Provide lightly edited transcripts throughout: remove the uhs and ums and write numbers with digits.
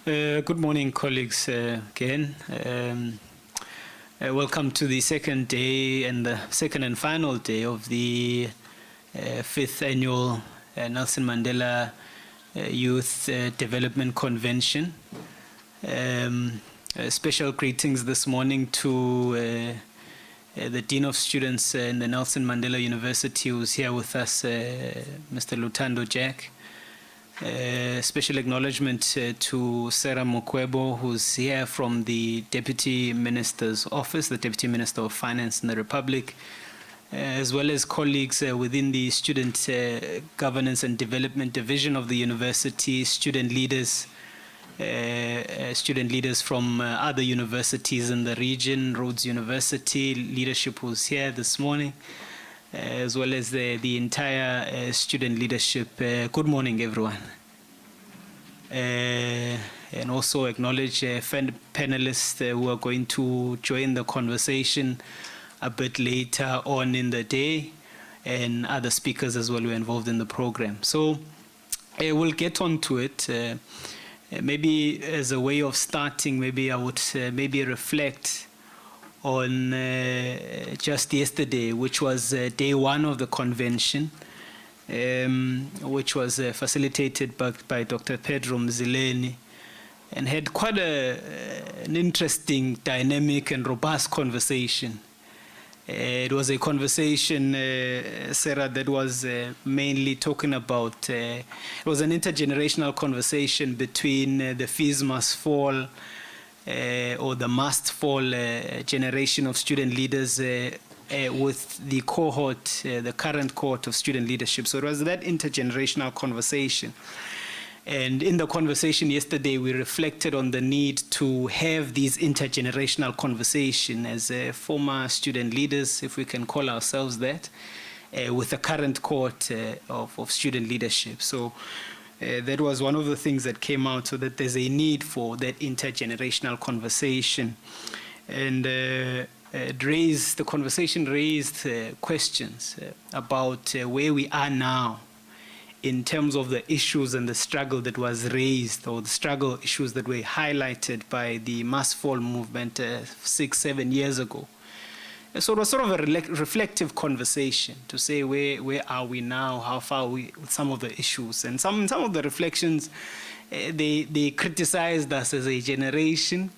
Good morning, colleagues, again. Welcome to the second day and the second and final day of the fifth annual Nelson Mandela Youth Development Convention. Special greetings this morning to the Dean of Students in the Nelson Mandela University, who's here with us, Mr. Lutando Jack. Special acknowledgement to Sarah Mokwebo, who's here from the Deputy Minister's Office, the Deputy Minister of Finance in the Republic, as well as colleagues within the Student Governance and Development Division of the University, student leaders from other universities in the region, Rhodes University leadership who's here this morning, as well as the entire student leadership. Good morning, everyone. And also acknowledge panelists who are going to join the conversation a bit later on in the day, and other speakers as well who are involved in the program. So we'll get on to it. Maybe as a way of starting, maybe I would maybe reflect on just yesterday, which was day one of the convention, which was facilitated by Dr. Pedro Mzileni, and had quite an interesting, dynamic and robust conversation. It was a conversation, Sarah, that was mainly talking about, it was an intergenerational conversation between the fees must fall or the must fall generation of student leaders with the cohort, the current cohort of student leadership. So it was that intergenerational conversation. And in the conversation yesterday, we reflected on the need to have these intergenerational conversation as former student leaders, if we can call ourselves that, with the current cohort of student leadership. So that was one of the things that came out, so that there's a need for that intergenerational conversation. And the conversation raised questions about where we are now in terms of the issues and the struggle that was raised, or the struggle issues that were highlighted by the mass fall movement 6-7 years ago. So it was sort of a reflective conversation to say where are we now, how far are we with some of the issues. And some of the reflections, they criticized us as a generation,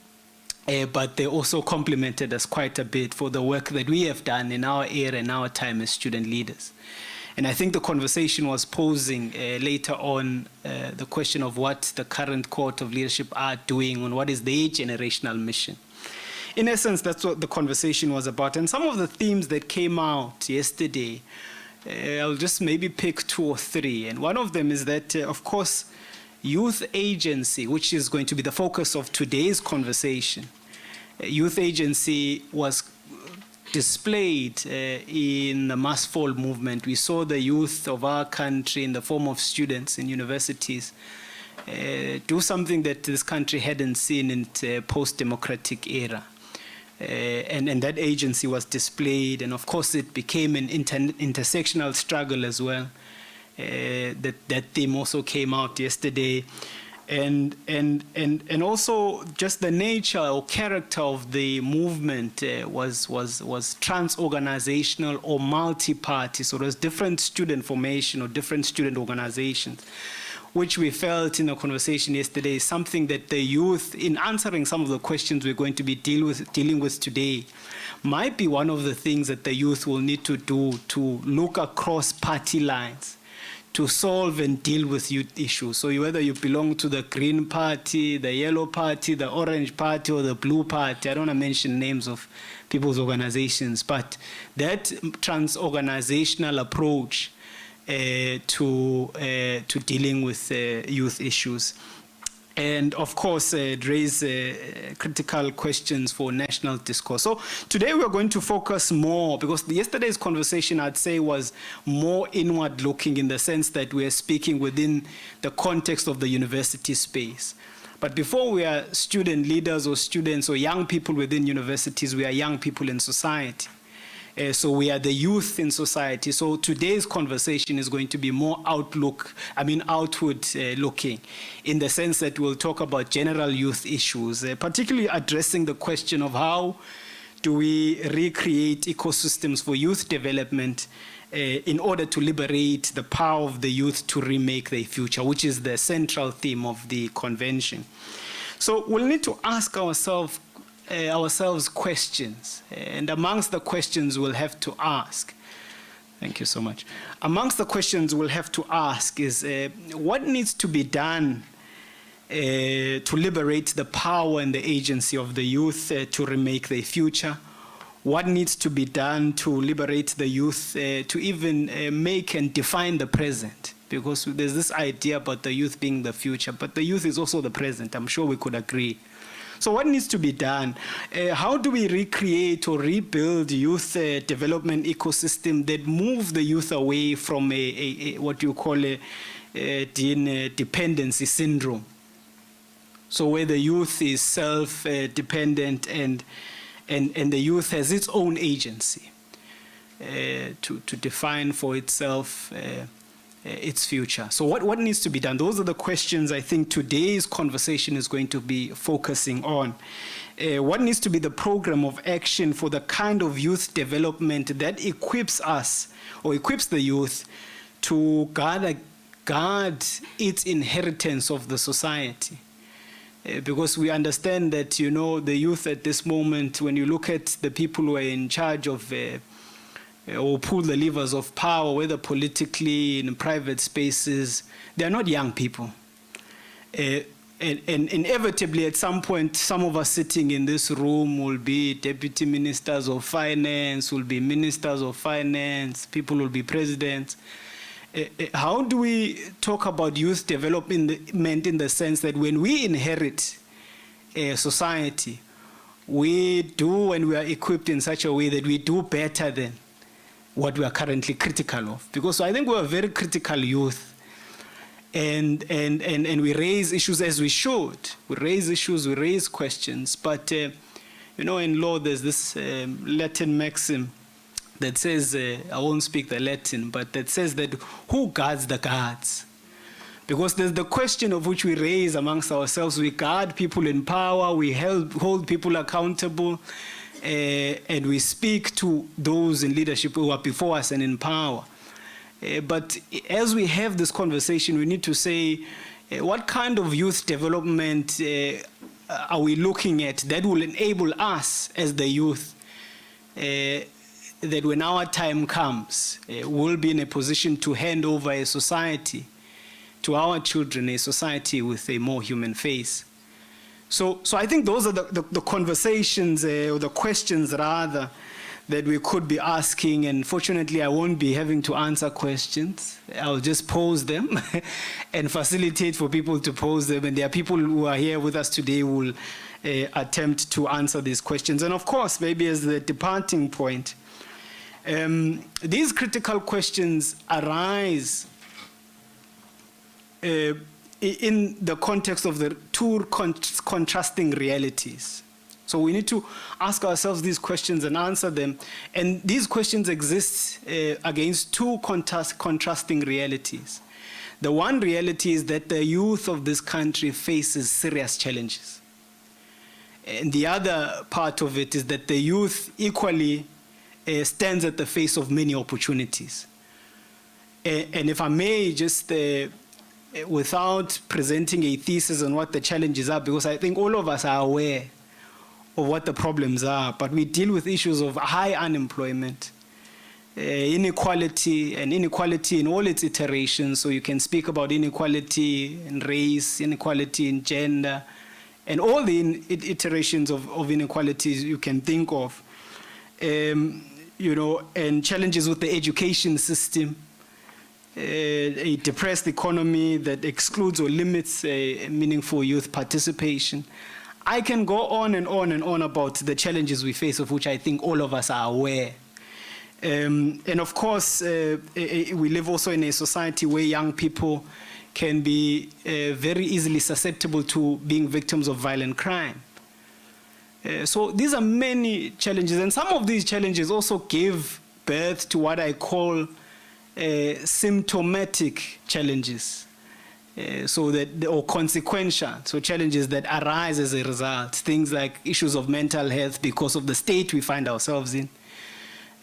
but they also complimented us quite a bit for the work that we have done in our era and our time as student leaders. And I think the conversation was posing later on the question of what the current cohort of leadership are doing and what is their generational mission. In essence, that's what the conversation was about. And some of the themes that came out yesterday, I'll just maybe pick 2 or 3. And one of them is that, of course, youth agency, which is going to be the focus of today's conversation. Youth agency was displayed in the mass fall movement. We saw the youth of our country in the form of students in universities do something that this country hadn't seen in the post-democratic era. And that agency was displayed, and of course it became an intersectional struggle as well. That theme also came out yesterday. And also just the nature or character of the movement was trans-organizational or multi-party. So there's different student formation or different student organizations, which we felt in the conversation yesterday is something that the youth, in answering some of the questions we're going to be dealing with today, might be one of the things that the youth will need to do to look across party lines to solve and deal with youth issues. So whether you belong to the Green Party, the Yellow Party, the Orange Party, or the Blue Party, I don't want to mention names of people's organizations, but that trans-organizational approach to dealing with youth issues. And of course, raise critical questions for national discourse. So today we're going to focus more, because yesterday's conversation, I'd say, was more inward looking in the sense that we are speaking within the context of the university space. But before we are student leaders or students or young people within universities, we are young people in society. So we are the youth in society. So today's conversation is going to be more outward looking, in the sense that we'll talk about general youth issues, particularly addressing the question of how do we recreate ecosystems for youth development in order to liberate the power of the youth to remake their future, which is the central theme of the convention. So we'll need to ask ourselves questions, and amongst the questions we'll have to ask, thank you so much, amongst the questions we'll have to ask is what needs to be done to liberate the power and the agency of the youth to remake their future? What needs to be done to liberate the youth to even make and define the present? Because there's this idea about the youth being the future, but the youth is also the present. I'm sure we could agree. So what needs to be done? How do we recreate or rebuild youth development ecosystem that move the youth away from what you call a dependency syndrome? So where the youth is self-dependent and the youth has its own agency to define for itself its future. So what needs to be done? Those are the questions I think today's conversation is going to be focusing on. What needs to be the program of action for the kind of youth development that equips us or equips the youth to guard its inheritance of the society? Because we understand that, you know, the youth at this moment, when you look at the people who are in charge of or pull the levers of power, whether politically, in private spaces, they are not young people. And inevitably, at some point, some of us sitting in this room will be deputy ministers of finance, will be ministers of finance, people will be presidents. How do we talk about youth development in the sense that when we inherit a society, we do, and we are equipped in such a way that we do better than what we are currently critical of? Because I think we are very critical youth, and we raise issues as we should. We raise issues, we raise questions, but you know, in law there's this Latin maxim that says, I won't speak the Latin, but that says that who guards the guards? Because there's the question of which we raise amongst ourselves. We guard people in power, we hold people accountable, and we speak to those in leadership who are before us and in power. But as we have this conversation, we need to say, what kind of youth development are we looking at that will enable us as the youth, that when our time comes, we'll be in a position to hand over a society to our children, a society with a more human face. So I think those are the conversations, or the questions rather, that we could be asking. And fortunately, I won't be having to answer questions. I'll just pose them and facilitate for people to pose them. And there are people who are here with us today who will attempt to answer these questions. And of course, maybe as the departing point, these critical questions arise in the context of the two contrasting realities. So we need to ask ourselves these questions and answer them. And these questions exist against two contrasting realities. The one reality is that the youth of this country faces serious challenges. And the other part of it is that the youth equally stands at the face of many opportunities. And if I may just, without presenting a thesis on what the challenges are, because I think all of us are aware of what the problems are, but we deal with issues of high unemployment, inequality, and inequality in all its iterations. So you can speak about inequality in race, inequality in gender, and all the iterations of inequalities you can think of. You know, and challenges with the education system, a depressed economy that excludes or limits meaningful youth participation. I can go on and on and on about the challenges we face, of which I think all of us are aware. And of course, we live also in a society where young people can be very easily susceptible to being victims of violent crime. So these are many challenges, and some of these challenges also give birth to what I call symptomatic challenges. Or consequential, so challenges that arise as a result, things like issues of mental health because of the state we find ourselves in.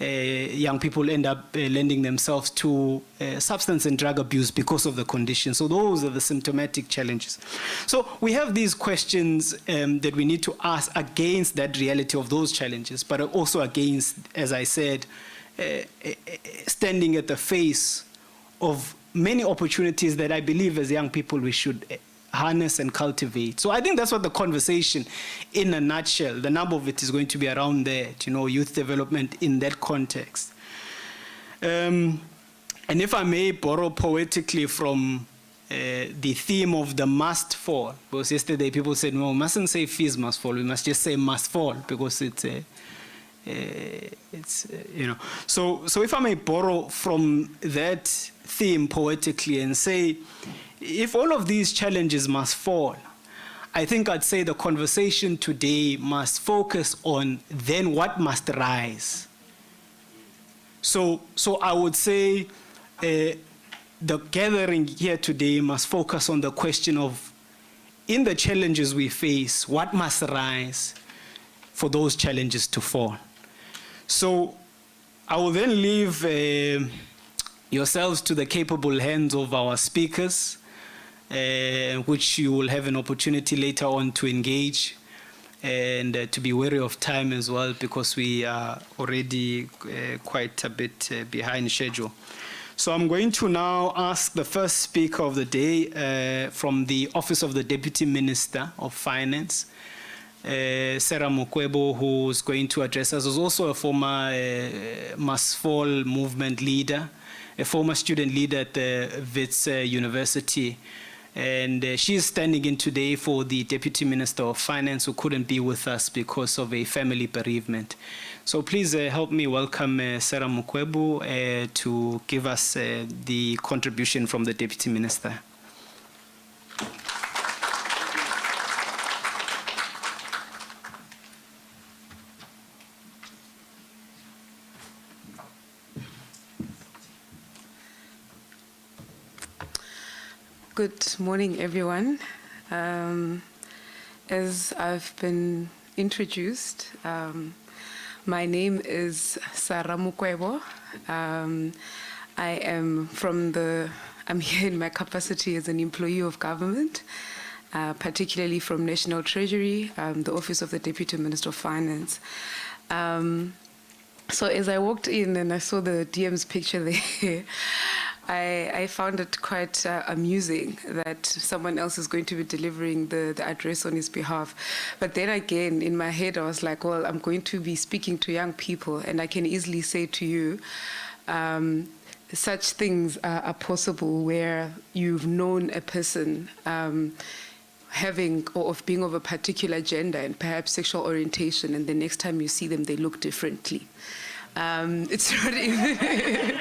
Young people end up lending themselves to substance and drug abuse because of the condition. So those are the symptomatic challenges. So we have these questions that we need to ask against that reality of those challenges, but also against, as I said, standing at the face of many opportunities that I believe as young people we should harness and cultivate. So I think that's what the conversation, in a nutshell, the number of it is going to be around that, youth development in that context. And if I may borrow poetically from the theme of the must fall, because yesterday people said, no, we mustn't say fees must fall, we must just say must fall, because So if I may borrow from that theme poetically and say, if all of these challenges must fall, I think I'd say the conversation today must focus on then what must rise. So I would say the gathering here today must focus on the question of, in the challenges we face, what must rise for those challenges to fall. So I will then leave yourselves to the capable hands of our speakers, which you will have an opportunity later on to engage, and to be wary of time as well, because we are already quite a bit behind schedule. So I'm going to now ask the first speaker of the day from the Office of the Deputy Minister of Finance, Sarah Mukwebo, who's going to address us, is also a former Must Fall movement leader, a former student leader at the Wits University. And she is standing in today for the Deputy Minister of Finance, who couldn't be with us because of a family bereavement. So please help me welcome Sarah Mukwebo to give us the contribution from the Deputy Minister. Good morning, everyone. As I've been introduced, my name is Sarah Mukwebo. I'm here in my capacity as an employee of government, particularly from National Treasury, the Office of the Deputy Minister of Finance. So as I walked in and I saw the DM's picture there, I found it quite amusing that someone else is going to be delivering the address on his behalf. But then again, in my head, I was like, well, I'm going to be speaking to young people, and I can easily say to you, such things are possible where you've known a person having or of being of a particular gender and perhaps sexual orientation, and the next time you see them, they look differently. It's not even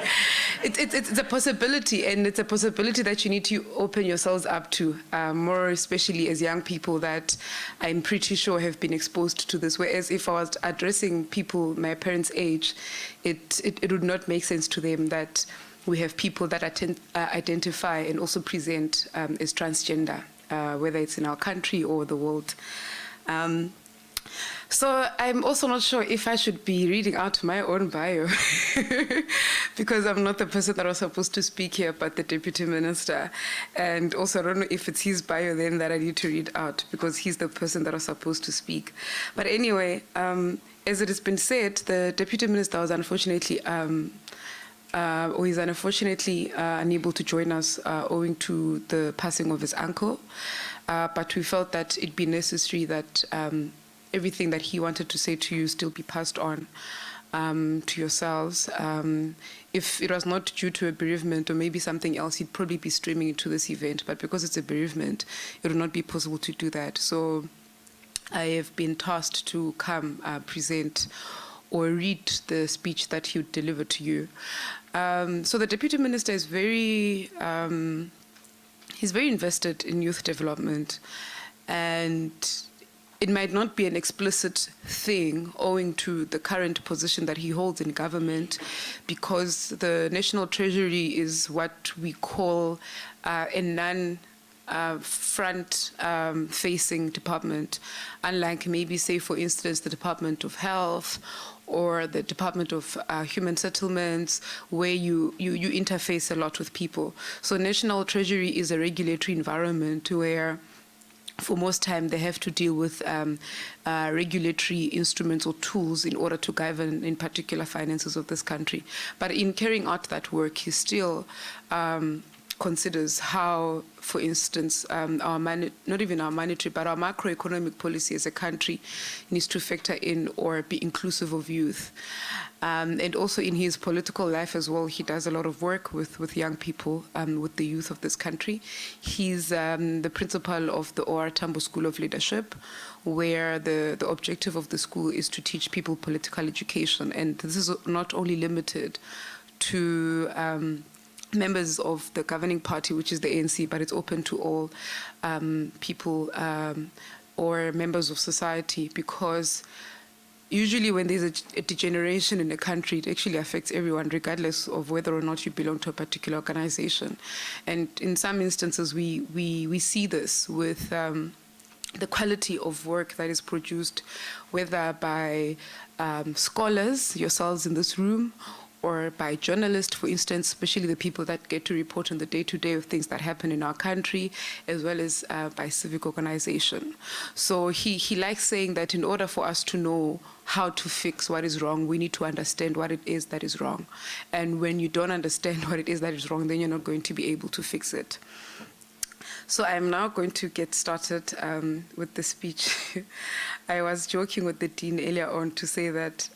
it's a possibility, and it's a possibility that you need to open yourselves up to, more especially as young people that I'm pretty sure have been exposed to this. Whereas if I was addressing people my parents' age, it would not make sense to them that we have people that identify and also present as transgender, whether it's in our country or the world. So I'm also not sure if I should be reading out my own bio because I'm not the person that was supposed to speak here, but the Deputy Minister. And also I don't know if it's his bio then that I need to read out because he's the person that was supposed to speak. But anyway, as it has been said, the Deputy Minister was unfortunately unable to join us owing to the passing of his uncle. But we felt that it'd be necessary that everything that he wanted to say to you still be passed on to yourselves. If it was not due to a bereavement or maybe something else, he'd probably be streaming into this event. But because it's a bereavement, it would not be possible to do that. So I have been tasked to come present or read the speech that he would deliver to you. So the Deputy Minister is he's very invested in youth development, and it might not be an explicit thing owing to the current position that he holds in government, because the National Treasury is what we call a front-facing department, unlike maybe, say, for instance, the Department of Health or the Department of Human Settlements, where you interface a lot with people. So National Treasury is a regulatory environment where for most time they have to deal with regulatory instruments or tools in order to govern, in particular, finances of this country. But in carrying out that work, he still considers how, for instance, not even our monetary, but our macroeconomic policy as a country needs to factor in or be inclusive of youth. And also in his political life as well, he does a lot of work with young people, with the youth of this country. He's the principal of the OR Tambo School of Leadership, where the objective of the school is to teach people political education. And this is not only limited to members of the governing party, which is the ANC, but it's open to all people or members of society, because usually when there's a degeneration in a country, it actually affects everyone, regardless of whether or not you belong to a particular organization. And in some instances, we see this with the quality of work that is produced, whether by scholars, yourselves in this room, or by journalists, for instance, especially the people that get to report on the day-to-day of things that happen in our country, as well as by civic organization. So he likes saying that in order for us to know how to fix what is wrong, we need to understand what it is that is wrong. And when you don't understand what it is that is wrong, then you're not going to be able to fix it. So I'm now going to get started with the speech. I was joking with the Dean earlier on to say that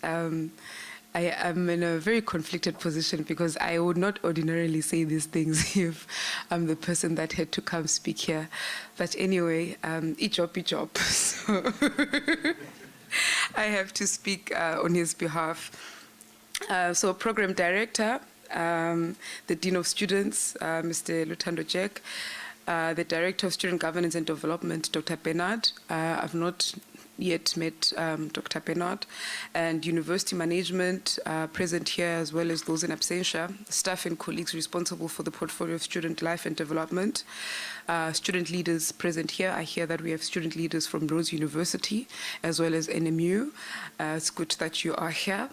I am in a very conflicted position, because I would not ordinarily say these things if I'm the person that had to come speak here. But anyway, each job. So I have to speak on his behalf. So Program Director, the Dean of Students, Mr. Lutando Jack, the Director of Student Governance and Development, Dr. Bernard. I've not yet met Dr. Bernard, and University Management present here, as well as those in absentia, staff and colleagues responsible for the portfolio of student life and development, student leaders present here. I hear that we have student leaders from Rose University, as well as NMU. It's good that you are here.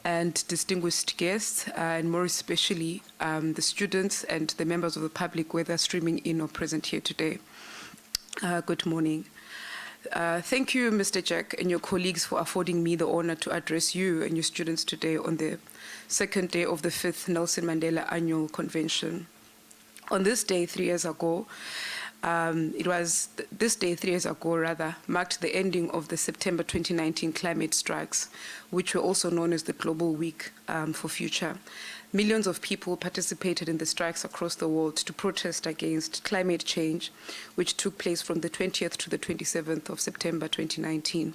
And distinguished guests, and more especially the students and the members of the public, whether streaming in or present here today. Good morning. Thank you, Mr. Jack, and your colleagues for affording me the honor to address you and your students today on the second day of the 5th Nelson Mandela Annual Convention. On this day, 3 years ago, marked the ending of the September 2019 climate strikes, which were also known as the Global Week for Future. Millions of people participated in the strikes across the world to protest against climate change, which took place from the 20th to the 27th of September 2019.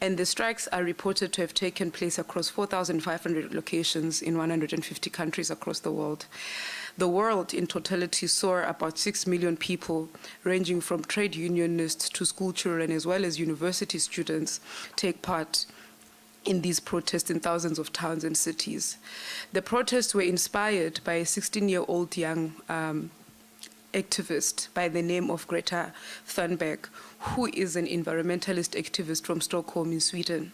And the strikes are reported to have taken place across 4,500 locations in 150 countries across the world. The world in totality saw about 6 million people, ranging from trade unionists to school children, as well as university students, take part in these protests in thousands of towns and cities. The protests were inspired by a 16-year-old young activist by the name of Greta Thunberg, who is an environmentalist activist from Stockholm in Sweden.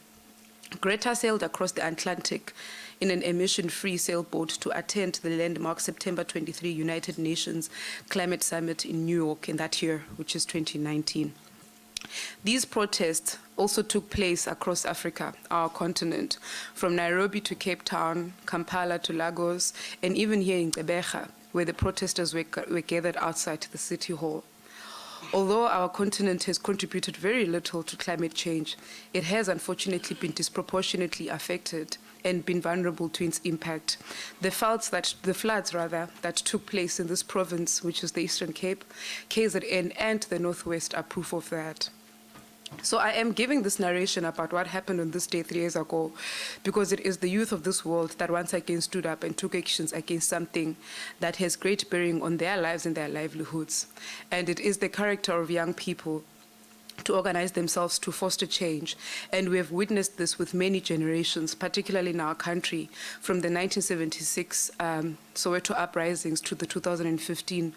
Greta sailed across the Atlantic in an emission-free sailboat to attend the landmark September 23 United Nations Climate Summit in New York in that year, which is 2019. These protests also took place across Africa, our continent, from Nairobi to Cape Town, Kampala to Lagos, and even here in Gqeberha, where the protesters were gathered outside the city hall. Although our continent has contributed very little to climate change, it has unfortunately been disproportionately affected and been vulnerable to its impact. The floods that took place in this province, which is the Eastern Cape, KZN, and the Northwest are proof of that. So I am giving this narration about what happened on this day 3 years ago because it is the youth of this world that once again stood up and took actions against something that has great bearing on their lives and their livelihoods. And it is the character of young people to organize themselves to foster change. And we have witnessed this with many generations, particularly in our country, from the 1976 Soweto uprisings to the 2015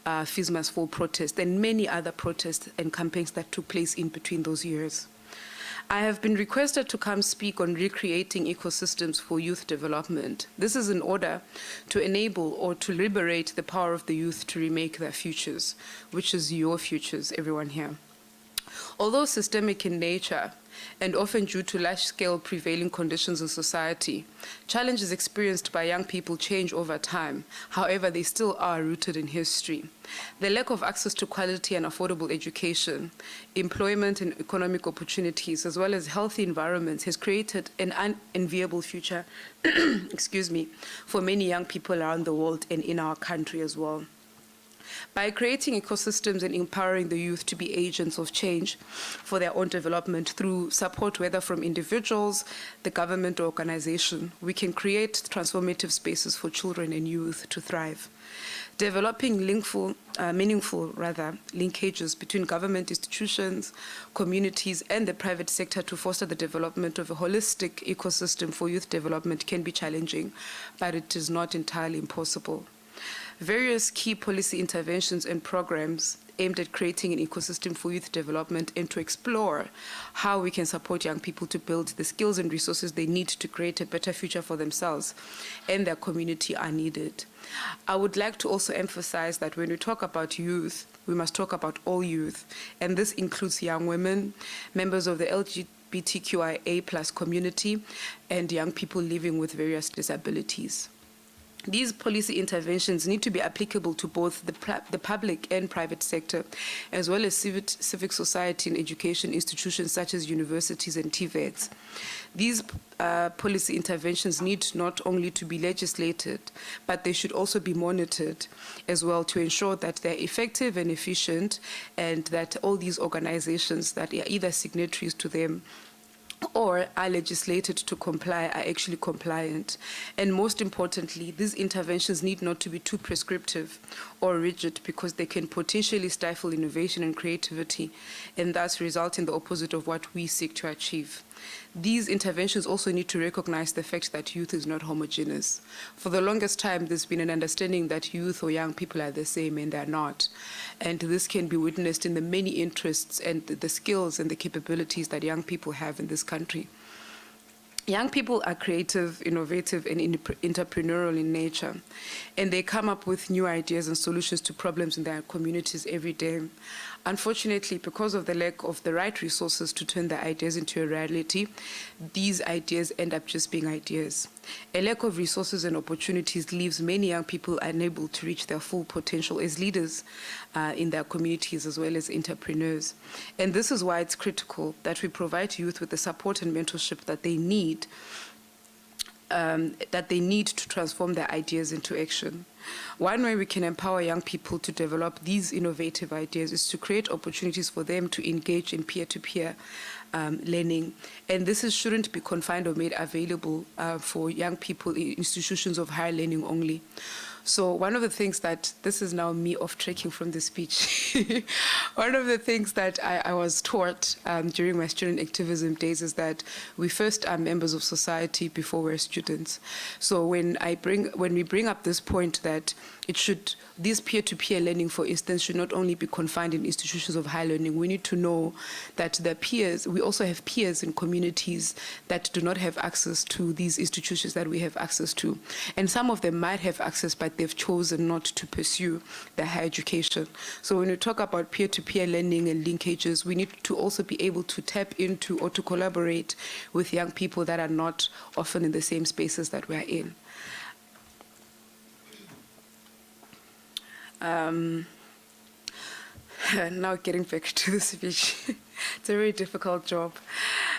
FISMA's Fall protest, and many other protests and campaigns that took place in between those years. I have been requested to come speak on recreating ecosystems for youth development. This is in order to enable or to liberate the power of the youth to remake their futures, which is your futures, everyone here. Although systemic in nature, and often due to large-scale prevailing conditions in society, challenges experienced by young people change over time. However, they still are rooted in history. The lack of access to quality and affordable education, employment and economic opportunities, as well as healthy environments, has created an unenviable future excuse me, for many young people around the world and in our country as well. By creating ecosystems and empowering the youth to be agents of change for their own development through support, whether from individuals, the government, or organization, we can create transformative spaces for children and youth to thrive. Developing meaningful linkages between government institutions, communities, and the private sector to foster the development of a holistic ecosystem for youth development can be challenging, but it is not entirely impossible. Various key policy interventions and programs aimed at creating an ecosystem for youth development and to explore how we can support young people to build the skills and resources they need to create a better future for themselves and their community are needed. I would like to also emphasize that when we talk about youth, we must talk about all youth, and this includes young women, members of the LGBTQIA+ community, and young people living with various disabilities. These policy interventions need to be applicable to both the public and private sector, as well as civic society and education institutions such as universities and TVETs. These policy interventions need not only to be legislated, but they should also be monitored as well to ensure that they're effective and efficient, and that all these organizations that are either signatories to them or are legislated to comply are actually compliant. And most importantly, these interventions need not to be too prescriptive or rigid, because they can potentially stifle innovation and creativity and thus result in the opposite of what we seek to achieve. These interventions also need to recognize the fact that youth is not homogeneous. For the longest time, there's been an understanding that youth or young people are the same, and they're not. And this can be witnessed in the many interests and the skills and the capabilities that young people have in this country. Young people are creative, innovative, and entrepreneurial in nature, and they come up with new ideas and solutions to problems in their communities every day. Unfortunately, because of the lack of the right resources to turn their ideas into a reality, these ideas end up just being ideas. A lack of resources and opportunities leaves many young people unable to reach their full potential as leaders in their communities as well as entrepreneurs. And this is why it's critical that we provide youth with the support and mentorship that they need to transform their ideas into action. One way we can empower young people to develop these innovative ideas is to create opportunities for them to engage in peer-to-peer learning. And this shouldn't be confined or made available for young people in institutions of higher learning only. So one of the things that, this is now me off tracking from the speech, one of the things that I was taught during my student activism days is that we first are members of society before we're students. So when we bring up this point that this peer-to-peer learning, for instance, should not only be confined in institutions of higher learning, we need to know that we also have peers in communities that do not have access to these institutions that we have access to. And some of them might have access, but they've chosen not to pursue their higher education. So when we talk about peer-to-peer learning and linkages, we need to also be able to tap into or to collaborate with young people that are not often in the same spaces that we're in. Now getting back to the speech. It's a very difficult job.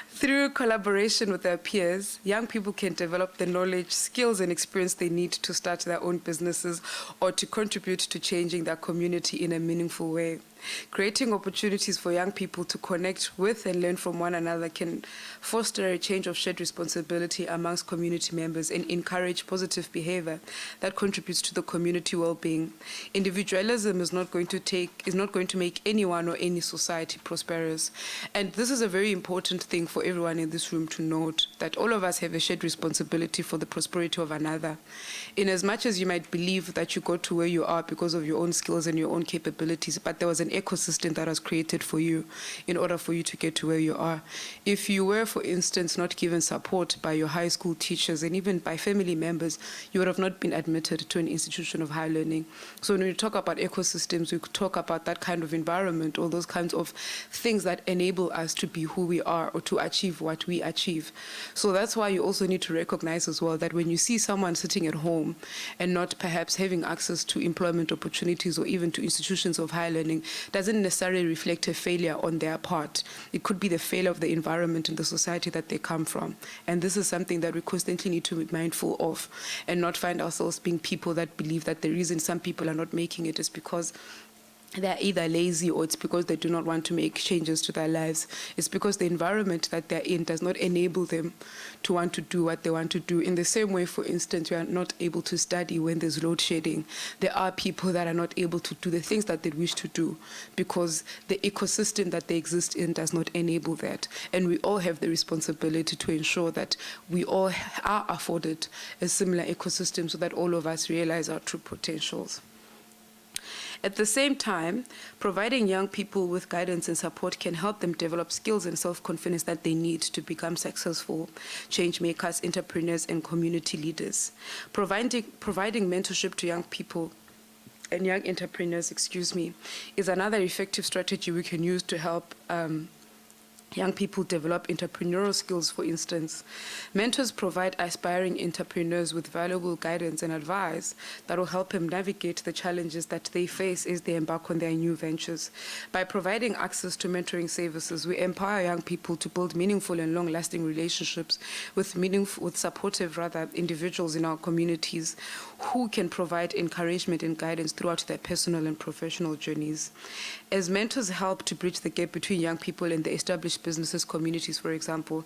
Through collaboration with their peers, young people can develop the knowledge, skills, and experience they need to start their own businesses or to contribute to changing their community in a meaningful way. Creating opportunities for young people to connect with and learn from one another can foster a change of shared responsibility amongst community members and encourage positive behavior that contributes to the community well-being. Individualism is not going to make anyone or any society prosperous. And this is a very important thing for everyone in this room to note, that all of us have a shared responsibility for the prosperity of another. In as much as you might believe that you got to where you are because of your own skills and your own capabilities, but there was an ecosystem that was created for you in order for you to get to where you are. If you were, for instance, not given support by your high school teachers and even by family members, you would have not been admitted to an institution of higher learning. So when we talk about ecosystems, we talk about that kind of environment or those kinds of things that enable us to be who we are or to achieve what we achieve. So that's why you also need to recognize as well that when you see someone sitting at home and not perhaps having access to employment opportunities or even to institutions of higher learning, doesn't necessarily reflect a failure on their part. It could be the failure of the environment and the society that they come from. And this is something that we constantly need to be mindful of and not find ourselves being people that believe that the reason some people are not making it is because they're either lazy or it's because they do not want to make changes to their lives. It's because the environment that they're in does not enable them to want to do what they want to do. In the same way, for instance, you are not able to study when there's load shedding. There are people that are not able to do the things that they wish to do because the ecosystem that they exist in does not enable that. And we all have the responsibility to ensure that we all are afforded a similar ecosystem so that all of us realize our true potentials. At the same time, providing young people with guidance and support can help them develop skills and self-confidence that they need to become successful change makers, entrepreneurs, and community leaders. Providing mentorship to young people and young entrepreneurs, is another effective strategy we can use to help young people develop entrepreneurial skills, for instance. Mentors provide aspiring entrepreneurs with valuable guidance and advice that will help them navigate the challenges that they face as they embark on their new ventures. By providing access to mentoring services, we empower young people to build meaningful and long-lasting relationships with supportive individuals in our communities who can provide encouragement and guidance throughout their personal and professional journeys. As mentors help to bridge the gap between young people and the established businesses communities, for example,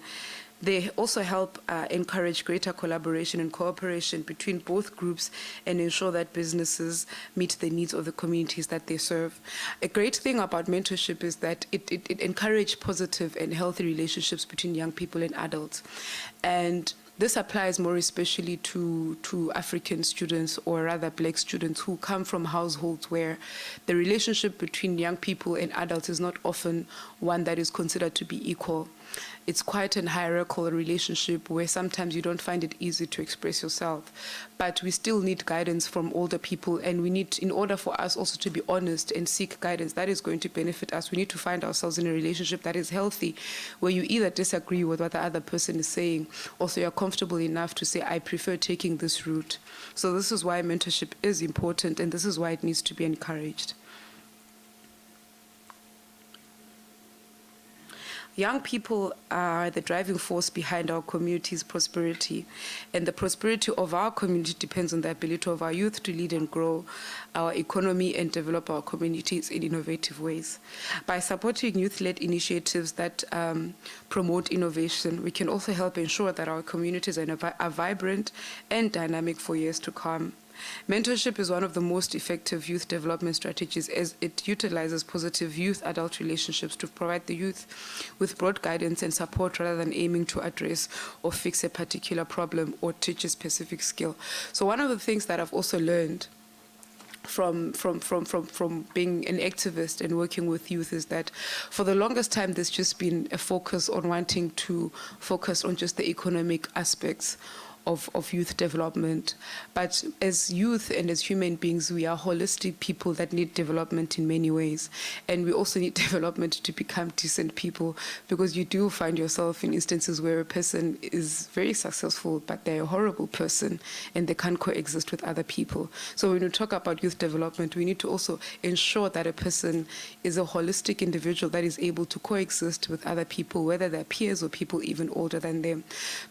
they also help encourage greater collaboration and cooperation between both groups and ensure that businesses meet the needs of the communities that they serve. A great thing about mentorship is that it encourages positive and healthy relationships between young people and adults. And this applies more especially to African students, or rather Black students, who come from households where the relationship between young people and adults is not often one that is considered to be equal. It's quite a hierarchical relationship where sometimes you don't find it easy to express yourself. But we still need guidance from older people, and we need, in order for us also to be honest and seek guidance that is going to benefit us, we need to find ourselves in a relationship that is healthy, where you either disagree with what the other person is saying, or so you're comfortable enough to say, I prefer taking this route. So this is why mentorship is important, and this is why it needs to be encouraged. Young people are the driving force behind our community's prosperity, and the prosperity of our community depends on the ability of our youth to lead and grow our economy and develop our communities in innovative ways. By supporting youth-led initiatives that promote innovation, we can also help ensure that our communities are vibrant and dynamic for years to come. Mentorship is one of the most effective youth development strategies, as it utilizes positive youth-adult relationships to provide the youth with broad guidance and support rather than aiming to address or fix a particular problem or teach a specific skill. So one of the things that I've also learned from being an activist and working with youth is that for the longest time there's just been a focus on wanting to focus on just the economic aspects of youth development. But as youth and as human beings, we are holistic people that need development in many ways. And we also need development to become decent people, because you do find yourself in instances where a person is very successful, but they're a horrible person and they can't coexist with other people. So when we talk about youth development, we need to also ensure that a person is a holistic individual that is able to coexist with other people, whether they're peers or people even older than them.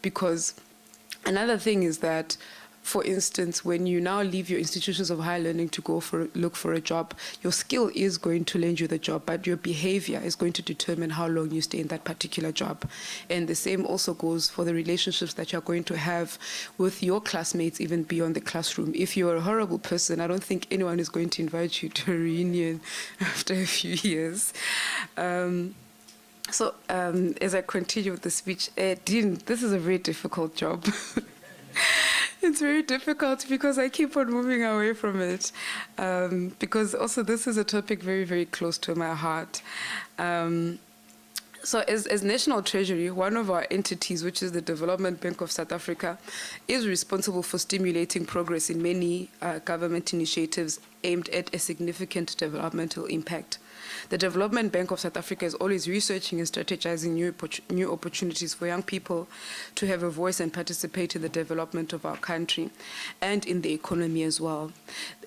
Because another thing is that, for instance, when you now leave your institutions of higher learning to go look for a job, your skill is going to land you the job, but your behavior is going to determine how long you stay in that particular job. And the same also goes for the relationships that you're going to have with your classmates, even beyond the classroom. If you're a horrible person, I don't think anyone is going to invite you to a reunion after a few years. So as I continue with the speech, Dean, this is a very difficult job. It's very difficult because I keep on moving away from it, because also this is a topic very, very close to my heart. So as National Treasury, one of our entities, which is the Development Bank of South Africa, is responsible for stimulating progress in many government initiatives aimed at a significant developmental impact. The Development Bank of South Africa is always researching and strategizing new opportunities for young people to have a voice and participate in the development of our country and in the economy as well.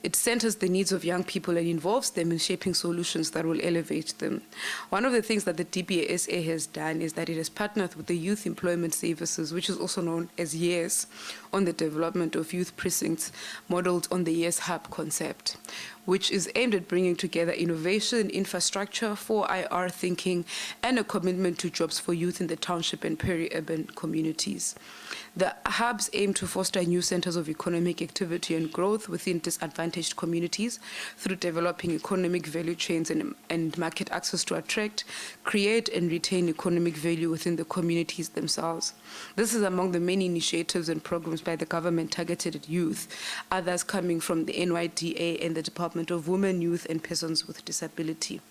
It centers the needs of young people and involves them in shaping solutions that will elevate them. One of the things that the DBSA has done is that it has partnered with the Youth Employment Services, which is also known as YES, on the development of youth precincts modeled on the YES Hub concept, which is aimed at bringing together innovation, infrastructure, 4IR thinking, and a commitment to jobs for youth in the township and peri-urban communities. The hubs aim to foster new centers of economic activity and growth within disadvantaged communities through developing economic value chains and market access to attract, create, and retain economic value within the communities themselves. This is among the many initiatives and programs by the government targeted at youth, others coming from the NYDA and the Department of Women, Youth, and Persons with Disability.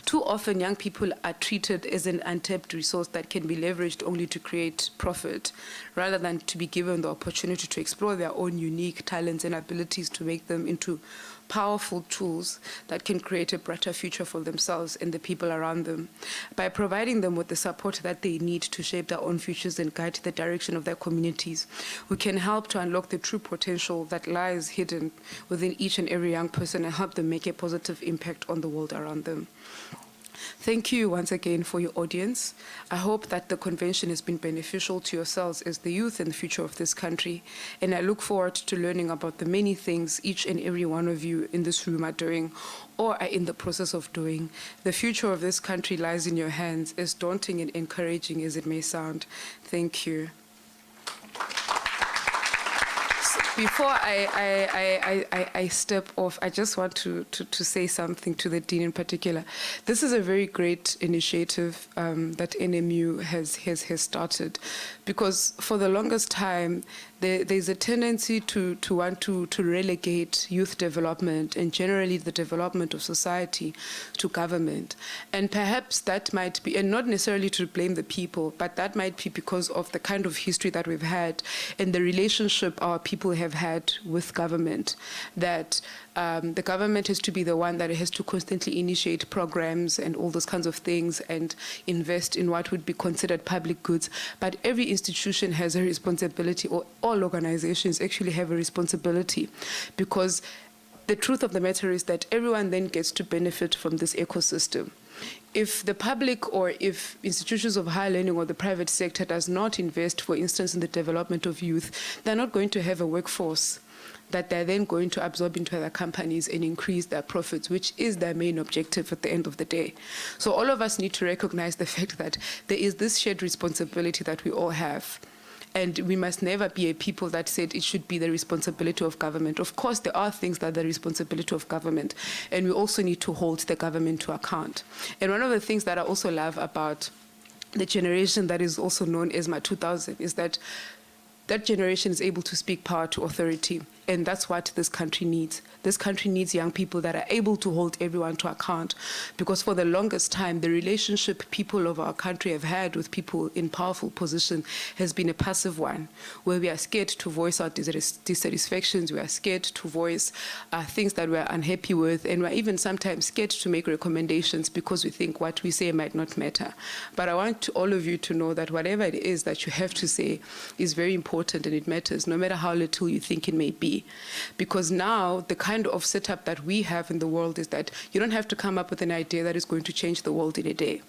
Too often, young people are treated as an untapped resource that can be leveraged only to create profit, rather than to be given the opportunity to explore their own unique talents and abilities to make them into powerful tools that can create a brighter future for themselves and the people around them. By providing them with the support that they need to shape their own futures and guide the direction of their communities, we can help to unlock the true potential that lies hidden within each and every young person and help them make a positive impact on the world around them. Thank you once again for your audience. I hope that the convention has been beneficial to yourselves as the youth and the future of this country, and I look forward to learning about the many things each and every one of you in this room are doing or are in the process of doing. The future of this country lies in your hands, as daunting and encouraging as it may sound. Thank you. Before I step off, I just want to say something to the Dean in particular. This is a very great initiative that NMU has started, because for the longest time, there's a tendency to want to relegate youth development and generally the development of society to government. And perhaps that might be, and not necessarily to blame the people, but that might be because of the kind of history that we've had and the relationship our people have had with government, that the government has to be the one that has to constantly initiate programs and all those kinds of things and invest in what would be considered public goods. But every institution has a responsibility, or all organizations actually have a responsibility, because the truth of the matter is that everyone then gets to benefit from this ecosystem. If the public or if institutions of higher learning or the private sector does not invest, for instance, in the development of youth, they're not going to have a workforce that they're then going to absorb into other companies and increase their profits, which is their main objective at the end of the day. So all of us need to recognize the fact that there is this shared responsibility that we all have. And we must never be a people that said it should be the responsibility of government. Of course, there are things that are the responsibility of government, and we also need to hold the government to account. And one of the things that I also love about the generation that is also known as my 2000 is that that generation is able to speak power to authority. And that's what this country needs. This country needs young people that are able to hold everyone to account. Because for the longest time, the relationship people of our country have had with people in powerful position has been a passive one, where we are scared to voice our dissatisfactions, we are scared to voice things that we're unhappy with, and we're even sometimes scared to make recommendations because we think what we say might not matter. But I want all of you to know that whatever it is that you have to say is very important and it matters, no matter how little you think it may be. Because now the kind of setup that we have in the world is that you don't have to come up with an idea that is going to change the world in a day.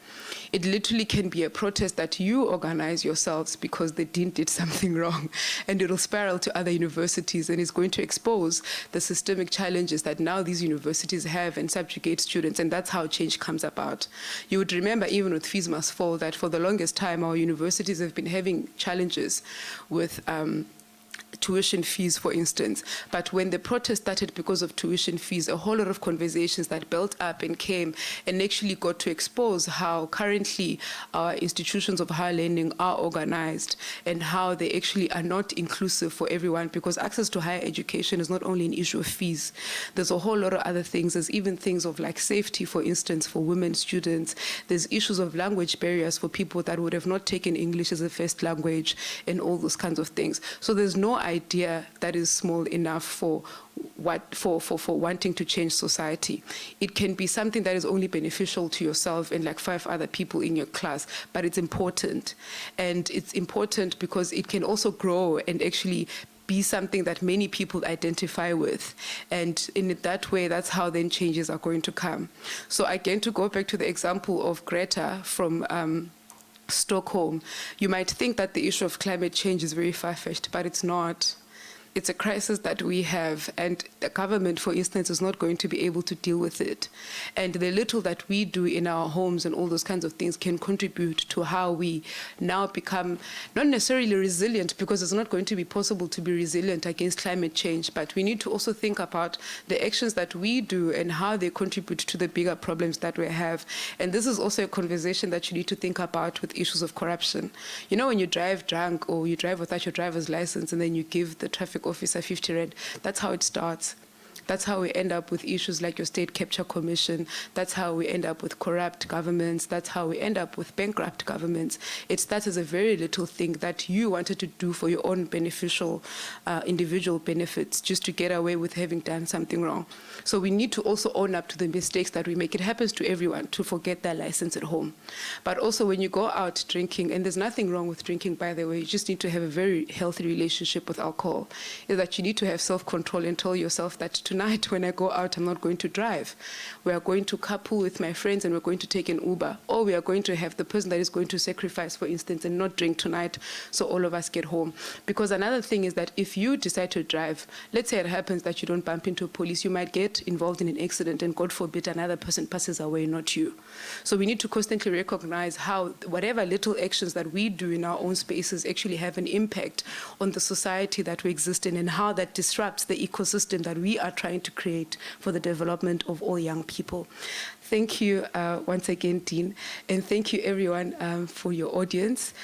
It literally can be a protest that you organize yourselves because the dean did something wrong, and it'll spiral to other universities and is going to expose the systemic challenges that now these universities have and subjugate students, and that's how change comes about. You would remember even with Fees Must Fall that for the longest time our universities have been having challenges with tuition fees, for instance. But when the protest started because of tuition fees, a whole lot of conversations that built up and came and actually got to expose how currently our institutions of higher learning are organized and how they actually are not inclusive for everyone, because access to higher education is not only an issue of fees. There's a whole lot of other things. There's even things of like safety, for instance, for women students. There's issues of language barriers for people that would have not taken English as a first language and all those kinds of things. So there's no idea that is small enough for wanting to change society. It can be something that is only beneficial to yourself and like 5 other people in your class, but it's important. And it's important because it can also grow and actually be something that many people identify with. And in that way, that's how then changes are going to come. So again, to go back to the example of Greta from Stockholm, you might think that the issue of climate change is very far-fetched, but it's not. It's a crisis that we have, and the government, for instance, is not going to be able to deal with it. And the little that we do in our homes and all those kinds of things can contribute to how we now become not necessarily resilient, because it's not going to be possible to be resilient against climate change, but we need to also think about the actions that we do and how they contribute to the bigger problems that we have. And this is also a conversation that you need to think about with issues of corruption. You know, when you drive drunk or you drive without your driver's license and then you give the traffic officer 50 rand, that's how it starts. That's how we end up with issues like your state capture commission. That's how we end up with corrupt governments. That's how we end up with bankrupt governments. It starts as a very little thing that you wanted to do for your own beneficial individual benefits, just to get away with having done something wrong. So we need to also own up to the mistakes that we make. It happens to everyone to forget their license at home. But also when you go out drinking, and there's nothing wrong with drinking, by the way, you just need to have a very healthy relationship with alcohol, is that you need to have self-control and tell yourself that tonight when I go out, I'm not going to drive. We are going to carpool with my friends and we're going to take an Uber. Or we are going to have the person that is going to sacrifice, for instance, and not drink tonight so all of us get home. Because another thing is that if you decide to drive, let's say it happens that you don't bump into police, you might get involved in an accident and God forbid another person passes away, not you. So we need to constantly recognize how whatever little actions that we do in our own spaces actually have an impact on the society that we exist in and how that disrupts the ecosystem that we are trying to create for the development of all young people. Thank you once again, Dean, and thank you everyone for your audience.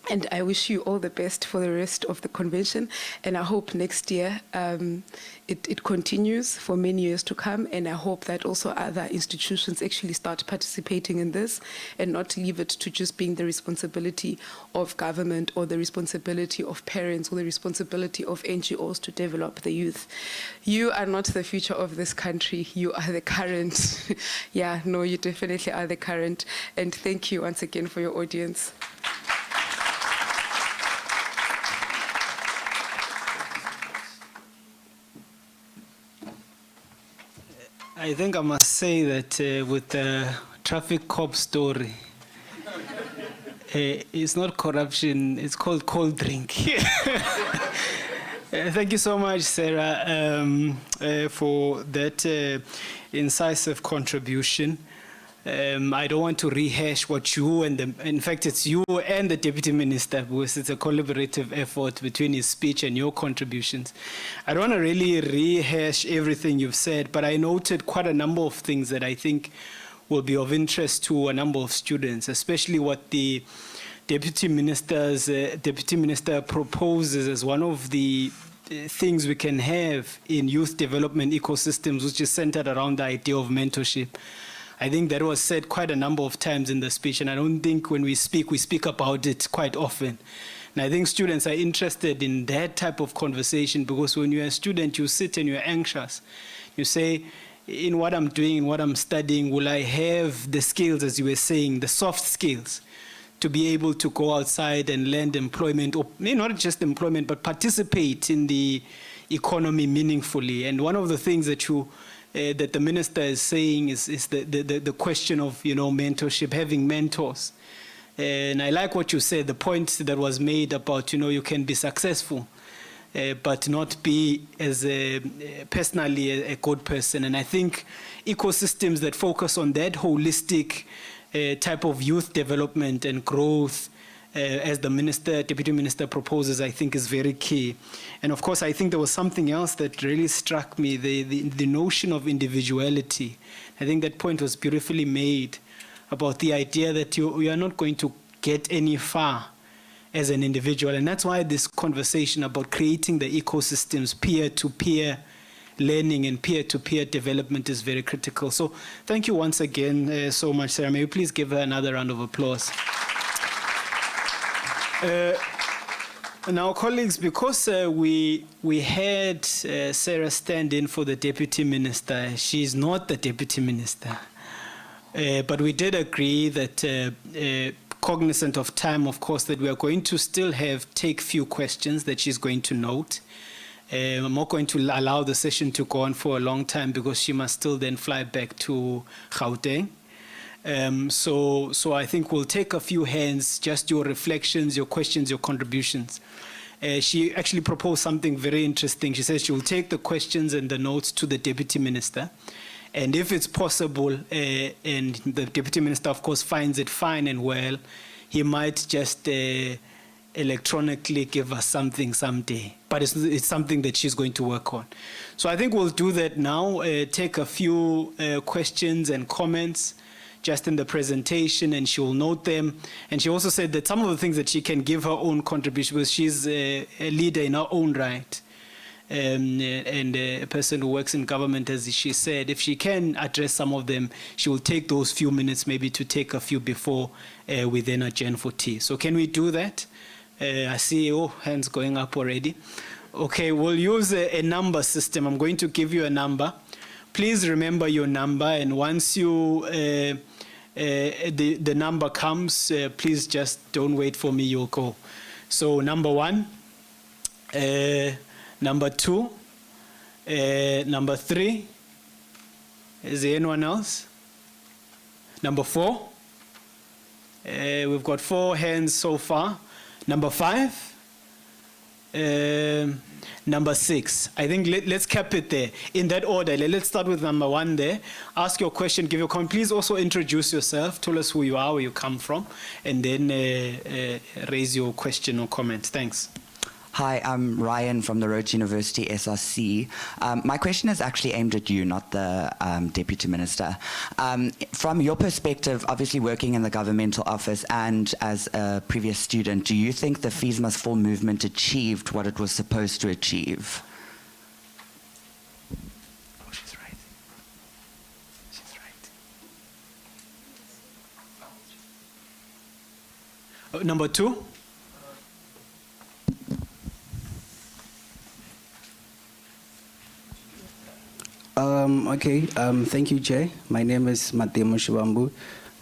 And I wish you all the best for the rest of the convention. And I hope next year it continues for many years to come. And I hope that also other institutions actually start participating in this and not leave it to just being the responsibility of government or the responsibility of parents or the responsibility of NGOs to develop the youth. You are not the future of this country. You are the current. Yeah, no, you definitely are the current. And thank you once again for your audience. I think I must say that with the traffic cop story, it's not corruption, it's called cold drink. Thank you so much, Sarah, for that incisive contribution. I don't want to rehash what you and in fact, it's you and the Deputy Minister, because it's a collaborative effort between his speech and your contributions. I don't want to really rehash everything you've said, but I noted quite a number of things that I think will be of interest to a number of students, especially what the Deputy Minister proposes as one of the things we can have in youth development ecosystems, which is centered around the idea of mentorship. I think that was said quite a number of times in the speech, and I don't think when we speak about it quite often. And I think students are interested in that type of conversation, because when you're a student, you sit and you're anxious. You say, in what I'm doing, in what I'm studying, will I have the skills, as you were saying, the soft skills, to be able to go outside and land employment, or not just employment, but participate in the economy meaningfully. And one of the things that that the minister is saying is the question of mentorship, having mentors. And I like what you said, the point that was made about you can be successful, but not be as personally a good person. And I think ecosystems that focus on that holistic type of youth development and growth, as the deputy minister proposes, I think is very key. And of course, I think there was something else that really struck me, the notion of individuality. I think that point was beautifully made about the idea that you are not going to get any far as an individual. And that's why this conversation about creating the ecosystems, peer-to-peer learning and peer-to-peer development is very critical. So thank you once again so much, Sarah. May you please give her another round of applause. Now, colleagues, because we had Sarah stand in for the deputy minister, she's not the deputy minister. But we did agree that, cognizant of time, of course, that we are going to still take few questions that she's going to note. I'm not going to allow the session to go on for a long time, because she must still then fly back to Gauteng. So I think we'll take a few hands, just your reflections, your questions, your contributions. She actually proposed something very interesting. She says she will take the questions and the notes to the deputy minister. And if it's possible, and the deputy minister, of course, finds it fine and well, he might just electronically give us something someday. But it's something that she's going to work on. So I think we'll do that now, take a few questions and comments just in the presentation, and she will note them. And she also said that some of the things that she can give her own contribution, because she's a leader in her own right, and a person who works in government, as she said, if she can address some of them, she will take those few minutes maybe to take a few before we then adjourn for tea. So can we do that? I see hands going up already. Okay, we'll use a number system. I'm going to give you a number. Please remember your number, and once the number comes, please just don't wait for me, you'll go. So number 1, number 2, number 3. Is there anyone else? Number 4. We've got 4 hands so far. Number 5. Number 6. I think let's cap it there in that order. Let's start with number 1 there. Ask your question, give your comment. Please also introduce yourself. Tell us who you are, where you come from, and then raise your question or comment. Thanks. Hi, I'm Ryan from the Rhodes University SRC. My question is actually aimed at you, not the Deputy Minister. From your perspective, obviously working in the governmental office and as a previous student, do you think the Fees Must Fall movement achieved what it was supposed to achieve? Oh, she's right. She's right. Number 2. Thank you, Chair. My name is Matemo Shibambu.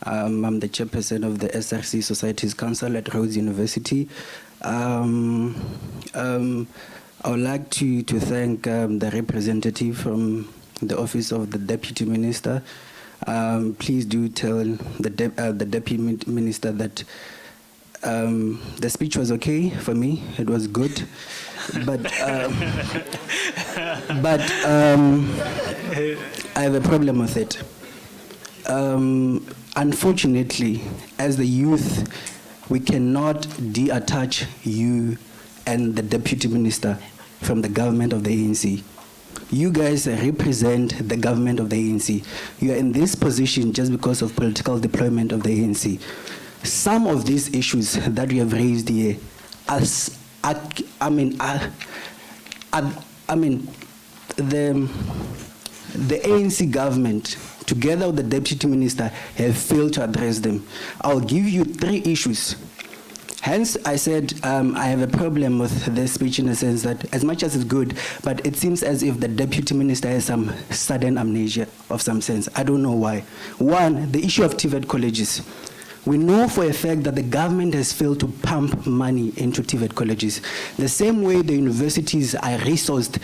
I'm the chairperson of the SRC Societies Council at Rhodes University. I would like to thank the representative from the Office of the Deputy Minister. Please do tell the Deputy Minister that the speech was okay for me. It was good. But I have a problem with it. Unfortunately, as the youth, we cannot detach you and the Deputy Minister from the government of the ANC. You guys represent the government of the ANC. You are in this position just because of political deployment of the ANC. some of these issues that we have raised here, the ANC government, together with the deputy minister, have failed to address them. I'll give you 3 issues. Hence, I said I have a problem with this speech in the sense that as much as it's good, but it seems as if the deputy minister has some sudden amnesia of some sense. I don't know why. One, the issue of TVET colleges. We know for a fact that the government has failed to pump money into TVET colleges. The same way the universities are resourced,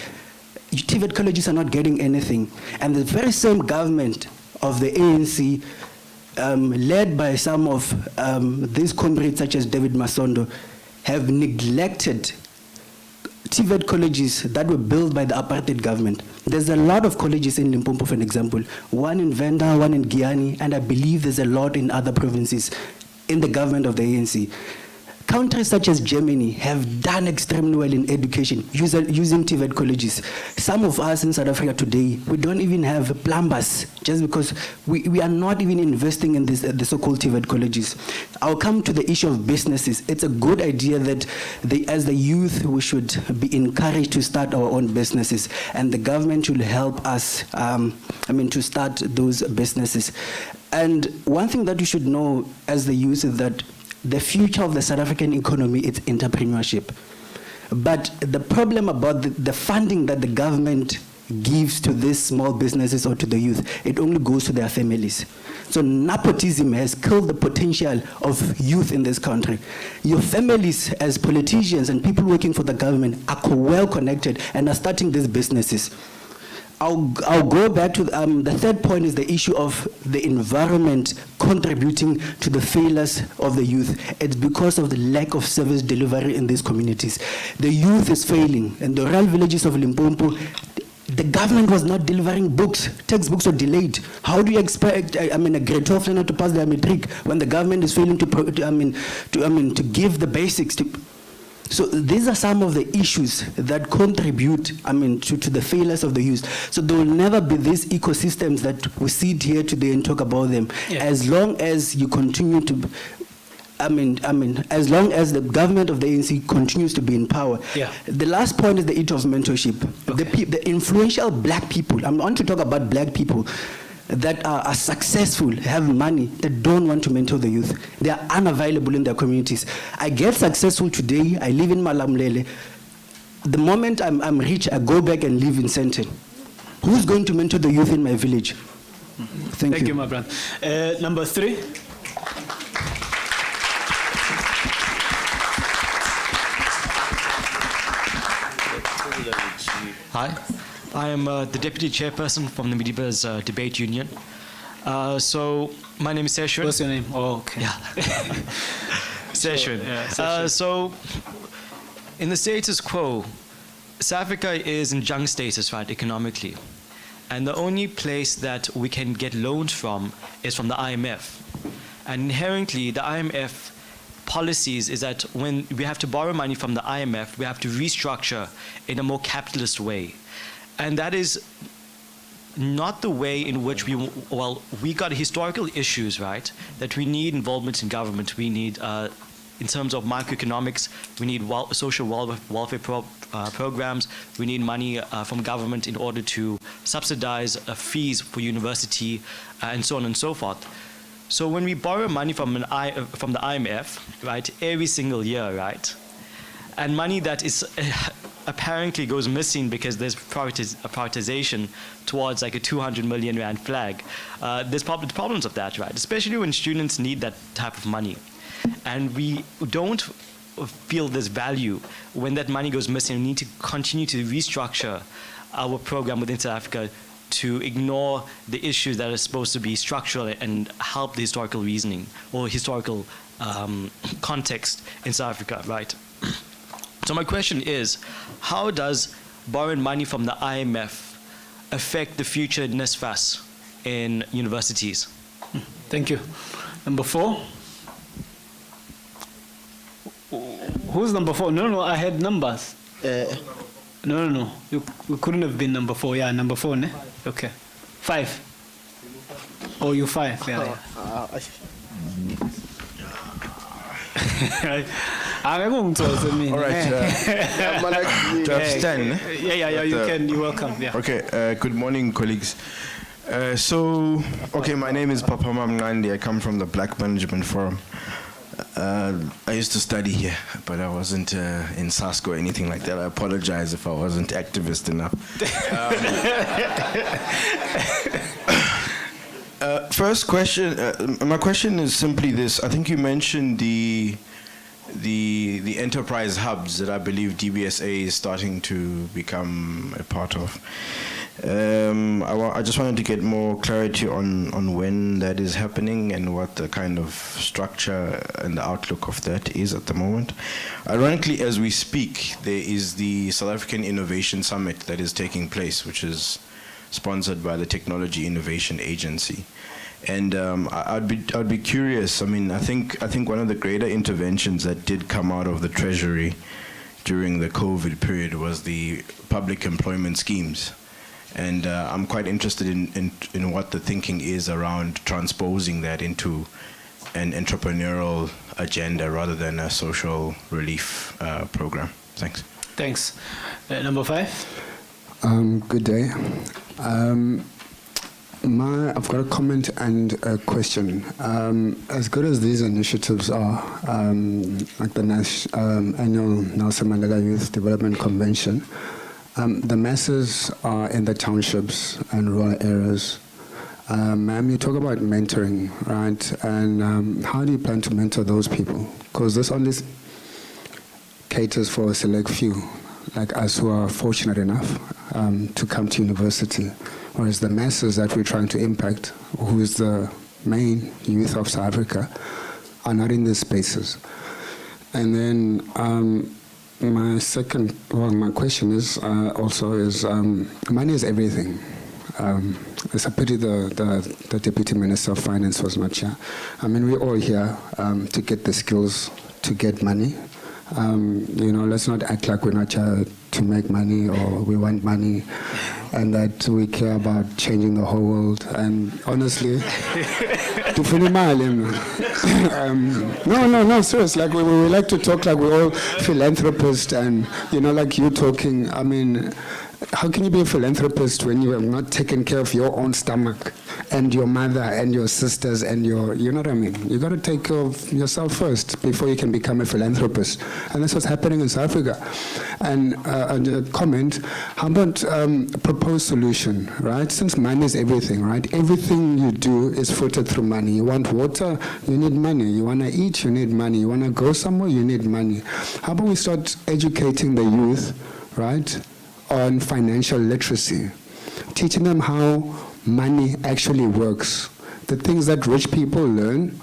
TVET colleges are not getting anything. And the very same government of the ANC, led by some of these comrades such as David Masondo, have neglected TVET colleges that were built by the apartheid government. There's a lot of colleges in Limpopo, for an example. One in Venda, one in Guyana, and I believe there's a lot in other provinces in the government of the ANC. Countries such as Germany have done extremely well in education using TVET colleges. Some of us in South Africa today, we don't even have plumbers just because we are not even investing in the so-called TVET colleges. I'll come to the issue of businesses. It's a good idea that as the youth, we should be encouraged to start our own businesses, and the government should help us to start those businesses. And one thing that you should know as the youth is that the future of the South African economy is entrepreneurship. But the problem about the funding that the government gives to these small businesses or to the youth, it only goes to their families. So nepotism has killed the potential of youth in this country. Your families as politicians and people working for the government are well connected and are starting these businesses. I'll go back to the third point is the issue of the environment contributing to the failures of the youth. It's because of the lack of service delivery in these communities. The youth is failing. In the rural villages of Limpopo, the government was not delivering books. Textbooks were delayed. How do you expect a grade 12 learner to pass their matric when the government is failing to give the basics to? So these are some of the issues that contribute, to the failures of the youth. So there will never be these ecosystems that we sit here today and talk about them. Yeah. As long as you continue to, as long as the government of the ANC continues to be in power. Yeah. The last point is the issue of mentorship. Okay. The influential black people, I want to talk about black people that are successful, have money, that don't want to mentor the youth. They are unavailable in their communities. I get successful today, I live in Malamulele. The moment I'm rich, I go back and live in Sandton. Who's going to mentor the youth in my village? Thank you, my brother. Number 3. Hi. I am the Deputy Chairperson from the Mediba's Debate Union. So my name is Seshwin. What's your name? Oh, okay. Yeah. Seshwin. So in the status quo, South Africa is in junk status, right, economically. And the only place that we can get loans from is from the IMF. And inherently, the IMF policies is that when we have to borrow money from the IMF, we have to restructure in a more capitalist way. And that is not the way in which we got historical issues, right? That we need involvement in government. We need, in terms of microeconomics, we need social welfare programs. We need money from government in order to subsidize fees for university and so on and so forth. So when we borrow money from the IMF, right, every single year, right, and money that is apparently goes missing because there's prioritization towards like a 200 million rand flag. There's problems of that, right? Especially when students need that type of money. And we don't feel this value when that money goes missing. We need to continue to restructure our program within South Africa to ignore the issues that are supposed to be structural and help the historical reasoning or historical context in South Africa, right? So my question is, how does borrowing money from the IMF affect the future NSFAS in universities? Thank you. Number 4. Who's number 4? No, I had numbers. No. You couldn't have been number 4. Yeah, number 4, ne? Okay. 5. Oh, you 5. Yeah. Angekungitsotse mina. All right. To abstain. Yeah, you can. You're welcome. Yeah. Okay. Good morning, colleagues. Okay, my name is Papa Mamnandi. I come from the Black Management Forum. I used to study here, but I wasn't in SASCO or anything like that. I apologize if I wasn't activist enough. First question, my question is simply this. I think you mentioned the enterprise hubs that I believe DBSA is starting to become a part of. I just wanted to get more clarity on when that is happening and what the kind of structure and the outlook of that is at the moment. Ironically, as we speak, there is the South African Innovation Summit that is taking place, which is sponsored by the Technology Innovation Agency. And I'd be curious. I mean, I think one of the greater interventions that did come out of the Treasury during the COVID period was the public employment schemes. And I'm quite interested in what the thinking is around transposing that into an entrepreneurial agenda rather than a social relief program. Thanks. Thanks. Number 5. Good day. I've got a comment and a question. As good as these initiatives are, like the annual Nelson Mandela Youth Development Convention, the masses are in the townships and rural areas. Ma'am, you talk about mentoring, right? And how do you plan to mentor those people? Because this only caters for a select few, like us who are fortunate enough to come to university. Whereas the masses that we're trying to impact, who is the main youth of South Africa, are not in these spaces. And then my question is money is everything. It's a pity the Deputy Minister of Finance was not here. I mean, we're all here to get the skills to get money. Let's not act like we're not here to make money or we want money and that we care about changing the whole world. And honestly, no, seriously, like we like to talk like we're all philanthropists and, like you talking, I mean, how can you be a philanthropist when you have not taken care of your own stomach and your mother and your sisters and you know what I mean? You got to take care of yourself first before you can become a philanthropist. And that's what's happening in South Africa. And a comment, how about a proposed solution, right? Since money is everything, right? Everything you do is filtered through money. You want water, you need money. You want to eat, you need money. You want to go somewhere, you need money. How about we start educating the youth, right, on financial literacy, teaching them how money actually works, the things that rich people learn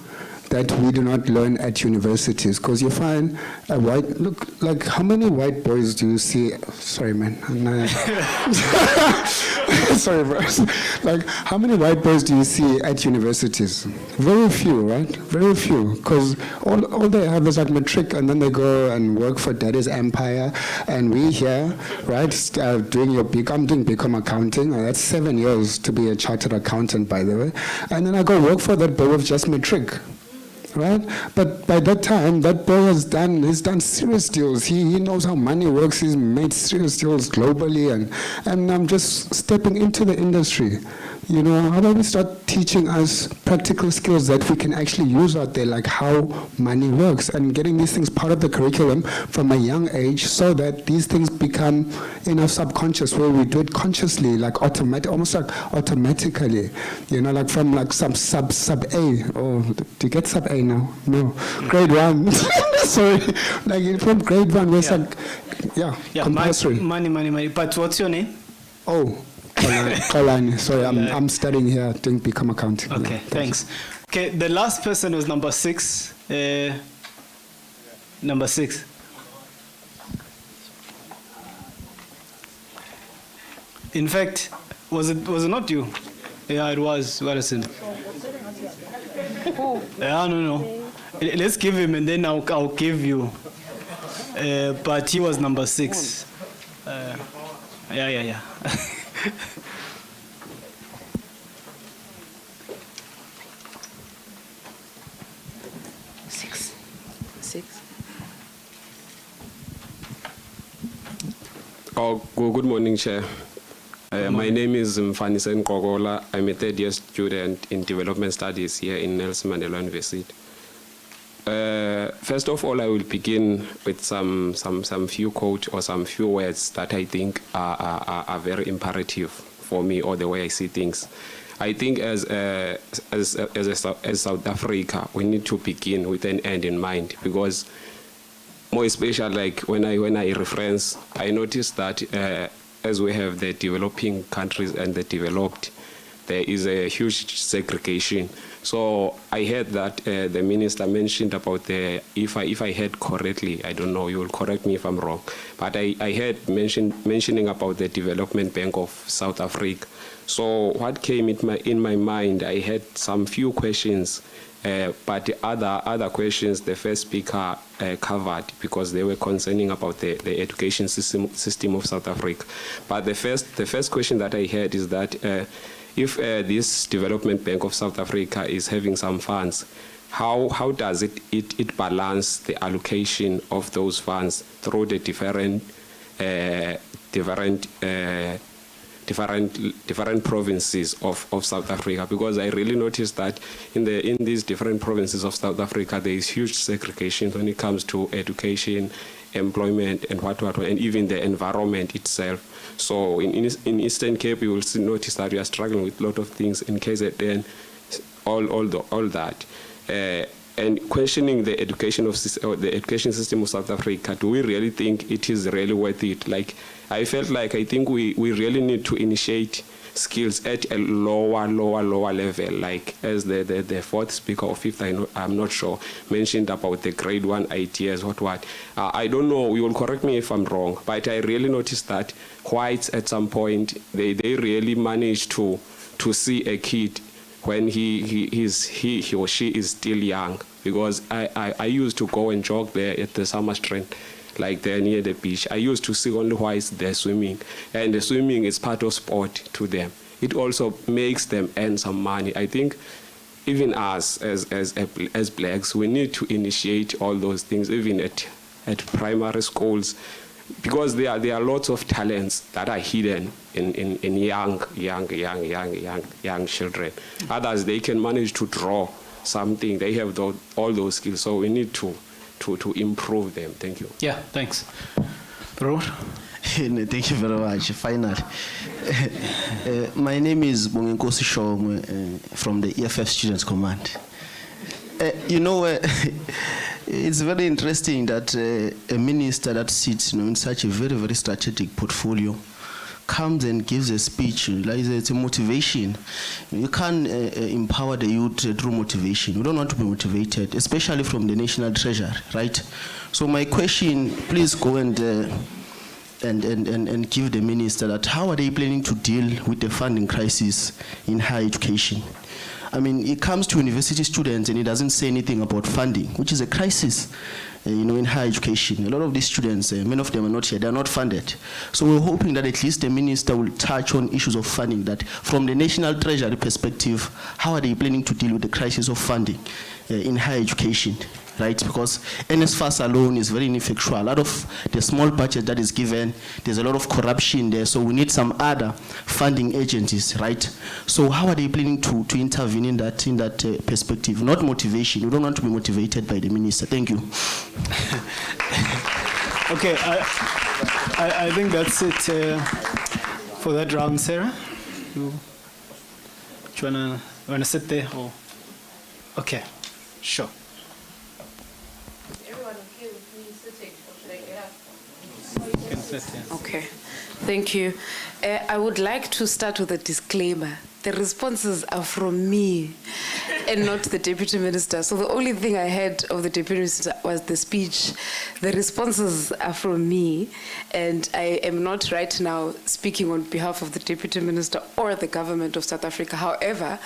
that we do not learn at universities. Because you find like how many white boys do you see? Sorry, man. Sorry, bro. Like, how many white boys do you see at universities? Very few, right? Very few. Because all they have is like matric, and then they go and work for daddy's empire. And we here, right, doing I'm doing BCom accounting. That's 7 years to be a chartered accountant, by the way. And then I go work for that boy with just matric. Right? But by that time, that boy he's done serious deals. He knows how money works. He's made serious deals globally, and I'm just stepping into the industry. How about we start teaching us practical skills that we can actually use out there, like how money works, and getting these things part of the curriculum from a young age, so that these things become in our subconscious, where we do it consciously, like almost like automatically. Like from like sub A. Or do you get sub A now? No, grade 1. Sorry, like from grade 1, where it's compulsory. Money. But what's your name? Oh. Kalani. Sorry, I'm studying here. I think become accounting. Okay, thanks. Okay, the last person was number 6. Number 6. In fact, was it not you? Yeah, it was. What is it? Yeah, no. Let's give him, and then I'll give you. But he was number 6. Yeah. 6. Oh, good morning, Chair. My name is Mfanisen Kogola. I'm a third-year student in development studies here in Nelson Mandela University. First of all, I will begin with some few quotes or some few words that I think are very imperative for me or the way I see things. I think as South Africa, we need to begin with an end in mind, because more especially like when I reference, I noticed that as we have the developing countries and the developed, there is a huge segregation. So I heard that the minister mentioned about the, if I heard correctly, I don't know, you will correct me if I'm wrong, but I heard mentioning about the Development Bank of South Africa. So what came in my mind, I had some few questions, but the other questions the first speaker covered, because they were concerning about the education system of South Africa. But the first question that I had is that if this Development Bank of South Africa is having some funds, how does it balance the allocation of those funds through the different provinces of South Africa? Because I really noticed that in these different provinces of South Africa, there is huge segregation when it comes to education, employment, and what, and even the environment itself. So in Eastern Cape, you will notice that we are struggling with a lot of things. In KZN, all that. And questioning the education system of South Africa, do we really think it is really worth it? Like, I think we really need to initiate skills at a lower level, like as the fourth speaker or fifth, I'm not sure, mentioned about the grade 1 ideas, what. I don't know, you will correct me if I'm wrong, but I really noticed that whites at some point, they really managed to see a kid when he or she is still young, because I used to go and jog there at the summer strand, like there near the beach. I used to see only whites there swimming, and the swimming is part of sport to them. It also makes them earn some money. I think even us as blacks, we need to initiate all those things, even at primary schools, because there are lots of talents that are hidden in young children. Others, they can manage to draw something. They have all those skills. So we need to improve them. Thank you. Yeah, thanks. Bro? Thank you very much. Finally. My name is Bongenkosi Shongwe from the EFF Students Command. It's very interesting that a minister that sits in such a very, very strategic portfolio comes and gives a speech, like it's a motivation. You can't empower the youth through motivation. We don't want to be motivated, especially from the National Treasury, right? So my question, please go and give the minister that how are they planning to deal with the funding crisis in higher education? I mean, it comes to university students and it doesn't say anything about funding, which is a crisis, in higher education. A lot of these students, many of them are not here, they are not funded. So we're hoping that at least the minister will touch on issues of funding, that from the National Treasury perspective, how are they planning to deal with the crisis of funding in higher education? Right, because NSFAS alone is very ineffectual. A lot of the small budget that is given, there's a lot of corruption there, so we need some other funding agencies, right? So how are they planning to intervene in that perspective? Not motivation. We don't want to be motivated by the minister. Thank you. Okay, I think that's it for that round, Sarah. Do you wanna sit there or? Okay, sure. Okay, thank you. I would like to start with a disclaimer. The responses are from me and not the Deputy Minister. So the only thing I heard of the Deputy Minister was the speech. The responses are from me, and I am not right now speaking on behalf of the Deputy Minister or the government of South Africa. However,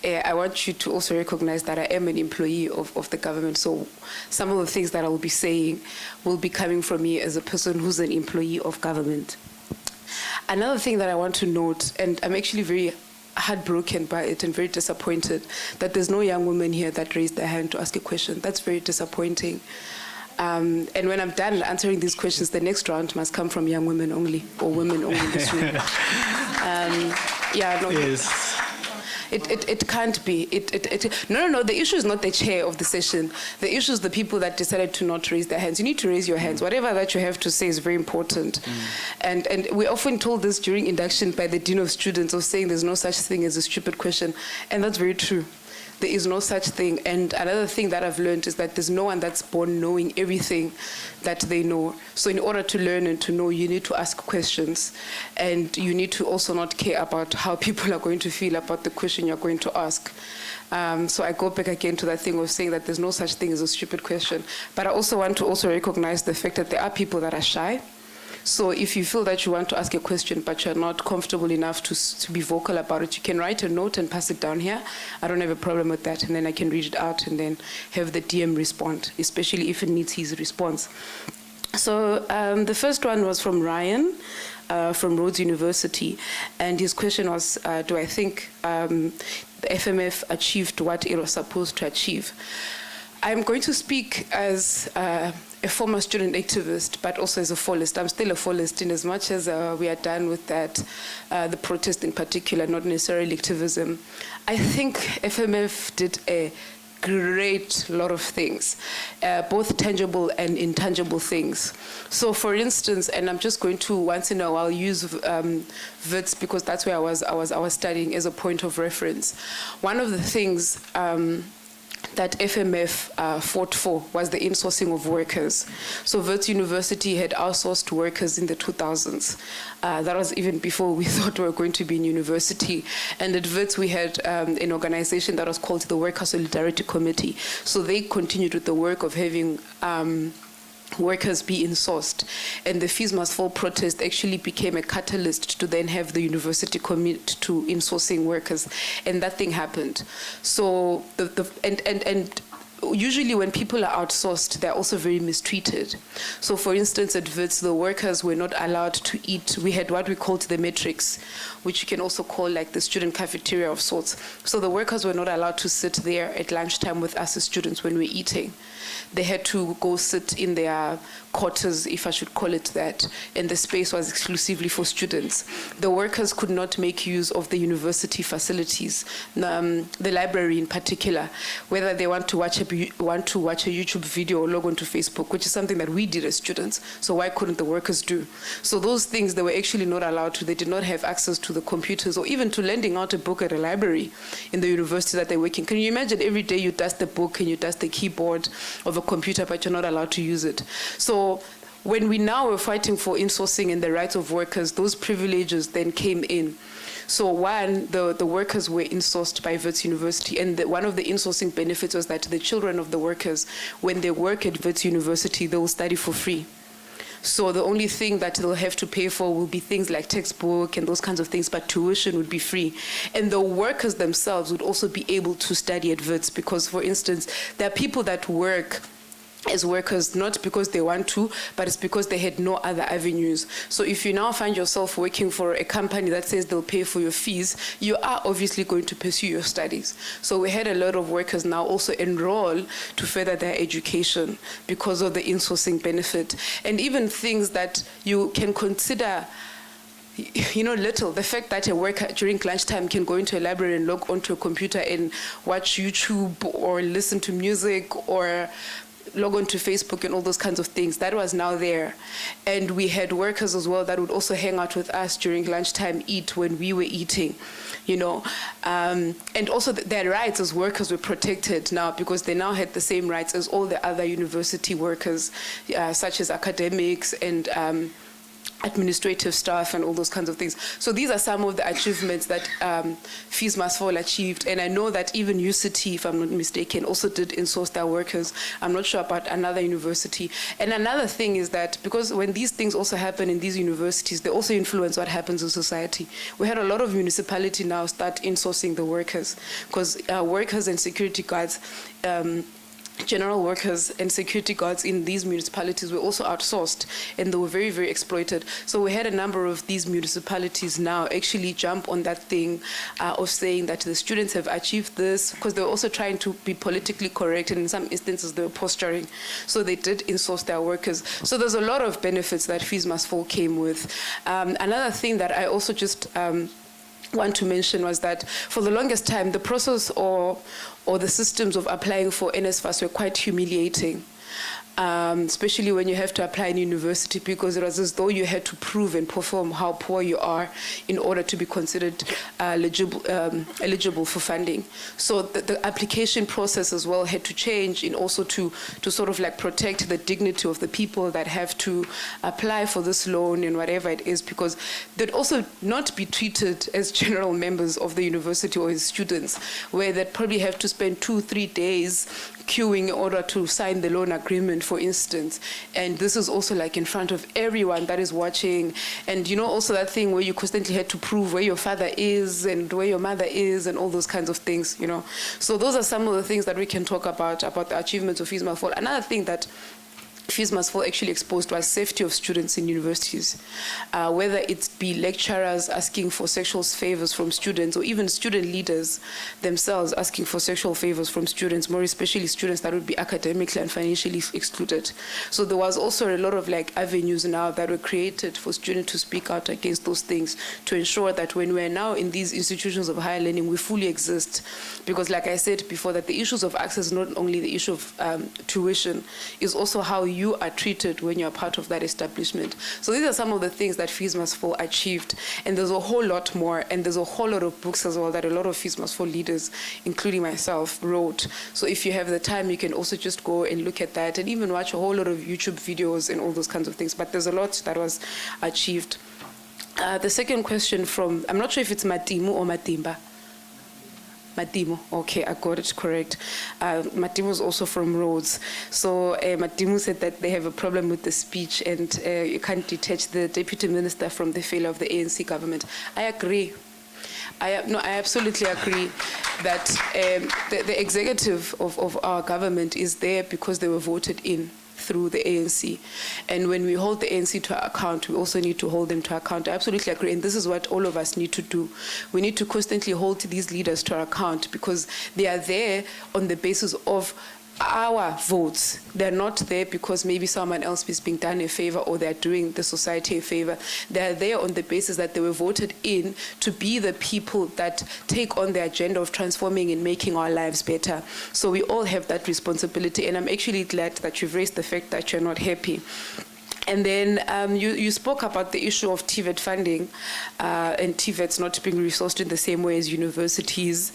I want you to also recognize that I am an employee of the government. So some of the things that I will be saying will be coming from me as a person who's an employee of government. Another thing that I want to note, and I'm actually very heartbroken by it and very disappointed that there's no young woman here that raised their hand to ask a question. That's very disappointing. And when I'm done answering these questions, the next round must come from young women only, or women only in this room. Yes. It can't be. No. The issue is not the chair of the session. The issue is the people that decided to not raise their hands. You need to raise your hands. Whatever that you have to say is very important. And we're often told this during induction by the Dean of Students of saying there's no such thing as a stupid question. And that's very true. There is no such thing. And another thing that I've learned is that there's no one that's born knowing everything that they know. So in order to learn and to know, you need to ask questions. And you need to also not care about how people are going to feel about the question you're going to ask. So I go back again to that thing of saying that there's no such thing as a stupid question. But I also want to also recognize the fact that there are people that are shy. So if you feel that you want to ask a question but you're not comfortable enough to be vocal about it, you can write a note and pass it down here. I don't have a problem with that, and then I can read it out and then have the DM respond, especially if it needs his response. So the first one was from Ryan from Rhodes University, and his question was, do I think the FMF achieved what it was supposed to achieve? I'm going to speak as a former student activist, but also as a fallist. I'm still a fallist in as much as we are done with that, the protest in particular, not necessarily activism. I think FMF did a great lot of things, both tangible and intangible things. So for instance, and I'm just going to once in a while use WITS because that's where I was studying as a point of reference. One of the things that FMF fought for was the insourcing of workers. So Wits University had outsourced workers in the 2000s. That was even before we thought we were going to be in university. And at Wits we had an organization that was called the Worker Solidarity Committee. So they continued with the work of having workers be insourced, and the Fees Must Fall protest actually became a catalyst to then have the university commit to insourcing workers, and that thing happened. So and usually when people are outsourced, they're also very mistreated. So for instance, at WITS, the workers were not allowed to eat. We had what we called the matrix, which you can also call like the student cafeteria of sorts. So the workers were not allowed to sit there at lunchtime with us as students when we're eating. They had to go sit in their quarters, if I should call it that, and the space was exclusively for students. The workers could not make use of the university facilities, the library in particular, whether they want to watch a YouTube video or log on to Facebook, which is something that we did as students. So why couldn't the workers do? So those things they were actually not allowed to. They did not have access to the computers or even to lending out a book at a library in the university that they're working. Can you imagine every day you dust the book and you dust the keyboard of a computer, but you're not allowed to use it? So when we now were fighting for insourcing and the rights of workers, those privileges then came in. So one, the workers were insourced by Wits University, and one of the insourcing benefits was that the children of the workers, when they work at Wits University, they will study for free. So the only thing that they'll have to pay for will be things like textbook and those kinds of things, but tuition would be free. And the workers themselves would also be able to study at Wits because, for instance, there are people that work as workers, not because they want to, but it's because they had no other avenues. So if you now find yourself working for a company that says they'll pay for your fees, you are obviously going to pursue your studies. So we had a lot of workers now also enroll to further their education because of the insourcing benefit. And even things that you can consider little. The fact that a worker during lunchtime can go into a library and log onto a computer and watch YouTube or listen to music or log on to Facebook and all those kinds of things, that was now there. And we had workers as well that would also hang out with us during lunchtime, eat when we were eating, and also their rights as workers were protected now because they now had the same rights as all the other university workers, such as academics and administrative staff and all those kinds of things. So these are some of the achievements that Fees Must Fall achieved. And I know that even UCT, if I'm not mistaken, also did insource their workers. I'm not sure about another university. And another thing is that because when these things also happen in these universities, they also influence what happens in society. We had a lot of municipality now start insourcing the workers because workers and security guards general workers and security guards in these municipalities were also outsourced, and they were very, very exploited. So we had a number of these municipalities now actually jump on that thing of saying that the students have achieved this, because they were also trying to be politically correct, and in some instances they were posturing. So they did insource their workers. So there's a lot of benefits that Fees Must Fall came with. Another thing that I also just want to mention was that for the longest time, the process or the systems of applying for NSFAS were quite humiliating. Especially when you have to apply in university, because it was as though you had to prove and perform how poor you are in order to be considered eligible for funding. So the application process as well had to change in also to sort of like protect the dignity of the people that have to apply for this loan and whatever it is, because they'd also not be treated as general members of the university or as students, where they'd probably have to spend 2-3 days queuing in order to sign the loan agreement, for instance. And this is also like in front of everyone that is watching. And you know, also that thing where you constantly had to prove where your father is and where your mother is and all those kinds of things, you know. So those are some of the things that we can talk about the achievements of Fees Must Fall. Another thing that Fees Must Fall actually exposed was safety of students in universities, whether it be lecturers asking for sexual favors from students, or even student leaders themselves asking for sexual favors from students, more especially students that would be academically and financially excluded. So there was also a lot of like avenues now that were created for students to speak out against those things, to ensure that when we're now in these institutions of higher learning, we fully exist. Because like I said before, that the issues of access, not only the issue of tuition, is also how you are treated when you're part of that establishment. So these are some of the things that Fees Must Fall achieved. And there's a whole lot more, and there's a whole lot of books as well that a lot of Fees Must Fall leaders, including myself, wrote. So if you have the time, you can also just go and look at that, and even watch a whole lot of YouTube videos and all those kinds of things. But there's a lot that was achieved. The second question from, I'm not sure if it's Matimu or Matimba. Matimo, okay, I got it correct. Matimo is also from Rhodes. So Matimo said that they have a problem with the speech, and you can't detach the deputy minister from the failure of the ANC government. I agree. I absolutely agree that the executive of our government is there because they were voted in through the ANC. And when we hold the ANC to account, we also need to hold them to account. I absolutely agree, and this is what all of us need to do. We need to constantly hold these leaders to account, because they are there on the basis of our votes. They're not there because maybe someone else is being done a favor, or they're doing the society a favor. They're there on the basis that they were voted in to be the people that take on the agenda of transforming and making our lives better. So we all have that responsibility, and I'm actually glad that you've raised the fact that you're not happy. And then you spoke about the issue of TVET funding and TVETs not being resourced in the same way as universities.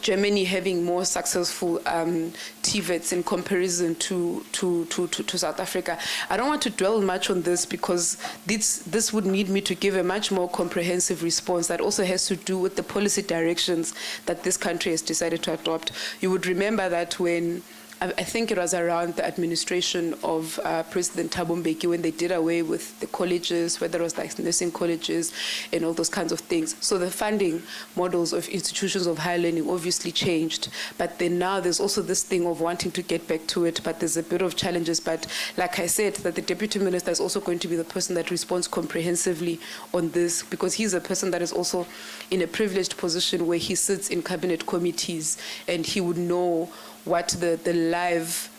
Germany having more successful TVETs in comparison to South Africa. I don't want to dwell much on this, because this would need me to give a much more comprehensive response that also has to do with the policy directions that this country has decided to adopt. You would remember that when I think it was around the administration of President Thabo Mbeki, when they did away with the colleges, whether it was like nursing colleges and all those kinds of things. So the funding models of institutions of higher learning obviously changed. But then now there's also this thing of wanting to get back to it, but there's a bit of challenges. But like I said, that the deputy minister is also going to be the person that responds comprehensively on this, because he's a person that is also in a privileged position where he sits in cabinet committees, and he would know what the live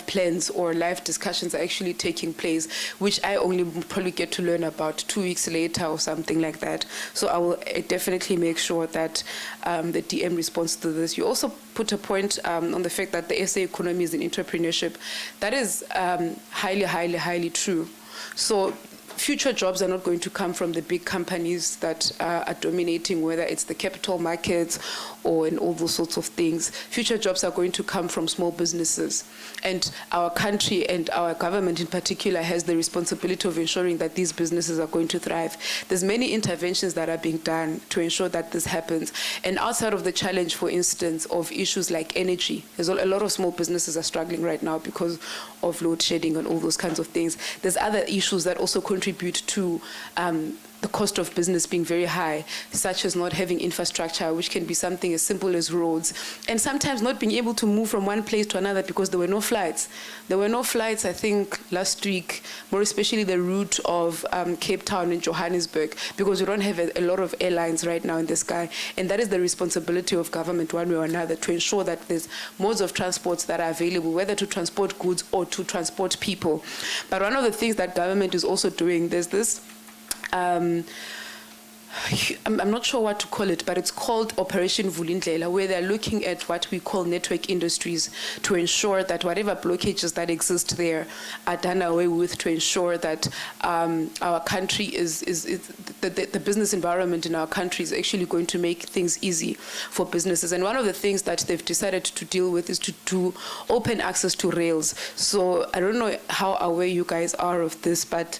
plans or live discussions are actually taking place, which I only probably get to learn about 2 weeks later or something like that. So I will definitely make sure that the DM responds to this. You also put a point on the fact that the SA economy is an entrepreneurship. That is highly, highly, highly true. So future jobs are not going to come from the big companies that are dominating, whether it's the capital markets or in all those sorts of things. Future jobs are going to come from small businesses. And our country and our government in particular has the responsibility of ensuring that these businesses are going to thrive. There's many interventions that are being done to ensure that this happens. And outside of the challenge, for instance, of issues like energy, there's a lot of small businesses are struggling right now because of load shedding and all those kinds of things. There's other issues that also contribute to the cost of business being very high, such as not having infrastructure, which can be something as simple as roads, and sometimes not being able to move from one place to another because there were no flights. There were no flights, I think, last week, more especially the route of Cape Town and Johannesburg, because we don't have a lot of airlines right now in the sky, and that is the responsibility of government one way or another to ensure that there's modes of transport that are available, whether to transport goods or to transport people. But one of the things that government is also doing, there's this I'm not sure what to call it, but it's called Operation Vulindlela, where they're looking at what we call network industries to ensure that whatever blockages that exist there are done away with, to ensure that our country the business environment in our country is actually going to make things easy for businesses. And one of the things that they've decided to deal with is to open access to rails. So I don't know how aware you guys are of this, but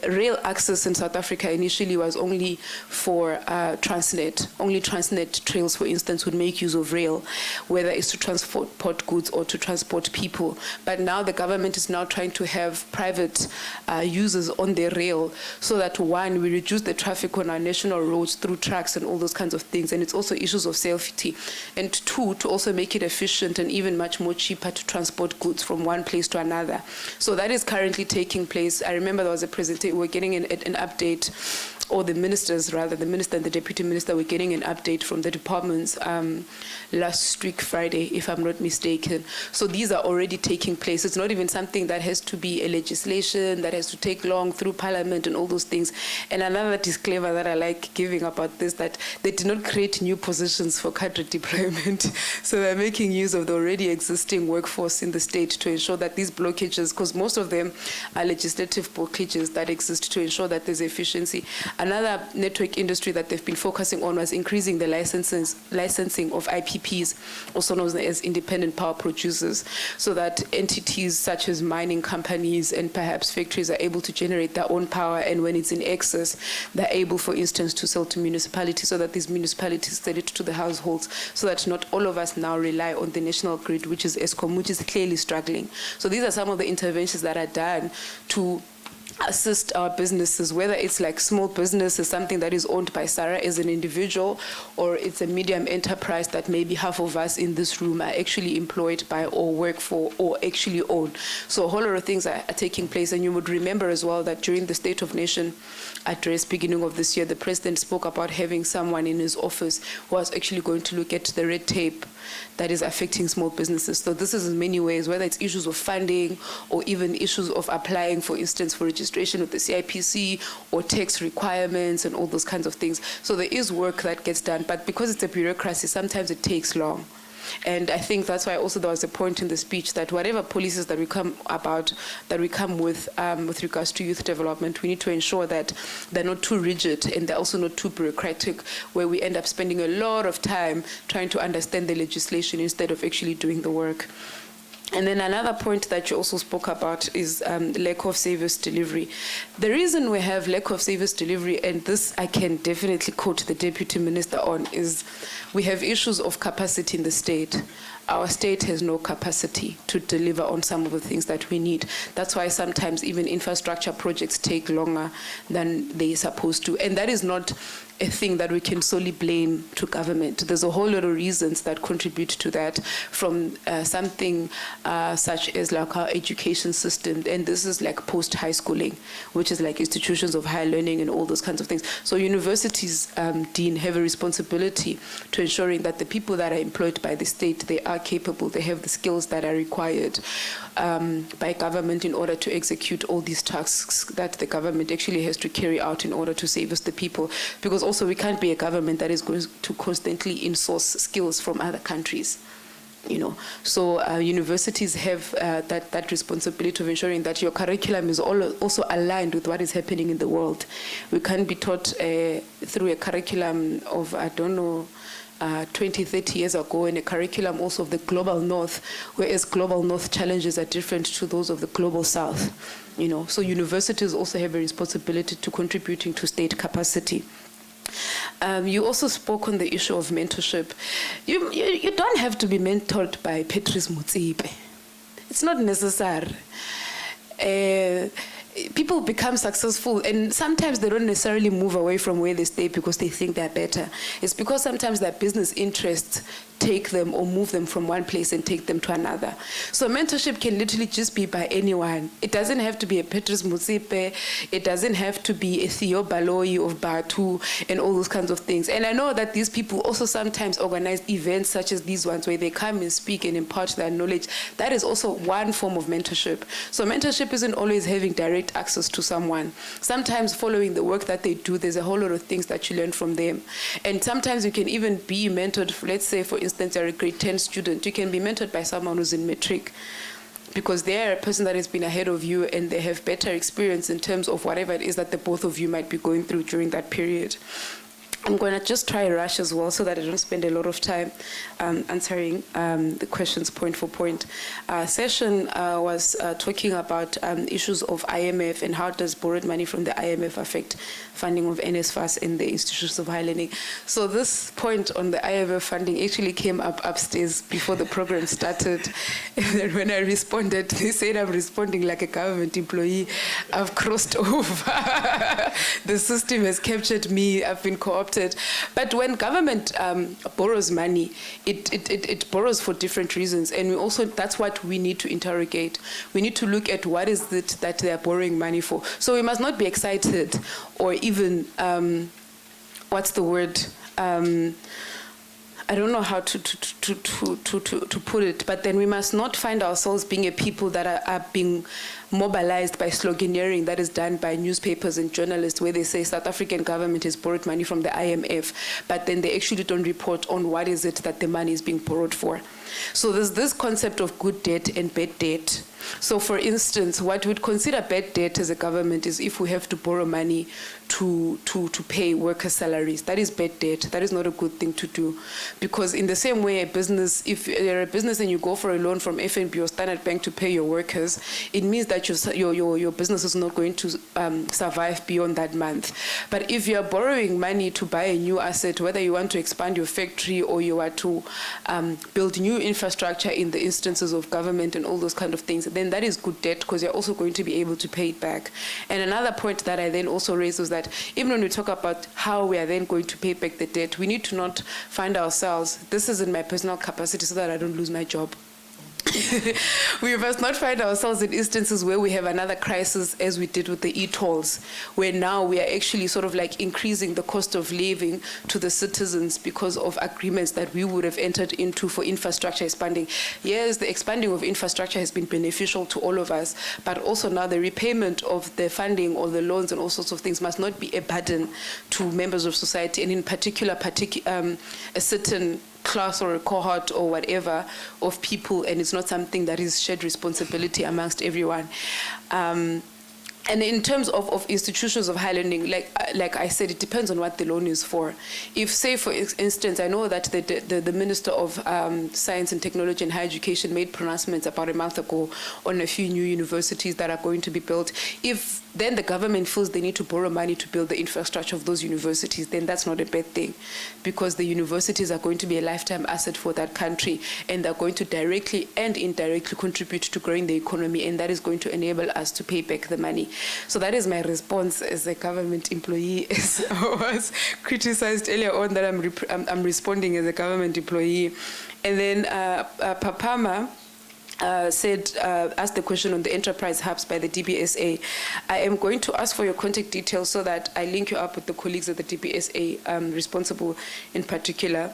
rail access in South Africa initially was only for Transnet. Only Transnet trails, for instance, would make use of rail, whether it's to transport goods or to transport people. But now the government is now trying to have private users on the rail so that, one, we reduce the traffic on our national roads through trucks and all those kinds of things. And it's also issues of safety. And two, to also make it efficient and even much more cheaper to transport goods from one place to another. So that is currently taking place. I remember there was a presentation, we're getting an update, or the ministers rather, the minister and the deputy minister were getting an update from the departments last week Friday, if I'm not mistaken. So these are already taking place. It's not even something that has to be a legislation that has to take long through parliament and all those things. And another disclaimer that I like giving about this, that they did not create new positions for cadre deployment. So they're making use of the already existing workforce in the state to ensure that these blockages, because most of them are legislative blockages that exist, to ensure that there's efficiency. Another network industry that they've been focusing on was increasing the licensing of IPPs, also known as independent power producers, so that entities such as mining companies and perhaps factories are able to generate their own power, and when it's in excess, they're able, for instance, to sell to municipalities, so that these municipalities sell it to the households, so that not all of us now rely on the national grid, which is Eskom, which is clearly struggling. So these are some of the interventions that are done to assist our businesses, whether it's like small business is something that is owned by Sarah as an individual, or it's a medium enterprise that maybe half of us in this room are actually employed by or work for or actually own. So a whole lot of things are taking place. And you would remember as well that during the State of Nation address beginning of this year, the president spoke about having someone in his office who was actually going to look at the red tape that is affecting small businesses. So this is in many ways, whether it's issues of funding or even issues of applying, for instance, for registration with the CIPC or tax requirements and all those kinds of things. So there is work that gets done, but because it's a bureaucracy, sometimes it takes long. And I think that's why also there was a point in the speech that whatever policies that we come with regards to youth development, we need to ensure that they're not too rigid and they're also not too bureaucratic, where we end up spending a lot of time trying to understand the legislation instead of actually doing the work. And then another point that you also spoke about is lack of service delivery. The reason we have lack of service delivery, and this I can definitely quote the Deputy Minister on, is we have issues of capacity in the state. Our state has no capacity to deliver on some of the things that we need. That's why sometimes even infrastructure projects take longer than they're supposed to. And that is not a thing that we can solely blame to government. There's a whole lot of reasons that contribute to that, from something such as like our education system, and this is like post-high schooling, which is like institutions of higher learning and all those kinds of things. So universities, Dean, have a responsibility to ensuring that the people that are employed by the state, they are capable, they have the skills that are required by government in order to execute all these tasks that the government actually has to carry out in order to service the people. Because also we can't be a government that is going to constantly insource skills from other countries. So universities have that responsibility of ensuring that your curriculum is also aligned with what is happening in the world. We can't be taught through a curriculum of, 20, 30 years ago, in a curriculum also of the global north, whereas global north challenges are different to those of the global south. So universities also have a responsibility to contributing to state capacity. You also spoke on the issue of mentorship. You don't have to be mentored by Patrice Motsepe. It's not necessary. people become successful, and sometimes they don't necessarily move away from where they stay because they think they're better. It's because sometimes their business interests take them or move them from one place and take them to another. So mentorship can literally just be by anyone. It doesn't have to be a Petrus Mutsipe. It doesn't have to be a Theo Baloyi of Batu and all those kinds of things. And I know that these people also sometimes organize events such as these ones where they come and speak and impart their knowledge. That is also one form of mentorship. So mentorship isn't always having direct access to someone. Sometimes following the work that they do, there's a whole lot of things that you learn from them. And sometimes you can even be mentored, let's say, for instance, you're a grade 10 student, you can be mentored by someone who's in matric, because they're a person that has been ahead of you and they have better experience in terms of whatever it is that the both of you might be going through during that period. I'm going to just try rush as well so that I don't spend a lot of time answering the questions point for point. Session was talking about issues of IMF and how does borrowed money from the IMF affect funding of NSFAS and the institutions of higher learning. So this point on the IMF funding actually came up upstairs before the program started. And then when I responded, they said I'm responding like a government employee. I've crossed over. The system has captured me. I've been co-opted. But when government borrows money, it borrows for different reasons, and we also, that's what we need to interrogate. We need to look at what is it that they are borrowing money for. So we must not be excited or even what's the word? I don't know how to put it, but then we must not find ourselves being a people that are being mobilized by sloganeering that is done by newspapers and journalists, where they say South African government has borrowed money from the IMF, but then they actually don't report on what is it that the money is being borrowed for. So there's this concept of good debt and bad debt. So for instance, what we'd consider bad debt as a government is if we have to borrow money to pay workers' salaries. That is bad debt. That is not a good thing to do. Because in the same way, a business, if you're a business and you go for a loan from FNB or Standard Bank to pay your workers, it means that your business is not going to survive beyond that month. But if you're borrowing money to buy a new asset, whether you want to expand your factory or you want to build new infrastructure in the instances of government and all those kind of things, then that is good debt because you're also going to be able to pay it back. And another point that I then also raised was that even when we talk about how we are then going to pay back the debt, we need to not find ourselves, this is in my personal capacity so that I don't lose my job. We must not find ourselves in instances where we have another crisis as we did with the e-tolls, where now we are actually sort of like increasing the cost of living to the citizens because of agreements that we would have entered into for infrastructure expanding. Yes, the expanding of infrastructure has been beneficial to all of us, but also now the repayment of the funding or the loans and all sorts of things must not be a burden to members of society, and in particular a certain class or a cohort or whatever of people, and it's not something that is shared responsibility amongst everyone. And in terms of institutions of higher learning, like I said, it depends on what the loan is for. If, say, for instance, I know that the Minister of Science and Technology and Higher Education made pronouncements about a month ago on a few new universities that are going to be built. If then the government feels they need to borrow money to build the infrastructure of those universities, then that's not a bad thing, because the universities are going to be a lifetime asset for that country, and they're going to directly and indirectly contribute to growing the economy, and that is going to enable us to pay back the money. So that is my response as a government employee. As I was criticized earlier on that I'm responding as a government employee. And then Papama asked the question on the enterprise hubs by the DBSA. I am going to ask for your contact details so that I link you up with the colleagues at the DBSA responsible in particular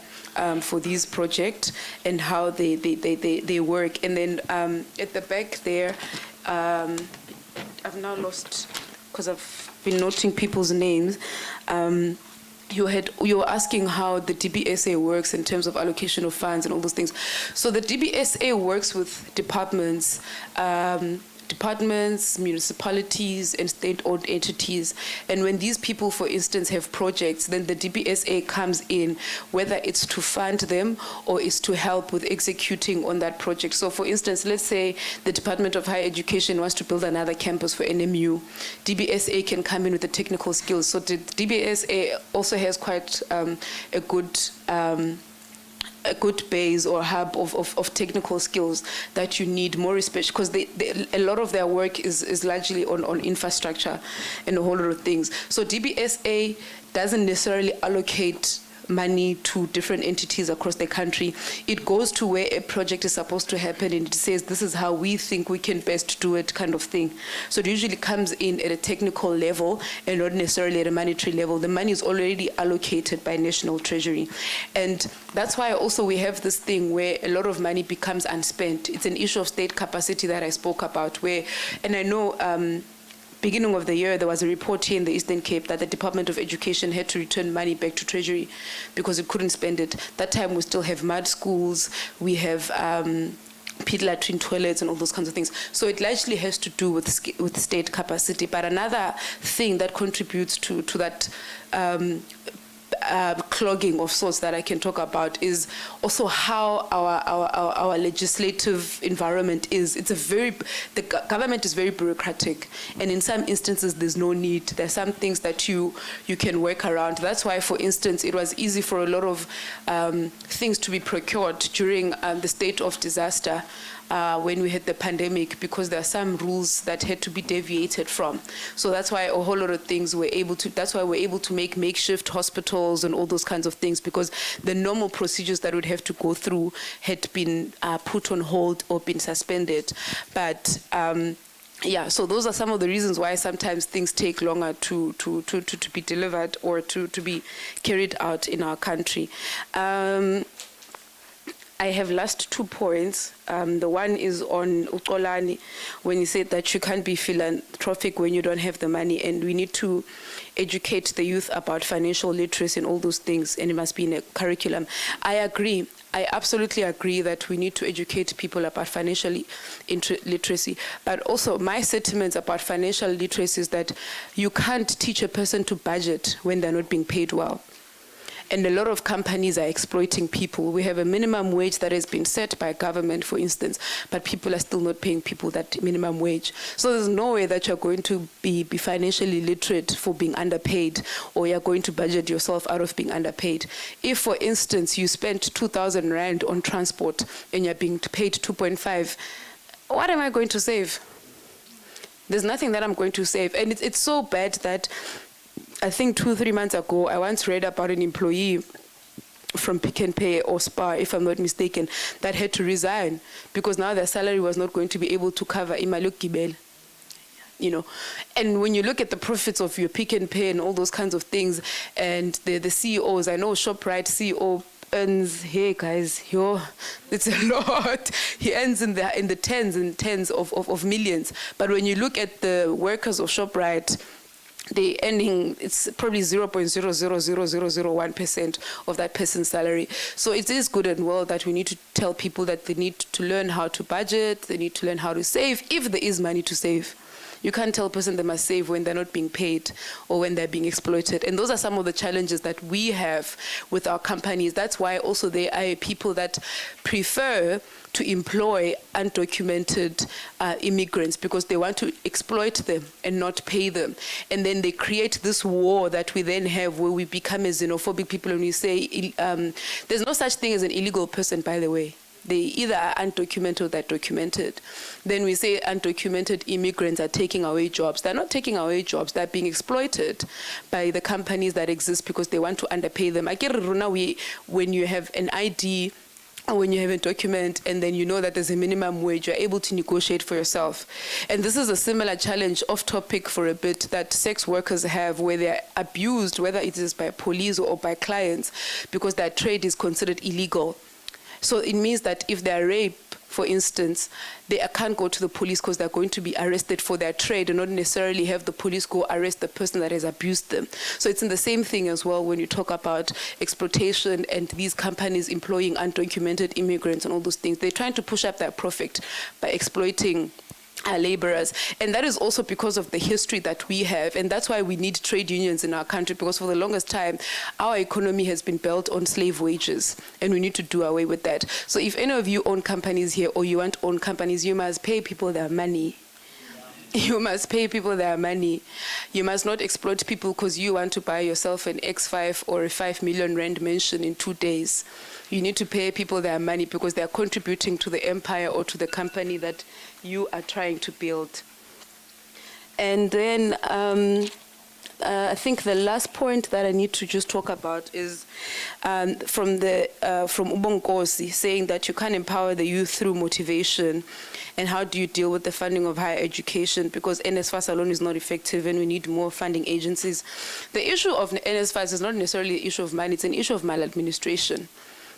for these projects and how they work. And then at the back there, I've now lost, because I've been noting people's names. You were asking how the DBSA works in terms of allocation of funds and all those things. So the DBSA works with departments, municipalities, and state-owned entities. And when these people, for instance, have projects, then the DBSA comes in, whether it's to fund them or it's to help with executing on that project. So, for instance, let's say the Department of Higher Education wants to build another campus for NMU. DBSA can come in with the technical skills. So the DBSA also has quite a good a good base or hub of technical skills that you need more, especially because a lot of their work is largely on infrastructure and a whole lot of things. So DBSA doesn't necessarily allocate money to different entities across the country. It goes to where a project is supposed to happen and it says, this is how we think we can best do it, kind of thing. So it usually comes in at a technical level and not necessarily at a monetary level. The money is already allocated by National Treasury. And that's why also we have this thing where a lot of money becomes unspent. It's an issue of state capacity that I spoke about where, and I know beginning of the year, there was a report here in the Eastern Cape that the Department of Education had to return money back to Treasury because it couldn't spend it. That time we still have mud schools, we have pit latrine toilets and all those kinds of things. So it largely has to do with state capacity. But another thing that contributes to that clogging of sorts that I can talk about is also how our legislative environment is. The government is very bureaucratic, and in some instances there's no need. There's some things that you can work around. That's why, for instance, it was easy for a lot of things to be procured during the state of disaster. When we had the pandemic, because there are some rules that had to be deviated from. So that's why a whole lot of things that's why we're able to make makeshift hospitals and all those kinds of things, because the normal procedures that we'd have to go through had been put on hold or been suspended. But yeah, so those are some of the reasons why sometimes things take longer to be delivered or to be carried out in our country. I have last 2 points. The one is on Uxolani, when he said that you can't be philanthropic when you don't have the money, and we need to educate the youth about financial literacy and all those things, and it must be in a curriculum. I agree. I absolutely agree that we need to educate people about financial literacy. But also my sentiments about financial literacy is that you can't teach a person to budget when they're not being paid well. And a lot of companies are exploiting people. We have a minimum wage that has been set by government, for instance, but people are still not paying people that minimum wage. So there's no way that you're going to be financially literate for being underpaid, or you're going to budget yourself out of being underpaid. If, for instance, you spent 2,000 Rand on transport and you're being paid 2.5, what am I going to save? There's nothing that I'm going to save. And it's so bad that I think 2-3 months ago, I once read about an employee from Pick n Pay or Spar, if I'm not mistaken, that had to resign because now their salary was not going to be able to cover imaluk gibel. You know, and when you look at the profits of your Pick n Pay and all those kinds of things, and the CEOs, I know ShopRite CEO earns, hey guys, it's a lot. He earns in the tens and tens of millions. But when you look at the workers of ShopRite, they earning, it's probably 0.00001% of that person's salary. So it is good and well that we need to tell people that they need to learn how to budget, they need to learn how to save, if there is money to save. You can't tell a person they must save when they're not being paid or when they're being exploited. And those are some of the challenges that we have with our companies. That's why also there are people that prefer to employ undocumented immigrants because they want to exploit them and not pay them. And then they create this war that we then have where we become a xenophobic people and we say, there's no such thing as an illegal person, by the way. They either are undocumented or they're documented. Then we say undocumented immigrants are taking away jobs. They're not taking away jobs. They're being exploited by the companies that exist because they want to underpay them. When you have an ID or when you have a document and then you know that there's a minimum wage, you're able to negotiate for yourself. And this is a similar challenge, off topic for a bit, that sex workers have where they're abused, whether it is by police or by clients, because their trade is considered illegal. So it means that if they're raped, for instance, they can't go to the police because they're going to be arrested for their trade and not necessarily have the police go arrest the person that has abused them. So it's in the same thing as well when you talk about exploitation and these companies employing undocumented immigrants and all those things. They're trying to push up their profit by exploiting laborers. And that is also because of the history that we have, and that's why we need trade unions in our country, because for the longest time our economy has been built on slave wages and we need to do away with that. So if any of you own companies here or you want to own companies, you must pay people their money. You must pay people their money. You must not exploit people because you want to buy yourself an X5 or a 5 million Rand mansion in 2 days. You need to pay people their money because they are contributing to the empire or to the company that you are trying to build. And then I think the last point that I need to just talk about is from Ubongosi, saying that you can't empower the youth through motivation. And how do you deal with the funding of higher education? Because NSFAS alone is not effective and we need more funding agencies. The issue of NSFAS is not necessarily an issue of money, it's an issue of maladministration.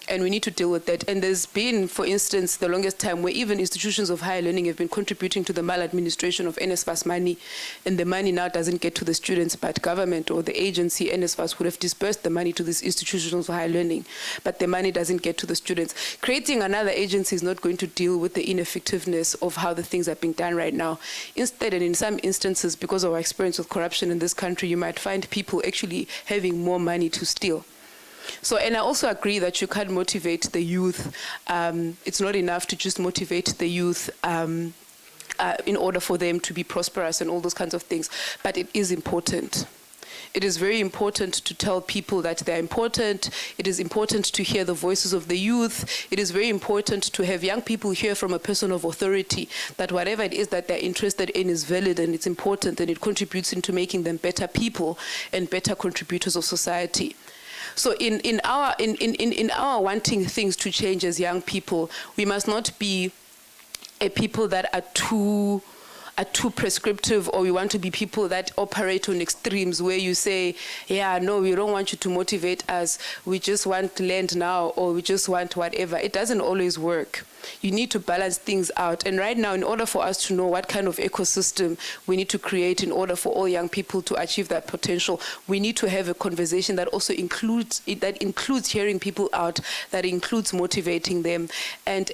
And we need to deal with that. And there's been, for instance, the longest time where even institutions of higher learning have been contributing to the maladministration of NSFAS money, and the money now doesn't get to the students, but government or the agency, NSFAS, would have dispersed the money to these institutions of higher learning, but the money doesn't get to the students. Creating another agency is not going to deal with the ineffectiveness of how the things are being done right now. Instead, and in some instances, because of our experience with corruption in this country, you might find people actually having more money to steal. So, and I also agree that you can't motivate the youth. It's not enough to just motivate the youth in order for them to be prosperous and all those kinds of things. But it is important. It is very important to tell people that they're important. It is important to hear the voices of the youth. It is very important to have young people hear from a person of authority that whatever it is that they're interested in is valid and it's important and it contributes into making them better people and better contributors of society. So in our wanting things to change as young people, we must not be a people that are too prescriptive, or we want to be people that operate on extremes where you say, yeah, no, we don't want you to motivate us. We just want land now, or we just want whatever. It doesn't always work. You need to balance things out. And right now, in order for us to know what kind of ecosystem we need to create in order for all young people to achieve that potential, we need to have a conversation that also includes hearing people out, that includes motivating them, and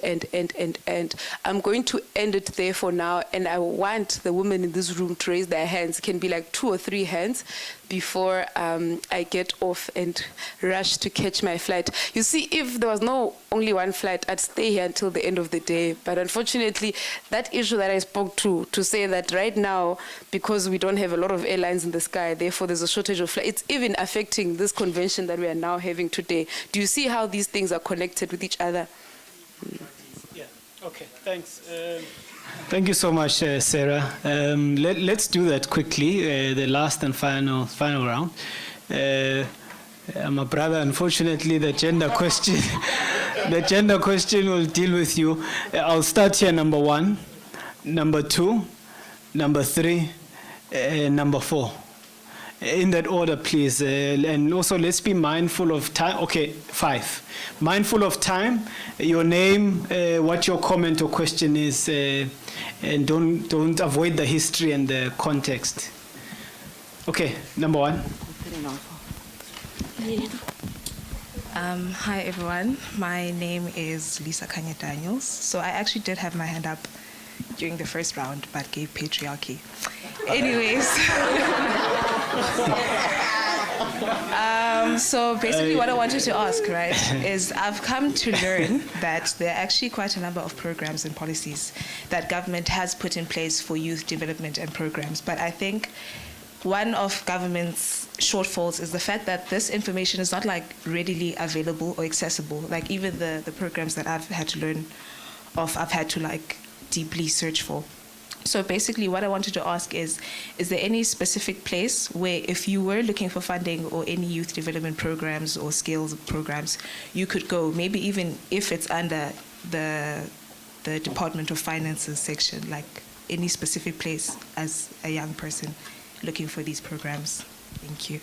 I'm going to end it there for now. And I want the women in this room to raise their hands. It can be like 2 or 3 hands before I get off and rush to catch my flight. You see, if there was only one flight, I'd stay here until the end of the day. But unfortunately, that issue that I spoke to say that right now, because we don't have a lot of airlines in the sky, therefore there's a shortage of flights, it's even affecting this convention that we are now having today. Do you see how these things are connected with each other? Yeah, okay, thanks. Thank you so much, Sarah. Let's do that quickly, the last and final round. My brother, unfortunately, the gender question will deal with you. I'll start here, number 1, number 2, number 3, number 4. In that order, please. And also, let's be mindful of time. Okay, 5. Mindful of time, your name, what your comment or question is, and don't avoid the history and the context. Okay, number 1. Hi everyone, my name is Lisa Kanya Daniels. So I actually did have my hand up during the first round, but gave patriarchy. Anyways. So basically what I wanted to ask, right, is I've come to learn that there are actually quite a number of programs and policies that government has put in place for youth development and programs. But I think one of government's shortfalls is the fact that this information is not like readily available or accessible. Like even the programs that I've had to learn of, I've had to like deeply search for. So basically what I wanted to ask is there any specific place where if you were looking for funding or any youth development programs or skills programs, you could go, maybe even if it's under the Department of Finances section, like any specific place as a young person looking for these programs? Thank you.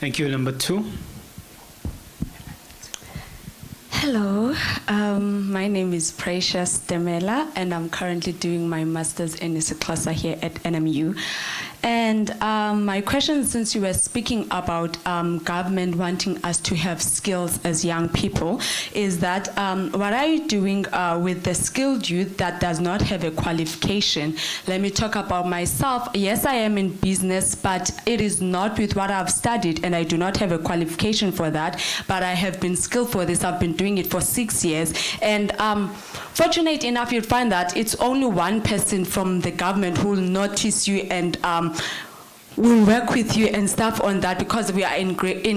Thank you. Number 2. Hello, my name is Precious Demela, and I'm currently doing my master's in IsiXhosa here at NMU. And my question, since you were speaking about government wanting us to have skills as young people, is that what are you doing with the skilled youth that does not have a qualification? Let me talk about myself. Yes, I am in business, but it is not with what I've studied, and I do not have a qualification for that, but I have been skilled for this. I've been doing it for 6 years. And fortunate enough, you'll find that it's only one person from the government who will notice you and we'll work with you and stuff on that because we are in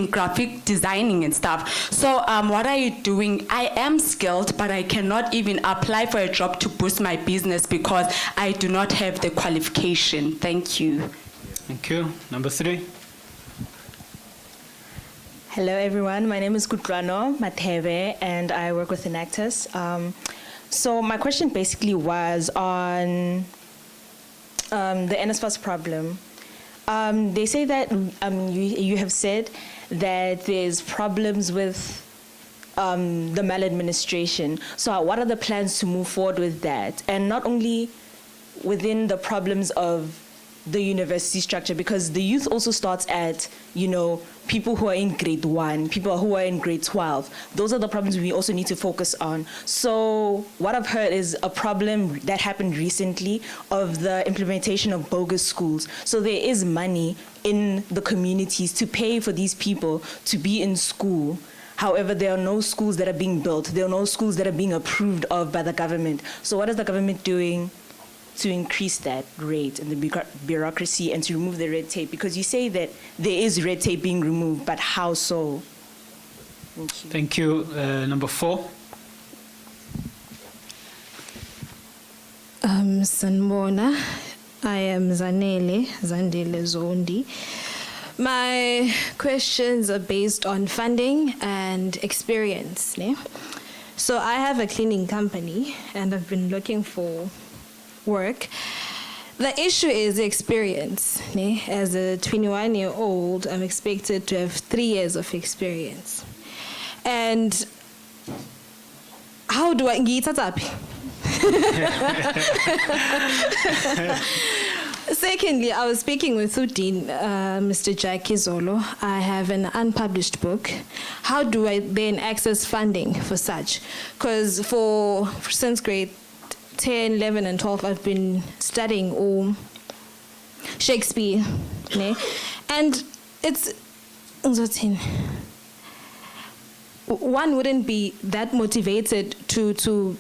graphic designing and stuff. So what are you doing? I am skilled, but I cannot even apply for a job to boost my business because I do not have the qualification. Thank you. Thank you. Number 3. Hello, everyone. My name is Kutrano Mateve, and I work with Enactus. So my question basically was on the NSFAS problem. They say that you have said that there's problems with the maladministration. So what are the plans to move forward with that? And not only within the problems of the university structure, because the youth also starts at, people who are in grade 1, people who are in grade 12. Those are the problems we also need to focus on. So what I've heard is a problem that happened recently of the implementation of bogus schools. So there is money in the communities to pay for these people to be in school. However, there are no schools that are being built. There are no schools that are being approved of by the government. So what is the government doing to increase that rate and the bureaucracy and to remove the red tape? Because you say that there is red tape being removed, but how so? Thank you. Number 4. Sanbona. I am Zandile Zondi. My questions are based on funding and experience. So I have a cleaning company and I've been looking for work. The issue is experience. As a 21-year-old, I'm expected to have 3 years of experience. And how do I get it up? Secondly, I was speaking with Udin, Mr. Jackie Zolo. I have an unpublished book. How do I then access funding for such? Because since grade 10, 11, and 12, I've been studying Shakespeare. And it's one wouldn't be that motivated to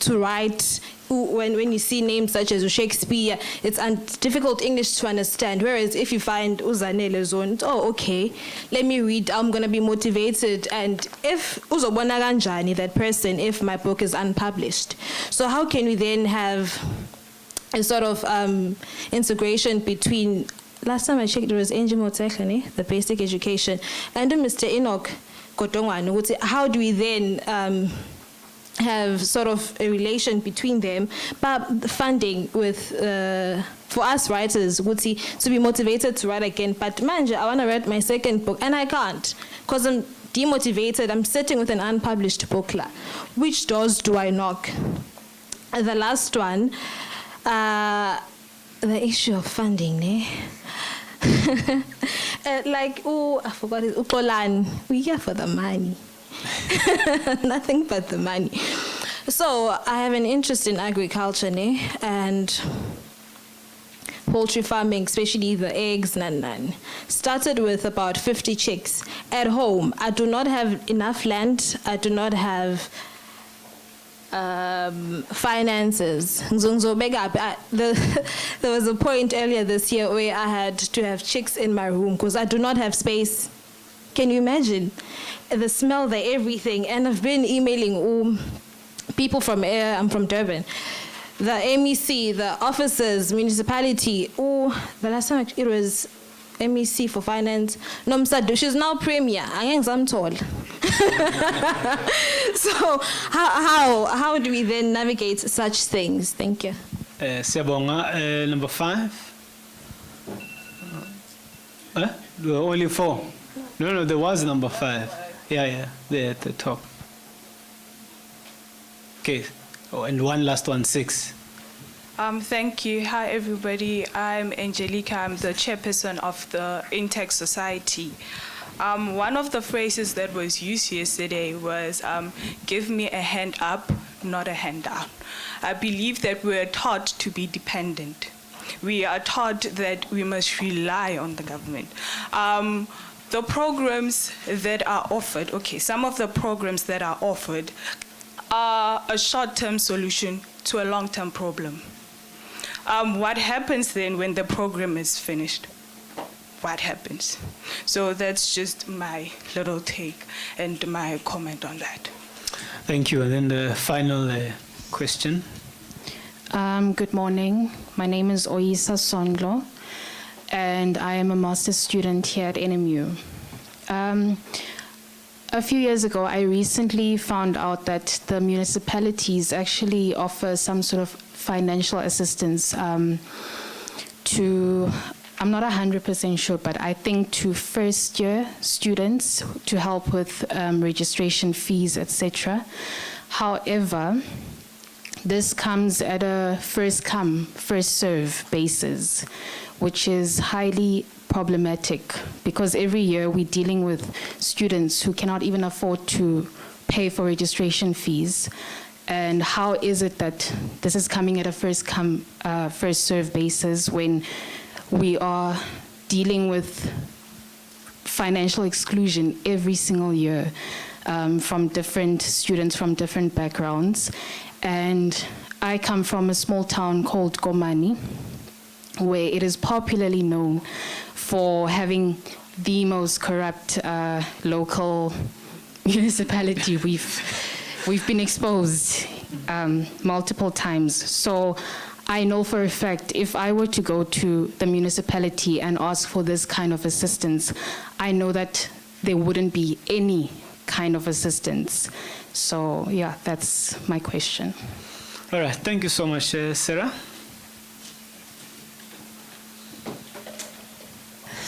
write when you see names such as Shakespeare. It's difficult English to understand. Whereas if you find Uzanele Zone, okay, let me read, I'm going to be motivated. And if uzobona kanjani that person if my book is unpublished? So how can we then have a sort of integration between, last time I checked, there was Angel Motekane, the basic education, and Mr. Enoch Kotongwanu. How do we then have sort of a relation between them, but funding with for us writers would see to be motivated to write again. But manje, I want to write my second book and I can't because I'm demotivated. I'm sitting with an unpublished book. Which doors do I knock? The last one, the issue of funding. I forgot it. Upolan, we here for the money. Nothing but the money. So I have an interest in agriculture and poultry farming, especially the eggs. Started with about 50 chicks at home. I do not have enough land. I do not have finances. There was a point earlier this year where I had to have chicks in my room because I do not have space. Can you imagine? The smell, the everything. And I've been emailing people from I'm from Durban. The MEC, the officers, municipality. The last time it was MEC for finance. She's now premier. I'm told. So how do we then navigate such things? Thank you. Sebonga, number 5. There were only 4. No, there was number 5. Yeah, there at the top. Okay, and one last one, 6. Thank you. Hi, everybody. I'm Angelica. I'm the chairperson of the Intech Society. One of the phrases that was used yesterday was, give me a hand up, not a hand down. I believe that we're taught to be dependent. We are taught that we must rely on the government. The programs that are offered, some of the programs that are offered are a short-term solution to a long-term problem. What happens then when the program is finished? what happens? So that's just my little take and my comment on that. Thank you. And then the final question. Good morning. My name is Oyisa Sondlo, and I am a master's student here at NMU. A few years ago, I recently found out that the municipalities actually offer some sort of financial assistance to, I'm not 100% sure, but I think to first-year students to help with registration fees, etc. However, this comes at a first-come, first-serve basis, which is highly problematic because every year we're dealing with students who cannot even afford to pay for registration fees. And how is it that this is coming at a first-come, first-serve basis when we are dealing with financial exclusion every single year from different students from different backgrounds? And I come from a small town called Komani, where it is popularly known for having the most corrupt local municipality. We've been exposed multiple times. So I know for a fact if I were to go to the municipality and ask for this kind of assistance, I know that there wouldn't be any kind of assistance. So yeah, that's my question. All right, thank you so much, Sarah.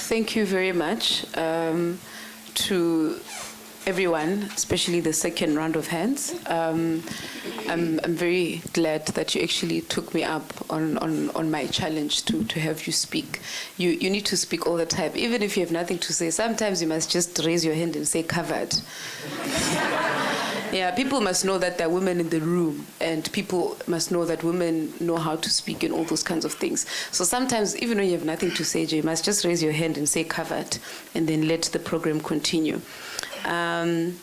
Thank you very much to everyone, especially the second round of hands. I'm very glad that you actually took me up on my challenge to have you speak. You need to speak all the time, even if you have nothing to say. Sometimes you must just raise your hand and say covered. Yeah, people must know that there are women in the room, and people must know that women know how to speak and all those kinds of things. So sometimes, even when you have nothing to say, you must just raise your hand and say covered, and then let the program continue. I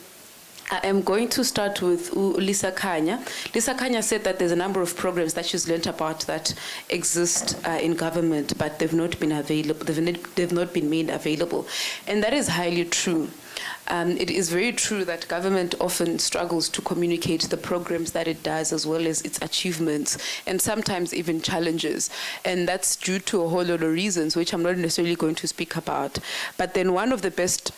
am going to start with Lisa Kanya. Lisa Kanya said that there's a number of programs that she's learned about that exist in government, but they've not been available. They've not been made available, and that is highly true. It is very true that government often struggles to communicate the programs that it does as well as its achievements and sometimes even challenges. And that's due to a whole lot of reasons, which I'm not necessarily going to speak about. But then one of the best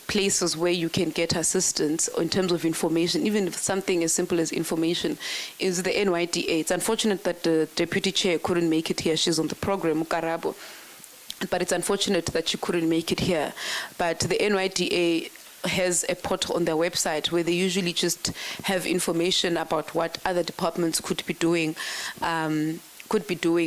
places where you can get assistance in terms of information, even if something as simple as information, is the NYDA. It's unfortunate that the deputy chair couldn't make it here. She's on the program, Mukarabo. But it's unfortunate that you couldn't make it here. But the NYDA has a portal on their website where they usually just have information about what other departments could be doing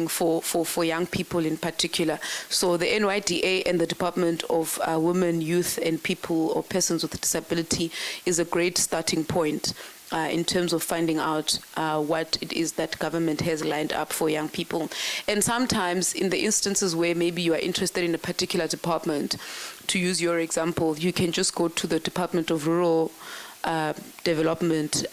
for young people in particular. So the NYDA and the Department of Women, Youth and People or Persons with Disability is a great starting point in terms of finding out what it is that government has lined up for young people. And sometimes in the instances where maybe you are interested in a particular department, to use your example, you can just go to the Department of Rural Development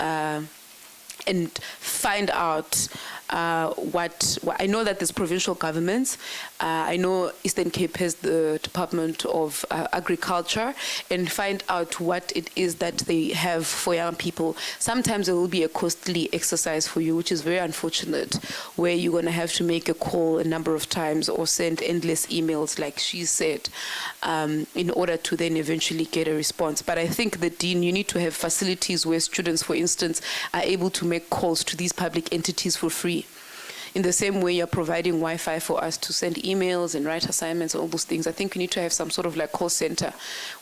and find out what I know that there's provincial governments. I know Eastern Cape has the Department of Agriculture, and find out what it is that they have for young people. Sometimes it will be a costly exercise for you, which is very unfortunate, where you're going to have to make a call a number of times or send endless emails, like she said, in order to then eventually get a response. But I think the Dean, you need to have facilities where students, for instance, are able to make calls to these public entities for free. In the same way you're providing Wi-Fi for us to send emails and write assignments and all those things, I think you need to have some sort of like call center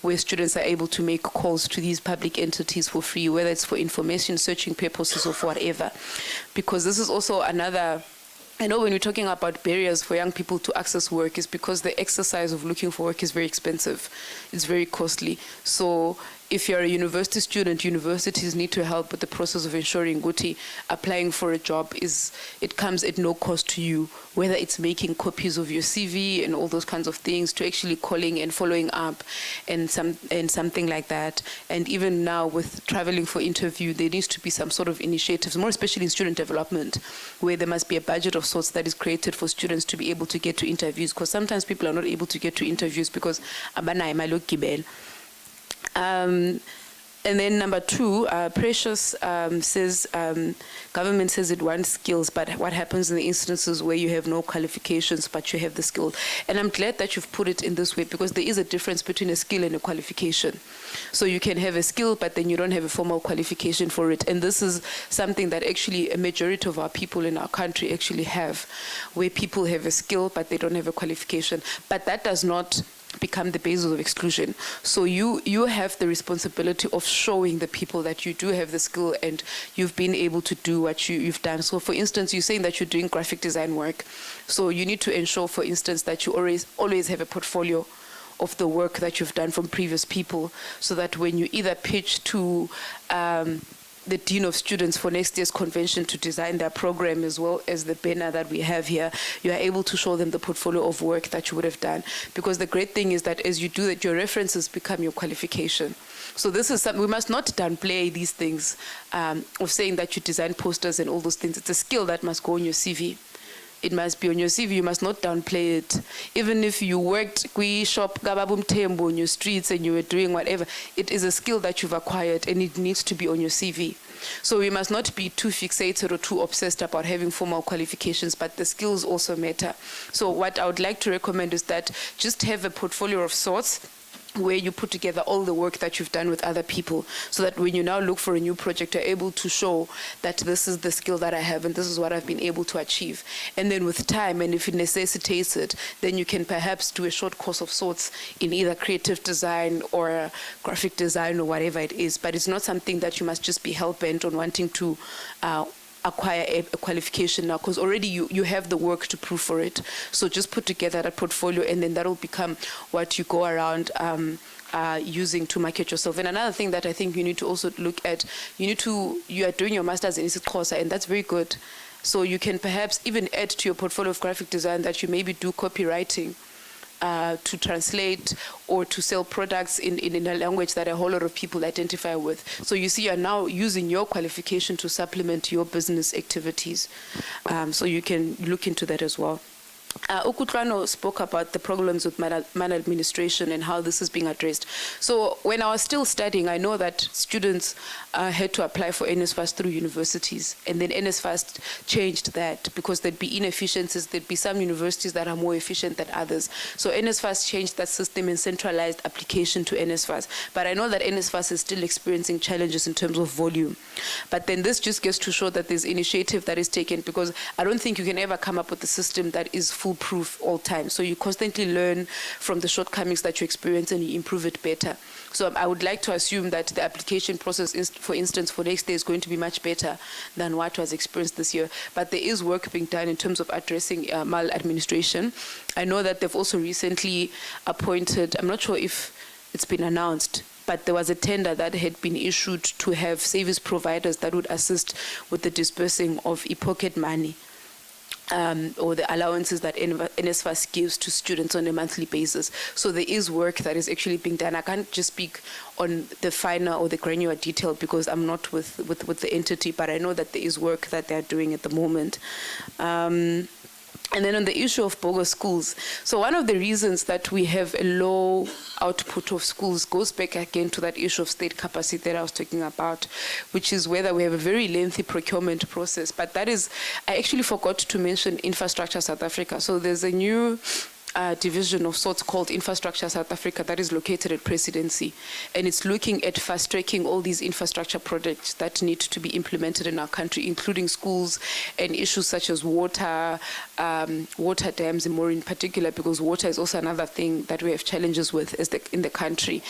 where students are able to make calls to these public entities for free, whether it's for information searching purposes or for whatever. Because this is also another, I know when we're talking about barriers for young people to access work, is because the exercise of looking for work is very expensive. It's very costly. So if you're a university student, universities need to help with the process of ensuring Guti applying for a job it comes at no cost to you, whether it's making copies of your CV and all those kinds of things, to actually calling and following up and something like that. And even now with traveling for interview, there needs to be some sort of initiatives, more especially in student development, where there must be a budget of sorts that is created for students to be able to get to interviews, because sometimes people are not able to get to interviews because abana imalo gibel. And then number 2, Precious says, government says it wants skills, but what happens in the instances where you have no qualifications, but you have the skill? And I'm glad that you've put it in this way, because there is a difference between a skill and a qualification. So you can have a skill, but then you don't have a formal qualification for it. And this is something that actually a majority of our people in our country actually have, where people have a skill, but they don't have a qualification. But that does not become the basis of exclusion. So you have the responsibility of showing the people that you do have the skill and you've been able to do what you've done. So for instance, you're saying that you're doing graphic design work. So you need to ensure, for instance, that you always have a portfolio of the work that you've done from previous people, so that when you either pitch to the Dean of Students for next year's convention to design their program, as well as the banner that we have here, you are able to show them the portfolio of work that you would have done. Because the great thing is that as you do that, your references become your qualification. So this is something, we must not downplay these things of saying that you design posters and all those things. It's a skill that must go on your CV. It must be on your CV. You must not downplay it. Even if you worked shop Gababum Tembo on your streets and you were doing whatever, it is a skill that you've acquired and it needs to be on your CV. So we must not be too fixated or too obsessed about having formal qualifications, but the skills also matter. So what I would like to recommend is that just have a portfolio of sorts, where you put together all the work that you've done with other people, so that when you now look for a new project, you're able to show that this is the skill that I have and this is what I've been able to achieve. And then with time, and if it necessitates it, then you can perhaps do a short course of sorts in either creative design or graphic design or whatever it is. But it's not something that you must just be hell-bent on wanting to acquire a qualification now, because already you have the work to prove for it. So just put together that portfolio, and then that'll become what you go around using to market yourself. And another thing that I think you need to also look at, you are doing your master's in isiXhosa, and that's very good. So you can perhaps even add to your portfolio of graphic design that you maybe do copywriting, to translate or to sell products in a language that a whole lot of people identify with. So you see, you're now using your qualification to supplement your business activities. So you can look into that as well. Ukutlwano spoke about the problems with maladministration and how this is being addressed. So when I was still studying, I know that students had to apply for NSFAS through universities, and then NSFAS changed that because there'd be inefficiencies. There'd be some universities that are more efficient than others. So NSFAS changed that system and centralized application to NSFAS. But I know that NSFAS is still experiencing challenges in terms of volume. But then this just gets to show that there's initiative that is taken, because I don't think you can ever come up with a system that is foolproof all time. So you constantly learn from the shortcomings that you experience and you improve it better. So I would like to assume that the application process, for instance, for next year is going to be much better than what was experienced this year. But there is work being done in terms of addressing maladministration. I know that they've also recently appointed, I'm not sure if it's been announced, but there was a tender that had been issued to have service providers that would assist with the dispersing of e-pocket money. Or the allowances that NSFAS gives to students on a monthly basis. So there is work that is actually being done. I can't just speak on the finer or the granular detail because I'm not with the entity, but I know that there is work that they're doing at the moment. And then on the issue of bogus schools, so one of the reasons that we have a low output of schools goes back again to that issue of state capacity that I was talking about, which is whether we have a very lengthy procurement process. But that is, I actually forgot to mention Infrastructure South Africa. So there's a new division of sorts called Infrastructure South Africa that is located at Presidency, and it's looking at fast-tracking all these infrastructure projects that need to be implemented in our country, including schools and issues such as water, water dams, and more in particular, because water is also another thing that we have challenges with in the country.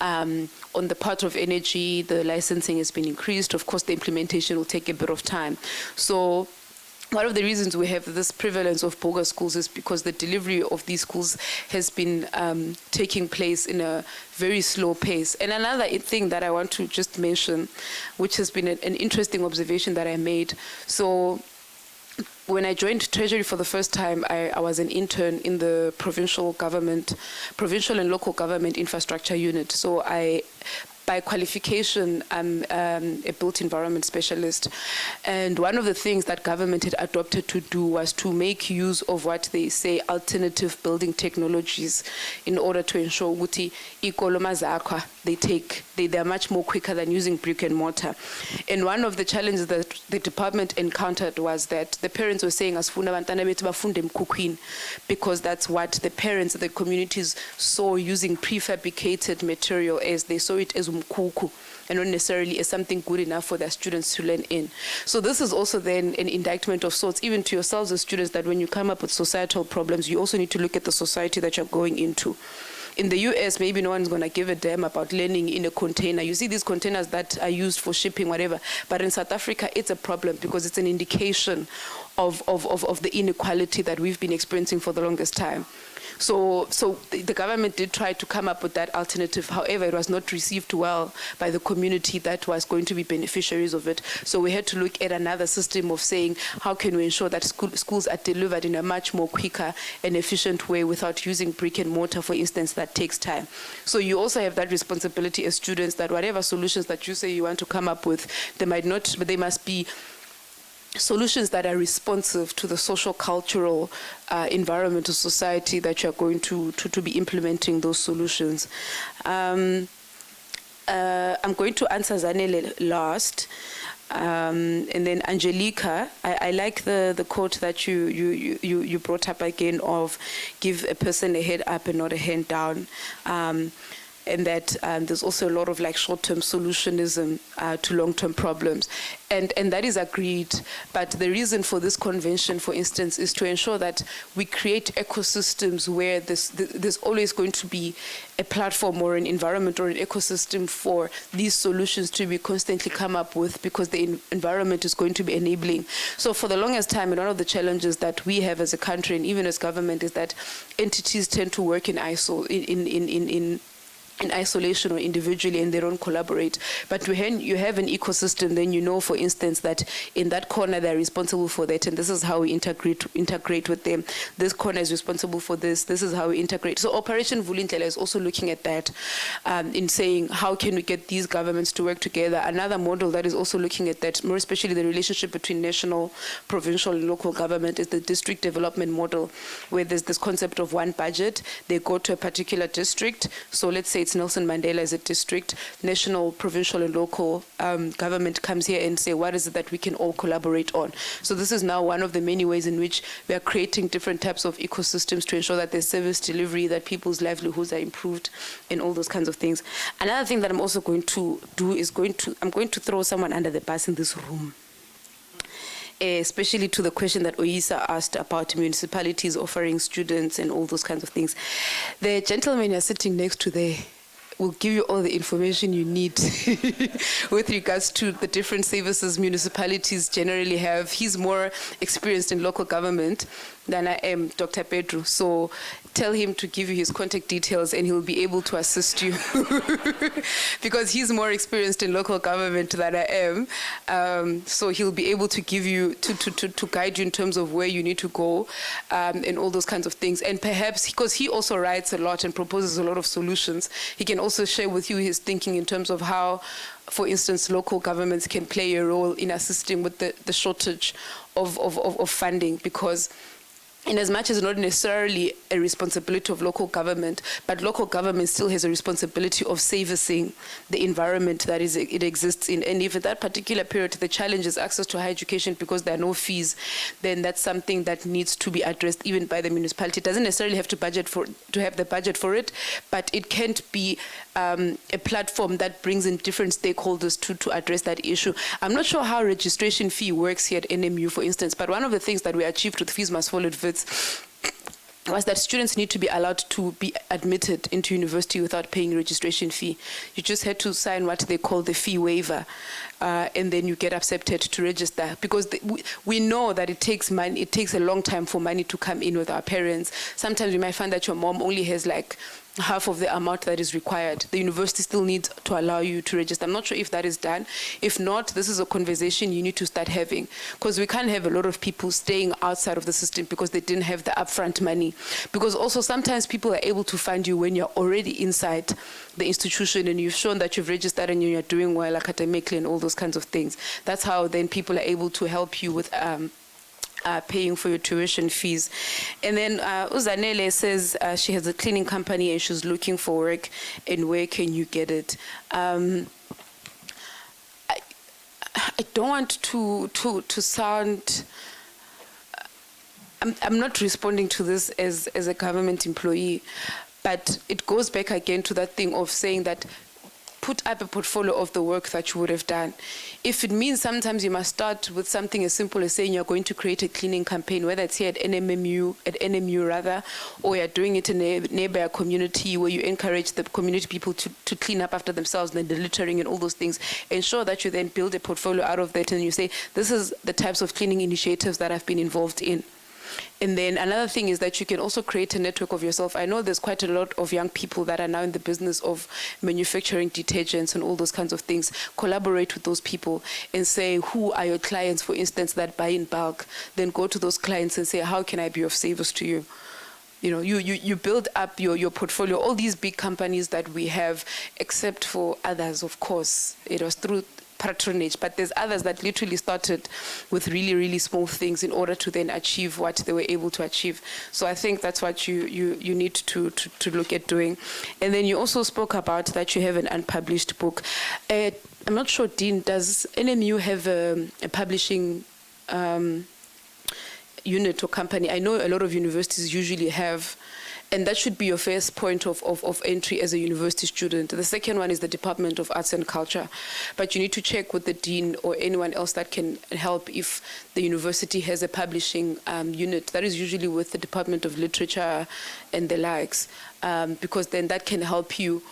On the part of energy, the licensing has been increased. Of course, the implementation will take a bit of time. So one of the reasons we have this prevalence of bogus schools is because the delivery of these schools has been taking place in a very slow pace. And another thing that I want to just mention, which has been an interesting observation that I made. So when I joined Treasury for the first time, I was an intern in the provincial and local government infrastructure unit. So by qualification, I'm a built environment specialist. And one of the things that government had adopted to do was to make use of what they say alternative building technologies in order to ensure ukuthi ikoloma zakwa they're much more quicker than using brick and mortar. And one of the challenges that the department encountered was that the parents were saying asifuna abantwana bethu bafunde emkhukhwini, because that's what the parents, the communities saw using prefabricated material as they saw it as umkhukhu and not necessarily as something good enough for their students to learn in. So this is also then an indictment of sorts, even to yourselves as students, that when you come up with societal problems, you also need to look at the society that you're going into. In the US, maybe no one's going to give a damn about learning in a container. You see these containers that are used for shipping, whatever. But in South Africa, it's a problem because it's an indication of the inequality that we've been experiencing for the longest time. So the government did try to come up with that alternative. However, it was not received well by the community that was going to be beneficiaries of it. So we had to look at another system of saying, how can we ensure that schools are delivered in a much more quicker and efficient way without using brick and mortar, for instance, that takes time. So you also have that responsibility as students that whatever solutions that you say you want to come up with, they must be solutions that are responsive to the social, cultural, environmental society that you're going to be implementing those solutions. I'm going to answer Zanele last. And then Angelica, I like the quote that you brought up again of give a person a head up and not a hand down. And that there's also a lot of like short-term solutionism to long-term problems. And that is agreed. But the reason for this convention, for instance, is to ensure that we create ecosystems where there's always going to be a platform or an environment or an ecosystem for these solutions to be constantly come up with, because the environment is going to be enabling. So for the longest time, and one of the challenges that we have as a country and even as government is that entities tend to work in isolation or individually, and they don't collaborate. But when you have an ecosystem, then you know, for instance, that in that corner they're responsible for that, and this is how we integrate with them. This corner is responsible for this. This is how we integrate. So Operation Vulindlela is also looking at that in saying, how can we get these governments to work together? Another model that is also looking at that, more especially the relationship between national, provincial, and local government, is the district development model, where there's this concept of one budget. They go to a particular district. So let's say it's Nelson Mandela as a district, national, provincial, and local government comes here and say, what is it that we can all collaborate on? So this is now one of the many ways in which we are creating different types of ecosystems to ensure that there's service delivery, that people's livelihoods are improved, and all those kinds of things. Another thing that I'm also going to do is I'm going to throw someone under the bus in this room. Especially to the question that Oyisa asked about municipalities offering students and all those kinds of things. The gentleman you're sitting next to there will give you all the information you need with regards to the different services municipalities generally have. He's more experienced in local government than I am, Dr. Pedro. So tell him to give you his contact details and he'll be able to assist you because he's more experienced in local government than I am. So he'll be able to give you, to guide you in terms of where you need to go and all those kinds of things. And perhaps, because he also writes a lot and proposes a lot of solutions, he can also share with you his thinking in terms of how, for instance, local governments can play a role in assisting with the shortage of funding, because in as much as not necessarily a responsibility of local government, but local government still has a responsibility of servicing the environment that it exists in. And if at that particular period the challenge is access to higher education because there are no fees, then that's something that needs to be addressed even by the municipality. It doesn't necessarily have to have the budget for it, but it can't be a platform that brings in different stakeholders to address that issue. I'm not sure how registration fee works here at NMU, for instance, but one of the things that we achieved with Fees Must Fall It Fits was that students need to be allowed to be admitted into university without paying a registration fee. You just had to sign what they call the fee waiver, and then you get accepted to register. Because we know that it takes money, it takes a long time for money to come in with our parents. Sometimes you might find that your mom only has like half of the amount that is required. The university still needs to allow you to register. I'm not sure if that is done. If not, this is a conversation you need to start having, because we can't have a lot of people staying outside of the system because they didn't have the upfront money. Because also sometimes people are able to find you when you're already inside the institution and you've shown that you've registered and you're doing well academically and all those kinds of things. That's how then people are able to help you with paying for your tuition fees. And then Uzanele says she has a cleaning company and she's looking for work, and where can you get it? I don't want to sound, I'm not responding to this as a government employee, but it goes back again to that thing of saying that put up a portfolio of the work that you would have done. If it means sometimes you must start with something as simple as saying you're going to create a cleaning campaign, whether it's here at NMU rather, or you're doing it in a neighbor community where you encourage the community people to clean up after themselves and the littering and all those things, ensure that you then build a portfolio out of that and you say, this is the types of cleaning initiatives that I've been involved in. And then another thing is that you can also create a network of yourself. I know there's quite a lot of young people that are now in the business of manufacturing detergents and all those kinds of things. Collaborate with those people and say, who are your clients, for instance, that buy in bulk? Then go to those clients and say, how can I be of service to you? You know, you build up your portfolio. All these big companies that we have, except for others, of course, it was through patronage, but there's others that literally started with really, really small things in order to then achieve what they were able to achieve. So I think that's what you need to look at doing. And then you also spoke about that you have an unpublished book. I'm not sure, Dean, does NMU have a publishing unit or company? I know a lot of universities usually have, and that should be your first point of entry as a university student. The second one is the Department of Arts and Culture. But you need to check with the dean or anyone else that can help if the university has a publishing unit. That is usually with the Department of Literature and the likes, because then that can help you.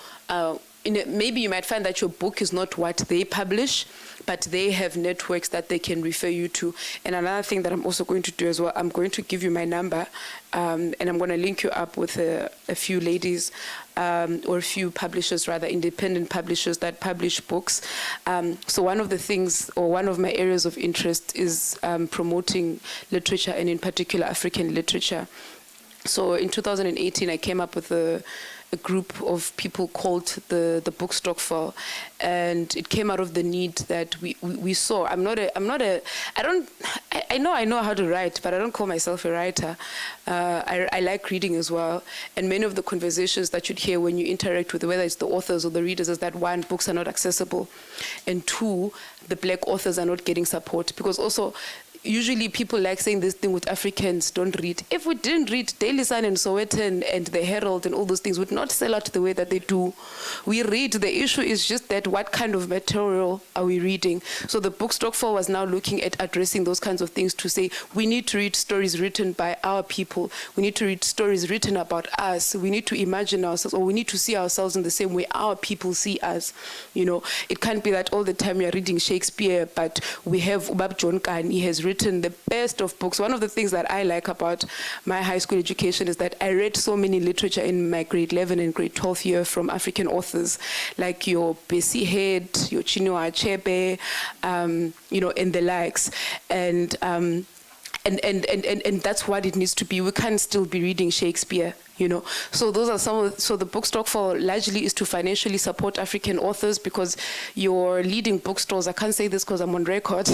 Maybe you might find that your book is not what they publish, but they have networks that they can refer you to. And another thing that I'm also going to do as well, I'm going to give you my number, and I'm going to link you up with a few ladies, or a few publishers, rather, independent publishers that publish books. So one of the things, or one of my areas of interest is promoting literature, and in particular African literature. So in 2018, I came up with a group of people called the Book Stockful, and it came out of the need that we saw. I know how to write, but I don't call myself a writer. I like reading as well, and many of the conversations that you'd hear when you interact with, whether it's the authors or the readers, is that one, books are not accessible, and two, the black authors are not getting support, because also usually people like saying this thing with Africans don't read. If we didn't read, Daily Sun and Sowetan and the Herald and all those things would not sell out the way that they do. We read. The issue is just that what kind of material are we reading? So the Book Stockful was now looking at addressing those kinds of things to say, we need to read stories written by our people. We need to read stories written about us. We need to imagine ourselves, or we need to see ourselves in the same way our people see us. You know, it can't be that all the time we are reading Shakespeare, but we have Ubab John Khan. He has written the best of books. One of the things that I like about my high school education is that I read so many literature in my grade 11 and grade 12 year from African authors, like your Bessie Head, your Chinua Achebe, you know, and the likes. And that's what it needs to be. We can't still be reading Shakespeare, you know. So those are some of so the Book Stockful largely is to financially support African authors, because your leading bookstores, I can't say this because I'm on record,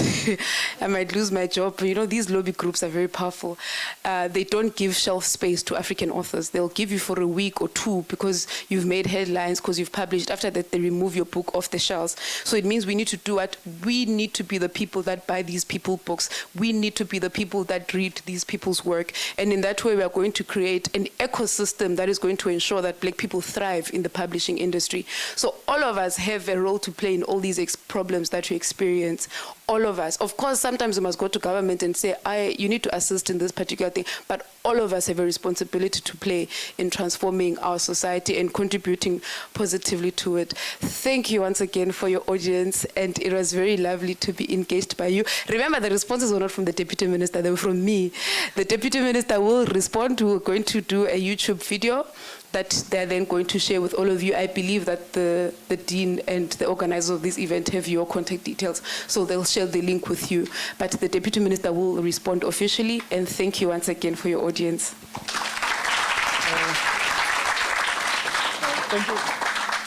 I might lose my job, but you know, these lobby groups are very powerful. They don't give shelf space to African authors. They'll give you for a week or two because you've made headlines, because you've published. After that, they remove your book off the shelves. So it means we need to do what? We need to be the people that buy these people books. We need to be the people people that read these people's work. And in that way, we are going to create an ecosystem that is going to ensure that Black people thrive in the publishing industry. So all of us have a role to play in all these problems that we experience. All of us. Of course, sometimes we must go to government and say, you need to assist in this particular thing. But all of us have a responsibility to play in transforming our society and contributing positively to it. Thank you once again for your audience, and it was very lovely to be engaged by you. Remember, the responses were not from the Deputy Minister, they were from me. The Deputy Minister will respond. We're going to do a YouTube video that they're then going to share with all of you. I believe that the Dean and the organizers of this event have your contact details, so they'll share the link with you. But the Deputy Minister will respond officially, and thank you once again for your audience.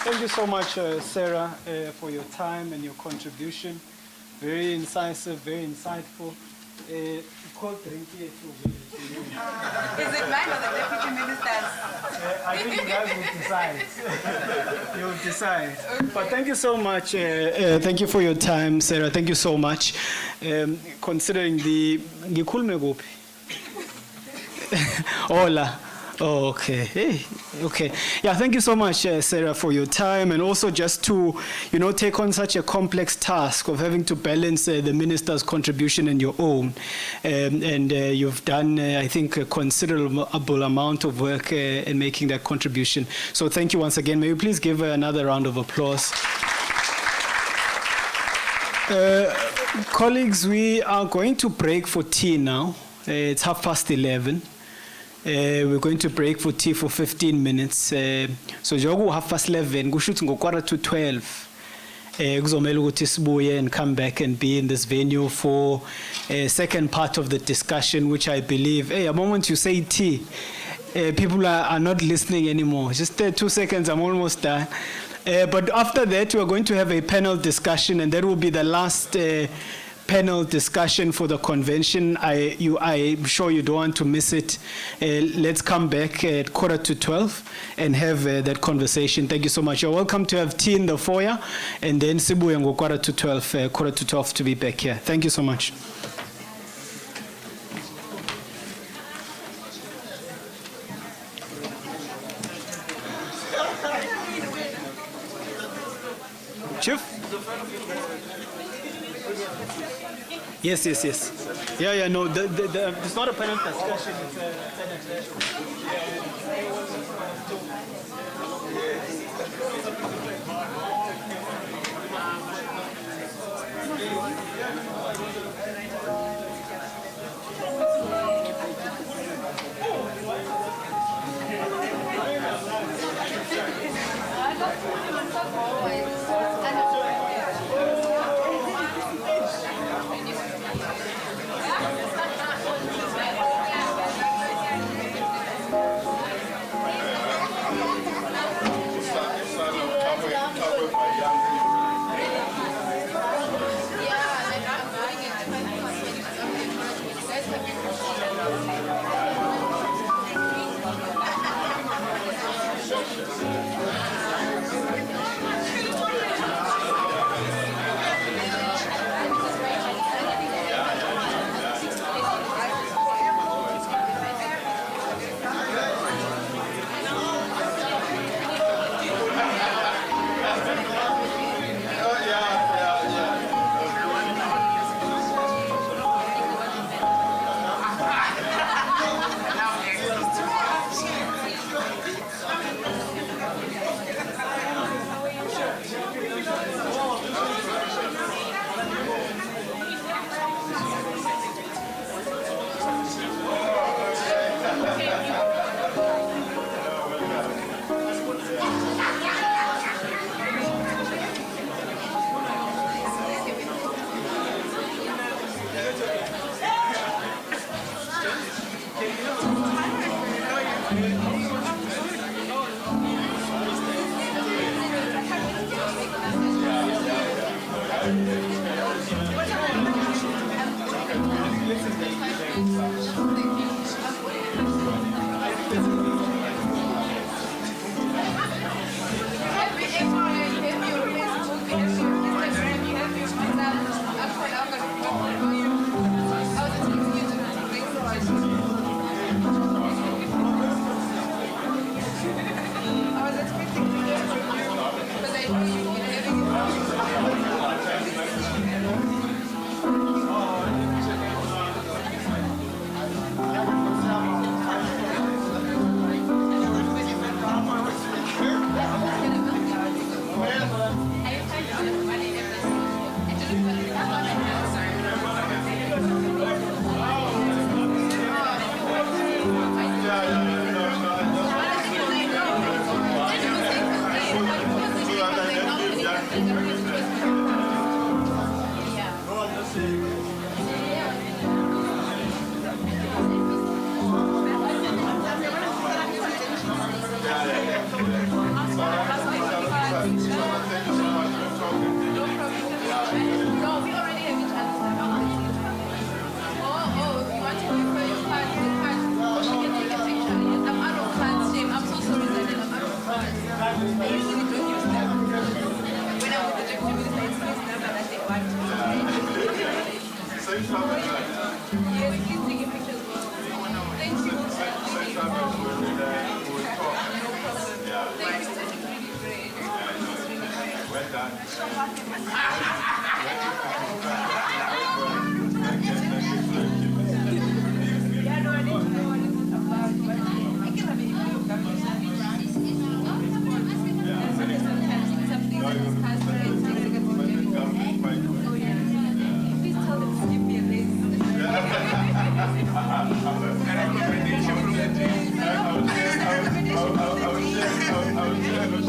Thank you so much, Sarah, for your time and your contribution. Very incisive, very insightful. Cold drink here too. Is it mine or the Deputy Minister's? I think you guys will decide. You'll decide. But thank you so much. Thank you for your time, Sarah. Thank you so much. Considering the ngikhulume kuphi? Hola. Oh, okay. Hey, okay. Yeah, thank you so much, Sarah, for your time, and also just to, take on such a complex task of having to balance the minister's contribution and your own. And you've done, I think, a considerable amount of work in making that contribution. So thank you once again. May you please give another round of applause. Colleagues, we are going to break for tea now. It's 11:30. We're going to break for tea for 15 minutes. So njengoba 11:30 kusho ukuthi ngo-11:45 kuzomela ukuthi sibuye and come back and be in this venue for a second part of the discussion, which I believe, a moment you say tea, people are not listening anymore. Just 2 seconds, I'm almost done. But after that, we're going to have a panel discussion, and that will be the last panel discussion for the convention. I'm sure you don't want to miss it. Let's come back at 11:45 and have that conversation. Thank you so much. You're welcome to have tea in the foyer, and then sibuye ngo 11:45 to be back here. Thank you so much. Chief? Yes. Yeah, no, it's not a panel discussion, it's a I will share.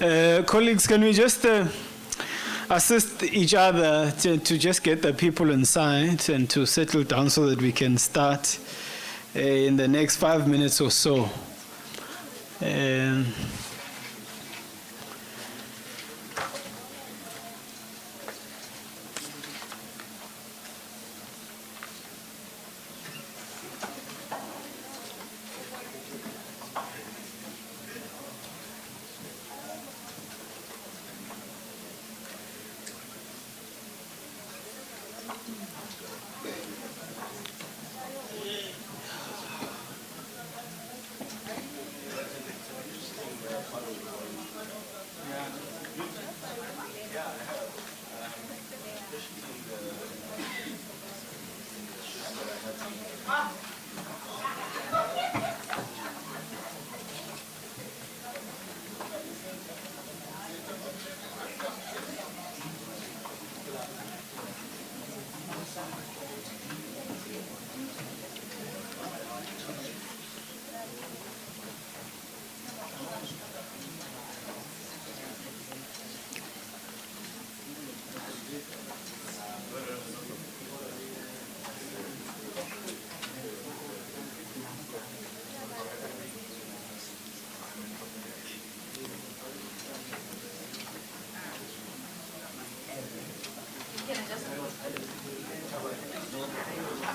Colleagues, can we just assist each other to just get the people inside and to settle down so that we can start in the next 5 minutes or so.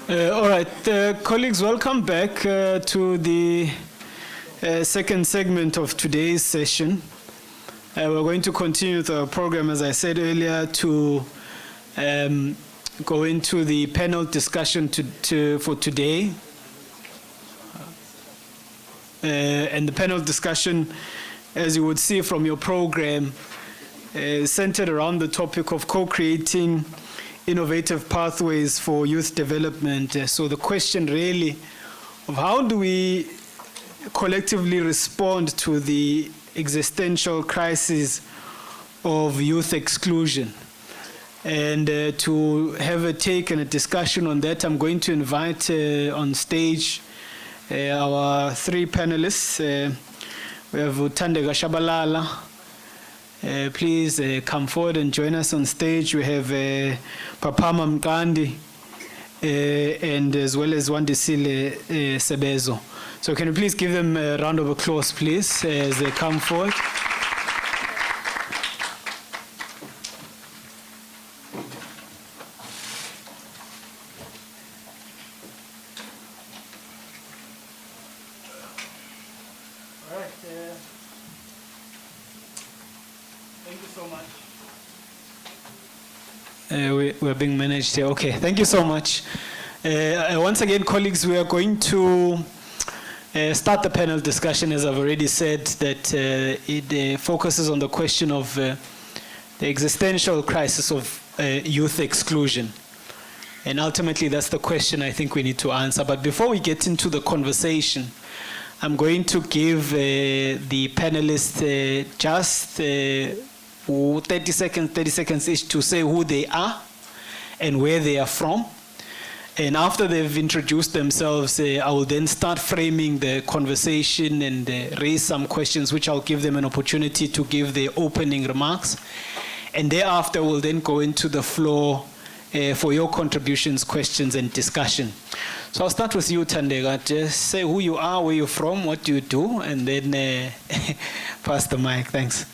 All right, colleagues, welcome back to the second segment of today's session. We're going to continue the program, as I said earlier, to go into the panel discussion for today. And the panel discussion, as you would see from your program, is centered around the topic of co-creating innovative pathways for youth development. So the question really of how do we collectively respond to the existential crisis of youth exclusion. And to have a take and a discussion on that, I'm going to invite on stage our three panelists. We have Thandeka Shabalala. Please come forward and join us on stage. We have Papama Mkandi and as well as Wandisile Sebezo. So can you please give them a round of applause, please, as they come forward. We're being managed here. Okay, thank you so much. Once again, colleagues, we are going to start the panel discussion, as I've already said, that it focuses on the question of the existential crisis of youth exclusion. And ultimately, that's the question I think we need to answer. But before we get into the conversation, I'm going to give the panelists just 30 seconds each to say who they are and where they are from. And after they've introduced themselves, I will then start framing the conversation and raise some questions, which I'll give them an opportunity to give their opening remarks. And thereafter, we'll then go into the floor for your contributions, questions, and discussion. So I'll start with you, Thandeka. Just say who you are, where you're from, what do you do, and then pass the mic. Thanks.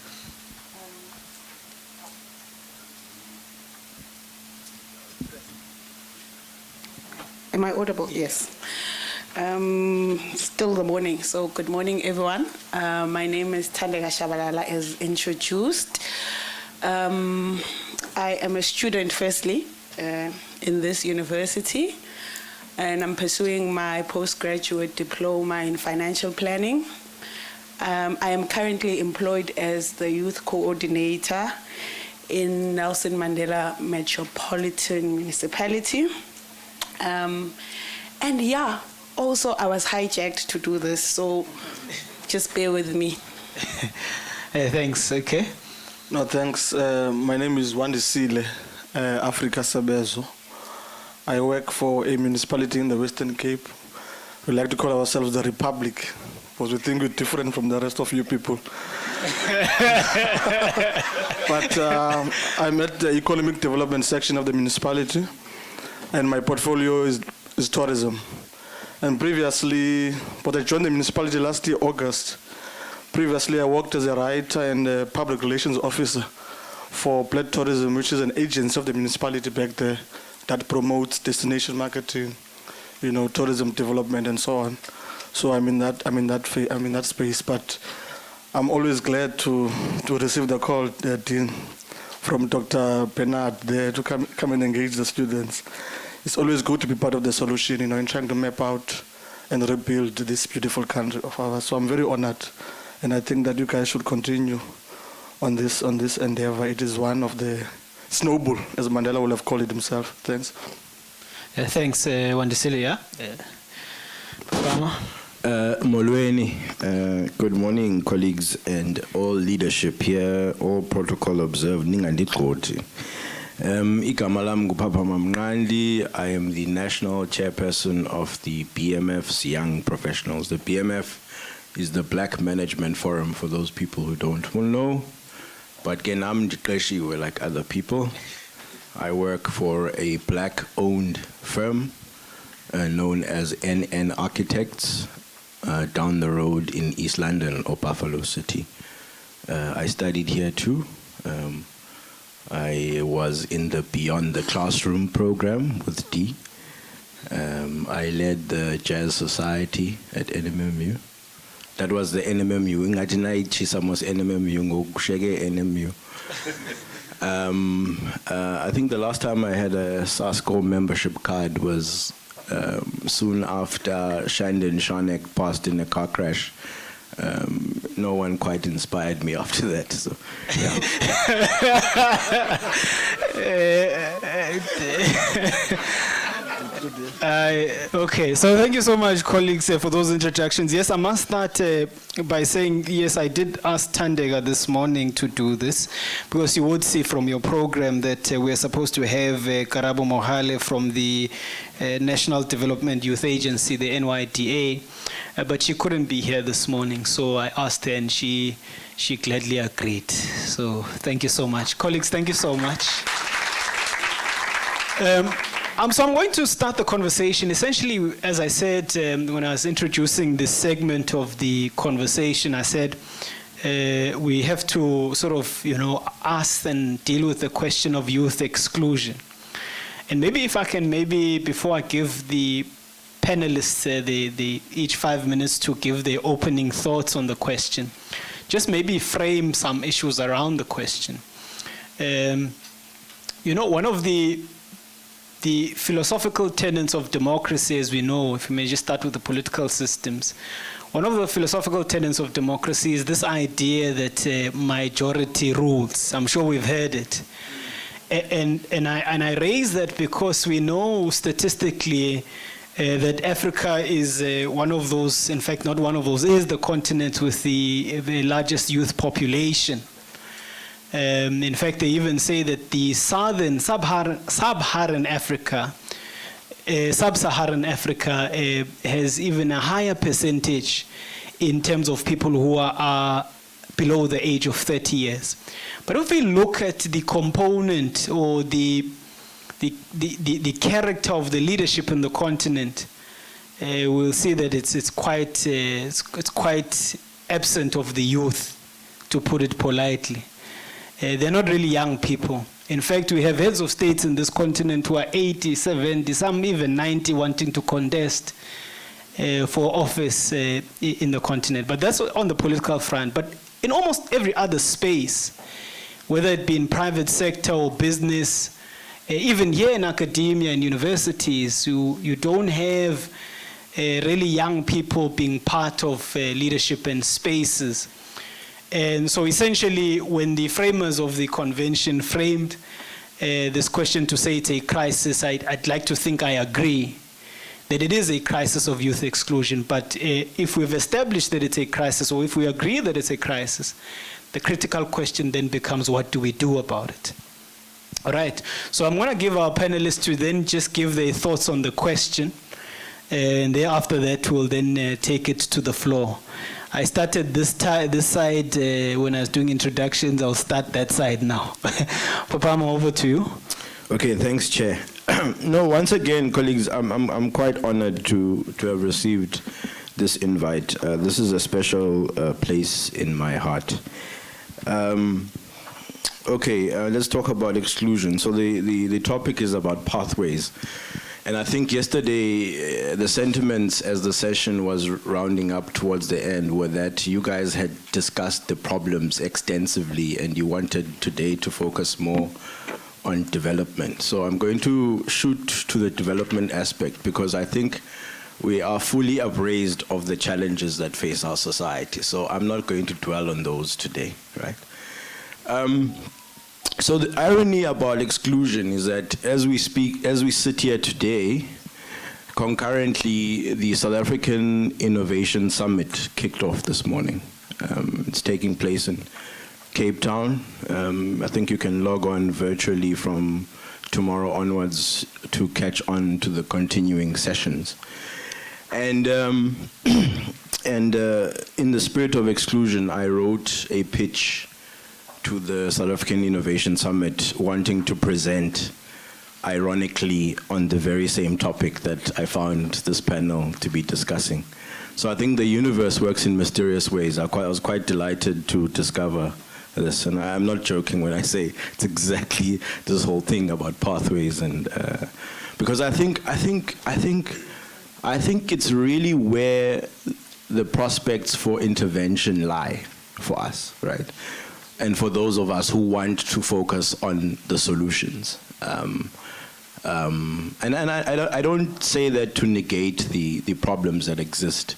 Am I audible? Yes. Still the morning, so good morning, everyone. My name is Thandeka Shabalala, as introduced. I am a student, firstly, in this university, and I'm pursuing my postgraduate diploma in financial planning. I am currently employed as the youth coordinator in Nelson Mandela Metropolitan Municipality. And yeah, also I was hijacked to do this, so just bear with me. Thanks, okay. No, thanks. My name is Wandisile Africa Sebezo. I work for a municipality in the Western Cape. We like to call ourselves the Republic, because we think we're different from the rest of you people. But I'm at the economic development section of the municipality, and my portfolio is tourism. And previously, but I joined the municipality last year, August. Previously, I worked as a writer and a public relations officer for Bled Tourism, which is an agency of the municipality back there that promotes destination marketing, tourism development and so on. So I'm in that space. But I'm always glad to receive the call, Dean, from Dr. Bernard there to come and engage the students. It's always good to be part of the solution, in trying to map out and rebuild this beautiful country of ours. So I'm very honored, and I think that you guys should continue on this endeavor. It is one of the snowball, as Mandela would have called it himself. Thanks. Thanks, Wandisile. Molweni, good morning, colleagues and all leadership here, all protocol observed. Ningandikoti. Igama lam nguPapa Mamnqandi. I am the national chairperson of the BMF's Young Professionals. The BMF is the Black Management Forum, for those people who don't know. But Genam Dikleshi, we're like other people. I work for a black-owned firm known as NN Architects down the road in East London or Buffalo City. I studied here too. I was in the Beyond the Classroom program with D. I led the Jazz Society at NMMU. That was the NMMU. Ingatinai chisamos NMMU ngokusheke NMU. I think the last time I had a SASCO membership card was soon after Shandon Shanek passed in a car crash. No one quite inspired me after that. So, Okay, so thank you so much, colleagues, for those introductions. Yes, I must start by saying, yes, I did ask Tandega this morning to do this, because you would see from your program that we're supposed to have Karabo Mohale from the National Development Youth Agency, the NYDA, but she couldn't be here this morning, so I asked her and she gladly agreed. So thank you so much. Colleagues, thank you so much. So I'm going to start the conversation. Essentially, as I said when I was introducing this segment of the conversation, I said we have to sort of, ask and deal with the question of youth exclusion. And maybe if I can, before I give the panelists each 5 minutes to give their opening thoughts on the question, just maybe frame some issues around the question. One of the philosophical tenets of democracy, as we know, if we may just start with the political systems, one of the philosophical tenets of democracy is this idea that majority rules. I'm sure we've heard it. And I raise that because we know statistically that Africa is one of those, in fact, not one of those, is the continent with the largest youth population. In fact, they even say that the sub-Saharan Africa has even a higher percentage in terms of people who are below the age of 30 years. But if we look at the component or the character of the leadership in the continent, we'll see that it's quite absent of the youth, to put it politely. They're not really young people. In fact, we have heads of states in this continent who are 80, 70, some even 90, wanting to contest for office in the continent. But that's on the political front. But in almost every other space, whether it be in private sector or business, even here in academia and universities, you don't have really young people being part of leadership and spaces. And so essentially, when the framers of the convention framed this question to say it's a crisis, I'd like to think I agree that it is a crisis of youth exclusion. But if we've established that it's a crisis, or if we agree that it's a crisis, the critical question then becomes, what do we do about it? All right, so I'm going to give our panelists to then just give their thoughts on the question. and then after that we'll then take it to the floor. I started this side when I was doing introductions. I'll start that side now. Papa, I'm over to you. Okay, thanks, Chair. No, once again, colleagues, I'm quite honored to have received this invite. This is a special place in my heart. Okay, let's talk about exclusion. So the topic is about pathways. And I think yesterday, the sentiments as the session was rounding up towards the end were that you guys had discussed the problems extensively and you wanted today to focus more on development. So I'm going to shoot to the development aspect because I think we are fully appraised of the challenges that face our society. So I'm not going to dwell on those today, right? So the irony about exclusion is that as we sit here today, concurrently the South African Innovation Summit kicked off this morning. It's taking place in Cape Town. I think you can log on virtually from tomorrow onwards to catch on to the continuing sessions. And in the spirit of exclusion, I wrote a pitch to the South African Innovation Summit wanting to present, ironically, on the very same topic that I found this panel to be discussing. So I think the universe works in mysterious ways. I was quite delighted to discover this, and I'm not joking when I say it's exactly this whole thing about pathways, and because I think it's really where the prospects for intervention lie for us, right? And for those of us who want to focus on the solutions. And I don't say that to negate the problems that exist.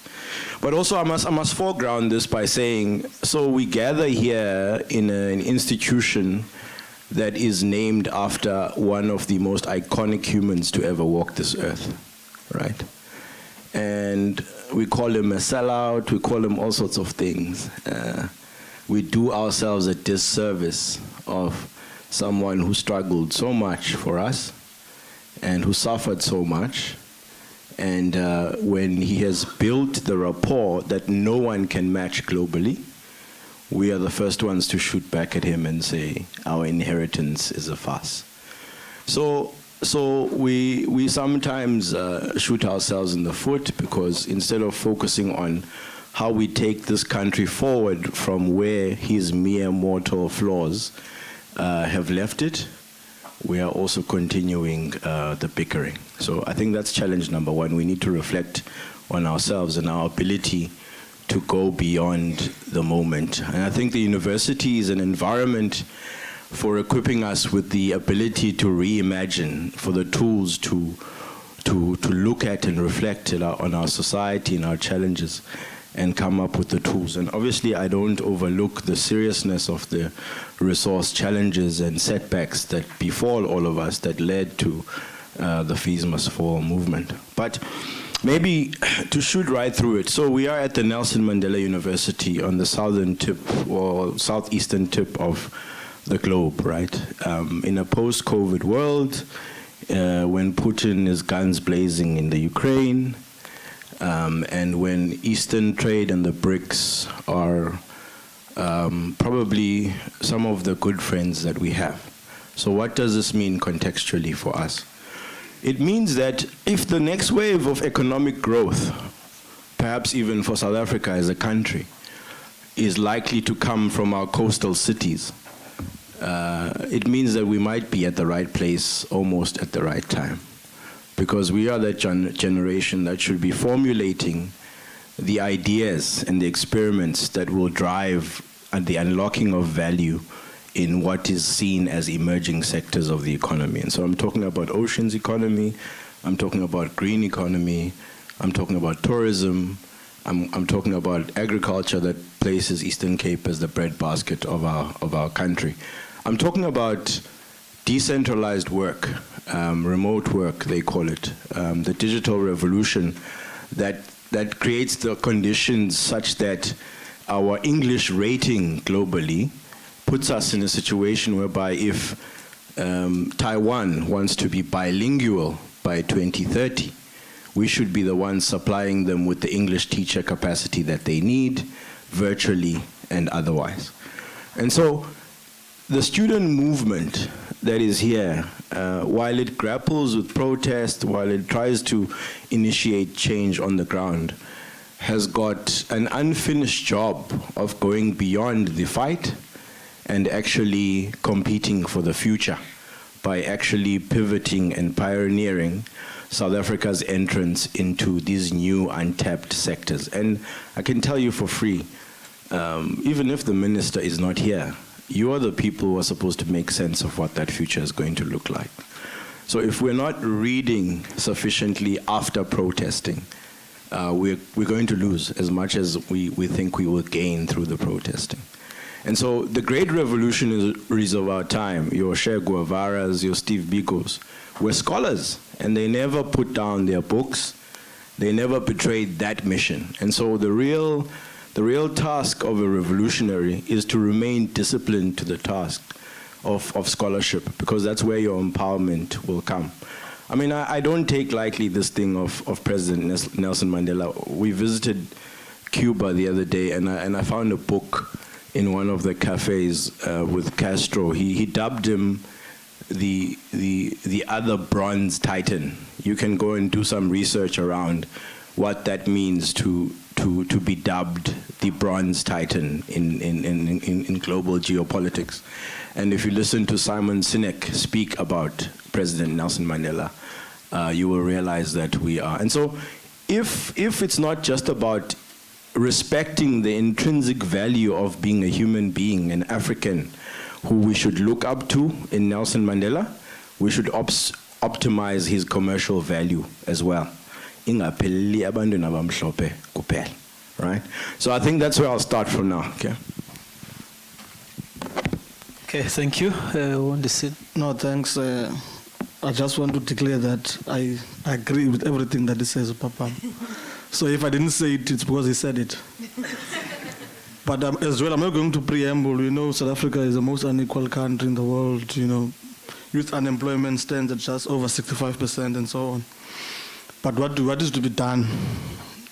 But also I must foreground this by saying, so we gather here in an institution that is named after one of the most iconic humans to ever walk this earth, right? And we call him a sellout, we call him all sorts of things. We do ourselves a disservice of someone who struggled so much for us and who suffered so much. And when he has built the rapport that no one can match globally, we are the first ones to shoot back at him and say, our inheritance is a farce. So we sometimes shoot ourselves in the foot because instead of focusing on how we take this country forward from where his mere mortal flaws have left it, we are also continuing the bickering. So I think that's challenge number one. We need to reflect on ourselves and our ability to go beyond the moment. And I think the university is an environment for equipping us with the ability to reimagine, for the tools to look at and reflect on our society and our challenges, and come up with the tools. And obviously I don't overlook the seriousness of the resource challenges and setbacks that befall all of us that led to the Fees Must Fall movement. But maybe to shoot right through it. So we are at the Nelson Mandela University on the southern tip or southeastern tip of the globe, right? In a post-COVID world, when Putin is guns blazing in the Ukraine, and when Eastern trade and the BRICS are probably some of the good friends that we have. So what does this mean contextually for us? It means that if the next wave of economic growth, perhaps even for South Africa as a country, is likely to come from our coastal cities, it means that we might be at the right place almost at the right time. Because we are that generation that should be formulating the ideas and the experiments that will drive the unlocking of value in what is seen as emerging sectors of the economy. And so I'm talking about oceans economy, I'm talking about green economy, I'm talking about tourism, I'm talking about agriculture that places Eastern Cape as the breadbasket of our country. I'm talking about decentralized work, remote work, they call it, the digital revolution that creates the conditions such that our English rating globally puts us in a situation whereby if Taiwan wants to be bilingual by 2030, we should be the ones supplying them with the English teacher capacity that they need, virtually and otherwise. And so the student movement that is here, while it grapples with protest, while it tries to initiate change on the ground, has got an unfinished job of going beyond the fight and actually competing for the future by actually pivoting and pioneering South Africa's entrance into these new untapped sectors. And I can tell you for free, even if the minister is not here, you are the people who are supposed to make sense of what that future is going to look like. So if we're not reading sufficiently after protesting, we're going to lose as much as we think we will gain through the protesting. And so the great revolutionaries of our time, your Che Guevaras, your Steve Bikos, were scholars, and they never put down their books. They never betrayed that mission. And so the real task of a revolutionary is to remain disciplined to the task of scholarship, because that's where your empowerment will come. I mean, I don't take lightly this thing of President Nelson Mandela. We visited Cuba the other day, and I found a book in one of the cafes with Castro. He dubbed him the other bronze titan. You can go and do some research around what that means to be dubbed the bronze titan in global geopolitics. And if you listen to Simon Sinek speak about President Nelson Mandela, you will realize that we are. And so if it's not just about respecting the intrinsic value of being a human being, an African, who we should look up to in Nelson Mandela, we should optimize his commercial value as well. Right? So I think that's where I'll start from now. Okay. Okay, thank you. No, thanks. I just want to declare that I agree with everything that he says, Papa. So if I didn't say it, it's because he said it. But as well, I'm not going to preamble. You know, South Africa is the most unequal country in the world. You know, youth unemployment stands at just over 65% and so on. But what is to be done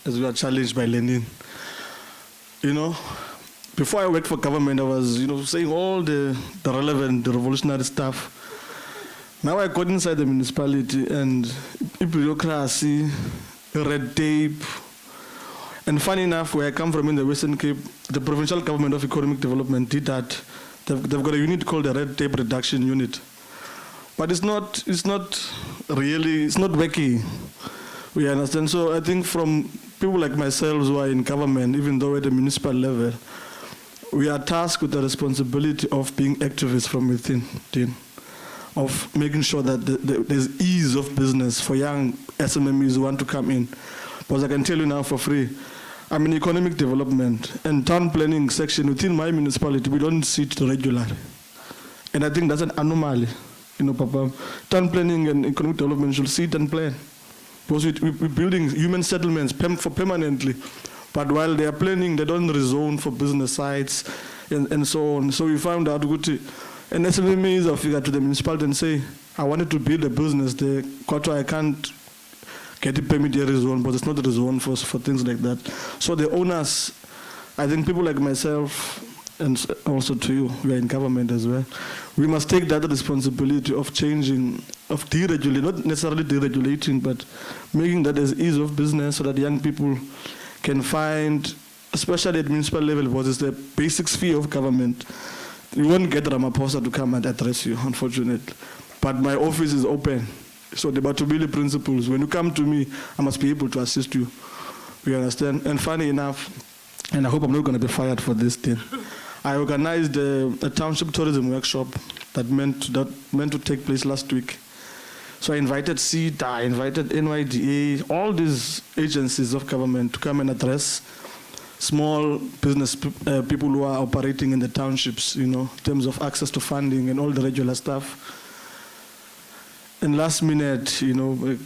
as we are challenged by Lenin? You know, before I worked for government, I was, saying all the relevant, the revolutionary stuff. Now I got inside the municipality and bureaucracy, red tape. And funny enough, where I come from in the Western Cape, the Provincial Government of Economic Development did that. They've got a unit called the Red Tape Reduction Unit. But it's not wacky. We understand. So I think from people like myself who are in government, even though at the municipal level, we are tasked with the responsibility of being activists from within, of making sure that there's ease of business for young SMMEs who want to come in. Because I can tell you now for free, I'm in economic development and town planning section within my municipality, we don't sit regularly. And I think that's an anomaly. Papa, town planning and economic development should sit and plan. Because we're building human settlements for permanently. But while they are planning, they don't rezone for business sites and so on. So we found out, and SMMEs are figure to the municipality and say, I wanted to build a business there, I can't get the permit here rezone, but it's not a rezone for things like that. So the owners, I think people like myself, and also to you, we are in government as well, we must take that responsibility of changing, of deregulating, not necessarily deregulating, but making that as ease of business so that young people can find, especially at municipal level, because it's the basic sphere of government. You won't get Ramaphosa to come and address you, unfortunately. But my office is open. So the Batubili principles, when you come to me, I must be able to assist you. You understand? And funny enough, and I hope I'm not going to be fired for this thing, I organized a township tourism workshop that meant to take place last week. So I invited CETA, I invited NYDA, all these agencies of government to come and address small business people who are operating in the townships, in terms of access to funding and all the regular stuff. And last minute, an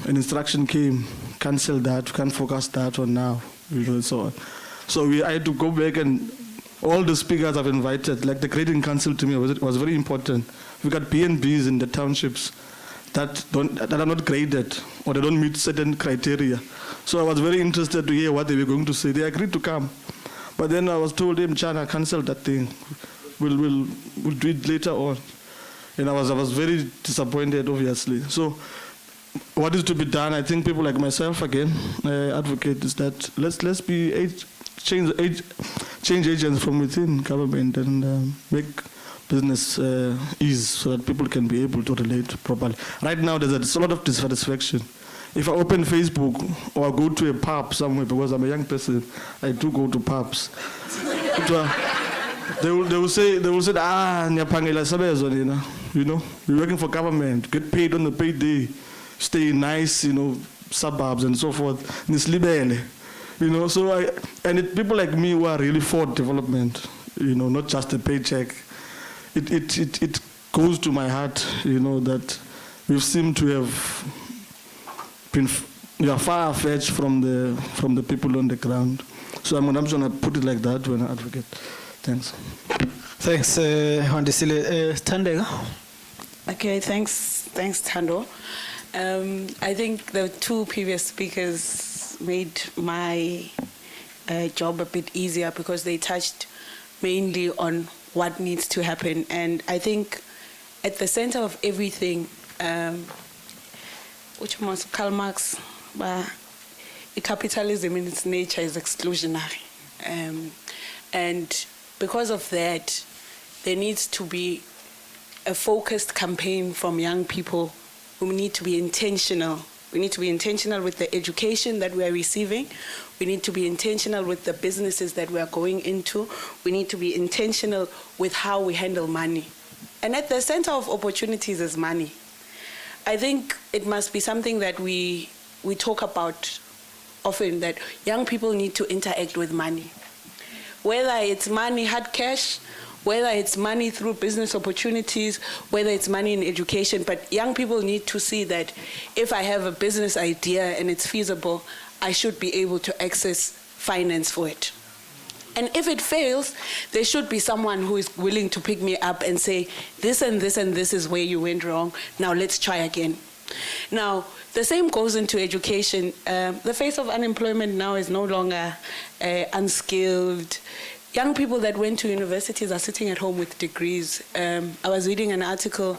instruction came, cancel that, can't focus that on now, and so on. So I had to go back, and all the speakers I've invited, like the grading council to me, was very important. We got PNBs in the townships. that are not graded or they don't meet certain criteria. So I was very interested to hear what they were going to say. They agreed to come. But then I was told him, Chana, cancel that thing. We'll do it later on. And I was very disappointed, obviously. So what is to be done? I think people like myself, again, advocate is that let's be change agents from within government and make business ease so that people can be able to relate properly. Right now, there's a lot of dissatisfaction. If I open Facebook or I go to a pub somewhere, because I'm a young person, I do go to pubs. They will say, nyapangela sabezo nina, you know, you're working for government, get paid on the paid day, stay in nice, you know, suburbs and so forth. Nislibele, you know. So people like me who are really for development, you know, not just a paycheck. It goes to my heart, you know, that we seem to have been far-fetched from the people on the ground. So I'm going to put it like that when I advocate. Thanks. Thanks, Hondisile. Tandega? Okay, thanks, Tando. I think the two previous speakers made my job a bit easier because they touched mainly on what needs to happen. And I think at the center of everything, which was Karl Marx, capitalism in its nature is exclusionary. And because of that, there needs to be a focused campaign from young people. We need to be intentional. We need to be intentional with the education that we are receiving. We need to be intentional with the businesses that we are going into. We need to be intentional with how we handle money. And at the center of opportunities is money. I think it must be something that we talk about often, that young people need to interact with money. Whether it's money, hard cash, whether it's money through business opportunities, whether it's money in education, but young people need to see that if I have a business idea and it's feasible, I should be able to access finance for it. And if it fails, there should be someone who is willing to pick me up and say, this and this and this is where you went wrong, now let's try again. Now, the same goes into education. The face of unemployment now is no longer unskilled. Young people that went to universities are sitting at home with degrees. I was reading an article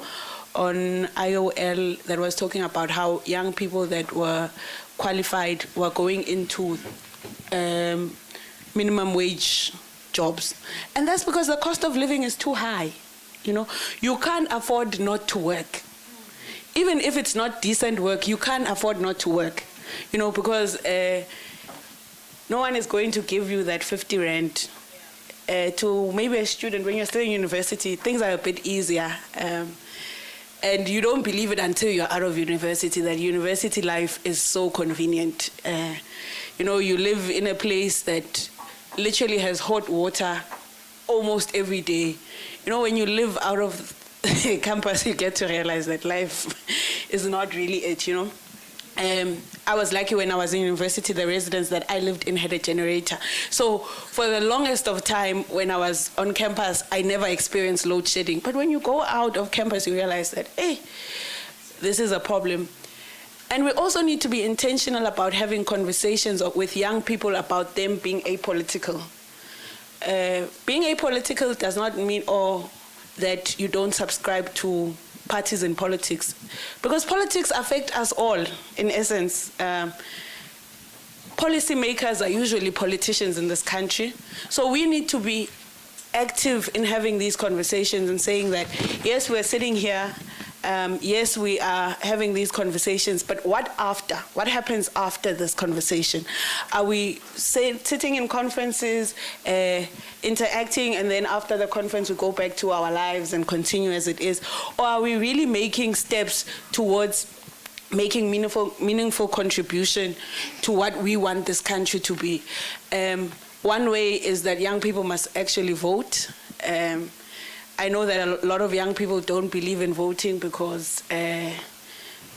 on IOL that was talking about how young people that were qualified were going into minimum wage jobs. And that's because the cost of living is too high. You know, you can't afford not to work. Even if it's not decent work, you can't afford not to work. You know, because no one is going to give you that 50 rand. To maybe a student, when you're still in university, things are a bit easier. And you don't believe it until you're out of university, that university life is so convenient. You know, you live in a place that literally has hot water almost every day. You know, when you live out of campus, you get to realize that life is not really it, you know. I was lucky when I was in university, the residence that I lived in had a generator. So for the longest of time when I was on campus, I never experienced load shedding. But when you go out of campus, you realize that, hey, this is a problem. And we also need to be intentional about having conversations with young people about them being apolitical. Being apolitical does not mean that you don't subscribe to parties in politics, because politics affect us all, in essence. Policy makers are usually politicians in this country, so we need to be active in having these conversations and saying that, yes, we're sitting here, yes, we are having these conversations, but what after? What happens after this conversation? Are we sitting in conferences, interacting, and then after the conference we go back to our lives and continue as it is? Or are we really making steps towards making meaningful contribution to what we want this country to be? One way is that young people must actually vote. I know that a lot of young people don't believe in voting because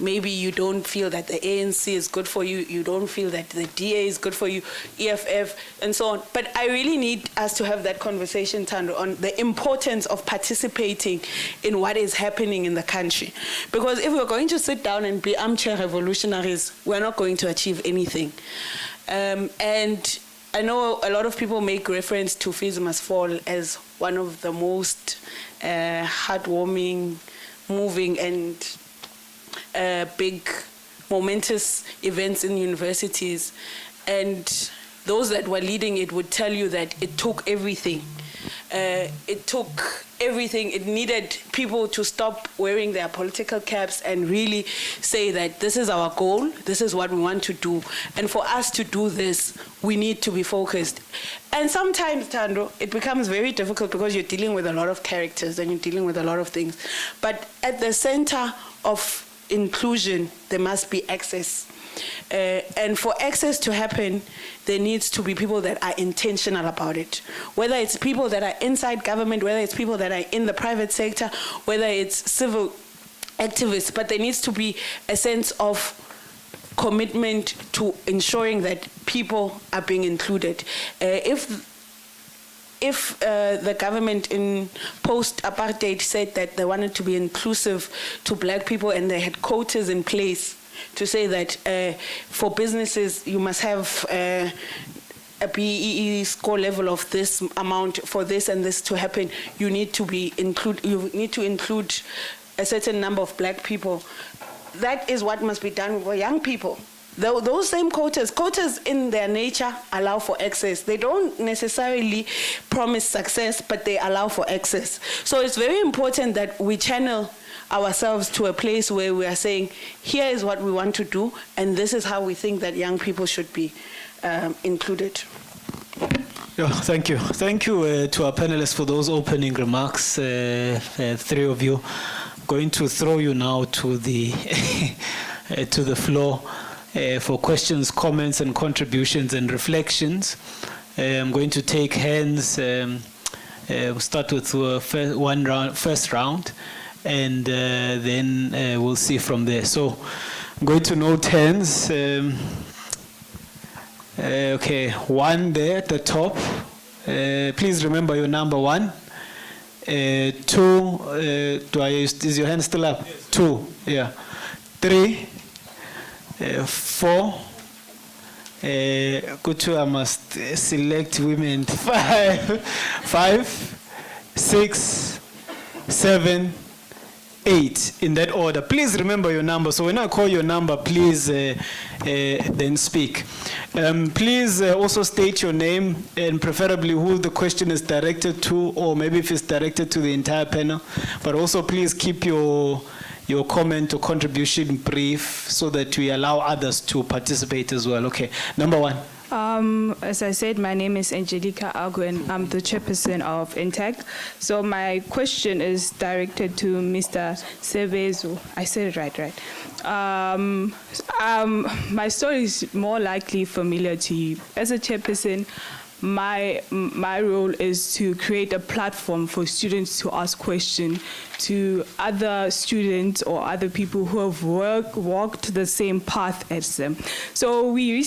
maybe you don't feel that the ANC is good for you, you don't feel that the DA is good for you, EFF, and so on. But I really need us to have that conversation, Thando, on the importance of participating in what is happening in the country. Because if we're going to sit down and be armchair revolutionaries, we're not going to achieve anything. And I know a lot of people make reference to Fees Must Fall as one of the most heartwarming, moving, and big, momentous events in universities. And those that were leading it would tell you that it took everything. It took everything. It needed people to stop wearing their political caps and really say that this is our goal, this is what we want to do. And for us to do this, we need to be focused. And sometimes, Thando, it becomes very difficult because you're dealing with a lot of characters and you're dealing with a lot of things. But at the center of inclusion, there must be access. And for access to happen, there needs to be people that are intentional about it. Whether it's people that are inside government, whether it's people that are in the private sector, whether it's civil activists, but there needs to be a sense of commitment to ensuring that people are being included. If the government in post-apartheid said that they wanted to be inclusive to black people and they had quotas in place to say that for businesses you must have a BEE score level of this amount for this and this to happen, you need to include a certain number of black people. That is what must be done for young people. Those same quotas in their nature allow for access. They don't necessarily promise success, but they allow for access. So it's very important that we channel ourselves to a place where we are saying, here is what we want to do, and this is how we think that young people should be included. Yeah, thank you. Thank you to our panelists for those opening remarks, three of you. I'm going to throw you now to the, to the floor for questions, comments, and contributions and reflections. I'm going to take hands. We'll start with first round. And then we'll see from there. So I'm going to note hands. Okay, one there at the top. Please remember your number 1. 2, is your hand still up? Yes. 2, yeah. 3, 4. Go to, I must select women. 5, 6, 7, 8, in that order. Please remember your number. So when I call your number, please then speak. Please also state your name and preferably who the question is directed to, or maybe if it's directed to the entire panel. But also please keep your comment or contribution brief so that we allow others to participate as well. Okay, number 1. As I said, my name is Angelica Agu, and I'm the chairperson of Intact. So my question is directed to Mr. Sebezu. I said it right? My story is more likely familiar to you. As a chairperson, my role is to create a platform for students to ask questions to other students or other people who have walked the same path as them. So we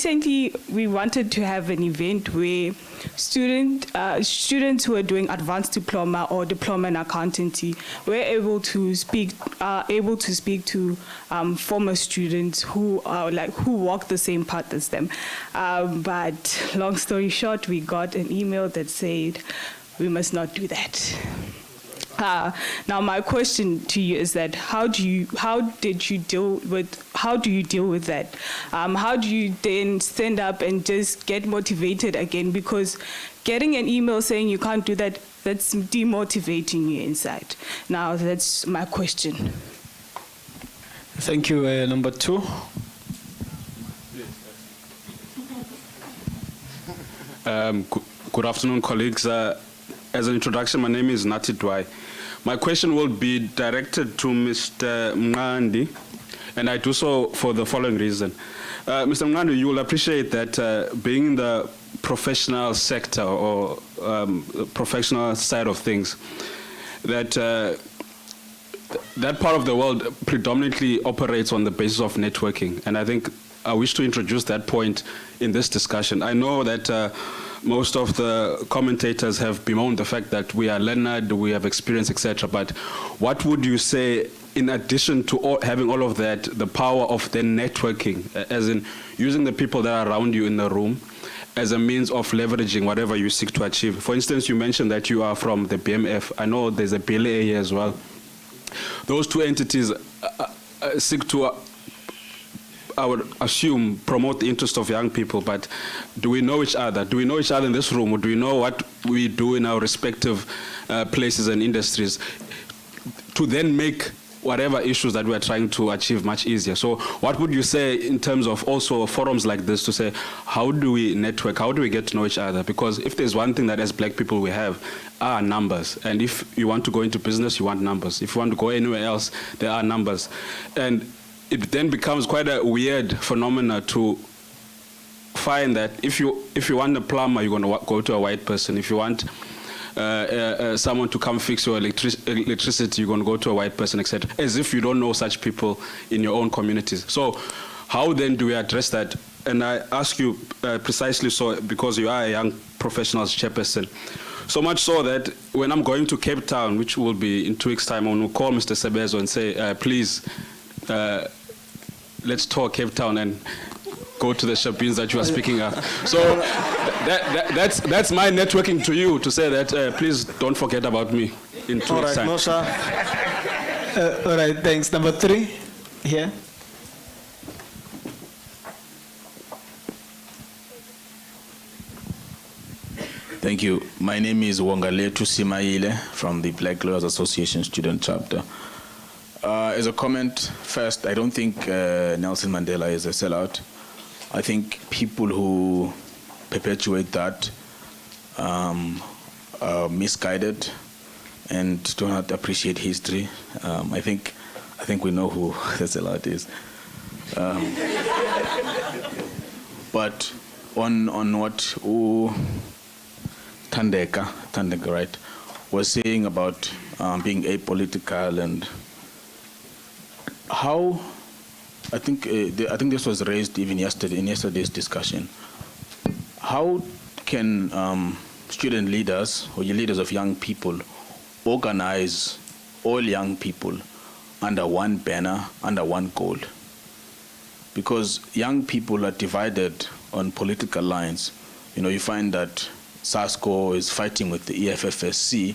wanted to have an event where students who are doing advanced diploma or diploma in accountancy were able to speak to former students who walk the same path as them. But long story short, we got an email that said we must not do that. Now my question to you is that how do you deal with that? How do you then stand up and just get motivated again? Because getting an email saying you can't do that, that's demotivating you inside. Now that's my question. Thank you. Number 2. Good afternoon, colleagues. As an introduction, my name is Nati Dwai. My question will be directed to Mr. Mngandi, and I do so for the following reason. Mr. Mngandi, you will appreciate that being in the professional sector or professional side of things, that that part of the world predominantly operates on the basis of networking. And I think I wish to introduce that point in this discussion. I know that most of the commentators have bemoaned the fact that we are learned, we have experience, etc. But what would you say, in addition to having all of that, the power of the networking, as in using the people that are around you in the room as a means of leveraging whatever you seek to achieve? For instance, you mentioned that you are from the BMF. I know there's a BLA here as well. Those two entities seek to, I would assume, promote the interest of young people, but do we know each other? Do we know each other in this room, or do we know what we do in our respective places and industries to then make whatever issues that we're trying to achieve much easier? So what would you say in terms of also forums like this to say, how do we network, how do we get to know each other? Because if there's one thing that as black people we have are numbers. And if you want to go into business, you want numbers. If you want to go anywhere else, there are numbers. And it then becomes quite a weird phenomena to find that if you want a plumber, you're going to go to a white person. If you want someone to come fix your electricity, you're going to go to a white person, etc. As if you don't know such people in your own communities. So how then do we address that? And I ask you precisely so because you are a young professionals chairperson. So much so that when I'm going to Cape Town, which will be in 2 weeks' time, I'm going to call Mr. Sebezo and say, please, let's tour Cape Town and go to the Shabins that you are speaking of. So that's my networking to you, to say that please don't forget about me in 2 weeks' time. No, sir. All right, thanks. Number 3, here. Thank you. My name is Wongaletu Simaile from the Black Lawyers Association Student Chapter. As a comment, first, I don't think Nelson Mandela is a sellout. I think people who perpetuate that are misguided and do not appreciate history. I think we know who the sellout is. But on what Tandeka, right, was saying about being apolitical and how, I think this was raised even yesterday in yesterday's discussion. How can student leaders or leaders of young people organize all young people under one banner, under one goal? Because young people are divided on political lines. You know, you find that SASCO is fighting with the EFFSC,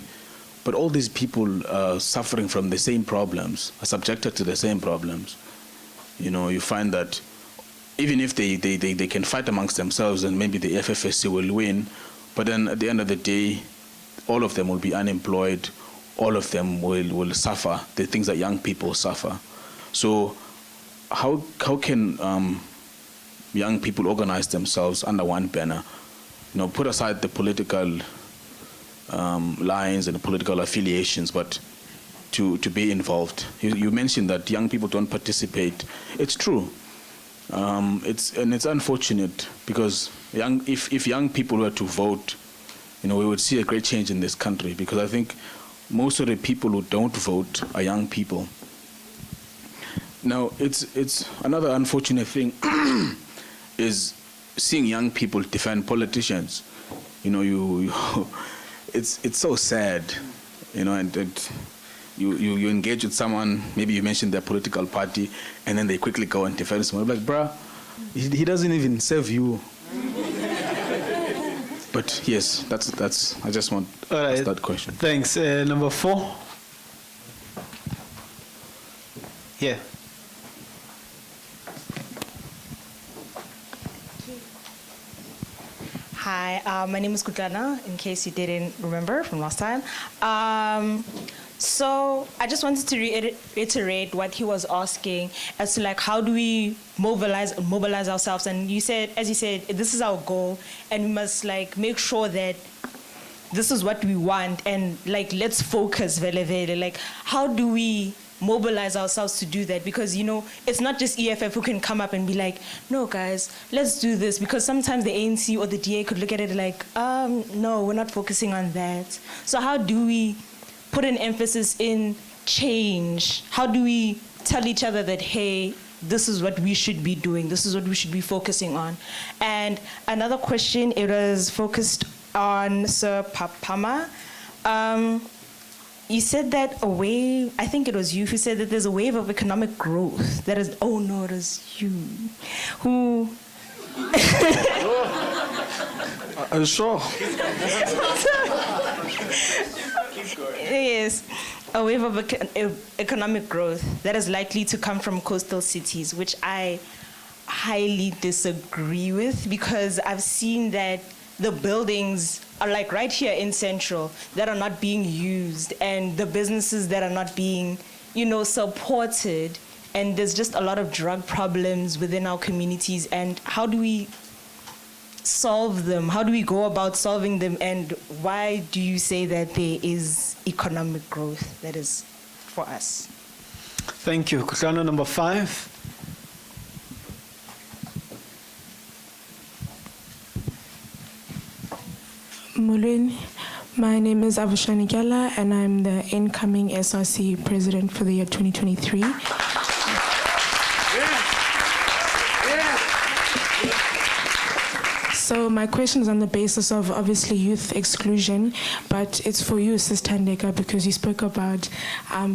but all these people are suffering from the same problems, are subjected to the same problems. You know, you find that even if they can fight amongst themselves and maybe the FFSC will win, but then at the end of the day, all of them will be unemployed, all of them will suffer the things that young people suffer. So how can young people organize themselves under one banner? You know, put aside the political lines and the political affiliations, but to be involved. You mentioned that young people don't participate. It's true. It's unfortunate because if young people were to vote, you know, we would see a great change in this country, because I think most of the people who don't vote are young people. Now, it's another unfortunate thing is seeing young people defend politicians. You know, it's so sad, you know, and you engage with someone, maybe you mention their political party, and then they quickly go and defend someone. Like, bruh, he doesn't even serve you. But yes, that's. I just want to ask that question. Thanks. Number 4. Yeah. Hi, my name is Kutlana, in case you didn't remember from last time. So I just wanted to reiterate what he was asking as to like, how do we mobilize ourselves? And you said, as you said, this is our goal, and we must like make sure that this is what we want, and like, let's focus, vele. Like, how do we mobilize ourselves to do that? Because, you know, it's not just EFF who can come up and be like, no, guys, let's do this. Because sometimes the ANC or the DA could look at it like, no, we're not focusing on that. So how do we put an emphasis in change? How do we tell each other that, hey, this is what we should be doing, this is what we should be focusing on? And another question, it was focused on Sir Papama. You said that a wave, I think it was you who said that there's a wave of economic growth that is, oh no, it was you who... Sure. Yes, a wave of economic growth that is likely to come from coastal cities, which I highly disagree with, because I've seen that the buildings are like right here in Central that are not being used, and the businesses that are not being, supported, and there's just a lot of drug problems within our communities. And how do we solve them? How do we go about solving them? And why do you say that there is economic growth that is for us? Thank you. Kutlano number 5. Mulwini, my name is Avushani Gyala, and I'm the incoming SRC president for the year 2023. So my question is on the basis of obviously youth exclusion, but it's for you, Sis Thandeka, because you spoke about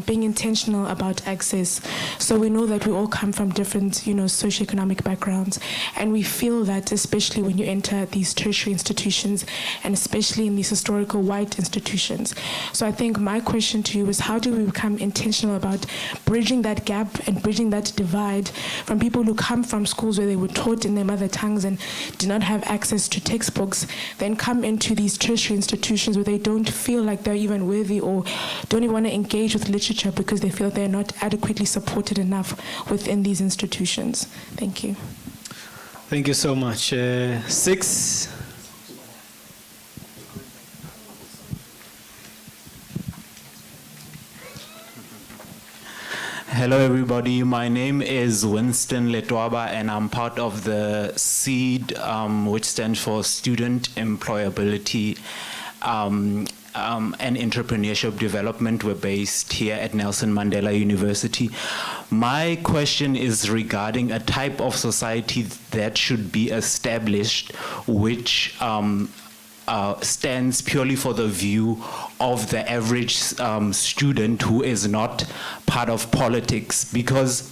being intentional about access. So we know that we all come from different, socioeconomic backgrounds, and we feel that especially when you enter these tertiary institutions, and especially in these historical white institutions. So I think my question to you is, how do we become intentional about bridging that gap and bridging that divide from people who come from schools where they were taught in their mother tongues and do not have access to textbooks, then come into these tertiary institutions where they don't feel like they're even worthy or don't even want to engage with literature because they feel they're not adequately supported enough within these institutions. Thank you. Thank you so much. 6. Hello everybody, my name is Winston Letwaba and I'm part of the SEED, which stands for Student Employability and Entrepreneurship Development. We're based here at Nelson Mandela University. My question is regarding a type of society that should be established which stands purely for the view of the average student who is not part of politics, because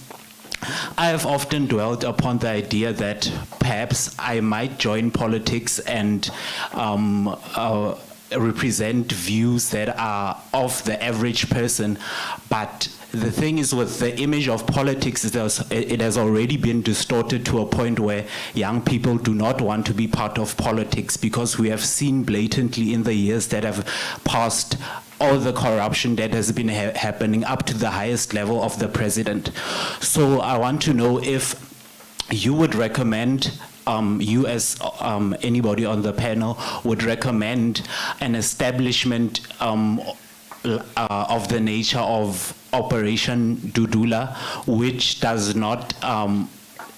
I have often dwelt upon the idea that perhaps I might join politics and represent views that are of the average person, but the thing is, with the image of politics, it has already been distorted to a point where young people do not want to be part of politics, because we have seen blatantly in the years that have passed all the corruption that has been happening up to the highest level of the president. So I want to know if you would recommend, you as anybody on the panel would recommend an establishment of the nature of Operation Dudula, which does not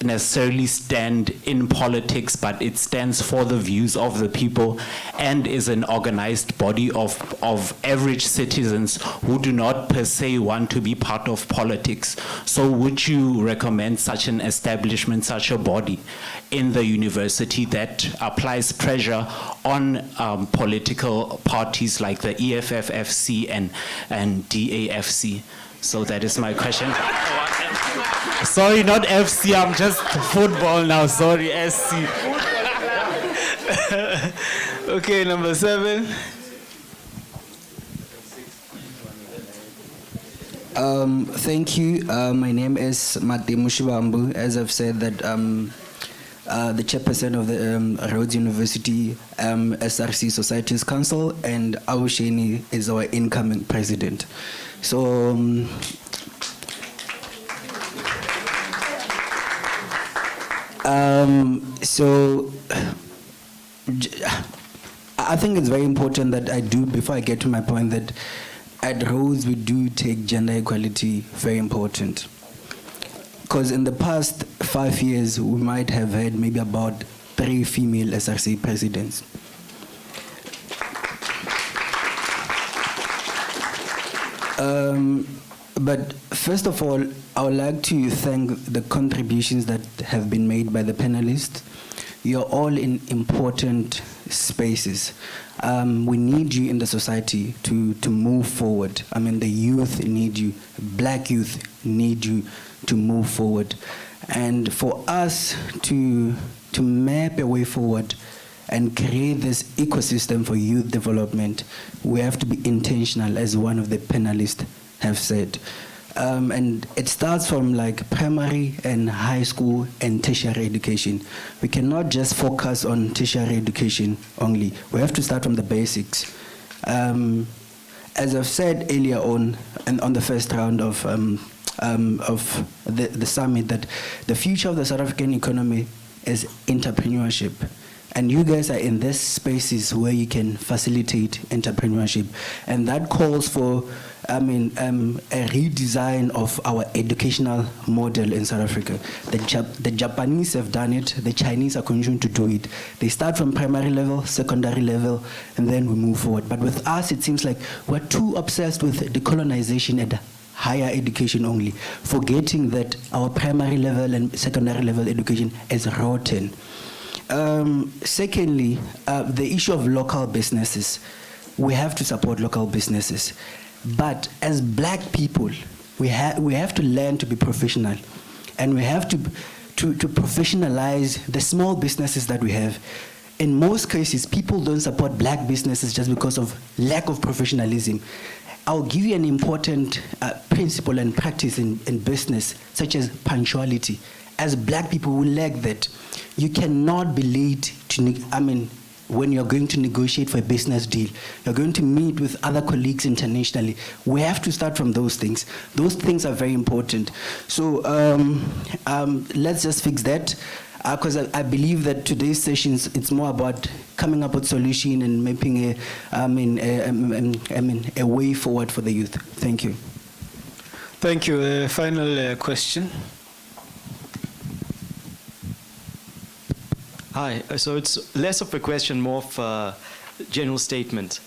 necessarily stand in politics, but it stands for the views of the people and is an organized body of average citizens who do not per se want to be part of politics. So would you recommend such an establishment, such a body in the university that applies pressure on political parties like the EFFFC and DAFC? So that is my question. Sorry, not FC, I'm just football now, sorry, SC. Okay, number 7. Thank you. My name is Mate Mushibambu. As I've said, that the chairperson of the Rhodes University SRC Societies Council, and Awusheni is our incoming president. So I think it's very important that I do, before I get to my point, that at Rhodes we do take gender equality very important. Because in the past 5 years, we might have had maybe about 3 female SRC presidents. But first of all, I would like to thank the contributions that have been made by the panelists. You're all in important spaces. We need you in the society to move forward. I mean, the youth need you. Black youth need you to move forward. And for us to map a way forward and create this ecosystem for youth development, we have to be intentional, as one of the panelists have said. And it starts from like primary and high school and tertiary education. We cannot just focus on tertiary education only. We have to start from the basics. As I've said earlier on, and on the first round of the summit, that the future of the South African economy is entrepreneurship. And you guys are in these spaces where you can facilitate entrepreneurship. And that calls for, a redesign of our educational model in South Africa. The Japanese have done it, the Chinese are continuing to do it. They start from primary level, secondary level, and then we move forward. But with us, it seems like we're too obsessed with decolonization and higher education only, forgetting that our primary level and secondary level education is rotten. Secondly, the issue of local businesses. We have to support local businesses. But as black people, we have to learn to be professional. And we have to professionalize the small businesses that we have. In most cases, people don't support black businesses just because of lack of professionalism. I'll give you an important principle and practice in business, such as punctuality. As black people, we lack that. You cannot be late when you're going to negotiate for a business deal. You're going to meet with other colleagues internationally. We have to start from those things. Those things are very important. So let's just fix that. Because I believe that today's sessions, it's more about coming up with solution and mapping a way forward for the youth. Thank you. Thank you. Final question. Hi, so it's less of a question, more of a general statement.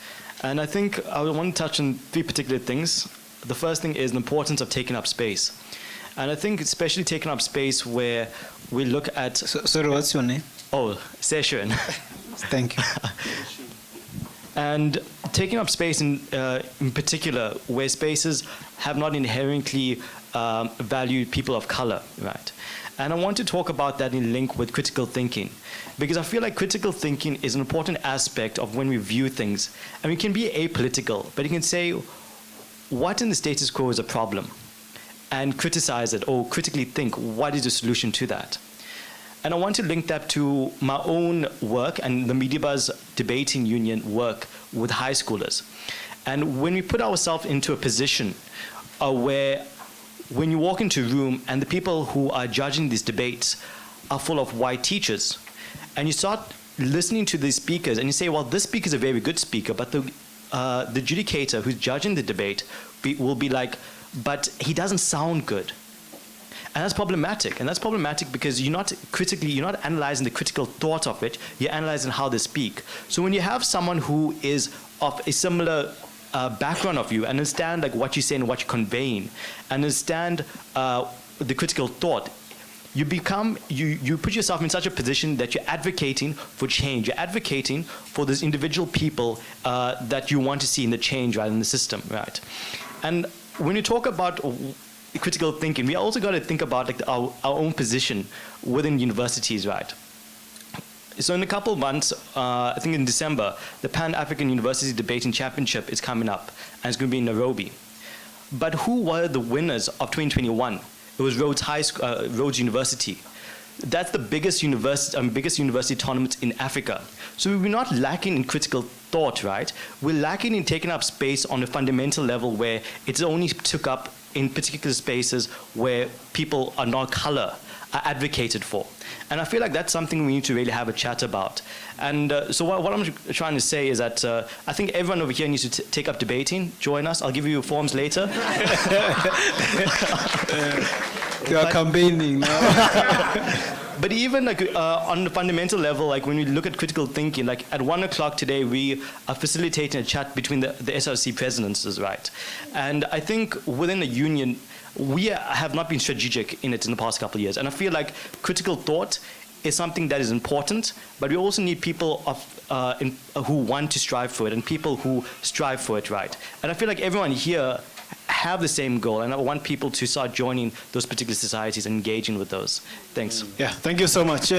And I think I want to touch on 3 particular things. The first thing is the importance of taking up space. And I think especially taking up space where we look at... Sorry, what's your name? Oh, Session. Thank you. And taking up space in particular where spaces have not inherently valued people of color, right? And I want to talk about that in link with critical thinking, because I feel like critical thinking is an important aspect of when we view things. And we can be apolitical, but you can say, what in the status quo is a problem? And criticize it, or critically think, what is the solution to that? And I want to link that to my own work and the MediaBuzz Debating Union work with high schoolers. And when we put ourselves into a position where when you walk into a room and the people who are judging these debates are full of white teachers, and you start listening to these speakers and you say, well, this speaker is a very good speaker, but the adjudicator who's judging the debate will be like, but he doesn't sound good. And that's problematic. And that's problematic because you're not analyzing the critical thought of it, you're analyzing how they speak. So when you have someone who is of a similar background of you, understand like what you say and what you're conveying, understand the critical thought, you put yourself in such a position that you're advocating for change. You're advocating for those individual people that you want to see in the change rather than the system, right? And when you talk about critical thinking, we also got to think about like our own position within universities, right? So in a couple of months, I think in December, the Pan-African University Debating Championship is coming up, and it's going to be in Nairobi. But who were the winners of 2021? It was Rhodes University. That's the biggest university tournament in Africa. So we're not lacking in critical thought, right? We're lacking in taking up space on a fundamental level where it's only took up in particular spaces where people are not color are advocated for. And I feel like that's something we need to really have a chat about. And so what I'm trying to say is that I think everyone over here needs to take up debating. Join us. I'll give you forms later. You are campaigning now. But even like on the fundamental level, like when we look at critical thinking, like at 1 o'clock today, we are facilitating a chat between the SRC presidents, right? And I think within the union, we have not been strategic in it in the past couple of years. And I feel like critical thought is something that is important, but we also need people who want to strive for it and people who strive for it, right? And I feel like everyone here have the same goal, and I want people to start joining those particular societies and engaging with those. Thanks. Yeah, thank you so much.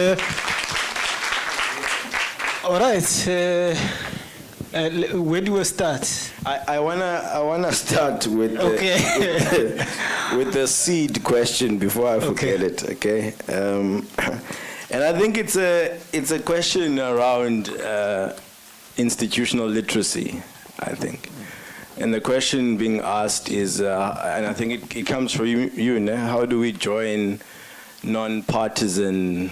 All right, where do we start? I wanna start with okay. with the seed question before I forget it. Okay, and I think it's a question around institutional literacy, I think. And the question being asked is, and I think it comes from you, né? How do we join non-partisan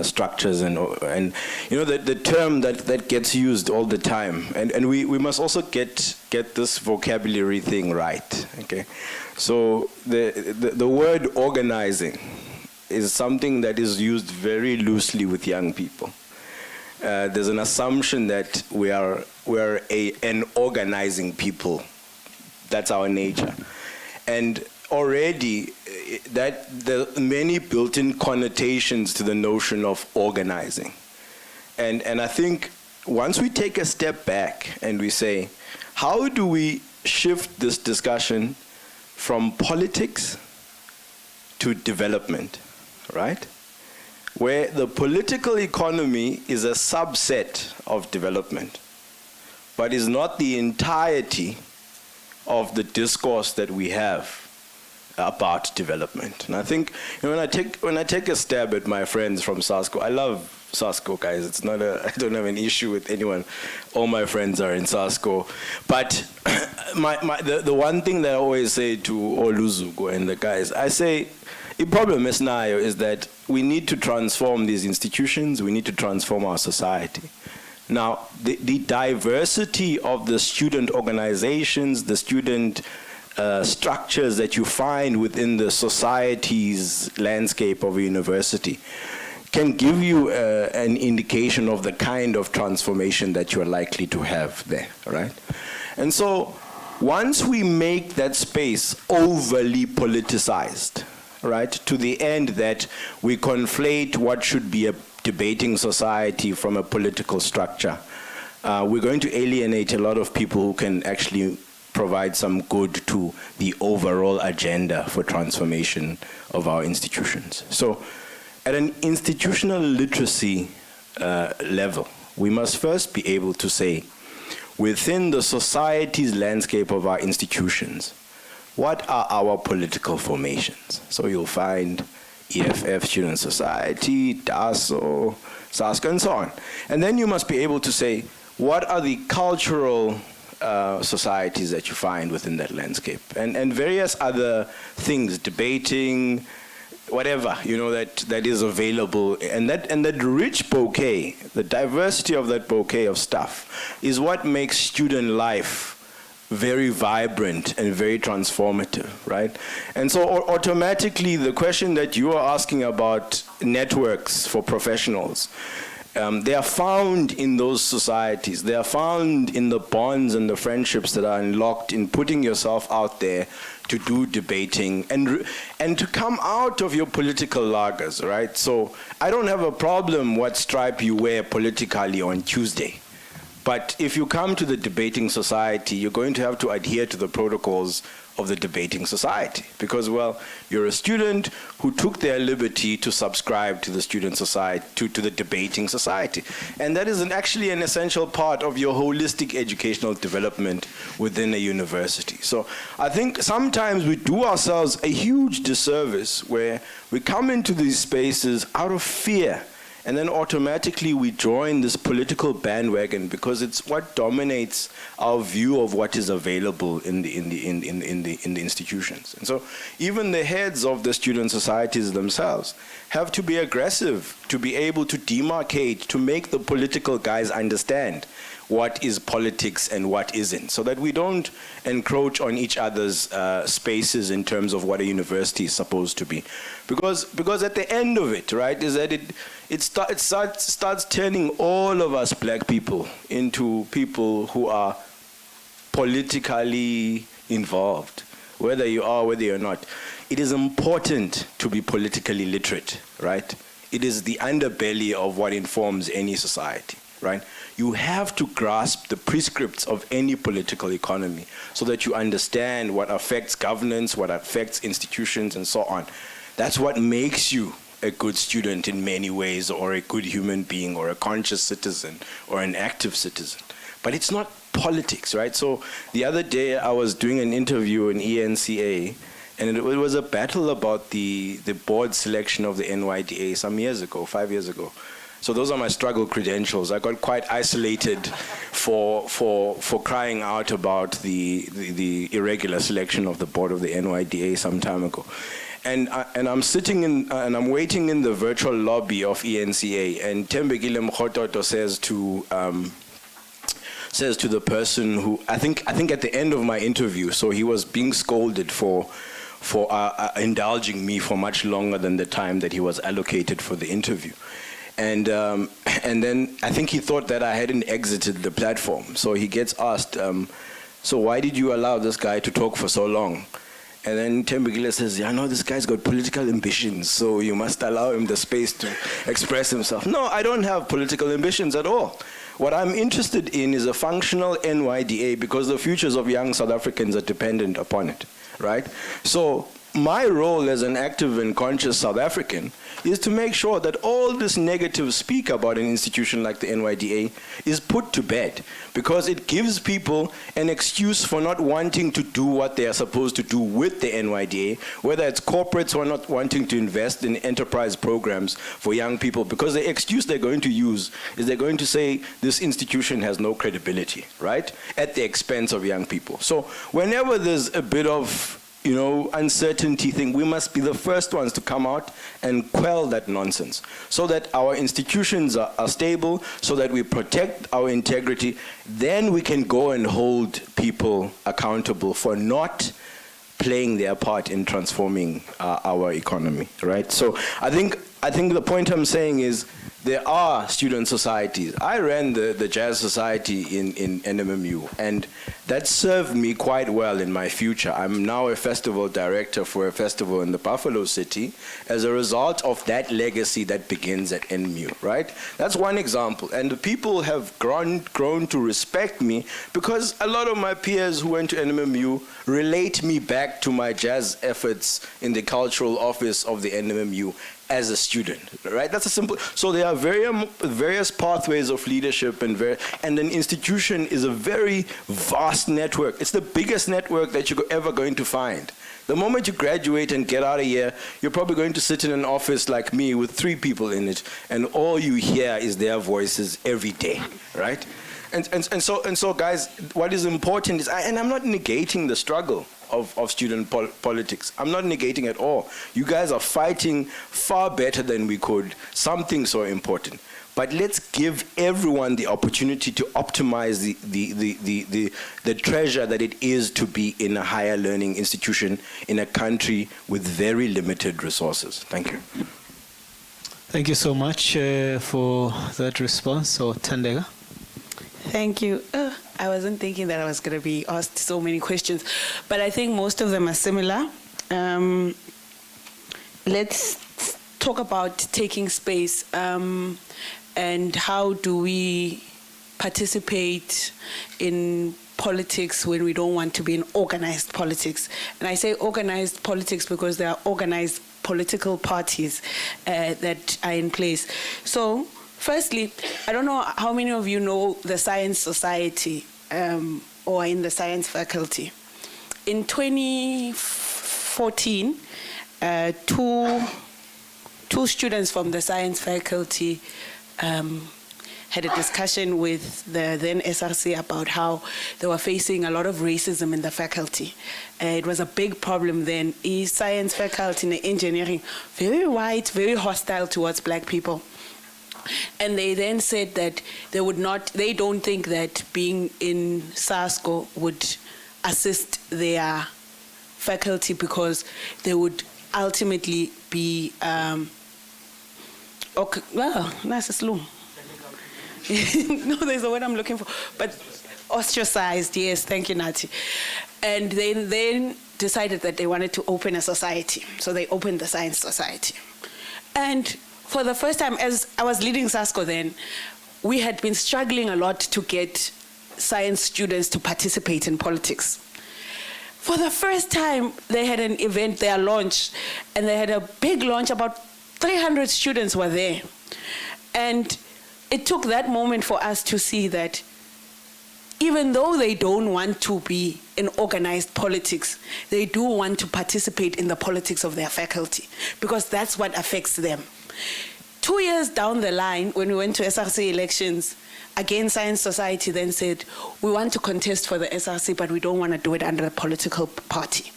structures and you know the term that gets used all the time, and we must also get this vocabulary thing right. Okay, so the word organizing is something that is used very loosely with young people. There's an assumption that we're an organizing people. That's our nature. And already that there are many built-in connotations to the notion of organizing. And I think once we take a step back and we say, how do we shift this discussion from politics to development, right? Where the political economy is a subset of development, but is not the entirety of the discourse that we have about development. And I think when I take a stab at my friends from SASCO, I love SASCO, guys. It's not I don't have an issue with anyone. All my friends are in SASCO. But the one thing that I always say to Oluzugo and the guys, I say, the problem is that we need to transform these institutions, we need to transform our society. Now, the diversity of the student organizations, the student structures that you find within the society's landscape of a university can give you an indication of the kind of transformation that you're likely to have there, right? And so, once we make that space overly politicized, right, to the end that we conflate what should be a debating society from a political structure, we're going to alienate a lot of people who can actually provide some good to the overall agenda for transformation of our institutions. So at an institutional literacy level, we must first be able to say, within the society's landscape of our institutions, what are our political formations? So you'll find EFF Student Society, DASO, SASCO, and so on. And then you must be able to say, what are the cultural societies that you find within that landscape? And various other things, debating, whatever, you know, that is available. And that rich bouquet, the diversity of that bouquet of stuff, is what makes student life very vibrant and very transformative, right? And so automatically the question that you are asking about networks for professionals, they are found in those societies. They are found in the bonds and the friendships that are unlocked in putting yourself out there to do debating and to come out of your political lagers, right? So I don't have a problem what stripe you wear politically on Tuesday. But if you come to the debating society, you're going to have to adhere to the protocols of the debating society. Because, well, you're a student who took their liberty to subscribe to the student society, to the debating society. And that is actually an essential part of your holistic educational development within a university. So I think sometimes we do ourselves a huge disservice where we come into these spaces out of fear. And then automatically we join this political bandwagon because it's what dominates our view of what is available in the institutions. And so even the heads of the student societies themselves have to be aggressive to be able to demarcate, to make the political guys understand what is politics and what isn't, so that we don't encroach on each other's spaces in terms of what a university is supposed to be. Because at the end of it, right, is that it starts turning all of us black people into people who are politically involved, whether you are, whether you're not. It is important to be politically literate, right? It is the underbelly of what informs any society, right? You have to grasp the prescripts of any political economy so that you understand what affects governance, what affects institutions, and so on. That's what makes you a good student in many ways, or a good human being, or a conscious citizen, or an active citizen. But it's not politics, right? So the other day I was doing an interview in ENCA, and it was a battle about the board selection of the NYDA some years ago, 5 years ago. So those are my struggle credentials. I got quite isolated for crying out about the irregular selection of the board of the NYDA some time ago. And I'm sitting in, and I'm waiting in the virtual lobby of ENCA, and Tembekile Mkhototo says to the person who, I think at the end of my interview, so he was being scolded for indulging me for much longer than the time that he was allocated for the interview. And then I think he thought that I hadn't exited the platform. So he gets asked, so why did you allow this guy to talk for so long? And then Tembekile says, yeah, no, this guy's got political ambitions, so you must allow him the space to express himself. No, I don't have political ambitions at all. What I'm interested in is a functional NYDA, because the futures of young South Africans are dependent upon it, right? So my role as an active and conscious South African is to make sure that all this negative speak about an institution like the NYDA is put to bed, because it gives people an excuse for not wanting to do what they are supposed to do with the NYDA, whether it's corporates who are not wanting to invest in enterprise programs for young people, because the excuse they're going to use is they're going to say this institution has no credibility, right, at the expense of young people. So whenever there's a bit of uncertainty thing, we must be the first ones to come out and quell that nonsense, so that our institutions are stable, so that we protect our integrity. Then we can go and hold people accountable for not playing their part in transforming our economy, right? So I think the point I'm saying is there are student societies. I ran the Jazz Society in NMMU, and that served me quite well in my future. I'm now a festival director for a festival in the Buffalo City as a result of that legacy that begins at NMU, right? That's one example. And the people have grown to respect me because a lot of my peers who went to NMMU relate me back to my jazz efforts in the cultural office of the NMMU as a student, right? That's a simple. So there are various pathways of leadership, and an institution is a very vast network. It's the biggest network that you're ever going to find. The moment you graduate and get out of here, you're probably going to sit in an office like me with 3 people in it, and all you hear is their voices every day, right? And so, guys, what is important is, and I'm not negating the struggle of student politics. I'm not negating at all. You guys are fighting far better than we could, something so important. But let's give everyone the opportunity to optimize the treasure that it is to be in a higher learning institution in a country with very limited resources. Thank you. Thank you so much for that response. So, Thandeka. Thank you. I wasn't thinking that I was going to be asked so many questions, but I think most of them are similar. Let's talk about taking space and how do we participate in politics when we don't want to be in organized politics. And I say organized politics because there are organized political parties that are in place. So, firstly, I don't know how many of you know the Science Society or in the science faculty. In 2014, two students from the science faculty had a discussion with the then SRC about how they were facing a lot of racism in the faculty. It was a big problem then. Science faculty and engineering, very white, very hostile towards black people. And they then said that they don't think that being in SASCO would assist their faculty because they would ultimately be, no, there's a word I'm looking for, but ostracized, yes, thank you, Nati. And they then decided that they wanted to open a society. So they opened the Science Society. And for the first time, as I was leading SASCO then, we had been struggling a lot to get science students to participate in politics. For the first time, they had an event, their launch, and they had a big launch, about 300 students were there. And it took that moment for us to see that even though they don't want to be in organized politics, they do want to participate in the politics of their faculty, because that's what affects them. 2 years down the line, when we went to SRC elections, again, Science Society then said, we want to contest for the SRC, but we don't want to do it under a political party.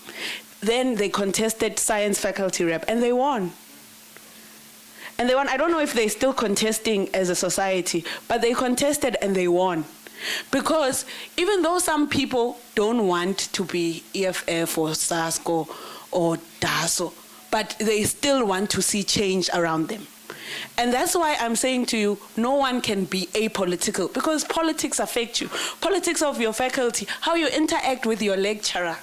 Then they contested science faculty rep, and they won. And they won. I don't know if they're still contesting as a society, but they contested and they won. Because even though some people don't want to be EFF or SASCO or DASO, but they still want to see change around them. And that's why I'm saying to you, no one can be apolitical, because politics affect you. Politics of your faculty, how you interact with your lecturer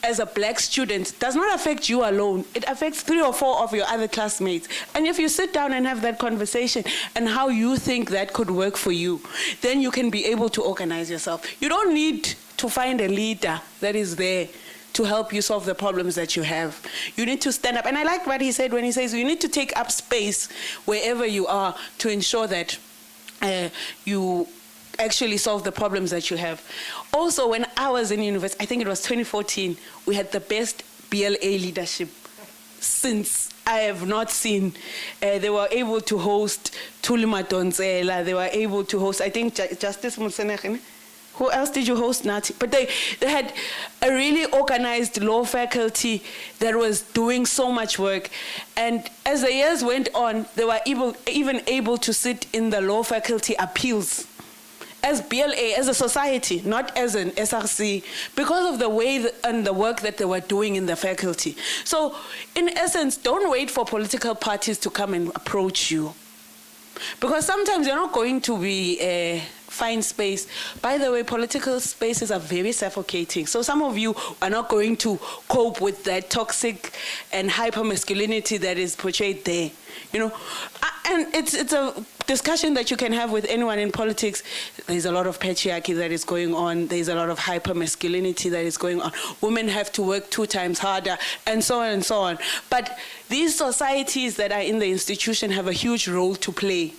as a black student does not affect you alone. It affects 3 or 4 of your other classmates. And if you sit down and have that conversation and how you think that could work for you, then you can be able to organize yourself. You don't need to find a leader that is there to help you solve the problems that you have. You need to stand up. And I like what he said when he says you need to take up space wherever you are to ensure that you actually solve the problems that you have. Also, when I was in university, I think it was 2014, we had the best BLA leadership since I have not seen. They were able to host Thuli Madonsela, they were able to host, I think, Justice Motsenegene. Who else did you host, Nati? But they had a really organized law faculty that was doing so much work. And as the years went on, they were even able to sit in the law faculty appeals as BLA, as a society, not as an SRC, because of the way and the work that they were doing in the faculty. So, in essence, don't wait for political parties to come and approach you. Because sometimes you're not going to be find space. By the way, political spaces are very suffocating. So some of you are not going to cope with that toxic and hyper-masculinity that is portrayed there. You know, and it's a discussion that you can have with anyone in politics. There's a lot of patriarchy that is going on. There's a lot of hyper-masculinity that is going on. Women have to work 2 times harder, and so on and so on. But these societies that are in the institution have a huge role to play.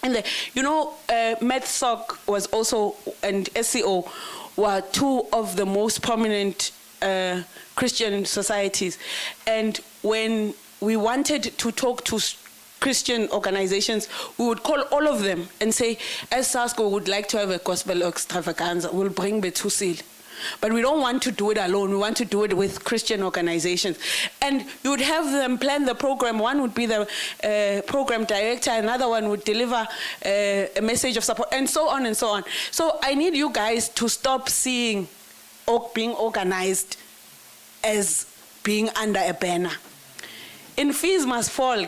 And you know, MedSoc was also, and SCO were 2 of the most prominent Christian societies. And when we wanted to talk to Christian organizations, we would call all of them and say, as SASCO would like to have a gospel extravaganza, we'll bring Betusil. But we don't want to do it alone. We want to do it with Christian organizations. And you would have them plan the program. One would be the program director. Another one would deliver a message of support, and so on and so on. So I need you guys to stop seeing being organized as being under a banner. In Fees Must Fall,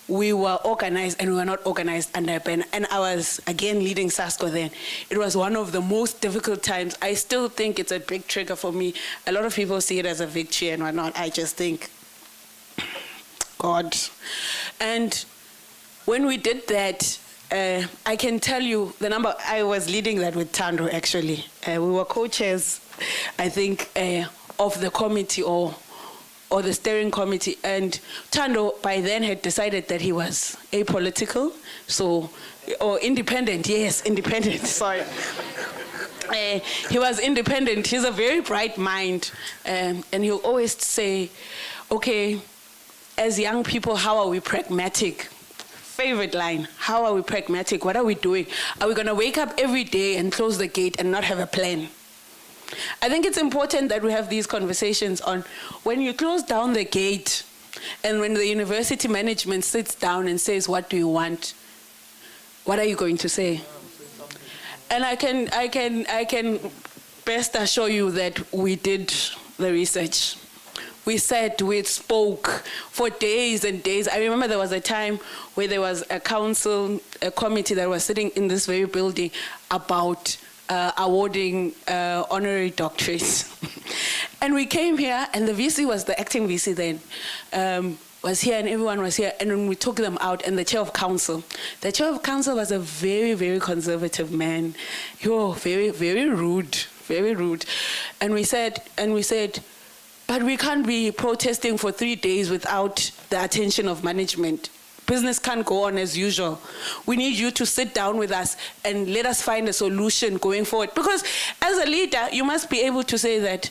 we were organized, and we were not organized under a banner. And I was, again, leading SASCO then. It was one of the most difficult times. I still think it's a big trigger for me. A lot of people see it as a victory and whatnot. I just think, God. And when we did that, I can tell you the number. I was leading that with Tando, actually. We were co-chairs, I think, of the committee or the steering committee, and Tando by then had decided that he was apolitical, or independent, yes, independent, sorry. He was independent. He's a very bright mind, and he'll always say, okay, as young people, how are we pragmatic? Favorite line, how are we pragmatic? What are we doing? Are we gonna wake up every day and close the gate and not have a plan? I think it's important that we have these conversations on when you close down the gate, And when the university management sits down and says, what do you want? What are you going to say? And I can best assure you that we did the research. We sat, we spoke for days and days. I remember there was a time where there was a committee that was sitting in this very building about awarding honorary doctorates. And we came here, and the VC was the acting VC then, was here, and everyone was here, and when we took them out, and the chair of council was a very, very conservative man. Very, very rude, very rude. And we said, but we can't be protesting for 3 days without the attention of management. Business can't go on as usual. We need you to sit down with us and let us find a solution going forward. Because as a leader, you must be able to say that,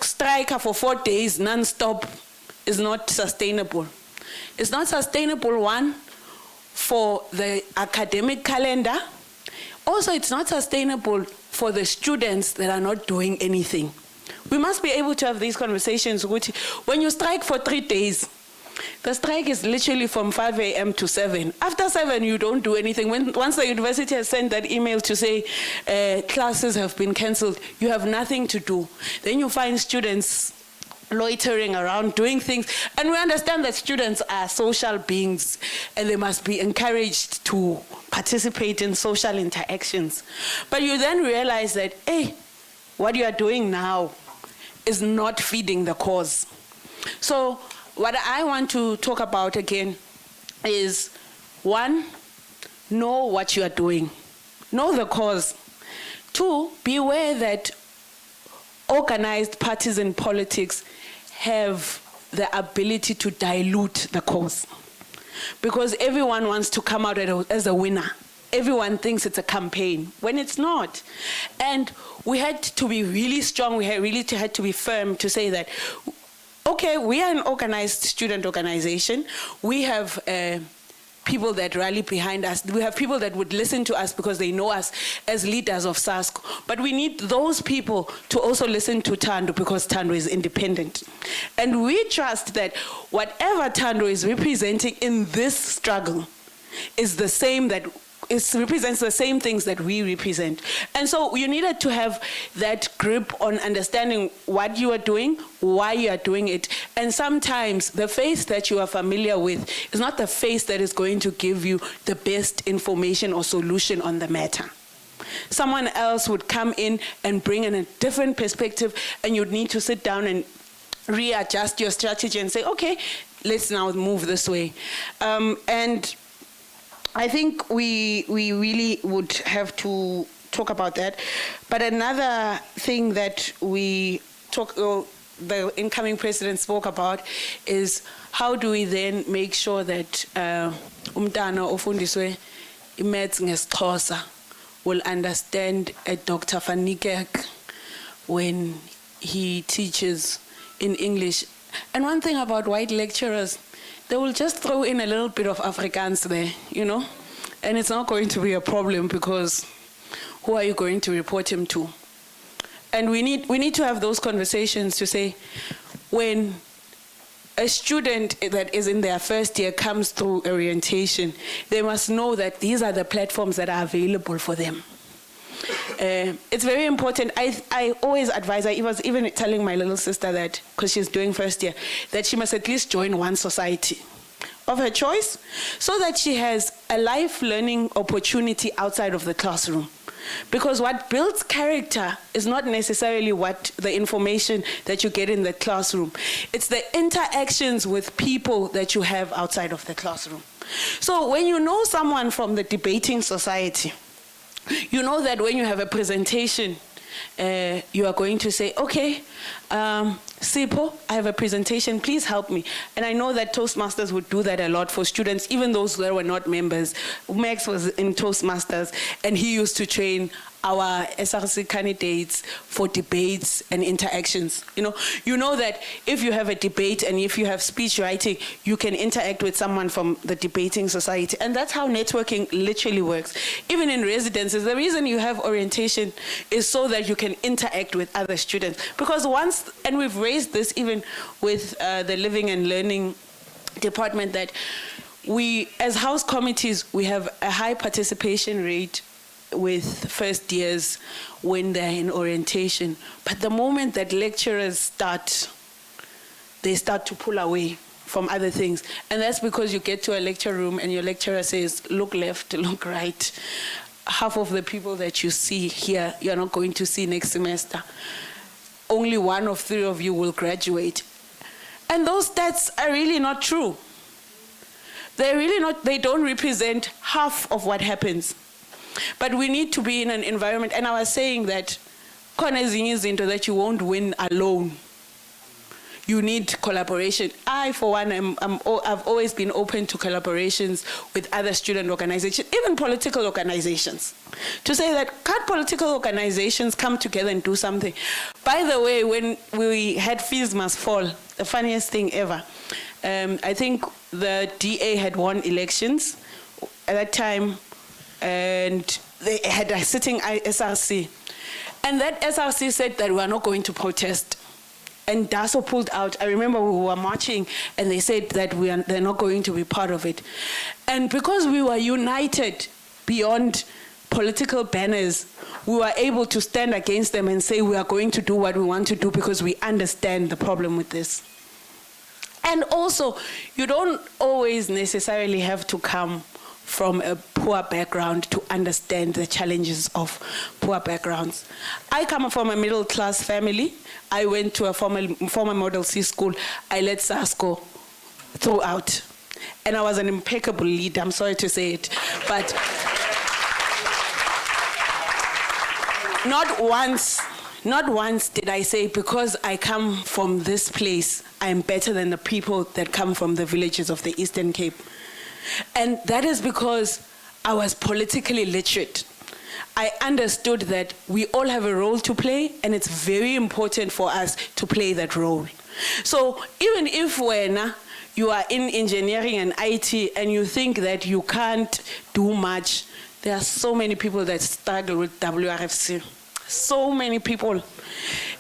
strike for 4 days non-stop is not sustainable. It's not sustainable, one, for the academic calendar. Also, it's not sustainable for the students that are not doing anything. We must be able to have these conversations. When you strike for 3 days, the strike is literally from 5 a.m. to 7. After 7, you don't do anything. Once the university has sent that email to say classes have been cancelled, you have nothing to do. Then you find students loitering around, doing things. And we understand that students are social beings and they must be encouraged to participate in social interactions. But you then realize that, hey, what you are doing now is not feeding the cause. So what I want to talk about again is, one, know what you are doing. Know the cause. 2, be aware that organized parties in politics have the ability to dilute the cause. Because everyone wants to come out as a winner. Everyone thinks it's a campaign, when it's not. And we had to be really strong, we had to be firm to say that, okay, we are an organized student organization. We have people that rally behind us. We have people that would listen to us because they know us as leaders of SASCO. But we need those people to also listen to Thando because Thando is independent. And we trust that whatever Thando is representing in this struggle is the same that represents the same things that we represent. And so you needed to have that grip on understanding what you are doing, why you are doing it. And sometimes the face that you are familiar with is not the face that is going to give you the best information or solution on the matter. Someone else would come in and bring in a different perspective, and you'd need to sit down and readjust your strategy and say, okay, let's now move this way. And I think we really would have to talk about that. But another thing that the incoming president spoke about is, how do we then make sure that umntana ofundiswe imaths ngesiXhosa will understand Dr. Van Niekerk when he teaches in English. And one thing about white lecturers, they will just throw in a little bit of Afrikaans there, and it's not going to be a problem, because who are you going to report him to? And we need to have those conversations to say, when a student that is in their first year comes through orientation, they must know that these are the platforms that are available for them. It's very important. I always advise, I was even telling my little sister that, because she's doing first year, that she must at least join one society of her choice, so that she has a life learning opportunity outside of the classroom. Because what builds character is not necessarily the information that you get in the classroom. It's the interactions with people that you have outside of the classroom. So when you know someone from the debating society, you know that when you have a presentation, you are going to say, okay, Sipho, I have a presentation, please help me. And I know that Toastmasters would do that a lot for students, even those that were not members. Max was in Toastmasters, and he used to train our SRC candidates for debates and interactions. You know that if you have a debate and if you have speech writing, you can interact with someone from the debating society. And that's how networking literally works. Even in residences, the reason you have orientation is so that you can interact with other students. Because once, and we've raised this even with the Living and Learning department, that we, as house committees, we have a high participation rate with first years when they're in orientation. But the moment that lecturers start, they start to pull away from other things. And that's because you get to a lecture room and your lecturer says, look left, look right. Half of the people that you see here, you're not going to see next semester. Only 1 of 3 of you will graduate. And those stats are really not true. They're really not, they don't represent half of what happens. But we need to be in an environment, and I was saying that that you won't win alone. You need collaboration. I, for one, I've always been open to collaborations with other student organizations, even political organizations, to say that can't political organizations come together and do something? By the way, when we had Fees Must Fall, the funniest thing ever, I think the DA had won elections at that time, and they had a sitting SRC. And that SRC said that we are not going to protest. And DASO pulled out. I remember we were marching, and they said that they're not going to be part of it. And because we were united beyond political banners, we were able to stand against them and say we are going to do what we want to do because we understand the problem with this. And also, you don't always necessarily have to come from a poor background to understand the challenges of poor backgrounds. I come from a middle-class family. I went to a former Model C school. I led SASCO throughout. And I was an impeccable leader, I'm sorry to say it. But not once did I say, because I come from this place, I am better than the people that come from the villages of the Eastern Cape. And that is because I was politically literate. I understood that we all have a role to play, and it's very important for us to play that role. So even if when you are in engineering and IT and you think that you can't do much, there are so many people that struggle with WRFC. So many people.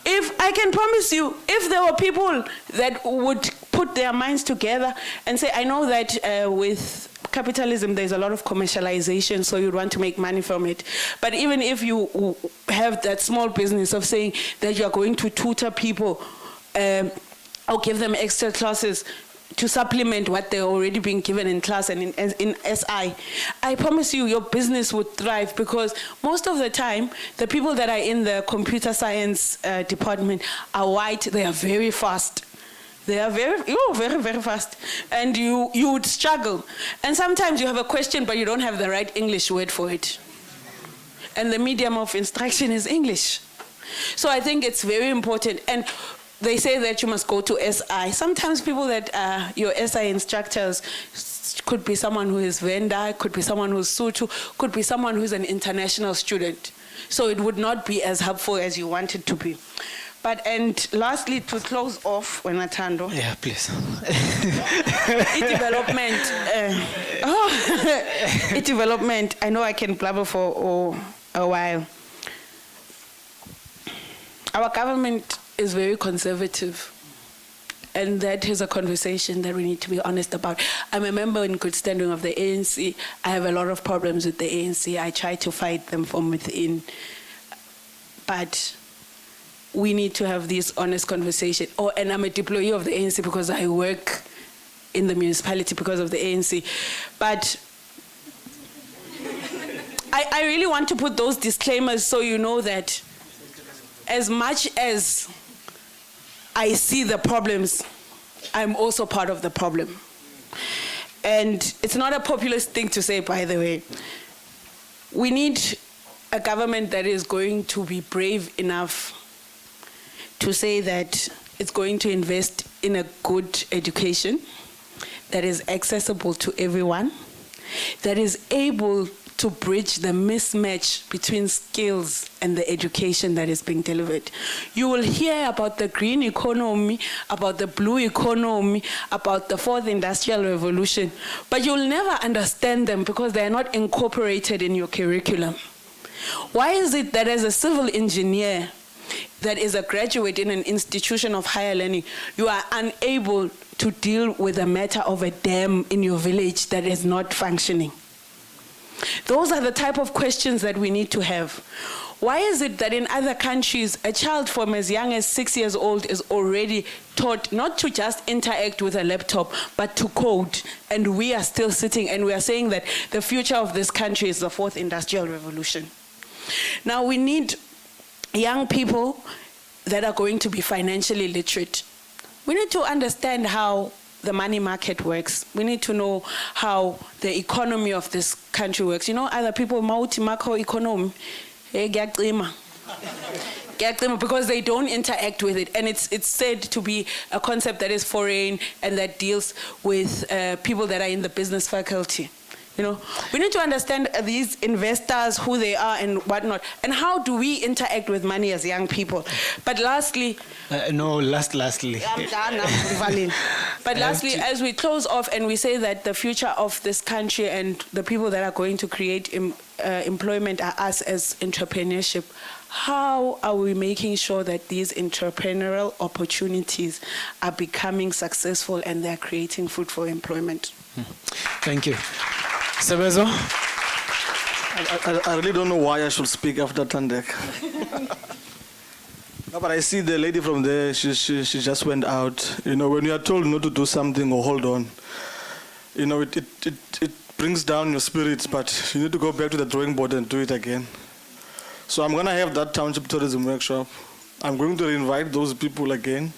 If I can promise you, if there were people that would put their minds together and say, I know that with capitalism there's a lot of commercialization, so you'd want to make money from it. But even if you have that small business of saying that you're going to tutor people or give them extra classes to supplement what they're already being given in class and in SI, I promise you your business would thrive, because most of the time, the people that are in the computer science department are white, they are very fast. They are very, very fast. And you would struggle. And sometimes you have a question, but you don't have the right English word for it. And the medium of instruction is English. So I think it's very important. And they say that you must go to SI. Sometimes people that are your SI instructors could be someone who is Venda, could be someone who's Sutu, could be someone who's an international student. So it would not be as helpful as you want it to be. But, and lastly, to close off, Wenatando. Yeah, please. Development, I know I can blabber for a while. Our government is very conservative, and that is a conversation that we need to be honest about. I'm a member in good standing of the ANC. I have a lot of problems with the ANC. I try to fight them from within, but we need to have this honest conversation. Oh, and I'm a deployee of the ANC because I work in the municipality because of the ANC. But I really want to put those disclaimers so you know that as much as I see the problems, I'm also part of the problem. And it's not a populist thing to say, by the way. We need a government that is going to be brave enough to say that it's going to invest in a good education that is accessible to everyone, that is able to bridge the mismatch between skills and the education that is being delivered. You will hear about the green economy, about the blue economy, about the fourth industrial revolution, but you'll never understand them because they are not incorporated in your curriculum. Why is it that as a civil engineer that is a graduate in an institution of higher learning, you are unable to deal with the matter of a dam in your village that is not functioning? Those are the type of questions that we need to have. Why is it that in other countries, a child from as young as 6 years old is already taught not to just interact with a laptop, but to code, and we are still sitting and we are saying that the future of this country is the fourth industrial revolution? Now we need young people that are going to be financially literate. We need to understand how the money market works. We need to know how the economy of this country works. You know, other people, macro economy, because they don't interact with it. And it's said to be a concept that is foreign and that deals with people that are in the business faculty. You know, we need to understand these investors, who they are and whatnot, and how do we interact with money as young people. But lastly... lastly. I'm done, I'm But lastly, as we close off and we say that the future of this country and the people that are going to create employment are us as entrepreneurship, how are we making sure that these entrepreneurial opportunities are becoming successful and they're creating fruitful employment? Thank you. Sebezo? I really don't know why I should speak after Tandek. No, but I see the lady from there, she just went out. You know, when you are told not to do something or hold on, you know, it brings down your spirits, but you need to go back to the drawing board and do it again. So I'm going to have that township tourism workshop. I'm going to invite those people again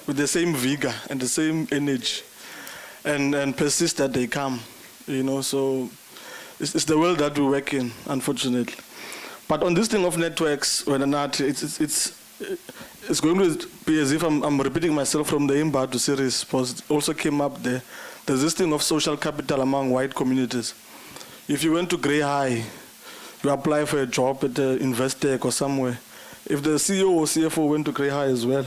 with the same vigor and the same energy and persist that they come. You know, so it's the world that we work in, unfortunately. But on this thing of networks, whether or not it's going to be as if I'm repeating myself from the Imbadu series, because it also came up there. There's this thing of social capital among white communities. If you went to Grey High, you apply for a job at Investec or somewhere. If the CEO or CFO went to Grey High as well,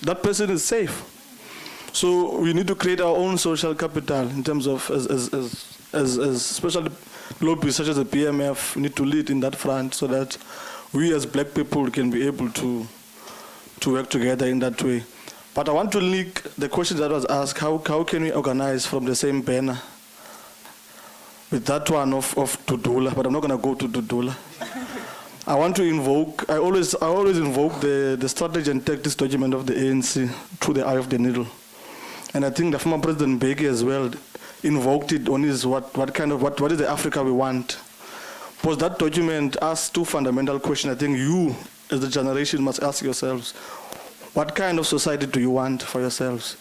that person is safe. So we need to create our own social capital in terms of, as especially lobbies such as the PMF need to lead in that front so that we as black people can be able to work together in that way. But I want to link the question that was asked, how can we organize from the same banner with that one of Dudula, but I'm not going to go to Dudula. I want to invoke, I always invoke the strategy and tactics document of the ANC through the eye of the needle. And I think the former President Mbeki as well invoked it on his what is the Africa we want. Because that document asks two fundamental questions. I think you, as the generation, must ask yourselves, what kind of society do you want for yourselves?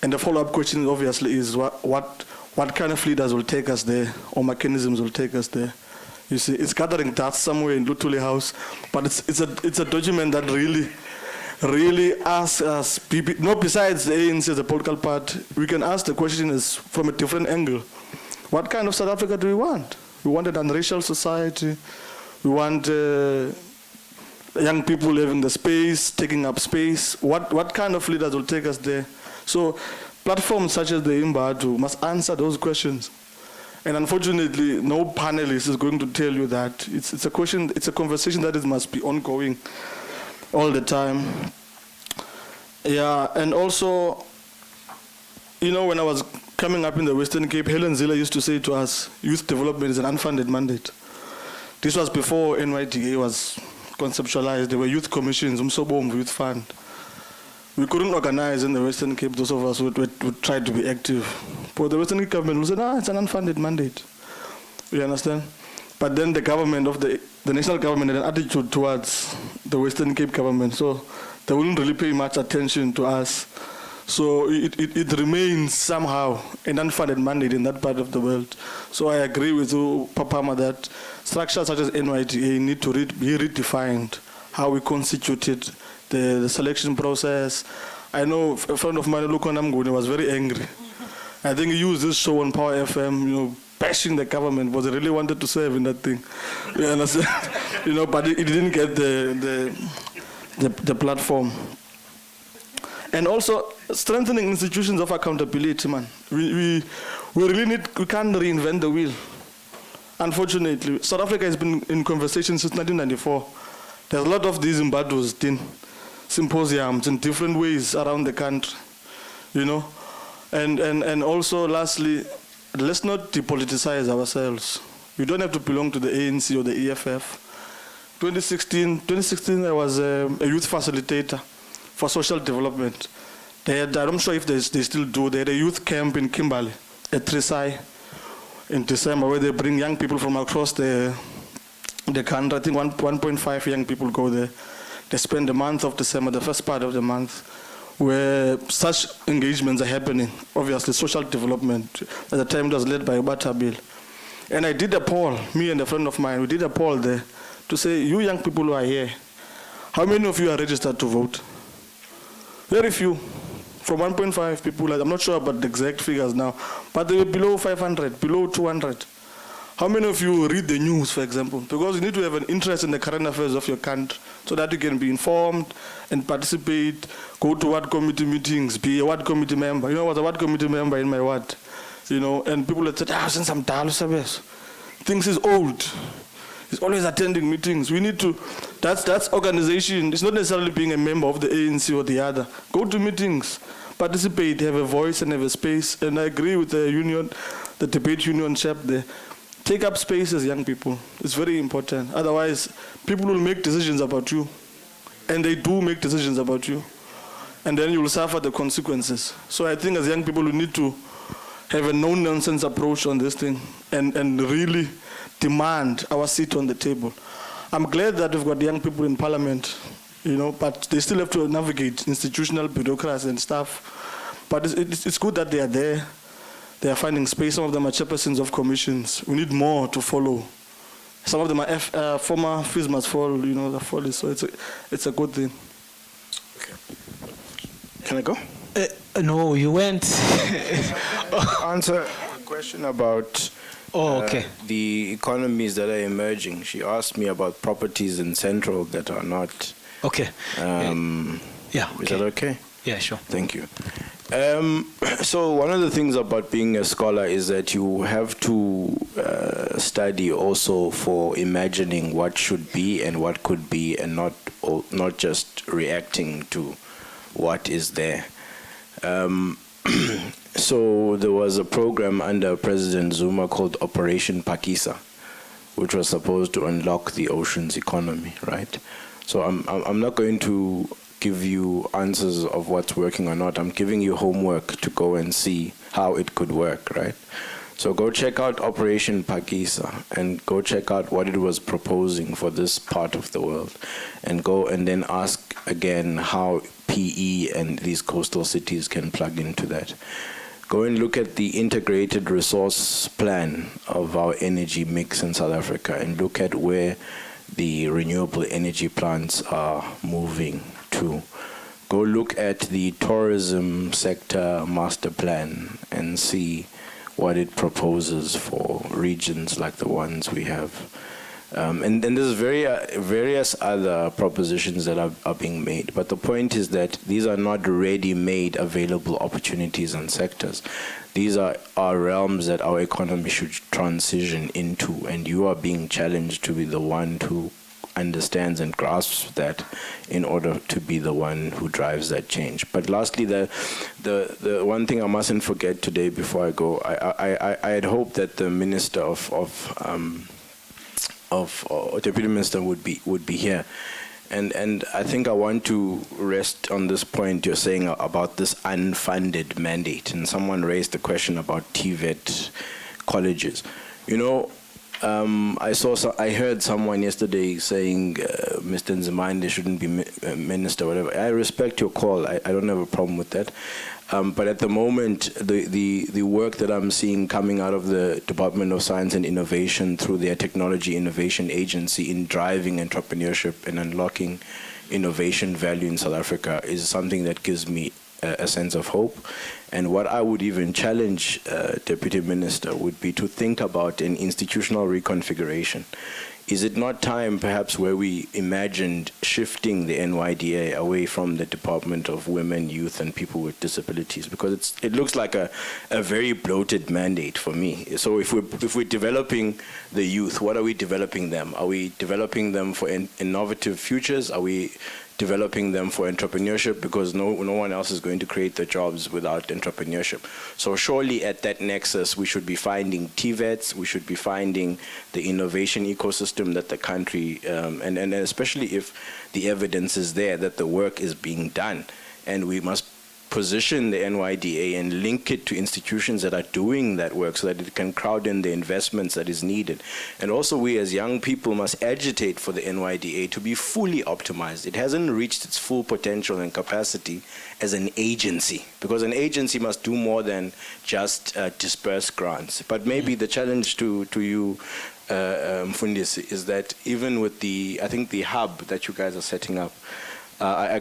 And the follow-up question obviously is what kind of leaders will take us there, or mechanisms will take us there? You see, it's gathering dust somewhere in Lutuli House, but it's a document that really asks us, not besides the ANC as a political party, we can ask the question is from a different angle. What kind of South Africa do we want? We want an unracial society. We want young people living the space, taking up space. What kind of leaders will take us there? So platforms such as the Imbadu must answer those questions. And unfortunately, no panelist is going to tell you that. It's a question, it's a conversation that must be ongoing all the time. Yeah, and also, you know, when I was coming up in the Western Cape, Helen Ziller used to say to us, youth development is an unfunded mandate. This was before NYDA was conceptualized. There were youth commissions, Umsobom Youth Fund. We couldn't organize in the Western Cape, those of us who tried to be active. But the Western Cape government will say, no, it's an unfunded mandate. You understand? But then the government of the national government had an attitude towards the Western Cape government, so they wouldn't really pay much attention to us. So it remains somehow an unfunded mandate in that part of the world. So I agree with you, Papama, that structures such as NYDA need to be redefined, how we constituted the selection process. I know a friend of mine, Lukonam Gune, was very angry. I think he used this show on Power FM, you know, bashing the government because he really wanted to serve in that thing. You understand? You know, but he didn't get the platform. And also strengthening institutions of accountability, man. We can't reinvent the wheel. Unfortunately, South Africa has been in conversation since 1994. There's a lot of these embargoes, symposiums in different ways around the country, you know. And also, lastly, let's not depoliticize ourselves. We don't have to belong to the ANC or the EFF. 2016, I was a youth facilitator for social development. They had, I'm not sure if they still do, they had a youth camp in Kimberley at Trisai in December where they bring young people from across the country. I think 1.5 young people go there. They spend the month of December, the first part of the month, where such engagements are happening. Obviously, social development. At the time, it was led by Batabil. And I did a poll, me and a friend of mine, we did a poll there to say, you young people who are here, how many of you are registered to vote? Very few. From 1.5 people, I'm not sure about the exact figures now, but they were below 500, below 200. How many of you read the news, for example? Because you need to have an interest in the current affairs of your country so that you can be informed and participate, go to ward committee meetings, be a ward committee member. You know, I was a ward committee member in my ward, you know, and people had said, since I'm Dalo Sabes, things is old. He's always attending meetings. We need to, that's organization. It's not necessarily being a member of the ANC or the other. Go to meetings, participate, have a voice and have a space. And I agree with the union, the debate union chap there. Take up spaces, young people. It's very important. Otherwise, people will make decisions about you. And they do make decisions about you. And then you will suffer the consequences. So I think as young people, we need to have a no-nonsense approach on this thing and really demand our seat on the table. I'm glad that we've got young people in parliament, you know, but they still have to navigate institutional bureaucracy and stuff. But it's good that they are there. They are finding space. Some of them are chairpersons of commissions. We need more to follow. Some of them are former fees must fall, you know, the fall. So it's a good thing. Okay. Can I go? No, you went. Answer a question about the economies that are emerging. She asked me about properties in Central that are not. Okay. Yeah. Is that okay? Yeah, sure. Thank you. So one of the things about being a scholar is that you have to study also for imagining what should be and what could be, and not just reacting to what is there. So there was a program under President Zuma called Operation Pakisa, which was supposed to unlock the ocean's economy, right? So I'm not going to give you answers of what's working or not. I'm giving you homework to go and see how it could work, right? So go check out Operation Pakisa and go check out what it was proposing for this part of the world, and go and then ask again how PE and these coastal cities can plug into that. Go and look at the integrated resource plan of our energy mix in South Africa and look at where the renewable energy plants are moving to. Go look at the tourism sector master plan and see what it proposes for regions like the ones we have. And there's various other propositions that are being made. But the point is that these are not ready-made available opportunities and sectors. These are realms that our economy should transition into, and you are being challenged to be the one who understands and grasps that in order to be the one who drives that change. But lastly, the one thing I mustn't forget today before I go, I had hoped that the Minister or Deputy Minister would be here, and I think I want to rest on this point you're saying about this unfunded mandate. And someone raised the question about TVET colleges. You know, I heard someone yesterday saying Mr. Nzimande shouldn't be minister, whatever. I respect your call. I don't have a problem with that. But at the moment, the work that I'm seeing coming out of the Department of Science and Innovation through their Technology Innovation Agency in driving entrepreneurship and unlocking innovation value in South Africa is something that gives me a sense of hope. And what I would even challenge Deputy Minister would be to think about an institutional reconfiguration. Is it not time, perhaps, where we imagined shifting the NYDA away from the Department of Women, Youth, and People with Disabilities? Because it looks like a very bloated mandate for me. So if we're developing the youth, what are we developing them? Are we developing them for innovative futures? Are we developing them for entrepreneurship? Because no one else is going to create the jobs without entrepreneurship. So surely at that nexus, we should be finding TVETs, we should be finding the innovation ecosystem that the country, and especially if the evidence is there that the work is being done, and we must position the NYDA and link it to institutions that are doing that work so that it can crowd in the investments that is needed. And also we as young people must agitate for the NYDA to be fully optimized. It hasn't reached its full potential and capacity as an agency, because an agency must do more than just disperse grants. But maybe the challenge to you, Mfundisi, is that even with I think the hub that you guys are setting up, I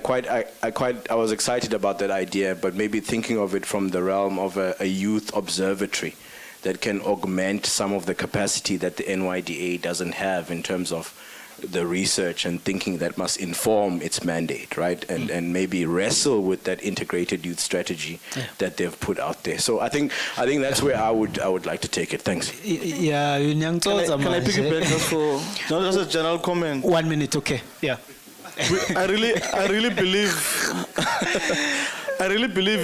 was excited about that idea, but maybe thinking of it from the realm of a youth observatory that can augment some of the capacity that the NYDA doesn't have in terms of the research and thinking that must inform its mandate, right? And maybe wrestle with that integrated youth strategy that they've put out there. So I think that's where I would like to take it. Thanks. Yeah, can I pick it back just a general comment? 1 minute, okay. Yeah. I really believe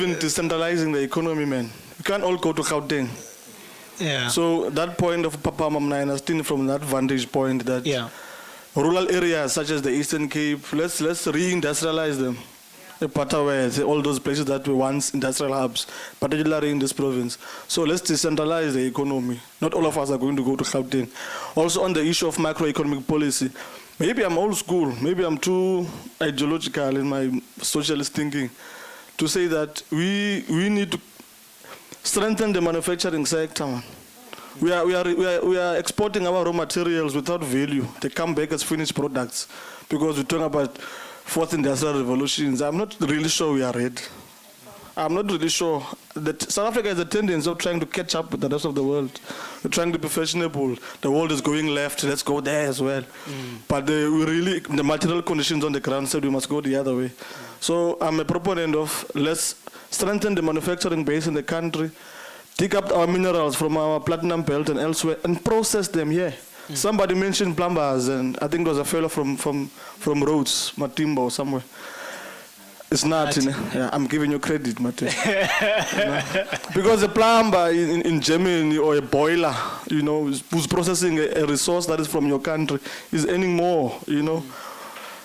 in decentralizing the economy, man. We can't all go to Gauteng. Yeah. So that point of Papa Mamna, I understand from that vantage point that rural areas such as the Eastern Cape, let's re-industrialize them. Patawe, all those places that were once industrial hubs, particularly in this province. So let's decentralize the economy. Not all of us are going to go to Gauteng. Also on the issue of macroeconomic policy, maybe I'm old school, maybe I'm too ideological in my socialist thinking to say that we need to strengthen the manufacturing sector, man. We are exporting our raw materials without value. They come back as finished products because we're talking about fourth industrial revolutions. I'm not really sure we are ready. I'm not really sure that South Africa has a tendency of trying to catch up with the rest of the world. We're trying to be fashionable. The world is going left. Let's go there as well. But the material conditions on the ground said we must go the other way. So I'm a proponent of let's strengthen the manufacturing base in the country, dig up our minerals from our platinum belt and elsewhere, and process them here. Somebody mentioned plumbers, and I think there was a fellow from Rhodes, Matimbo, somewhere. It's not, I'm giving you credit, Mate. Because a plumber in Germany or a boiler, who's processing a resource that is from your country is earning more,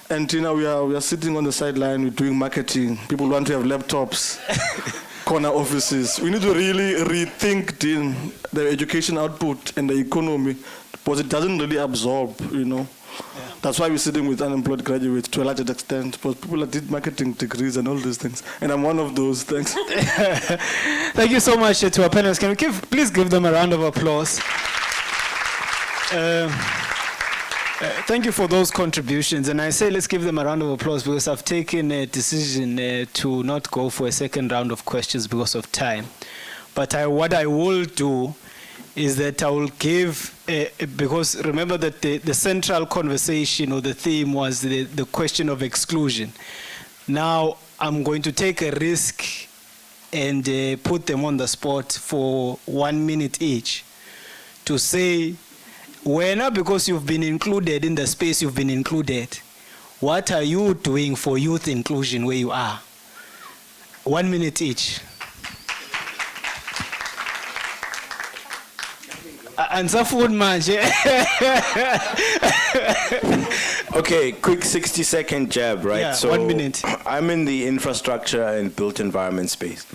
And we are sitting on the sideline, we're doing marketing. People want to have laptops, corner offices. We need to really rethink the education output and the economy, because it doesn't really absorb, That's why we're sitting with unemployed graduates to a large extent, because people that did marketing degrees and all these things. And I'm one of those. Thanks. Thank you so much to our panelists. Can we please give them a round of applause? Thank you for those contributions. And I say let's give them a round of applause because I've taken a decision to not go for a second round of questions because of time. But what I will do is that I will give, because remember that the central conversation or the theme was the question of exclusion. Now I'm going to take a risk and put them on the spot for 1 minute each to say, because you've been included in the space you've been included, what are you doing for youth inclusion where you are? 1 minute each. Answer food, man. Okay, quick 60-second jab, right? Yeah, so 1 minute. I'm in the infrastructure and built environment space.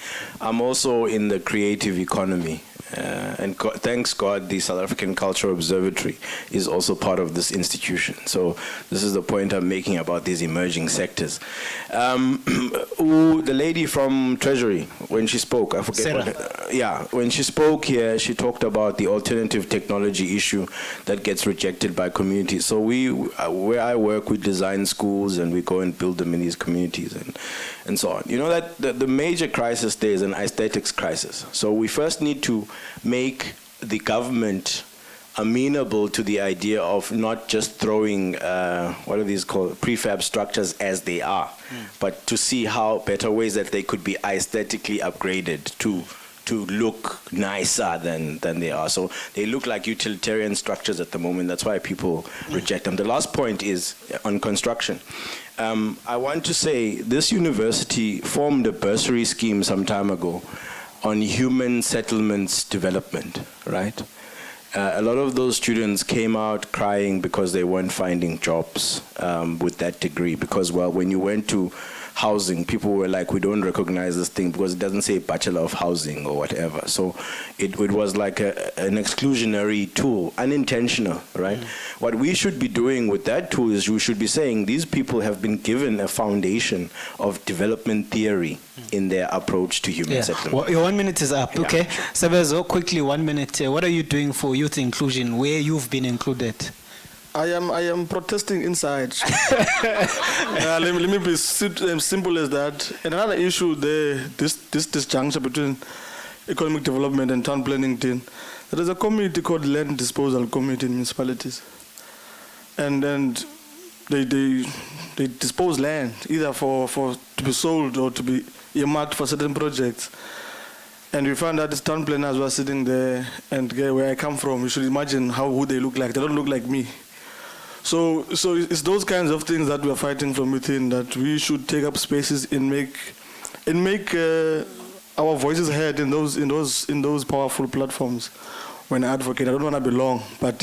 I'm also in the creative economy. And thanks God, the South African Cultural Observatory is also part of this institution. So this is the point I'm making about these emerging sectors. The lady from Treasury, when she spoke, I forget. When she spoke here, she talked about the alternative technology issue that gets rejected by communities. So where I work, we design schools and we go and build them in these communities and so on. You know that the major crisis there is an aesthetics crisis. So we first need to make the government amenable to the idea of not just throwing, what are these called, prefab structures as they are, but to see how better ways that they could be aesthetically upgraded to look nicer than they are. So they look like utilitarian structures at the moment. That's why people reject them. The last point is on construction. I want to say this university formed a bursary scheme some time ago on human settlements development, right? A lot of those students came out crying because they weren't finding jobs with that degree. Because, well, when you went to housing, people were like, we don't recognize this thing because it doesn't say Bachelor of Housing or whatever. So it was like an exclusionary tool, unintentional, right? What we should be doing with that tool is we should be saying these people have been given a foundation of development theory in their approach to human settlement. Well, your 1 minute is up, okay? Sabezo, quickly, 1 minute. What are you doing for youth inclusion, where you've been included? I am protesting inside. Let me be simple as that. And another issue there, this disjuncture between economic development and town planning team. There is a committee called Land Disposal Committee in municipalities, and they dispose land either for to be sold or to be earmarked for certain projects. And we found out these town planners were sitting there, and where I come from, you should imagine how would they look like. They don't look like me. So it's those kinds of things that we are fighting from within, that we should take up spaces and make our voices heard in those powerful platforms. When I advocate, I don't want to belong, but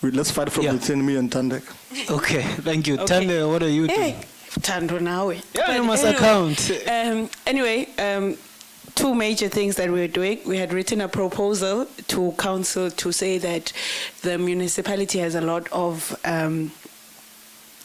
let's fight from within, me and Tandek. Okay, thank you. Okay. Tande, what are you doing? Tando nawe. Yeah, you must account. Anyway, two major things that we're doing. We had written a proposal to council to say that the municipality has a lot of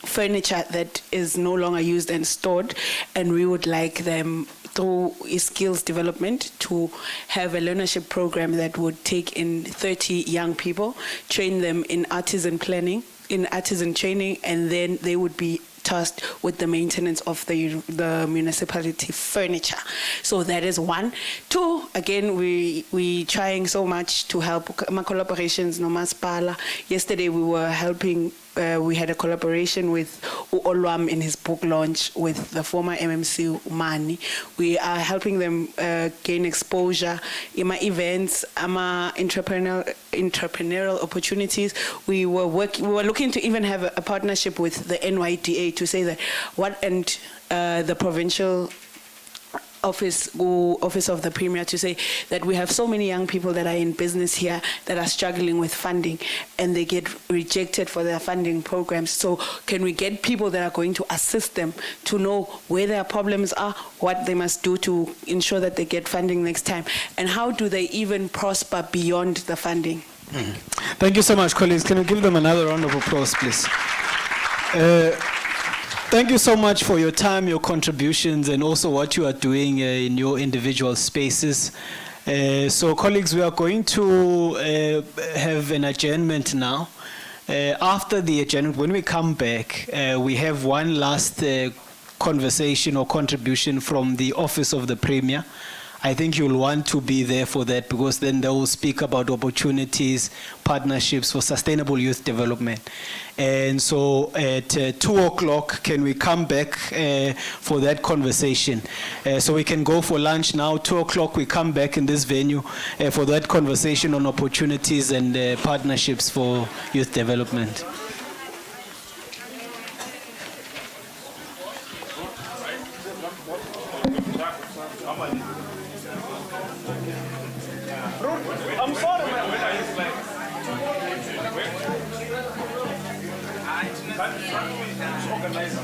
furniture that is no longer used and stored, and we would like them through skills development to have a learnership program that would take in 30 young people, train them in artisan planning, in artisan training, and then they would be tasked with the maintenance of the municipality furniture. So that is one. Two, again, we trying so much to help my collaborations no Maspala. Yesterday we were helping, we had a collaboration with Olwam in his book launch with the former MMC Umani. We are helping them gain exposure in my events, entrepreneurial opportunities. We were looking to even have a partnership with the NYDA to say that the provincial office of the Premier, to say that we have so many young people that are in business here that are struggling with funding and they get rejected for their funding programs. So can we get people that are going to assist them to know where their problems are, what they must do to ensure that they get funding next time, and how do they even prosper beyond the funding? Thank you so much, colleagues. Can we give them another round of applause, please? Thank you so much for your time, your contributions, and also what you are doing in your individual spaces. So, colleagues, we are going to have an adjournment now. After the adjournment, when we come back, we have one last conversation or contribution from the Office of the Premier. I think you'll want to be there for that, because then they will speak about opportunities, partnerships for sustainable youth development. And so at 2 o'clock, can we come back for that conversation? So we can go for lunch now. 2 o'clock, we come back in this venue for that conversation on opportunities and partnerships for youth development. I'm sorry, man. Organize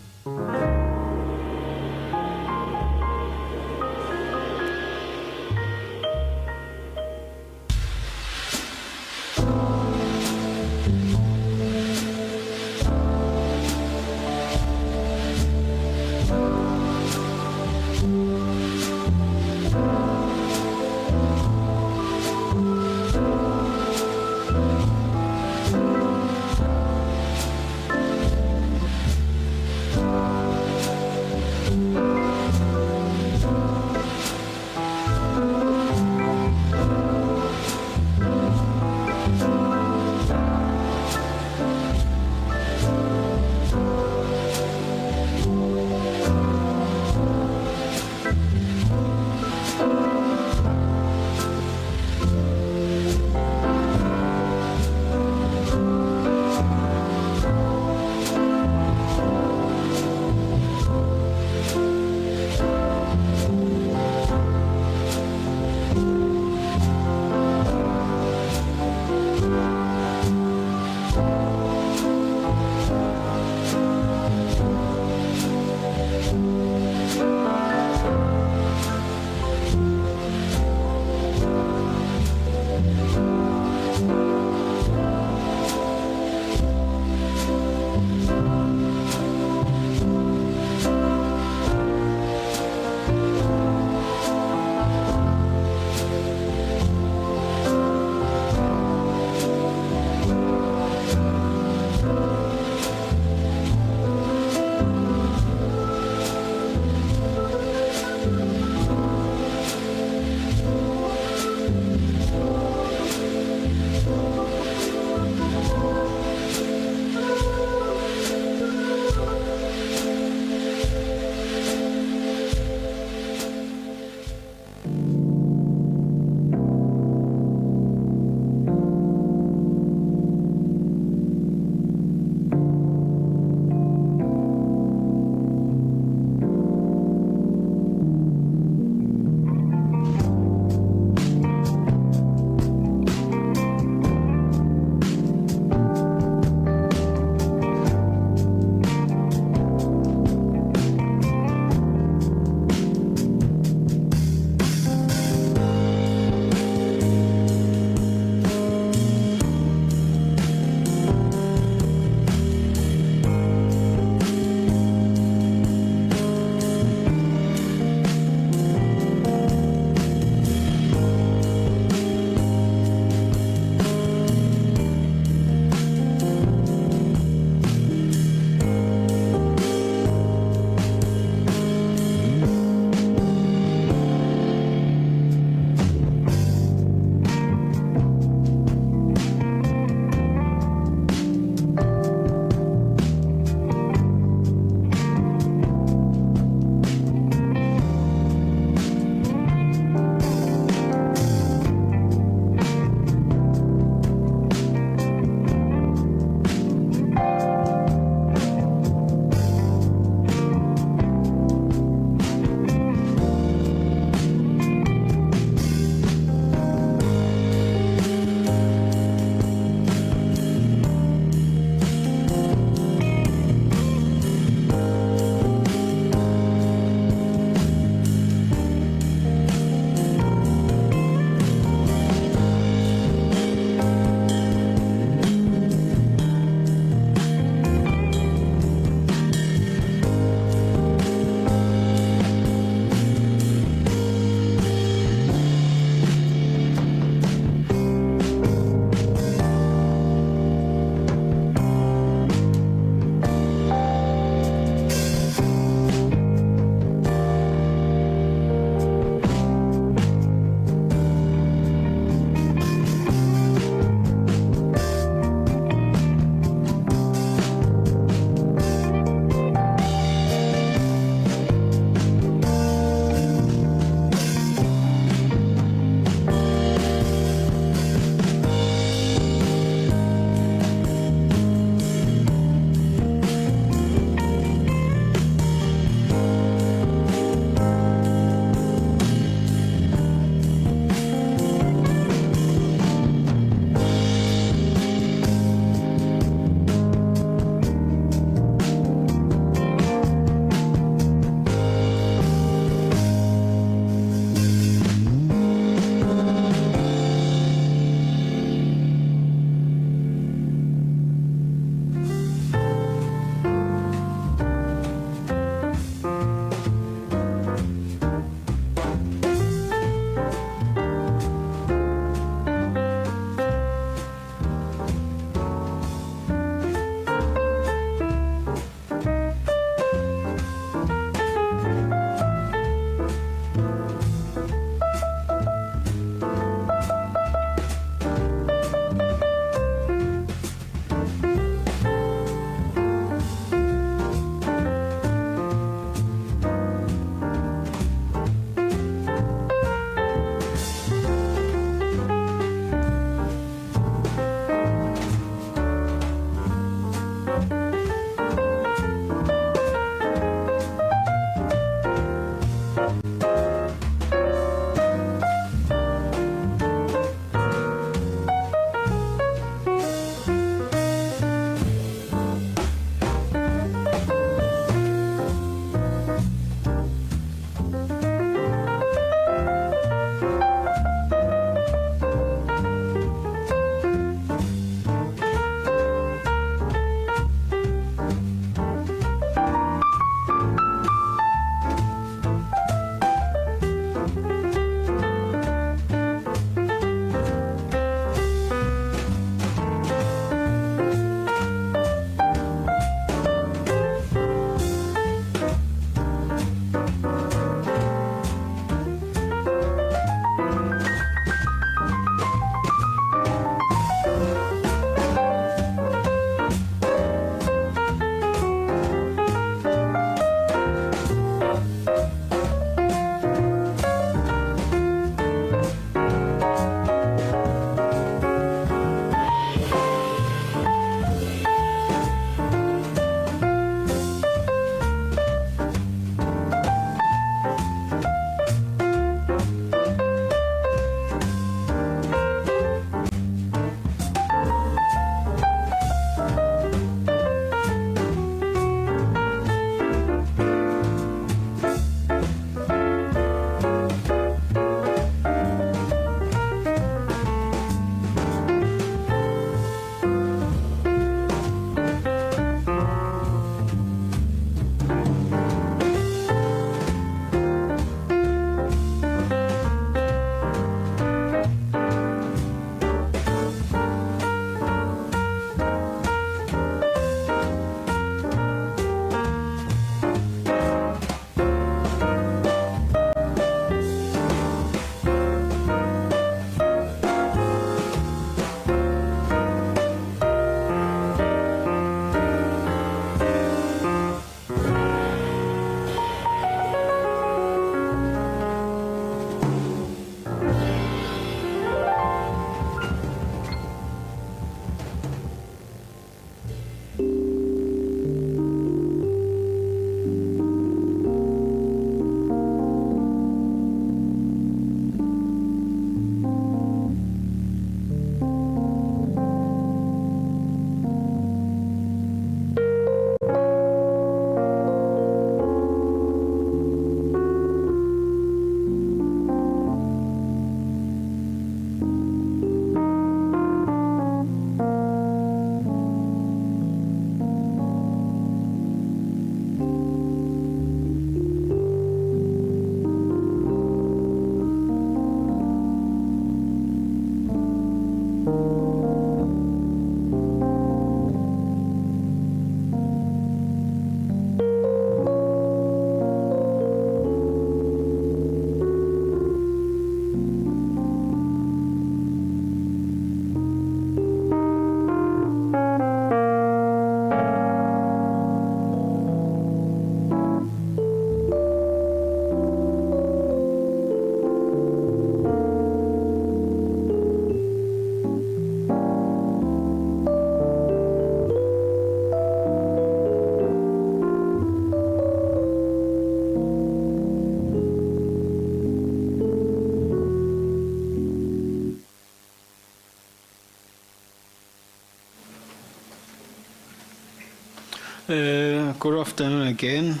Good afternoon again,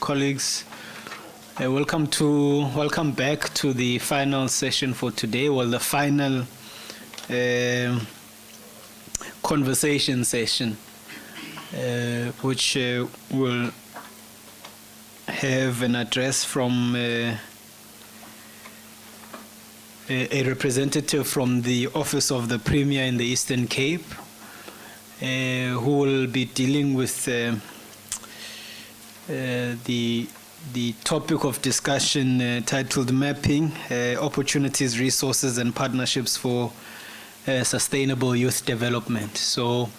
colleagues. Welcome back to the final session for today. Well, the final conversation session, which will have an address from a representative from the Office of the Premier in the Eastern Cape, who will be dealing with the topic of discussion titled Mapping Opportunities, Resources and Partnerships for Sustainable Youth Development. So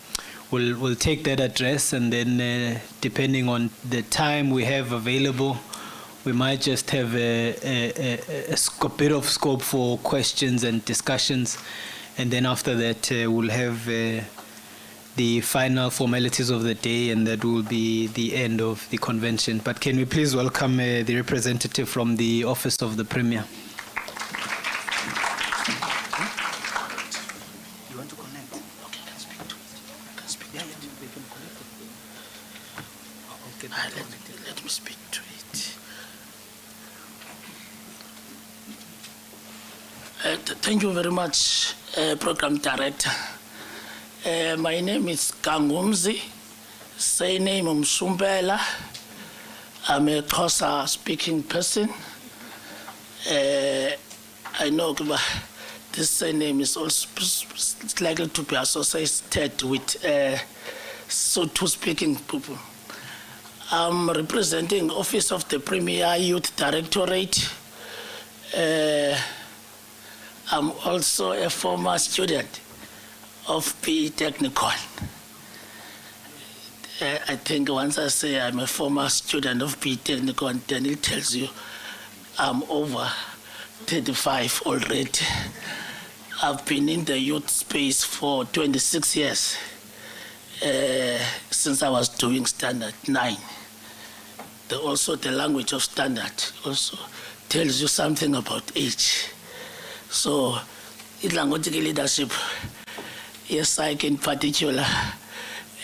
we'll take that address, and then depending on the time we have available, we might just have a bit of scope for questions and discussions, and then after that we'll have the final formalities of the day, and that will be the end of the convention. But can we please welcome the representative from the Office of the Premier? You want to connect? Okay, I can speak to it. I can speak to it. They can connect it. Let me speak to it. Thank you very much, Program Director. My name is Kangumzi, surname Msumbela. I'm a Xhosa speaking person. I know this surname is also likely to be associated with Sotho speaking people. I'm representing Office of the Premier Youth Directorate. I'm also a former student of PE Technical. I think once I say I'm a former student of PE Technical, then it tells you I'm over 35 already. I've been in the youth space for 26 years, since I was doing Standard 9. Also, the language of Standard also tells you something about age. So, idlangothi leadership, yes, in particular,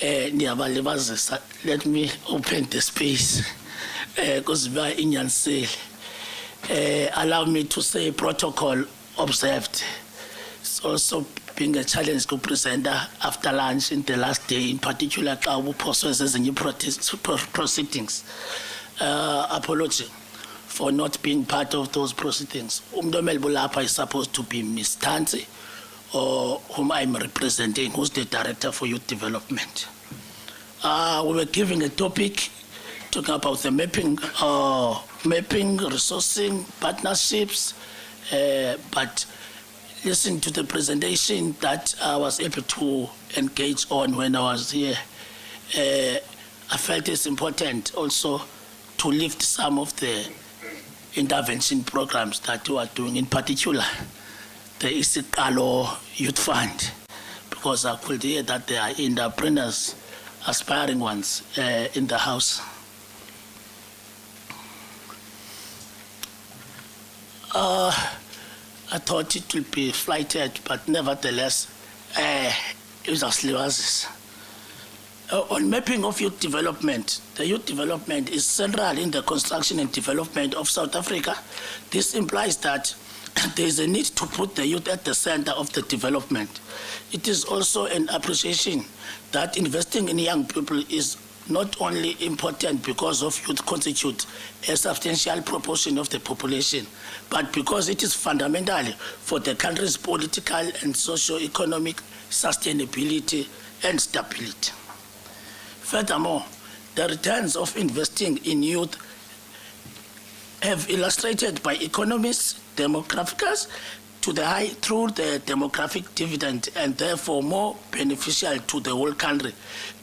let me open the space because we are in Yansel. Allow me to say protocol observed. It's also being a challenge to present after lunch in the last day, in particular, our processes and new proceedings. Apology for not being part of those proceedings. Umdomel Bulapa is supposed to be Ms. Tanzi, or whom I'm representing, who's the Director for Youth Development. We were giving a topic talking about the mapping, resourcing, partnerships, but listen to the presentation that I was able to engage on when I was here. I felt it's important also to lift some of the intervention programs that we are doing, in particular the Isikalo Youth Fund, because I could hear that there are entrepreneurs, aspiring ones in the house. I thought it would be flighted, but nevertheless, it was a on mapping of youth development, the youth development is central in the construction and development of South Africa. This implies that there is a need to put the youth at the center of the development. It is also an appreciation that investing in young people is not only important because of youth constitute a substantial proportion of the population, but because it is fundamental for the country's political and socio-economic sustainability and stability. Furthermore, the returns of investing in youth have illustrated by economists, demographers, through the demographic dividend, and therefore more beneficial to the whole country.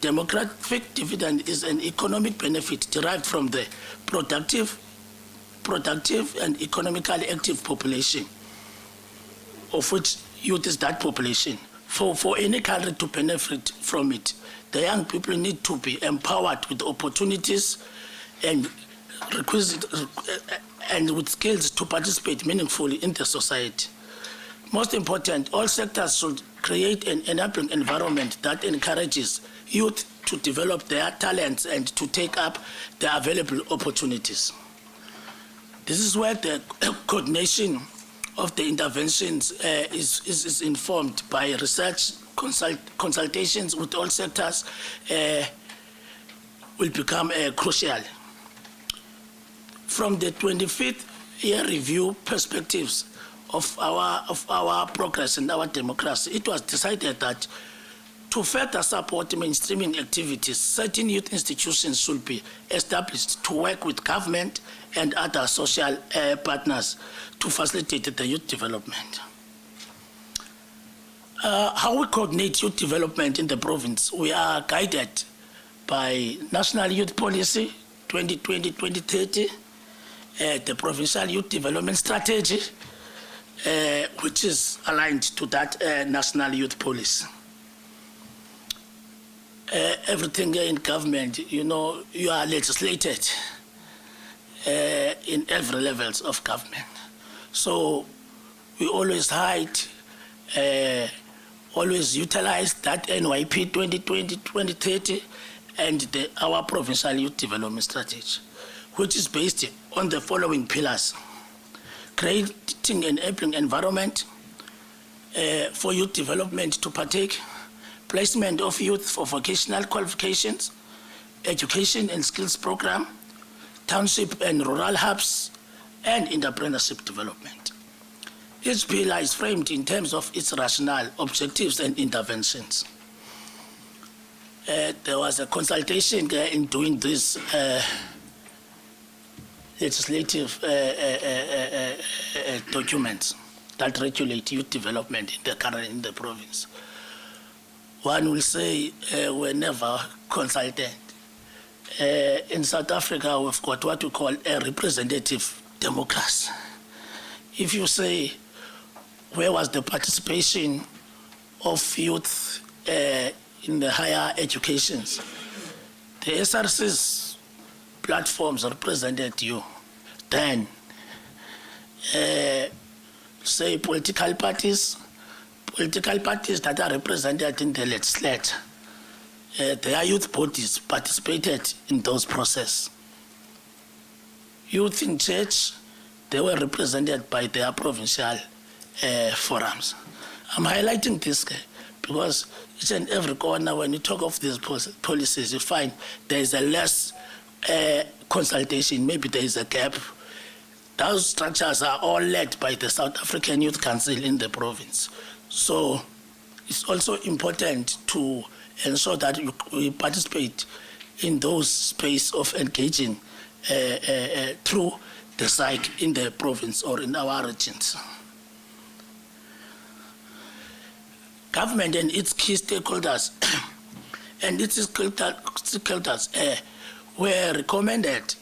Demographic dividend is an economic benefit derived from the productive and economically active population, of which youth is that population. For any country to benefit from it, the young people need to be empowered with opportunities and with skills to participate meaningfully in the society. Most important, all sectors should create an enabling environment that encourages youth to develop their talents and to take up the available opportunities. This is where the coordination of the interventions is informed by research, consultations with all sectors will become crucial. From the 25th year review perspectives of our progress and our democracy, it was decided that to further support mainstreaming activities, certain youth institutions should be established to work with government and other social partners to facilitate the youth development. How we coordinate youth development in the province, we are guided by National Youth Policy 2020-2030, the Provincial Youth Development Strategy, which is aligned to that National Youth Policy. Everything in government, you are legislated in every levels of government. So we always always utilize that NYP 2020-2030 and our Provincial Youth Development Strategy, which is based on the following pillars: creating an enabling environment for youth development to partake, placement of youth for vocational qualifications, education and skills program, township and rural hubs, and entrepreneurship development. Each pillar is framed in terms of its rationale, objectives, and interventions. There was a consultation in doing this legislative documents that regulate youth development in the province. One will say we're never consulted. In South Africa, we've got what we call a representative democracy. If you say, where was the participation of youth in the higher educations? The SRC's platforms represented you. Then, say political parties that are represented in the legislature, their youth bodies participated in those processes. Youth in church, they were represented by their provincial forums. I'm highlighting this because each and every corner, when you talk of these policies, you find there is a less consultation, maybe there is a gap. Those structures are all led by the South African Youth Council in the province. So it's also important to ensure that we participate in those space of engaging through the psych in the province or in our regions. Government and its key stakeholders were recommended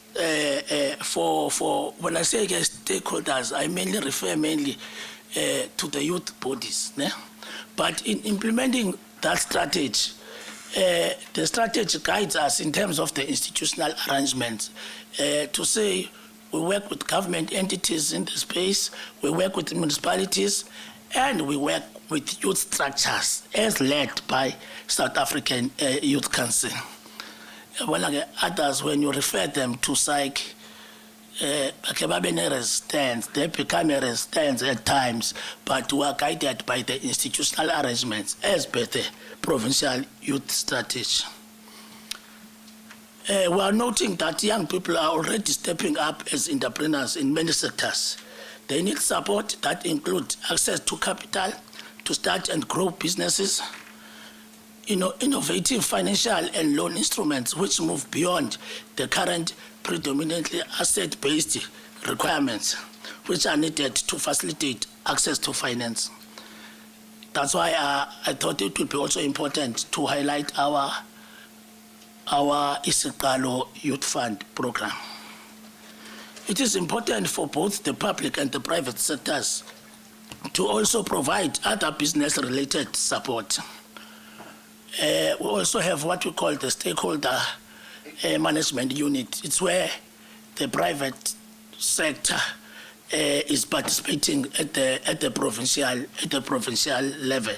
for when I say stakeholders, I mainly refer to the youth bodies. But in implementing that strategy, the strategy guides us in terms of the institutional arrangements to say we work with government entities in the space, we work with municipalities, and we work with youth structures as led by South African Youth Council. Others, when you refer them to psych, they become a resistance at times, but we are guided by the institutional arrangements as per the provincial youth strategy. We are noting that young people are already stepping up as entrepreneurs in many sectors. They need support that include access to capital to start and grow businesses, innovative financial and loan instruments which move beyond the current predominantly asset-based requirements which are needed to facilitate access to finance. That's why I thought it would be also important to highlight our Isikalo Youth Fund program. It is important for both the public and the private sectors to also provide other business-related support. We also have what we call the stakeholder management unit. It's where the private sector is participating at the provincial level.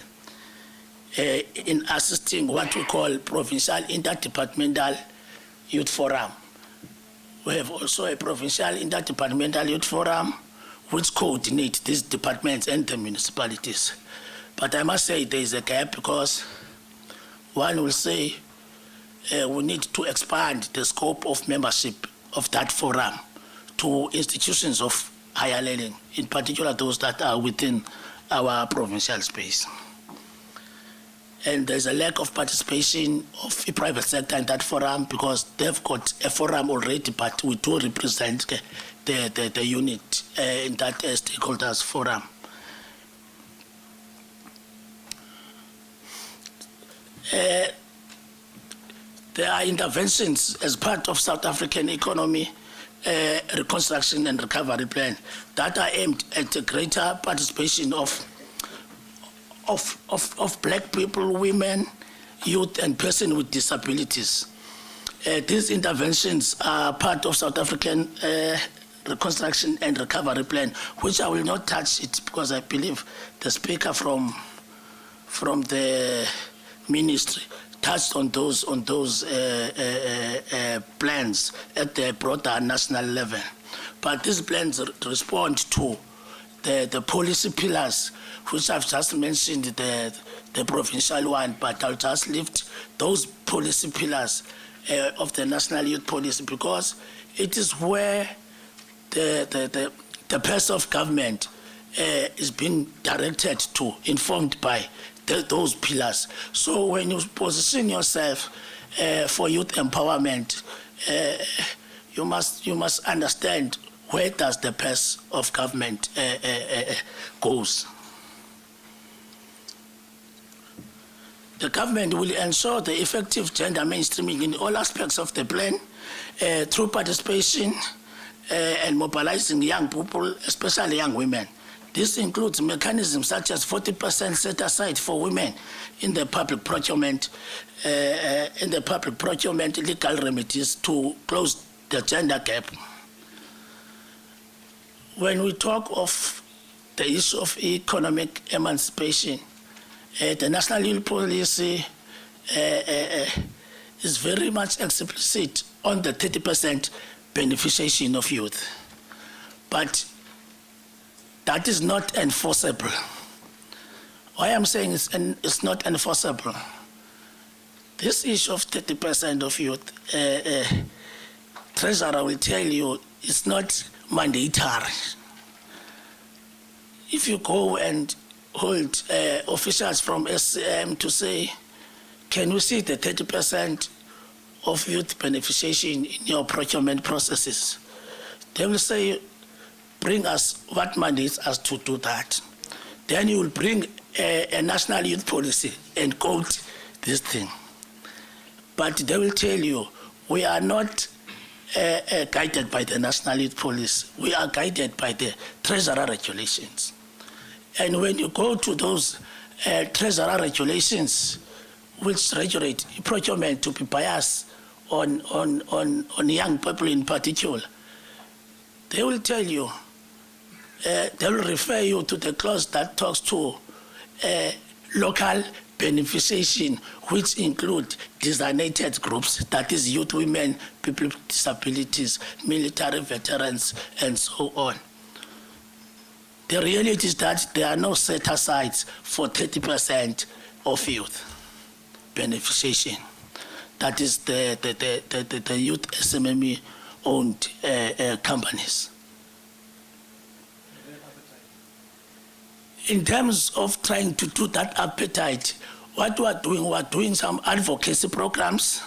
in assisting what we call Provincial Interdepartmental Youth Forum. We have also a Provincial Interdepartmental Youth Forum which coordinates these departments and the municipalities. But I must say there is a gap because one will say we need to expand the scope of membership of that forum to institutions of higher learning, in particular those that are within our provincial space. And there's a lack of participation of the private sector in that forum because they've got a forum already, but we do represent the unit in that stakeholders forum. There are interventions as part of South African economy reconstruction and recovery plan that are aimed at a greater participation of black people, women, youth, and persons with disabilities. These interventions are part of South African reconstruction and recovery plan, which I will not touch it because I believe the speaker from the ministry touched on those plans at the broader national level. But these plans respond to the policy pillars, which I've just mentioned, the provincial one, but I'll just lift those policy pillars of the national youth policy because it is where the purse of government is being directed to, informed by those pillars. So when you position yourself for youth empowerment, you must understand where does the purse of government goes. The government will ensure the effective gender mainstreaming in all aspects of the plan through participation and mobilizing young people, especially young women. This includes mechanisms such as 40% set aside for women in the public procurement, legal remedies to close the gender gap. When we talk of the issue of economic emancipation, the national youth policy is very much explicit on the 30% beneficiation of youth. But that is not enforceable. Why I'm saying it's not enforceable, this issue of 30% of youth, Treasurer will tell you it's not mandatory. If you go and hold officials from SCM to say, can we see the 30% of youth beneficiation in your procurement processes? They will say, bring us what mandates us to do that. Then you will bring a national youth policy and quote this thing. But they will tell you, we are not guided by the national youth policy. We are guided by the treasurer regulations. And when you go to those treasurer regulations, which regulate procurement to be biased on young people in particular, they will tell you, they will refer you to the clause that talks to local beneficiation, which include designated groups, that is youth, women, people with disabilities, military veterans, and so on. The reality is that there are no set-asides for 30% of youth beneficiation. That is the youth SMME-owned companies. In terms of trying to do that appetite, what we're doing some advocacy programs,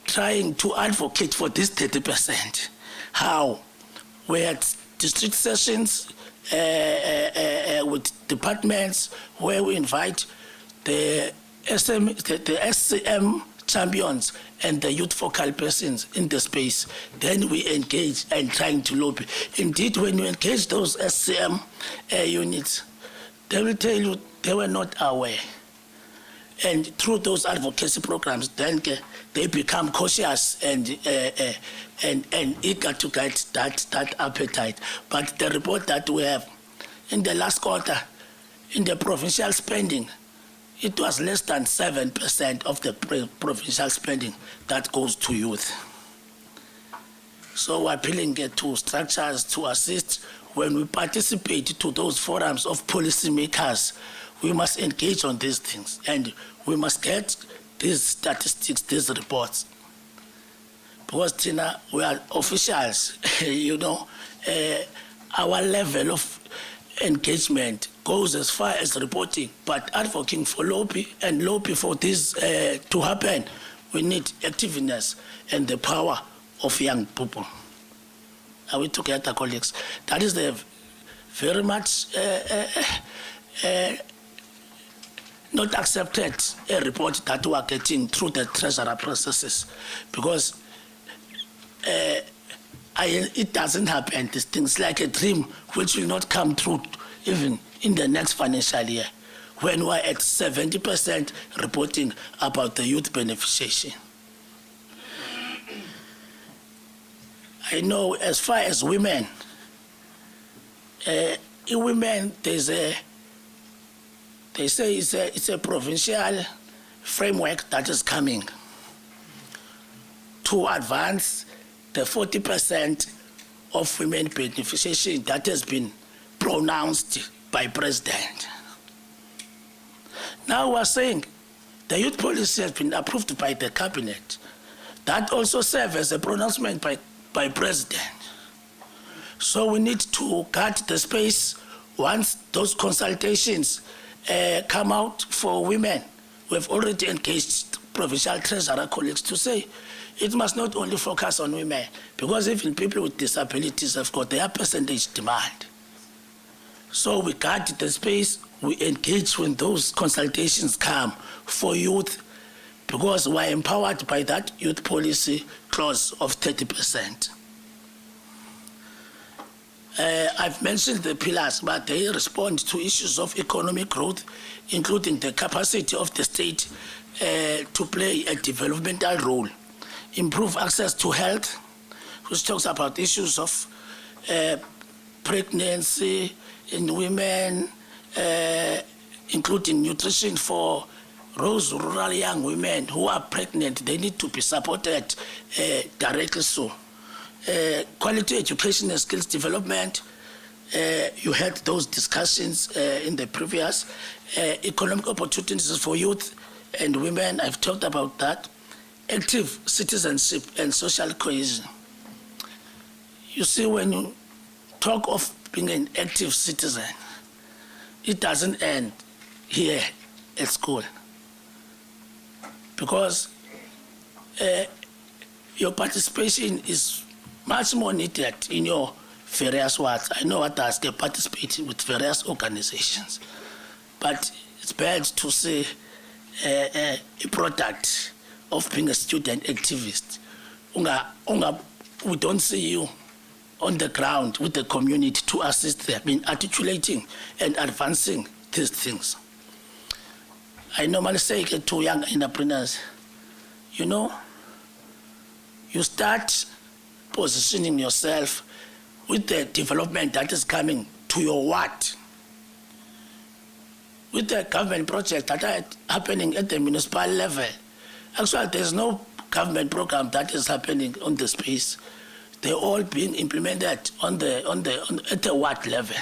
trying to advocate for this 30%. How? We had district sessions with departments where we invite the SCM champions and the youth focal persons in the space. Then we engage and trying to lobby. Indeed, when you engage those SCM units, they will tell you they were not aware. And through those advocacy programs, then they become cautious and eager to get that appetite. But the report that we have in the last quarter, in the provincial spending, it was less than 7% of the provincial spending that goes to youth. So we're appealing to structures to assist when we participate to those forums of policymakers. We must engage on these things and we must get these statistics, these reports. Because Tina, we are officials, you know, our level of engagement goes as far as reporting, but advocating for lobby and lobby for this to happen, we need activeness and the power of young people. Are we together, colleagues? That is the very much not accepted report that we are getting through the treasurer processes, because it doesn't happen. These things like a dream which will not come true even in the next financial year, when we're at 70% reporting about the youth beneficiation. I know as far as women, in women they say it's a provincial framework that is coming to advance the 40% of women beneficiation that has been pronounced by President. Now we're saying the youth policy has been approved by the cabinet. That also serves as a pronouncement by President. So we need to cut the space once those consultations come out for women. We've already engaged provincial treasurer colleagues to say it must not only focus on women, because even people with disabilities have got their percentage demand. So we cut the space, we engage when those consultations come for youth, because we're empowered by that youth policy clause of 30%. I've mentioned the pillars, but they respond to issues of economic growth, including the capacity of the state to play a developmental role, improve access to health, which talks about issues of pregnancy in women, including nutrition for those rural young women who are pregnant. They need to be supported directly so. Quality education and skills development, you had those discussions in the previous. Economic opportunities for youth and women, I've talked about that. Active citizenship and social cohesion. You see, when you talk of being an active citizen, it doesn't end here at school, because your participation is much more needed in your various wards. I know others, they participate with various organizations, but it's bad to say a product of being a student activist. We don't see you on the ground with the community to assist them in articulating and advancing these things. I normally say to young entrepreneurs, you know, you start positioning yourself with the development that is coming to your ward, with the government projects that are happening at the municipal level. Actually, there's no government program that is happening on the space. They're all being implemented at the ward level,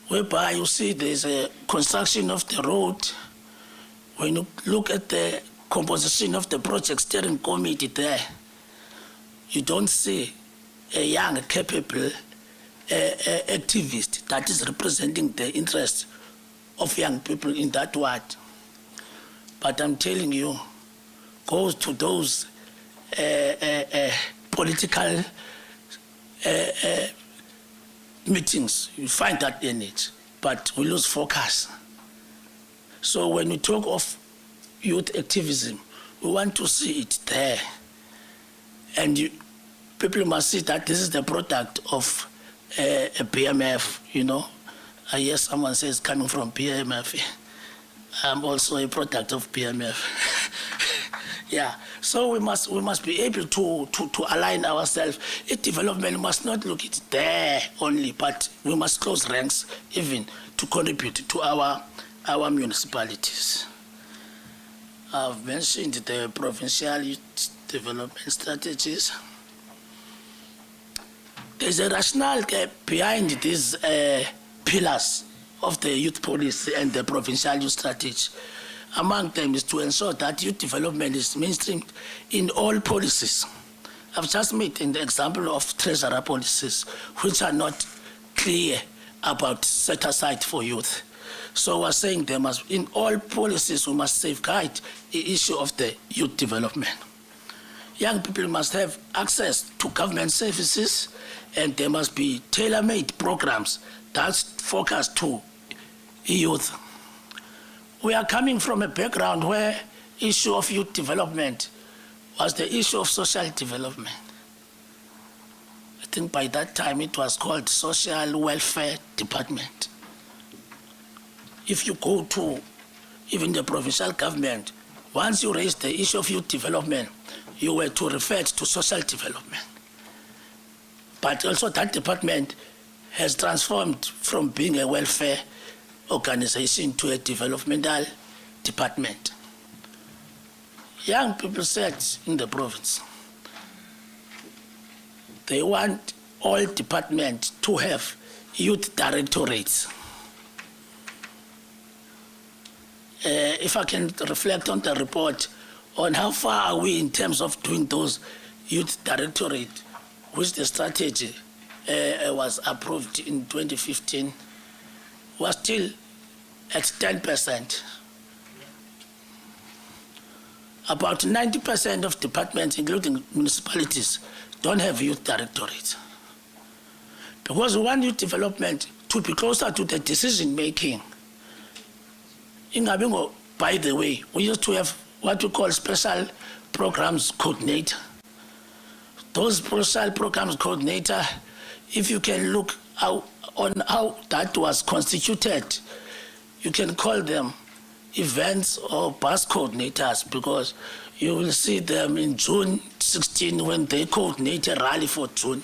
whereby you see there's a construction of the road. When you look at the composition of the project steering committee there, you don't see a young, capable activist that is representing the interest of young people in that ward. But I'm telling you, go to those political meetings, you find that in it, but we lose focus. So when we talk of youth activism, we want to see it there. And people must see that this is the product of a BMF, you know. I hear someone says coming from BMF. I'm also a product of BMF. Yeah, so we must be able to align ourselves. Development must not look it there only, but we must close ranks even to contribute to our our municipalities. I've mentioned the provincial youth development strategies. There's a rationale behind these pillars of the youth policy and the provincial youth strategy. Among them is to ensure that youth development is mainstreamed in all policies. I've just made an example of treasurer policies, which are not clear about set aside for youth. So we're saying there must, in all policies, we must safeguard the issue of the youth development. Young people must have access to government services, and there must be tailor-made programs that's focused to youth. We are coming from a background where issue of youth development was the issue of social development. I think by that time it was called Social Welfare Department. If you go to even the provincial government, once you raise the issue of youth development, you were to refer to social development. But also that department has transformed from being a welfare organization to a developmental department. Young people said in the province, they want all departments to have youth directorates. If I can reflect on the report on how far are we in terms of doing those youth directorate, which the strategy was approved in 2015, was still at 10%. About 90% of departments, including municipalities, don't have youth directorates. Because we want youth development to be closer to the decision making. In Abingo, by the way, we used to have what we call special programs coordinator. Those special programs coordinator, if you can look on how that was constituted, you can call them events or bus coordinators, because you will see them in June 16 when they coordinate a rally for June.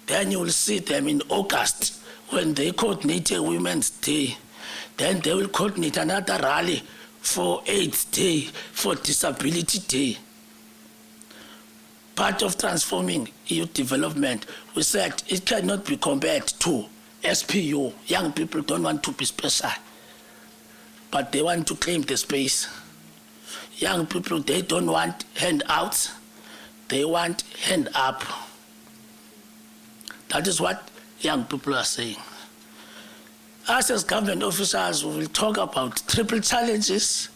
Then you will see them in August when they coordinate a Women's Day. Then they will coordinate another rally for AIDS Day, for Disability Day. Part of transforming youth development, we said it cannot be compared to SPU. Young people don't want to be special, but they want to claim the space. Young people, they don't want handouts, they want hand up. That is what young people are saying. Us as government officials, we will talk about triple challenges.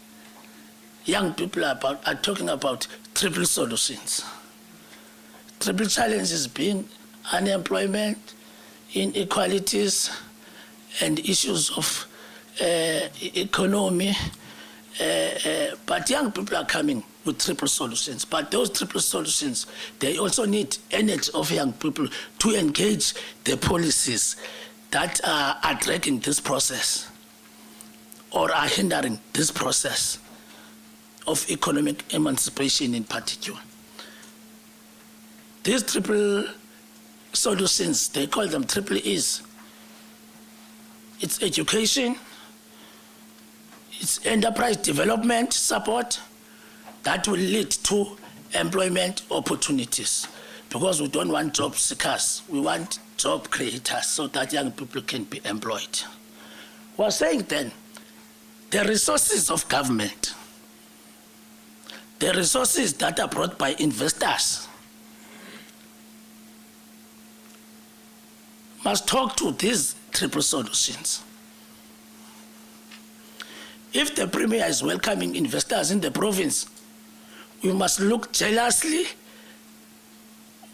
Young people are talking about triple solutions. Triple challenges being unemployment, inequalities, and issues of economy. But young people are coming with triple solutions. But those triple solutions, they also need energy of young people to engage the policies that are dragging this process or are hindering this process of economic emancipation in particular. These triple solutions, they call them triple E's. It's education, it's enterprise development support that will lead to employment opportunities, because we don't want job seekers, we want job creators so that young people can be employed. We're saying then, the resources of government, the resources that are brought by investors, must talk to these triple solutions. If the Premier is welcoming investors in the province, we must look jealously,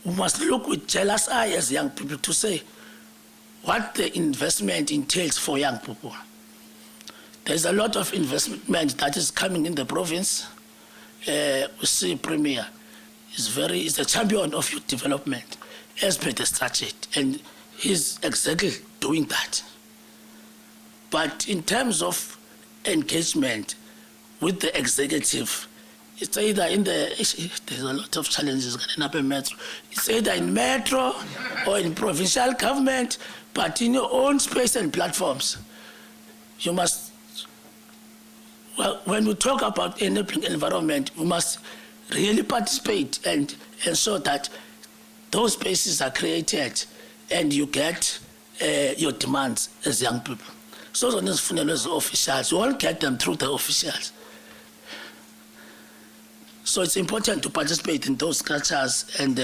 we must look with jealous eye as young people to say what the investment entails for young people. There's a lot of investment that is coming in the province. We see Premier is a champion of youth development as per the statute, and he's exactly doing that. But in terms of engagement with the executive, it's either in there's a lot of challenges getting up in metro. It's either in metro or in provincial government, but in your own space and platforms, you must Well, when we talk about enabling environment, we must really participate and ensure that those spaces are created and you get your demands as young people. So those officials, you won't get them through the officials. So it's important to participate in those cultures and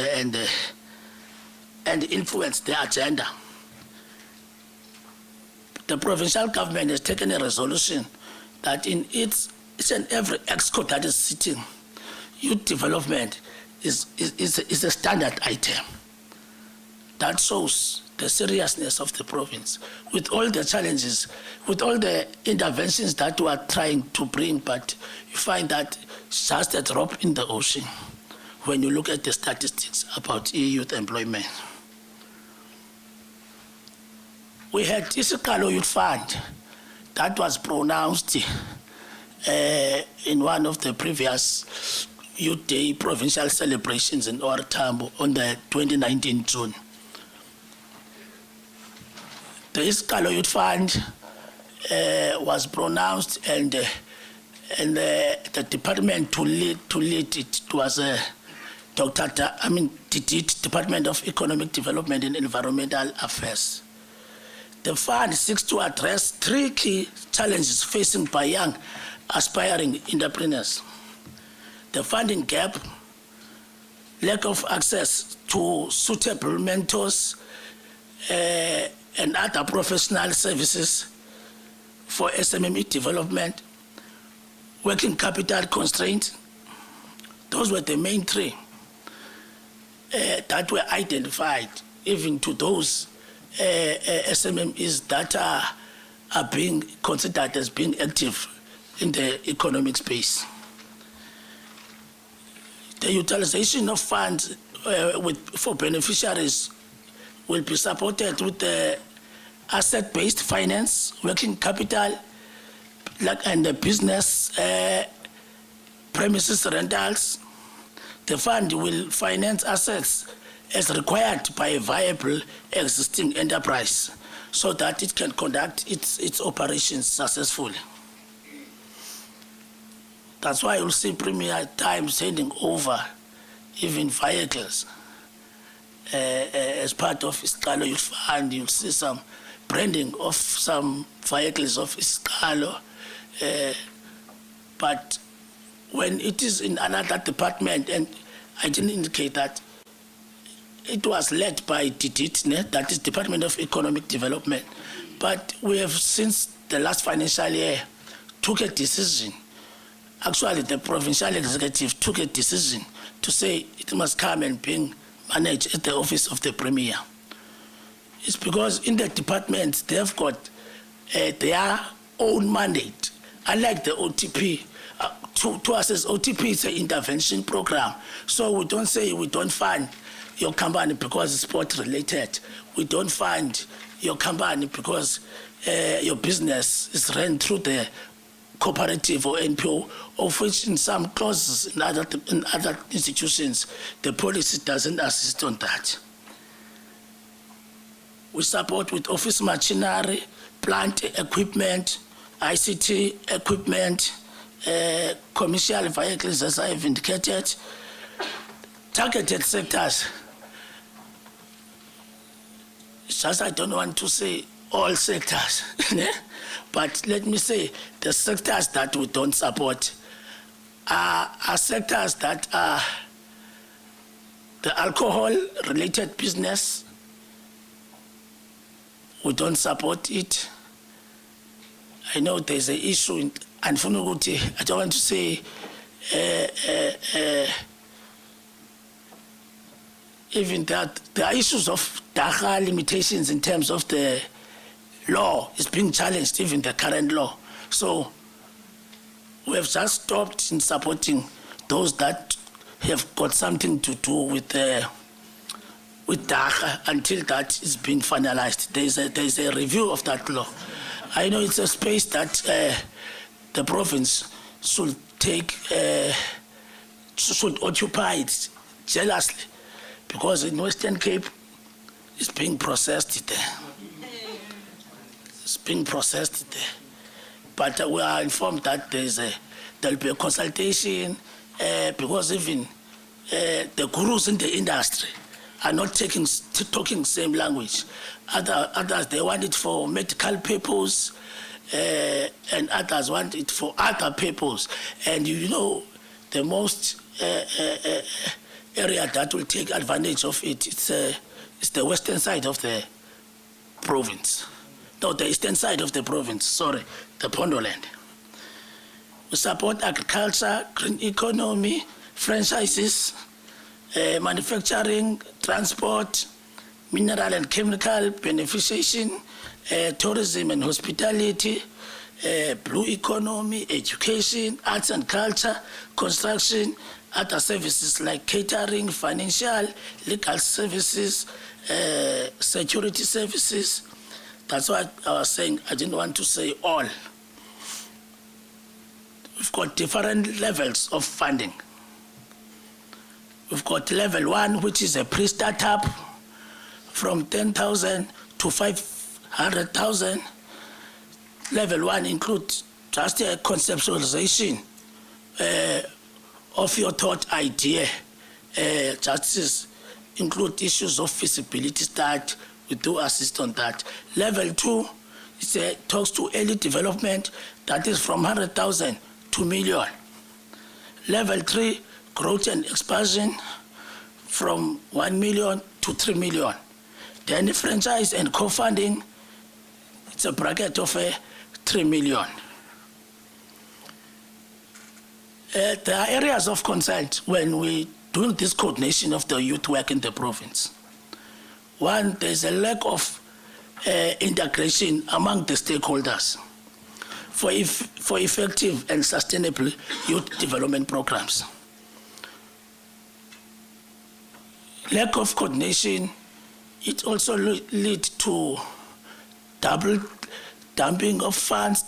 influence their agenda. The provincial government has taken a resolution that in each and every exco that is sitting, youth development is a standard item. That shows the seriousness of the province, with all the challenges, with all the interventions that we are trying to bring, but you find that it's just a drop in the ocean when you look at the statistics about youth employment. We had Isikalo Youth Fund that was pronounced in one of the previous Youth Day provincial celebrations in OR Tambo on the 2019 June. The Isikalo Youth Fund was pronounced, and the department to lead it was Department of Economic Development and Environmental Affairs. The fund seeks to address 3 key challenges facing by young aspiring entrepreneurs: the funding gap, lack of access to suitable mentors and other professional services for SMME development, working capital constraints. Those were the main 3 that were identified, even to those SMMEs that are being considered as being active in the economic space. The utilization of funds for beneficiaries will be supported with the asset-based finance, working capital, and the business premises rentals. The fund will finance assets as required by a viable existing enterprise so that it can conduct its operations successfully. That's why you'll see Premier at times handing over even vehicles as part of Isikalo Youth Fund. You'll see some branding of some vehicles of Isikalo, but when it is in another department, and I didn't indicate that, it was led by DDIT, that is Department of Economic Development. But we have, since the last financial year, took a decision. Actually, the provincial executive took a decision to say it must come and be managed at the office of the Premier. It's because in the departments, they've got their own mandate. Unlike the OTP, to assess OTP, it's an intervention program. So we don't say we don't fund your company because it's sport related. We don't fund your company because your business is run through the cooperative or NPO, of which in some clauses in other institutions, the policy doesn't assist on that. We support with office machinery, plant equipment, ICT equipment, commercial vehicles, as I have indicated, targeted sectors. It's just I don't want to say all sectors, but let me say the sectors that we don't support are sectors that are the alcohol-related business. We don't support it. I know there's an issue in Anfunuguti. I don't want to say even that there are issues of data limitations in terms of the law is being challenged, even the current law. So we have just stopped in supporting those that have got something to do with DACA until that is being finalized. There's a review of that law. I know it's a space that the province should take, should occupy it jealously, because in Western Cape, it's being processed there. It's being processed there. but we are informed that there'll be a consultation because even the gurus in the industry are not talking same language. Others, they want it for medical purpose, and others want it for other purpose. And you know, the most area that will take advantage of it, it's the western side of the province. No, the eastern side of the province, sorry, the Pondoland. We support agriculture, green economy, franchises, manufacturing, transport, mineral and chemical beneficiation, tourism and hospitality, blue economy, education, arts and culture, construction, other services like catering, financial, legal services, security services. That's why I was saying I didn't want to say all. We've got different levels of funding. We've got level 1, which is a pre-startup from 10,000 to 500,000. Level 1 includes just a conceptualization of your thought idea. Just include issues of feasibility study. We do assist on that. Level 2 talks to early development, that is from 100,000 to million. Level 3, growth and expansion from 1 million to 3 million. Then franchise and co-funding, it's a bracket of 3 million. There are areas of concern when we doing this coordination of the youth work in the province. One, there's a lack of integration among the stakeholders for effective and sustainable youth development programs. Lack of coordination, it also leads to double dipping of funds,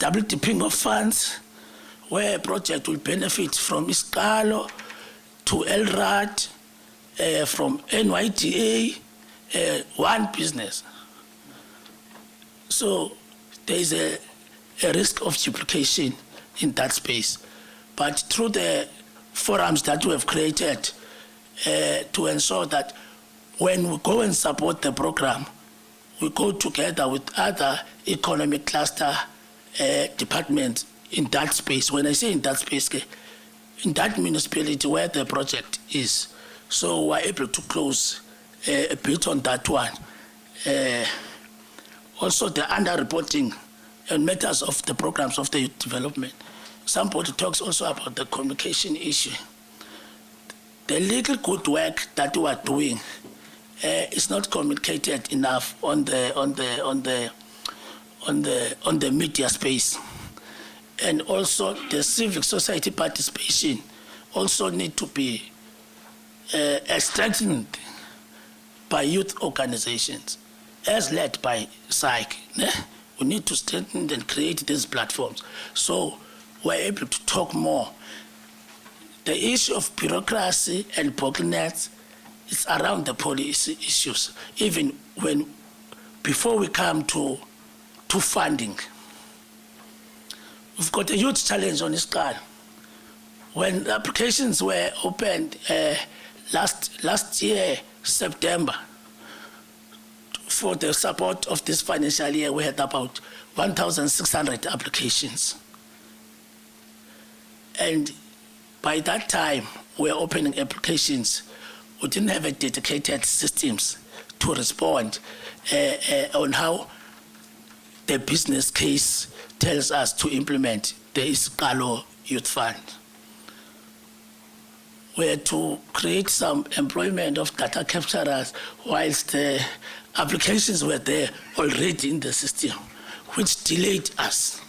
where a project will benefit from Iskalo to LRAD, from NYDA, one business. So there is a risk of duplication in that space. But through the forums that we have created to ensure that when we go and support the program, we go together with other economic cluster departments in that space. When I say in that space, in that municipality where the project is. So we're able to close a bit on that one. Also the underreporting and matters of the programs of the youth development. Somebody talks also about the communication issue. The little good work that we are doing is not communicated enough on the media space. And also the civic society participation also need to be strengthened by youth organizations as led by SAIC. We need to strengthen and create these platforms so we're able to talk more. The issue of bureaucracy and bottlenecks is around the policy issues, even before we come to funding. We've got a huge challenge on Iskal. When the applications were opened last year, September, for the support of this financial year, we had about 1,600 applications. And by that time, we were opening applications. We didn't have a dedicated systems to respond on how the business case tells us to implement the Iskalo Youth Fund. We had to create some employment of data capturers whilst the applications were there already in the system, which delayed us.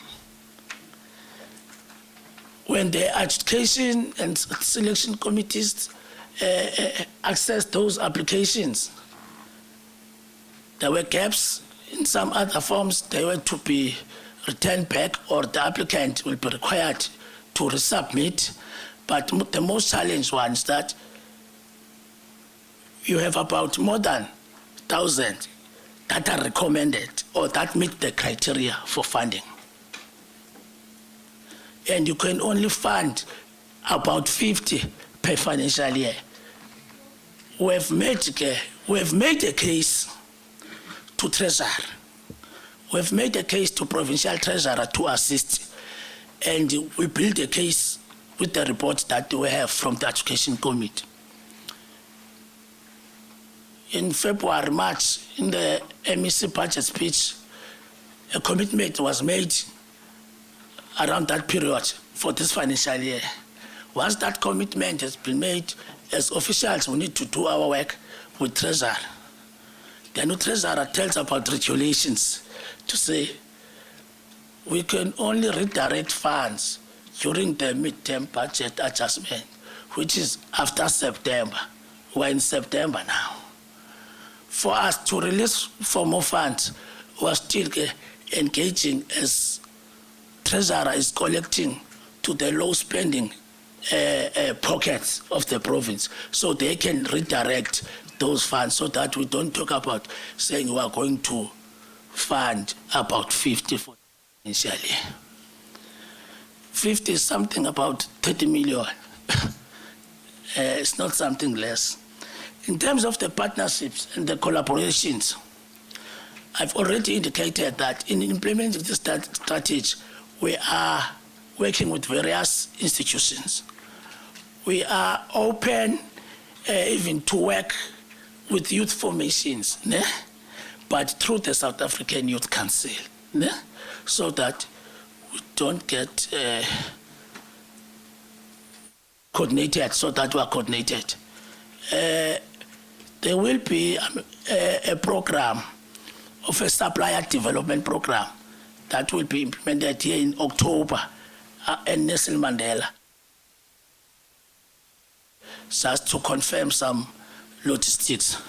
When the education and selection committees accessed those applications, there were gaps in some other forms. They were to be returned back, or the applicant will be required to resubmit. But the most challenging one is that you have about more than 1,000 that are recommended or that meet the criteria for funding. and you can only fund about 50 per financial year. We have made a case to Treasurer. We have made a case to Provincial Treasurer to assist, and we built a case with the report that we have from the Education Committee. In February, March, in the MEC budget speech, a commitment was made around that period for this financial year. Once that commitment has been made, as officials, we need to do our work with Treasurer. The new Treasurer tells about regulations to say we can only redirect funds during the midterm budget adjustment, which is after September. We're in September now. For us to release for more funds, we're still engaging as Treasurer is collecting to the low spending pockets of the province so they can redirect those funds so that we don't talk about saying we are going to fund about 50 for initially. 50 is something about 30 million. It's not something less. In terms of the partnerships and the collaborations, I've already indicated that in implementing this strategy, we are working with various institutions. We are open even to work with youth formations, but through the South African Youth Council, so that we don't get coordinated, so that we are coordinated. There will be a program of a supplier development program that will be implemented here in October at Nelson Mandela, just to confirm some logistics.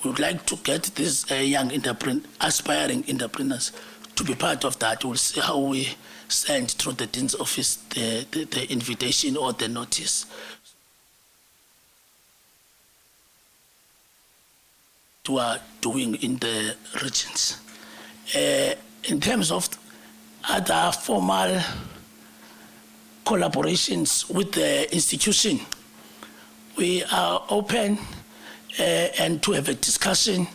We would like to get these young aspiring entrepreneurs to be part of that. We'll see how we send through the Dean's office the invitation or the notice. We are doing in the regions. In terms of other formal collaborations with the institution, we are open and to have a discussion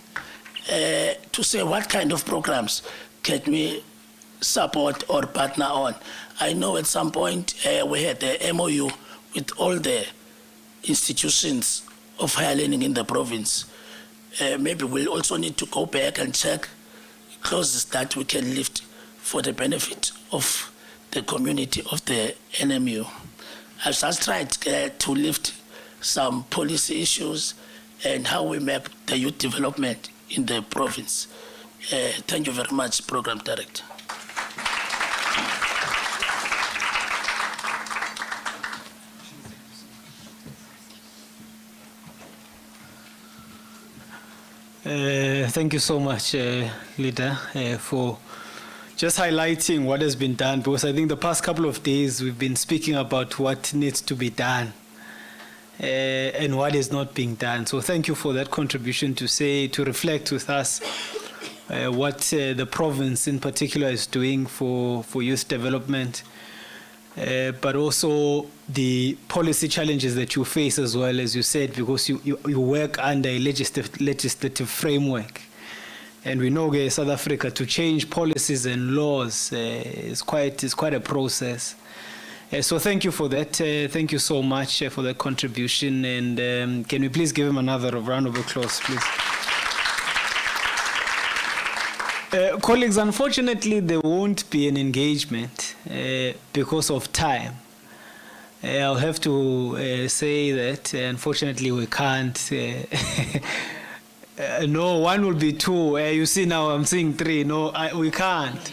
to say what kind of programs can we support or partner on. I know at some point we had the MOU with all the institutions of higher learning in the province. Maybe we'll also need to go back and check clauses that we can lift for the benefit of the community of the NMU. I've just tried to lift some policy issues and how we map the youth development in the province. Thank you very much, Program Director. Thank you so much, Leader, for just highlighting what has been done, because I think the past couple of days we've been speaking about what needs to be done and what is not being done. So thank you for that contribution to reflect with us what the province in particular is doing for youth development, but also the policy challenges that you face as well, as you said, because you work under a legislative framework. And we know South Africa, to change policies and laws is quite a process. So thank you for that. Thank you so much for that contribution. And can we please give him another round of applause, please? Colleagues, unfortunately, there won't be an engagement because of time. I'll have to say that, unfortunately, we can't. No, one will be two. You see now I'm seeing three. No, we can't.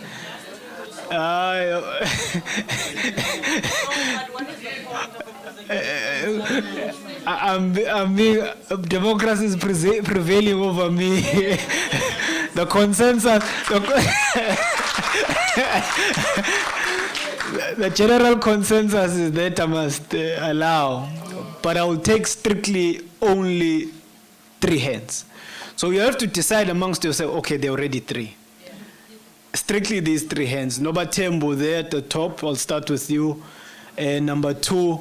Democracy is prevailing over me. The consensus, the general consensus is that I must allow, but I will take strictly only 3 hands. So you have to decide amongst yourself, okay, there are already 3. strictly these three hands. Nobatembu there at the top. I'll start with you. Number 2,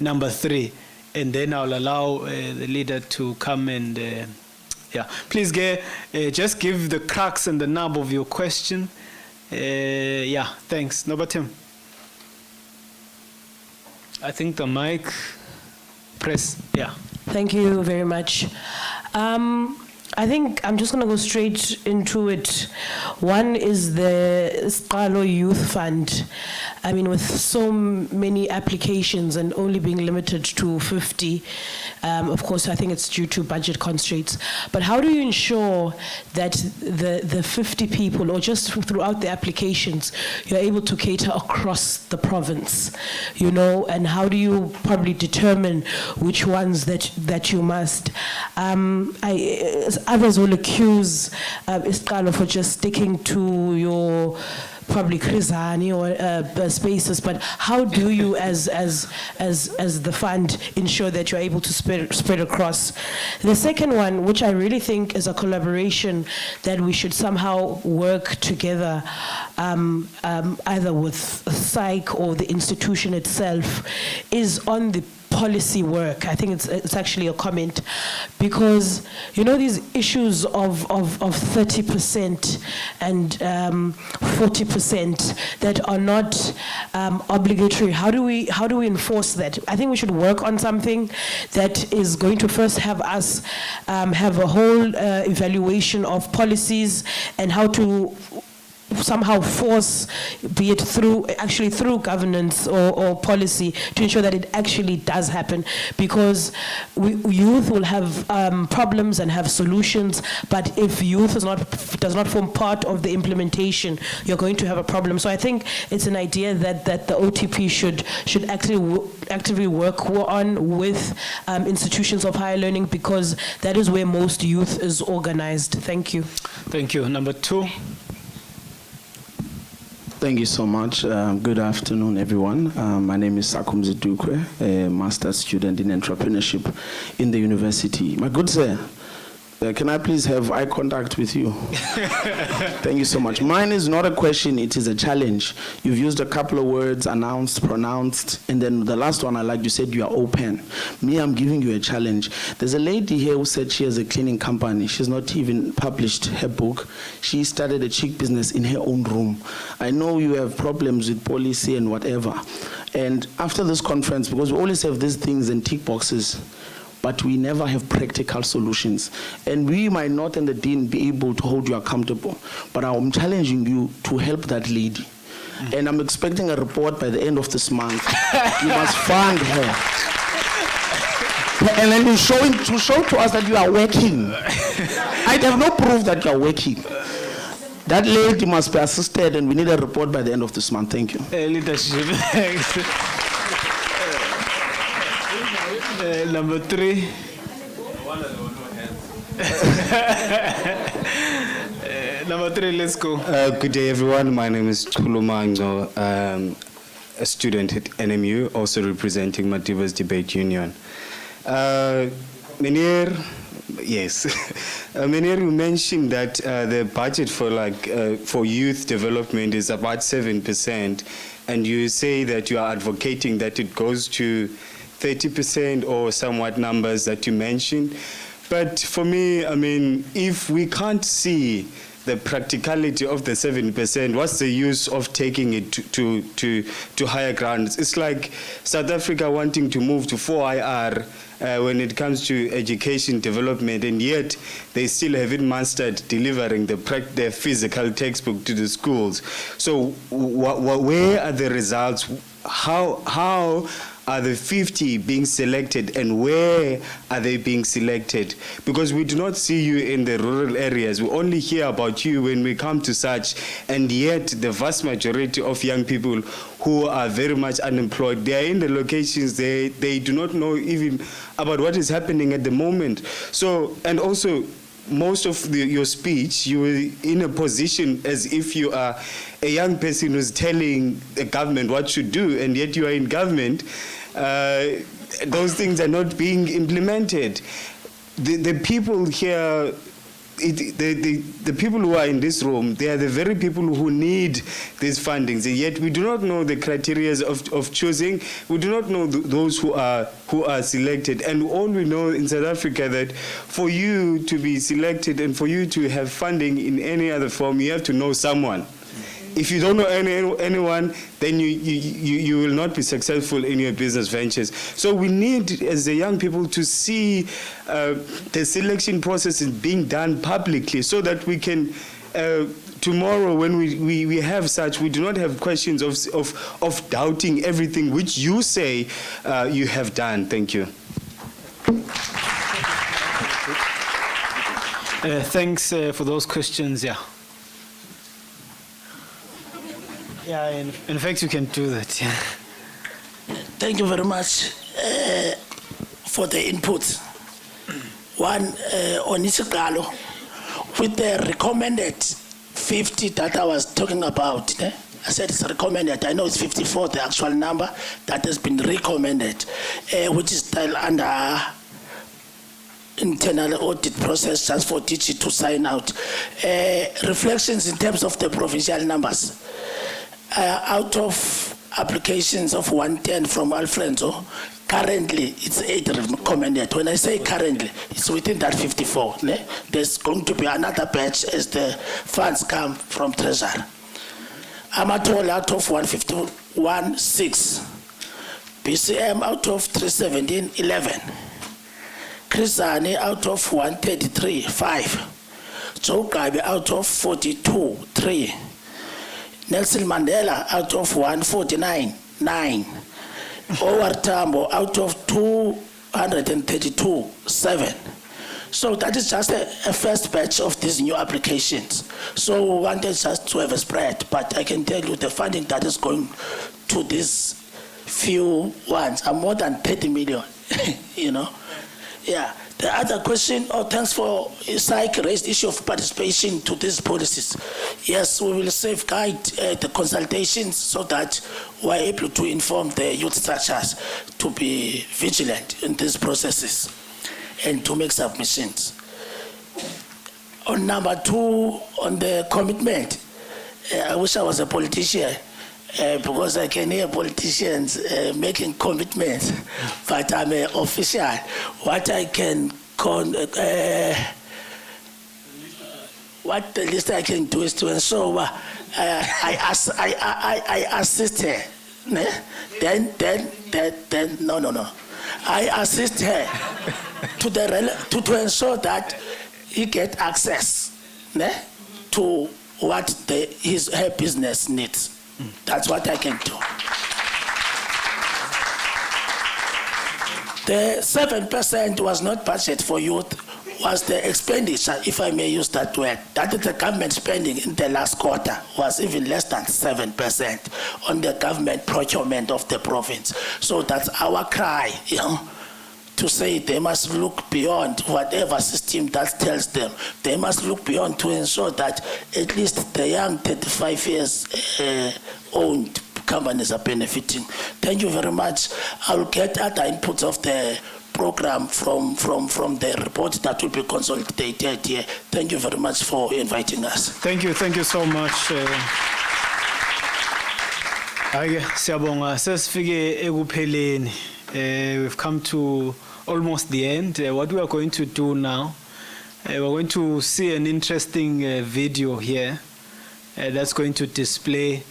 number 3. And then I'll allow the leader to come and, please just give the crux and the nub of your question. Thanks. Nobatem. I think the mic, press, Thank you very much. I think I'm just going to go straight into it. One is the Scalo Youth Fund. I mean, with so many applications and only being limited to 50, of course, I think it's due to budget constraints. But how do you ensure that the 50 people, or just throughout the applications, you're able to cater across the province, and how do you probably determine which ones that you must? Others will accuse Iskalo for just sticking to your probably Krizani or spaces, but how do you as the fund ensure that you're able to spread across? The second one, which I really think is a collaboration that we should somehow work together, either with psych or the institution itself, is on the policy work. I think it's actually a comment, because these issues of 30% and 40% that are not obligatory. How do we enforce that? I think we should work on something that is going to first have us have a whole evaluation of policies and how to somehow force, be it through governance or policy, to ensure that it actually does happen, because youth will have problems and have solutions, but if youth does not form part of the implementation, you're going to have a problem. So I think it's an idea that the OTP should actively work on with institutions of higher learning, because that is where most youth is organized. Thank you. Thank you. Number 2. Thank you so much. Good afternoon, everyone. My name is Sakum Zidukwe, a master's student in entrepreneurship in the university. My good sir, can I please have eye contact with you? Thank you so much. Mine is not a question, it is a challenge. You've used a couple of words, announced, pronounced, and then the last one you said you are open. Me, I'm giving you a challenge. There's a lady here who said she has a cleaning company. She's not even published her book. She started a chic business in her own room. I know you have problems with policy and whatever. And after this conference, because we always have these things and tick boxes, but we never have practical solutions. And we might not, and the dean, be able to hold you accountable. But I'm challenging you to help that lady. And I'm expecting a report by the end of this month. You must fund her. And then to show to us that you are working. I have no proof that you are working. That lady must be assisted, and we need a report by the end of this month. Thank you. Leadership. Number 3. Number 3, let's go. Good day, everyone. My name is Tulumango, a student at NMU, also representing Madiba's Debate Union. Menir, yes. Menir, you mentioned that the budget for youth development is about 7%, and you say that you are advocating that it goes to 30% or somewhat numbers that you mentioned. But for me, I mean, if we can't see the practicality of the 7%, what's the use of taking it to higher grounds? It's like South Africa wanting to move to 4IR when it comes to education development, and yet they still haven't mastered delivering the physical textbook to the schools. So where are the results? How are the 50 being selected, and where are they being selected? Because we do not see you in the rural areas. We only hear about you when we come to such, and yet the vast majority of young people who are very much unemployed, they are in the locations, they do not know even about what is happening at the moment. So, and also, most of your speech, you were in a position as if you are a young person who's telling the government what to do, and yet you are in government. Those things are not being implemented. The people here the people who are in this room, they are the very people who need these fundings, and yet we do not know the criteria of choosing. We do not know those who are selected, and all we know in South Africa that for you to be selected and for you to have funding in any other form, you have to know someone. If you don't know anyone, then you will not be successful in your business ventures. So we need, as the young people, to see the selection process is being done publicly so that we can, tomorrow when we have such, we do not have questions of doubting everything which you say you have done. Thank you. Thanks for those questions, yeah. Yeah, in fact, you can do that. Yeah. Thank you very much for the input. One, on Isikalo, with the recommended 50 that I was talking about, I said it's recommended. I know it's 54, the actual number that has been recommended, which is still under internal audit process just for DG to sign out. Reflections in terms of the provincial numbers. Out of applications of 110 from Alfredo, currently it's 8 recommended. When I say currently, it's within that 54. Ne? There's going to be another batch as the funds come from Treasury. Amatol out of 151, 6. BCM out of 317, 11. Krisani out of 133, 5. Joe Gabi out of 42, 3. Nelson Mandela out of 149, 9. Howard Tambo out of 232, 7. So that is just a first batch of these new applications. So we wanted just to have a spread, but I can tell you the funding that is going to these few ones are more than 30 million, you know. Yeah. The other question, thanks for SAIC raised issue of participation to these policies. Yes, we will safeguard the consultations so that we're able to inform the youth structures to be vigilant in these processes and to make submissions. On number 2, on the commitment, I wish I was a politician. Because I can hear politicians making commitments, but I'm an official. What I can what the least I can do is to ensure I assist her. Then no. I assist her to ensure that he get access to what her business needs. That's what I can do. The 7% was not budget for youth, was the expenditure, if I may use that word. That is the government spending in the last quarter was even less than 7% on the government procurement of the province. So that's our cry, you know, to say they must look beyond whatever system that tells them. They must look beyond to ensure that at least the young 35 years owned companies are benefiting. Thank you very much. I will get other inputs of the program from the report that will be consolidated here. Thank you very much for inviting us. Thank you so much. Siyabonga, sesifike ekupheleni. We've come to almost the end. What we are going to do now, we're going to see an interesting video here that's going to display.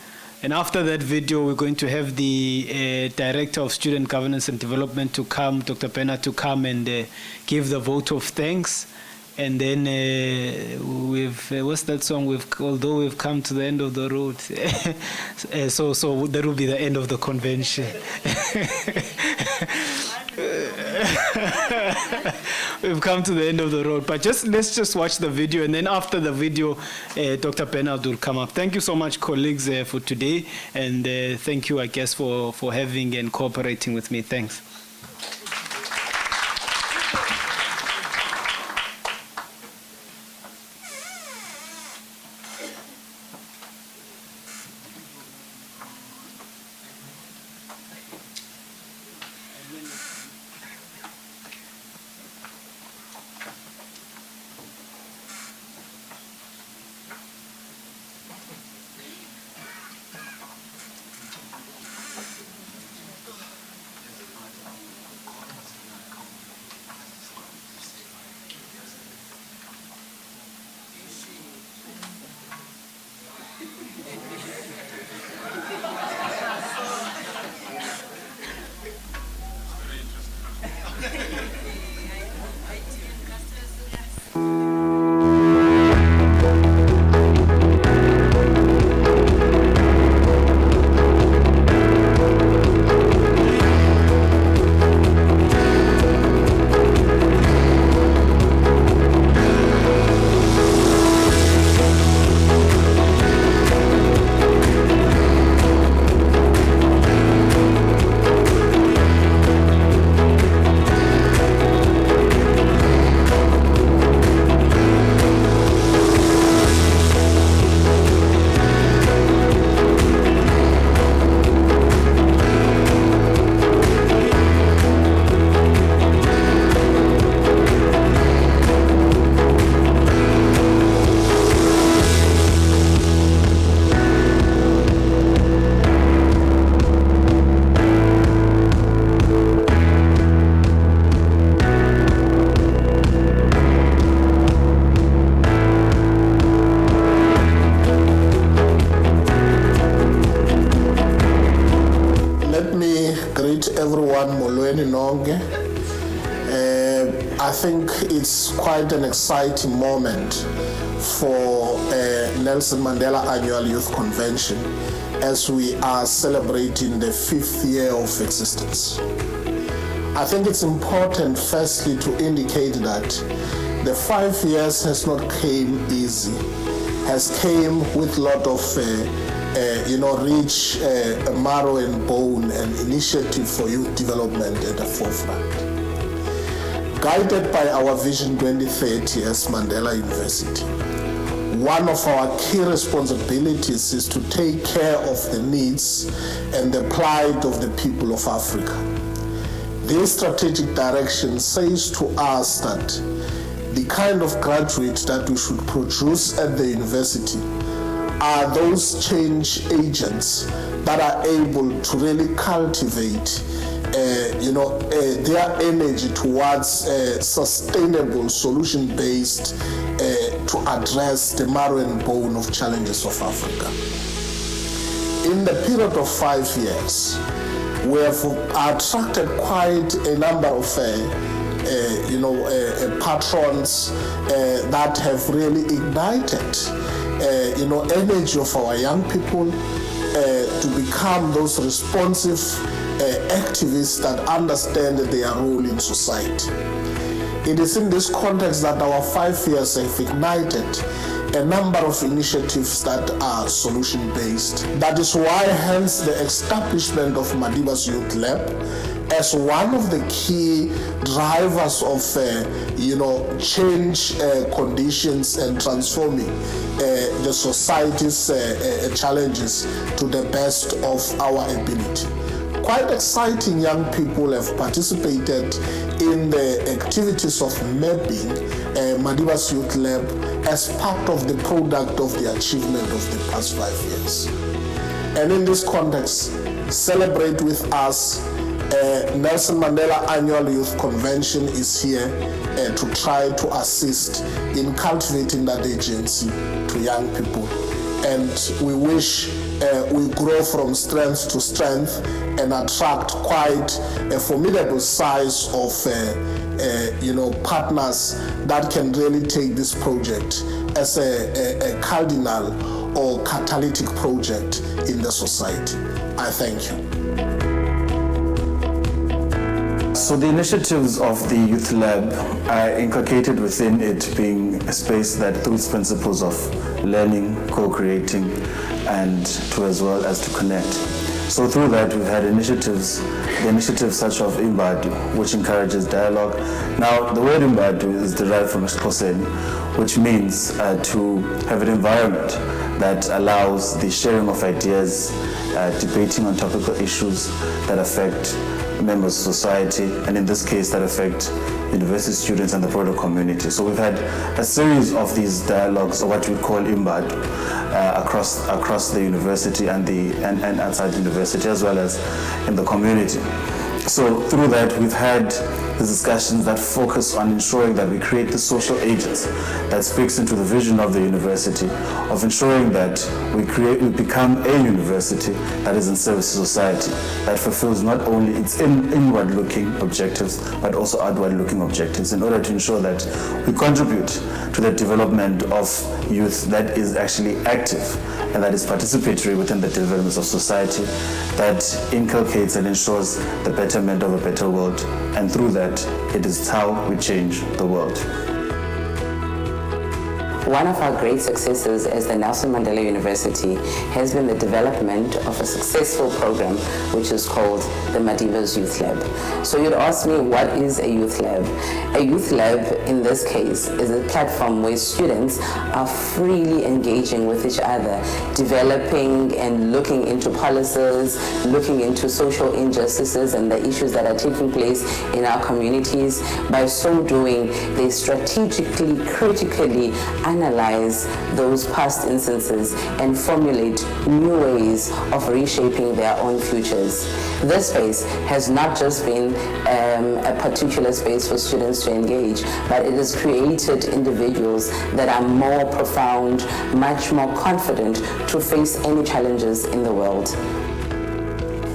And after that video, we're going to have the Director of Student Governance and Development to come, Dr. Pena, to come and give the vote of thanks. And then what's that song? Although we've come to the end of the road. So that will be the end of the convention. We've come to the end of the road. But let's just watch the video. And then after the video, Dr. Penald will come up. Thank you so much, colleagues, for today. And thank you, I guess, for having and cooperating with me. Thanks. I think it's quite an exciting moment for Nelson Mandela Annual Youth Convention as we are celebrating the 5th year of existence. I think it's important firstly to indicate that the 5 years has not came easy, has came with a lot of rich marrow and bone and initiative for youth development at the forefront. Guided by our Vision 2030 as Mandela University, one of our key responsibilities is to take care of the needs and the plight of the people of Africa. This strategic direction says to us that the kind of graduates that we should produce at the university are those change agents that are able to really cultivate their energy towards sustainable, solution-based to address the marrow and bone of challenges of Africa. In the period of 5 years, we have attracted quite a number of patrons that have really ignited energy of our young people to become those responsive activists that understand their role in society. It is in this context that our 5 years have ignited a number of initiatives that are solution-based. That is why, hence, the establishment of Madiba's Youth Lab as one of the key drivers of change conditions and transforming the society's challenges to the best of our ability. Quite exciting young people have participated in the activities of mapping Madiba's Youth Lab as part of the product of the achievement of the past 5 years. And in this context, celebrate with us. Nelson Mandela Annual Youth Convention is here to try to assist in cultivating that agency to young people. And we wish we grow from strength to strength and attract quite a formidable size of partners that can really take this project as a cardinal or catalytic project in the society. I thank you. So the initiatives of the Youth Lab are inculcated within it being a space that through its principles of learning, co-creating, and to as well as to connect. So through that we've had initiatives such as Imbadu, which encourages dialogue. Now the word Imbadu is derived from Xhoseni, which means to have an environment that allows the sharing of ideas, debating on topical issues that affect members of society, and in this case that affect university students and the broader community. So we've had a series of these dialogues, or what we call Imbadu, across the university and outside the university, as well as in the community. So through that we've had the discussions that focus on ensuring that we create the social agents that speaks into the vision of the university, of ensuring that we become a university that is in service to society, that fulfills not only its inward-looking objectives, but also outward-looking objectives, in order to ensure that we contribute to the development of youth that is actually active and that is participatory within the developments of society, that inculcates and ensures the betterment of a better world, and through that, it is how we change the world. One of our great successes as the Nelson Mandela University has been the development of a successful program which is called the Madiba's Youth Lab. So you'd ask me, what is a youth lab? A youth lab in this case is a platform where students are freely engaging with each other, developing and looking into policies, looking into social injustices and the issues that are taking place in our communities. By so doing, they strategically, critically analyze those past instances and formulate new ways of reshaping their own futures. This space has not just been a particular space for students to engage, but it has created individuals that are more profound, much more confident to face any challenges in the world.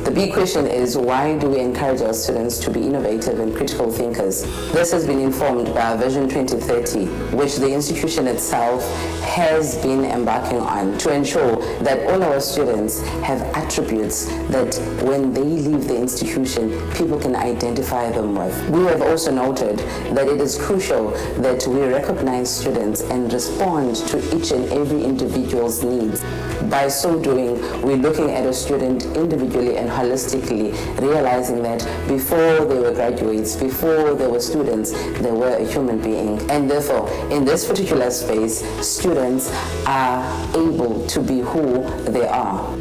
The big question is, why do we encourage our students to be innovative and critical thinkers? This has been informed by our Vision 2030, which the institution itself has been embarking on to ensure that all our students have attributes that when they leave the institution, people can identify them with. We have also noted that it is crucial that we recognize students and respond to each and every individual's needs. By so doing, we're looking at a student individually and holistically, realizing that before they were graduates, before they were students, they were a human being. And therefore, in this particular space, students are able to be who they are.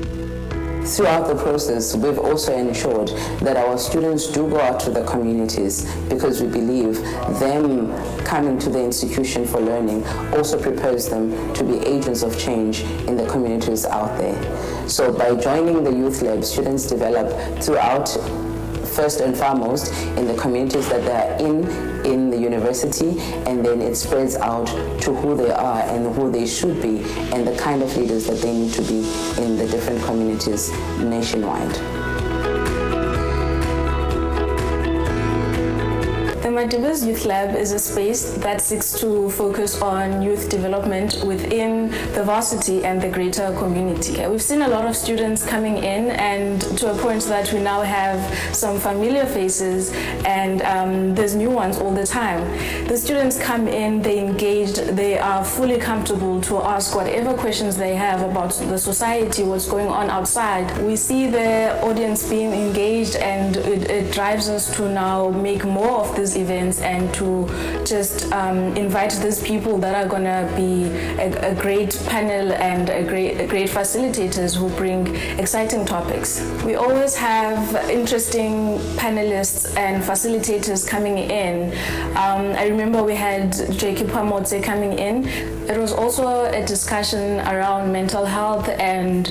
Throughout the process, we've also ensured that our students do go out to the communities, because we believe them coming to the institution for learning also prepares them to be agents of change in the communities out there. So by joining the Youth Lab, students develop throughout, first and foremost, in the communities that they're in the university, and then it spreads out to who they are and who they should be and the kind of leaders that they need to be in the different communities nationwide. The Madiba's Youth Lab is a space that seeks to focus on youth development within the varsity and the greater community. We've seen a lot of students coming in, and to a point that we now have some familiar faces, and there's new ones all the time. The students come in, they engaged, they are fully comfortable to ask whatever questions they have about the society, what's going on outside. We see the audience being engaged, and it drives us to now make more of these events and to just invite these people that are going to be a great panel and a great facilitators who bring exciting topics. We always have interesting panelists and facilitators coming in. I remember we had J.K. Pamotse coming in. It was also a discussion around mental health and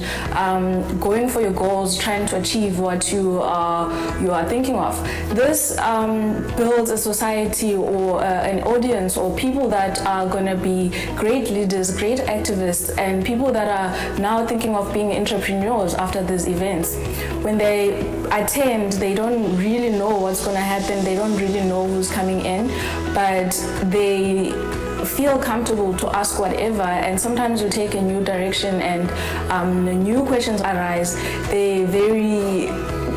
going for your goals, trying to achieve what you are thinking of. This builds a society or an audience or people that are going to be great leaders, great activists, and people that are now thinking of being entrepreneurs after these events. When they attend, they don't really know what's going to happen, they don't really know who's coming in, but they feel comfortable to ask whatever, and sometimes you take a new direction and new questions arise. They're very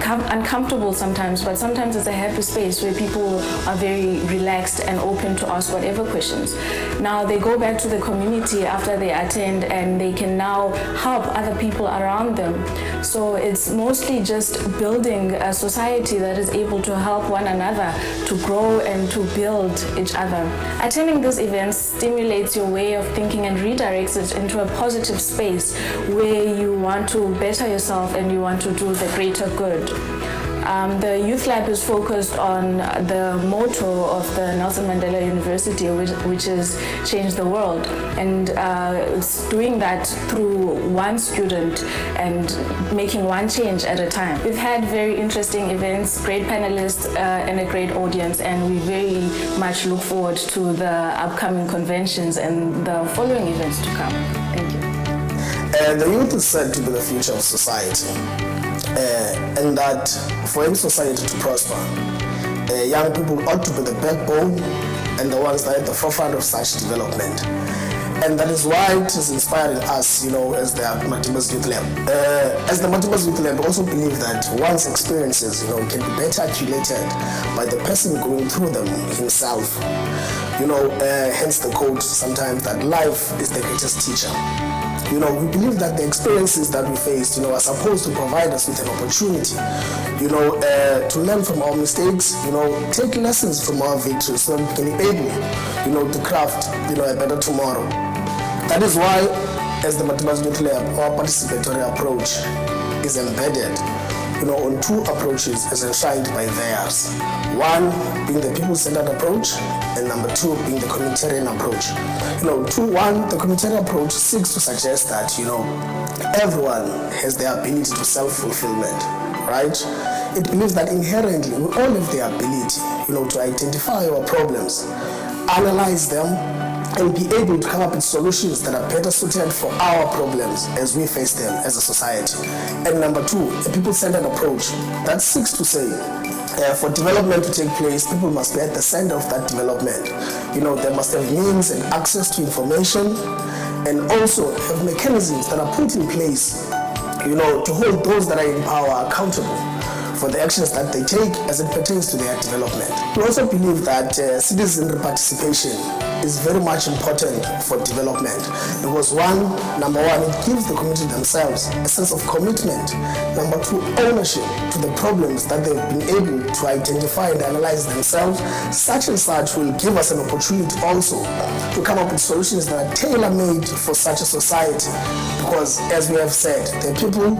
uncomfortable sometimes, but sometimes it's a happy space where people are very relaxed and open to ask whatever questions. Now they go back to the community after they attend, and they can now help other people around them. So it's mostly just building a society that is able to help one another to grow and to build each other. Attending these events stimulates your way of thinking and redirects it into a positive space where you want to better yourself and you want to do the greater good. The Youth Lab is focused on the motto of the Nelson Mandela University, which is change the world. And it's doing that through one student and making one change at a time. We've had very interesting events, great panelists, and a great audience, and we very much look forward to the upcoming conventions and the following events to come. Thank you. The youth is said to be the future of society. And that for any society to prosper, young people ought to be the backbone and the ones that are at the forefront of such development. And that is why it is inspiring us, as the Madiba's Youth Lab. As the Madiba's Youth Lab, also believe that one's experiences, can be better accumulated by the person going through them himself. Hence the quote sometimes that life is the greatest teacher. We believe that the experiences that we faced, are supposed to provide us with an opportunity, to learn from our mistakes, take lessons from our victories so that we can be able, to craft, a better tomorrow. That is why, as the Madiba's Youth Lab, our participatory approach is embedded, on two approaches as enshrined by theirs. One being the people-centered approach, and number two being the communitarian approach. The communitarian approach seeks to suggest that, everyone has the ability to self-fulfillment, right? It believes that inherently we all have the ability, to identify our problems, analyze them, and be able to come up with solutions that are better suited for our problems as we face them as a society. And number two, a people-centered approach that seeks to say, for development to take place, people must be at the center of that development. They must have means and access to information, and also have mechanisms that are put in place, to hold those that are in power accountable for the actions that they take as it pertains to their development. We also believe that citizen participation is very much important for development because number one, it gives the community themselves a sense of commitment. Number two, ownership to the problems that they've been able to identify and analyze themselves. Such and such will give us an opportunity also to come up with solutions that are tailor-made for such a society, because as we have said, the people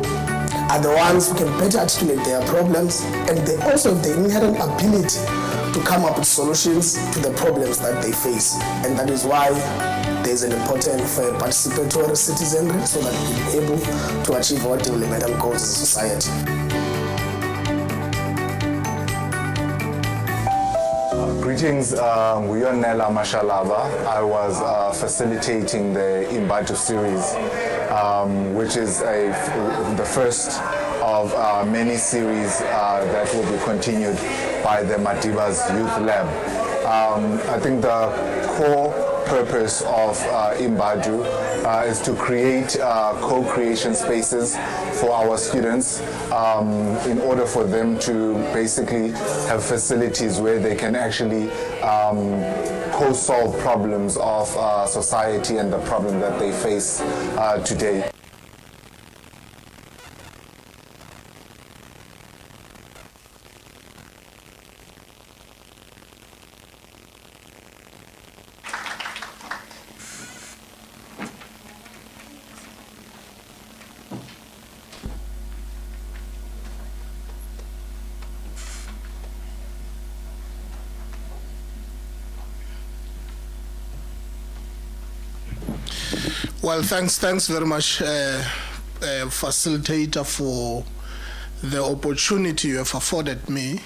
are the ones who can better articulate their problems, and they also have the inherent ability to come up with solutions to the problems that they face. And that is why there's an importance for participatory citizenry, so that we're able to achieve our developmental goals as a society. Greetings, Mandela Mashalaba. I was facilitating the Imbatu series, which is the first of many series that will be continued by the Madiba's Youth Lab. I think the core purpose of Imbadu is to create co-creation spaces for our students in order for them to basically have facilities where they can actually co-solve problems of society and the problem that they face today. Well, thanks very much, facilitator, for the opportunity you have afforded me.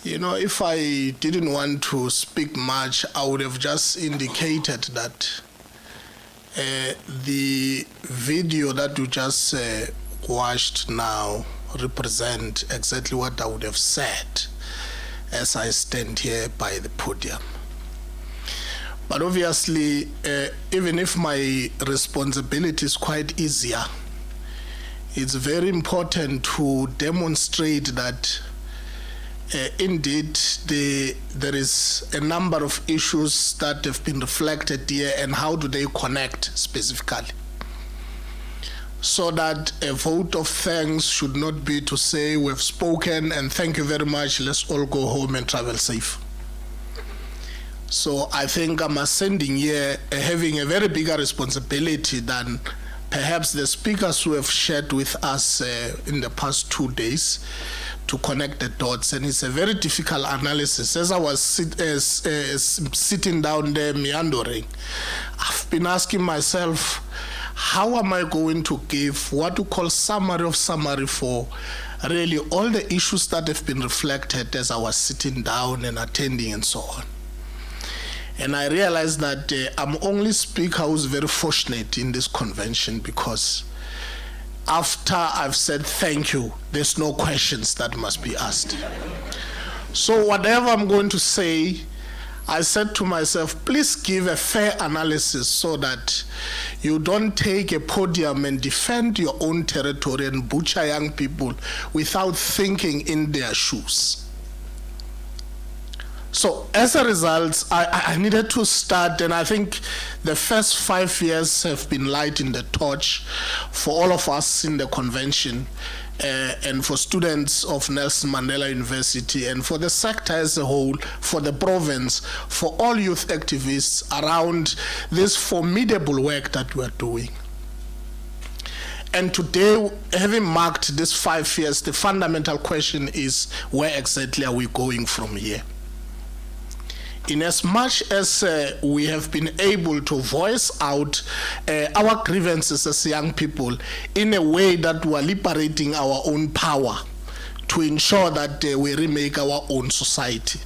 If I didn't want to speak much, I would have just indicated that the video that you just watched now represent exactly what I would have said as I stand here by the podium. But obviously, even if my responsibility is quite easier, it's very important to demonstrate that indeed there is a number of issues that have been reflected here, and how do they connect specifically. So that a vote of thanks should not be to say we've spoken and thank you very much, let's all go home and travel safe. So I think I'm ascending here having a very bigger responsibility than perhaps the speakers who have shared with us in the past 2 days to connect the dots. And it's a very difficult analysis. As I was sitting down there meandering, I've been asking myself, how am I going to give what you call summary of summary for really all the issues that have been reflected as I was sitting down and attending and so on. And I realized that I'm only speaker who's very fortunate in this convention, because after I've said thank you, there's no questions that must be asked. So whatever I'm going to say, I said to myself, please give a fair analysis so that you don't take a podium and defend your own territory and butcher young people without thinking in their shoes. So as a result, I needed to start, and I think the first 5 years have been lighting the torch for all of us in the convention, and for students of Nelson Mandela University, and for the sector as a whole, for the province, for all youth activists around this formidable work that we are doing. And today, having marked this 5 years, the fundamental question is, where exactly are we going from here? In as much as we have been able to voice out our grievances as young people in a way that we are liberating our own power to ensure that we remake our own society.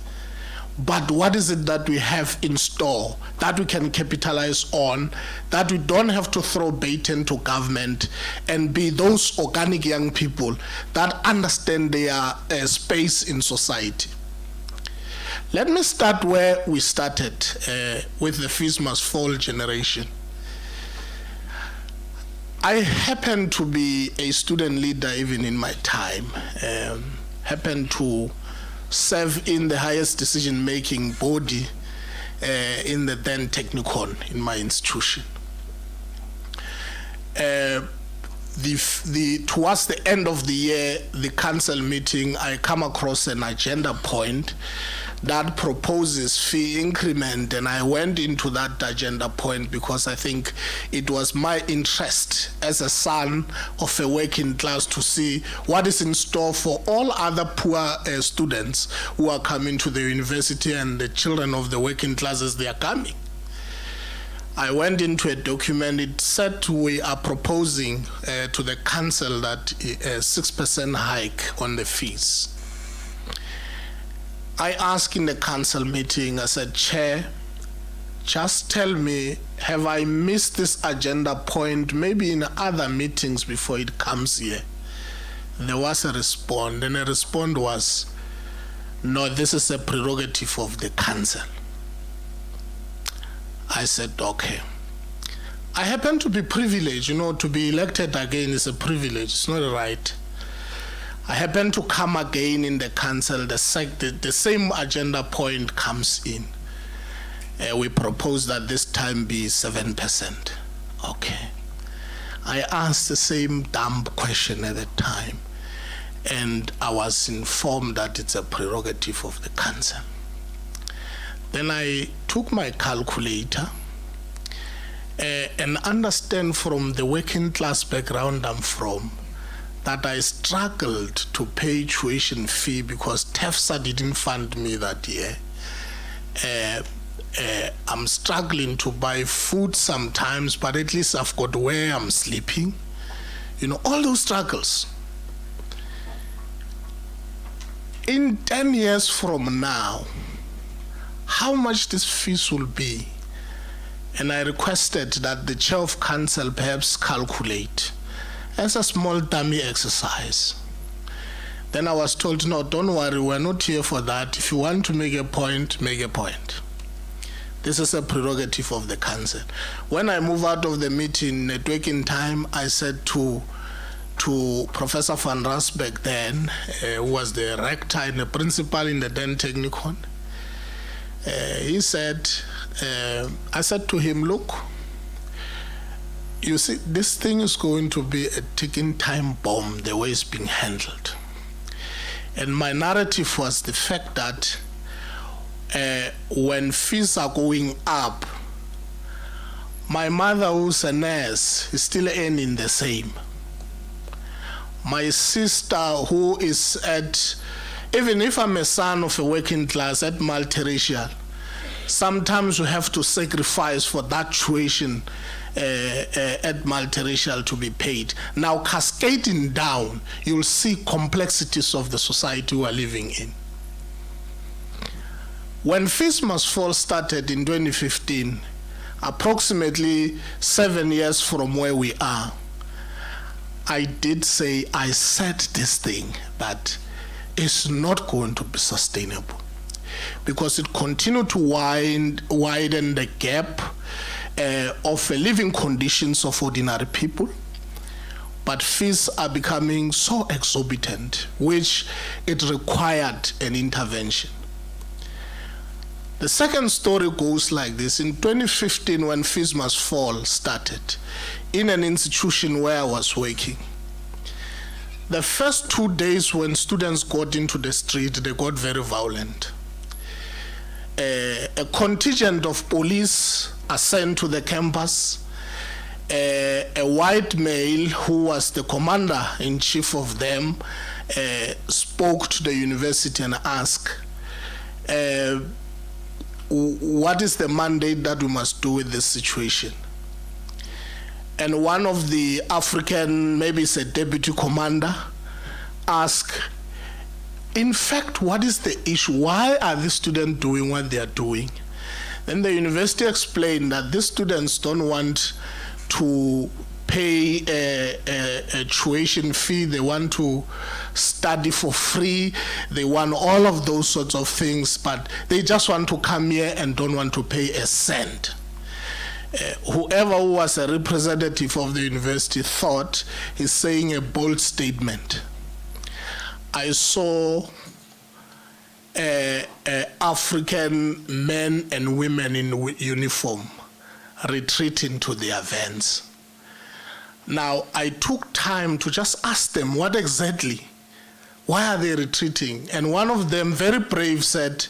but what is it that we have in store that we can capitalize on, that we don't have to throw bait into government and be those organic young people that understand their space in society. Let me start where we started with the Fees Must Fall generation. I happen to be a student leader even in my time, happen to serve in the highest decision-making body in the then Technicon in my institution. Towards the end of the year, the council meeting, I come across an agenda point that proposes fee increment, and I went into that agenda point because I think it was my interest as a son of a working class to see what is in store for all other poor students who are coming to the university and the children of the working classes they are coming. I went into a document. It said we are proposing to the council that a 6% hike on the fees. I asked in the council meeting, I said, Chair, just tell me, have I missed this agenda point maybe in other meetings before it comes here? There was a response, and the response was, no, this is a prerogative of the council. I said, okay. I happen to be privileged, to be elected again is a privilege, it's not a right. I happen to come again in the council, the same agenda point comes in. We propose that this time be 7%. Okay. I asked the same dumb question at the time, and I was informed that it's a prerogative of the council. Then I took my calculator and understand from the working class background I'm from that I struggled to pay tuition fee because TEFSA didn't fund me that year. I'm struggling to buy food sometimes, but at least I've got where I'm sleeping. All those struggles. In 10 years from now, how much this fees will be? And I requested that the chair of council perhaps calculate as a small dummy exercise. Then I was told, no, don't worry, we're not here for that. If you want to make a point, make a point. This is a prerogative of the council. When I moved out of the meeting at working time, I said to Professor van Rasbeck then, who was the rector and the principal in the then Technicon, he said, I said to him, look, you see, this thing is going to be a ticking time bomb, the way it's being handled. And my narrative was the fact that when fees are going up, my mother, who's a nurse, is still earning the same. My sister, who is even if I'm a son of a working class at multiracial, sometimes we have to sacrifice for that tuition at multiracial to be paid. Now, cascading down, you'll see complexities of the society we are living in. When Fees Must Fall started in 2015, approximately 7 years from where we are, I did say, I said this thing, that it's not going to be sustainable because it continued to widen the gap of living conditions of ordinary people, but fees are becoming so exorbitant, which it required an intervention. The second story goes like this. In 2015, when Fees Must Fall started, in an institution where I was working, the first 2 days when students got into the street, they got very violent. A contingent of police are sent to the campus. A white male who was the commander-in-chief of them spoke to the university and asked, what is the mandate that we must do with this situation? And one of the African, maybe it's a deputy commander, asked, in fact, what is the issue? Why are these students doing what they are doing? Then the university explained that these students don't want to pay a tuition fee, they want to study for free, they want all of those sorts of things, but they just want to come here and don't want to pay a cent. Whoever was a representative of the university thought he's saying a bold statement. I saw African men and women in uniform retreating to their vans. Now, I took time to just ask them what exactly, why are they retreating? And one of them, very brave, said,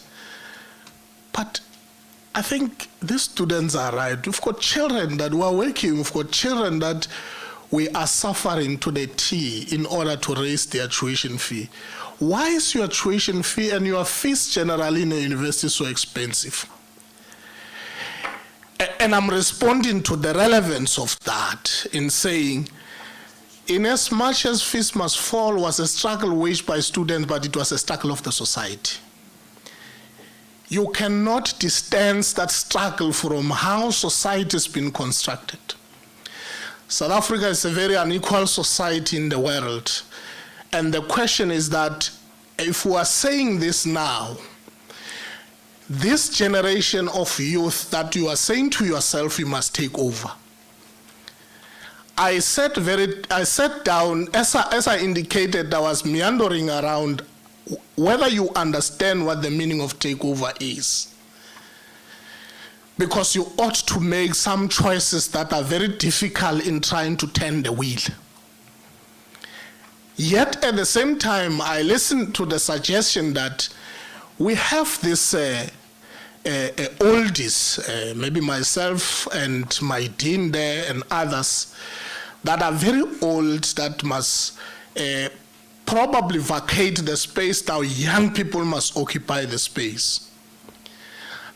but I think these students are right. We've got children that we're working, we've got children that we are suffering to the T in order to raise their tuition fee. Why is your tuition fee and your fees generally in a university so expensive? And I'm responding to the relevance of that in saying, in as much as fees must fall was a struggle waged by students, but it was a struggle of the society. You cannot distance that struggle from how society has been constructed. South Africa is a very unequal society in the world. And the question is that if we are saying this now, this generation of youth that you are saying to yourself you must take over. I sat down, as I indicated, I was meandering around whether you understand what the meaning of takeover is. Because you ought to make some choices that are very difficult in trying to turn the wheel. Yet at the same time, I listened to the suggestion that we have this oldies, maybe myself and my dean there and others, that are very old, that must probably vacate the space. Now young people must occupy the space.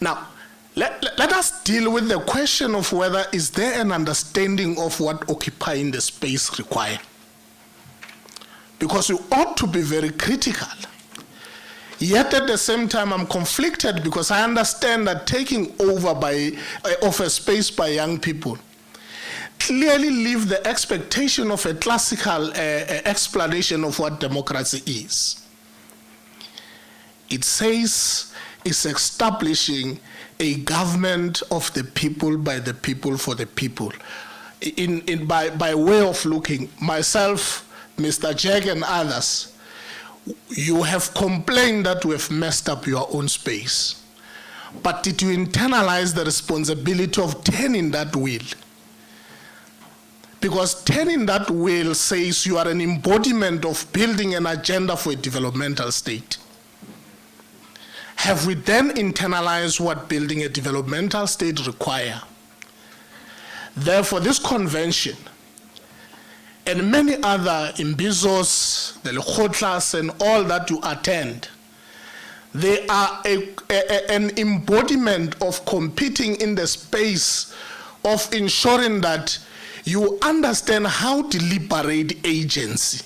Now, let us deal with the question of whether is there an understanding of what occupying the space requires. Because you ought to be very critical. Yet at the same time, I'm conflicted because I understand that taking over of a space by young people clearly leave the expectation of a classical explanation of what democracy is. It says it's establishing a government of the people, by the people, for the people. By way of looking, myself, Mr. Jag and others, you have complained that we have messed up your own space. But did you internalize the responsibility of turning that wheel? Because turning that wheel says you are an embodiment of building an agenda for a developmental state. Have we then internalized what building a developmental state requires? Therefore, this convention and many other imbizos, the Lekgotlas, and all that you attend, they are an embodiment of competing in the space of ensuring that you understand how to liberate agency.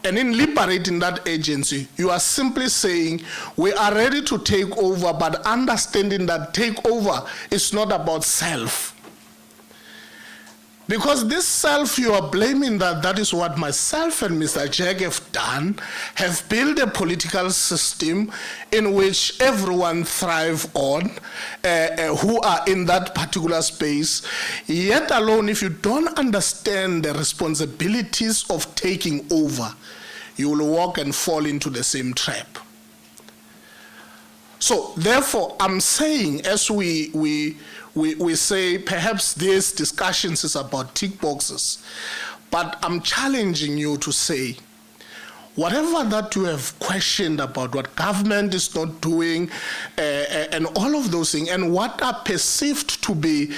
And in liberating that agency, you are simply saying, we are ready to take over, but understanding that takeover is not about self. Because this self, you are blaming that is what myself and Mr. Jag have done, have built a political system in which everyone thrive on, who are in that particular space. Yet alone, if you don't understand the responsibilities of taking over, you will walk and fall into the same trap. So therefore, I'm saying, as we say perhaps these discussions is about tick boxes, but I'm challenging you to say, whatever that you have questioned about what government is not doing, and all of those things, and what are perceived to be,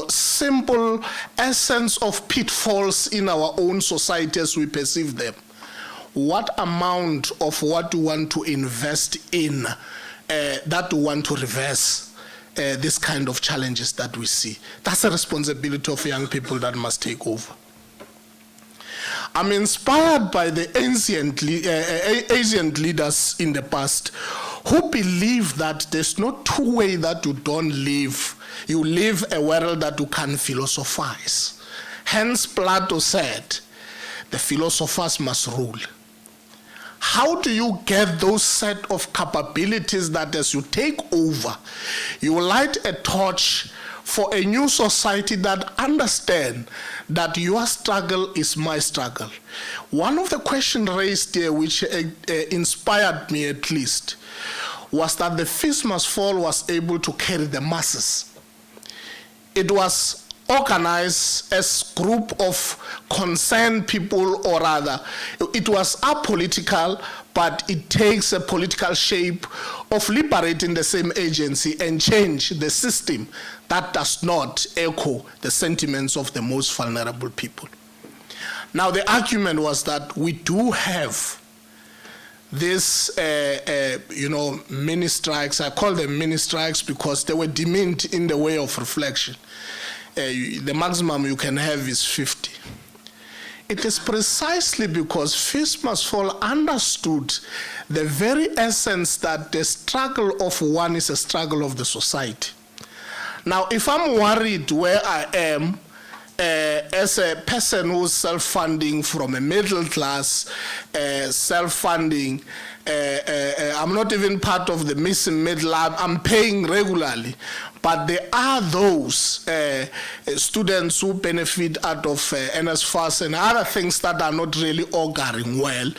simple essence of pitfalls in our own society as we perceive them, what amount of what you want to invest in that we want to reverse this kind of challenges that we see. That's a responsibility of young people that must take over. I'm inspired by the ancient leaders in the past who believe that there's no two way that you don't live. You live a world that you can philosophize. Hence Plato said, the philosophers must rule. How do you get those set of capabilities that as you take over, you light a torch for a new society that understand that your struggle is my struggle? One of the questions raised here, which inspired me at least, was that the Feast Must Fall was able to carry the masses. It was organized as group of concerned people, or rather, it was apolitical, but it takes a political shape of liberating the same agency and change the system that does not echo the sentiments of the most vulnerable people. Now, the argument was that we do have this, mini strikes. I call them mini strikes because they were demeaned in the way of reflection. The maximum you can have is 50. It is precisely because Feast Must Fall understood the very essence that the struggle of one is a struggle of the society. Now, if I'm worried where I am as a person who's self-funding from a middle class, self-funding, I'm not even part of the missing middle, I'm paying regularly. But there are those students who benefit out of NSFAS and other things that are not really auguring well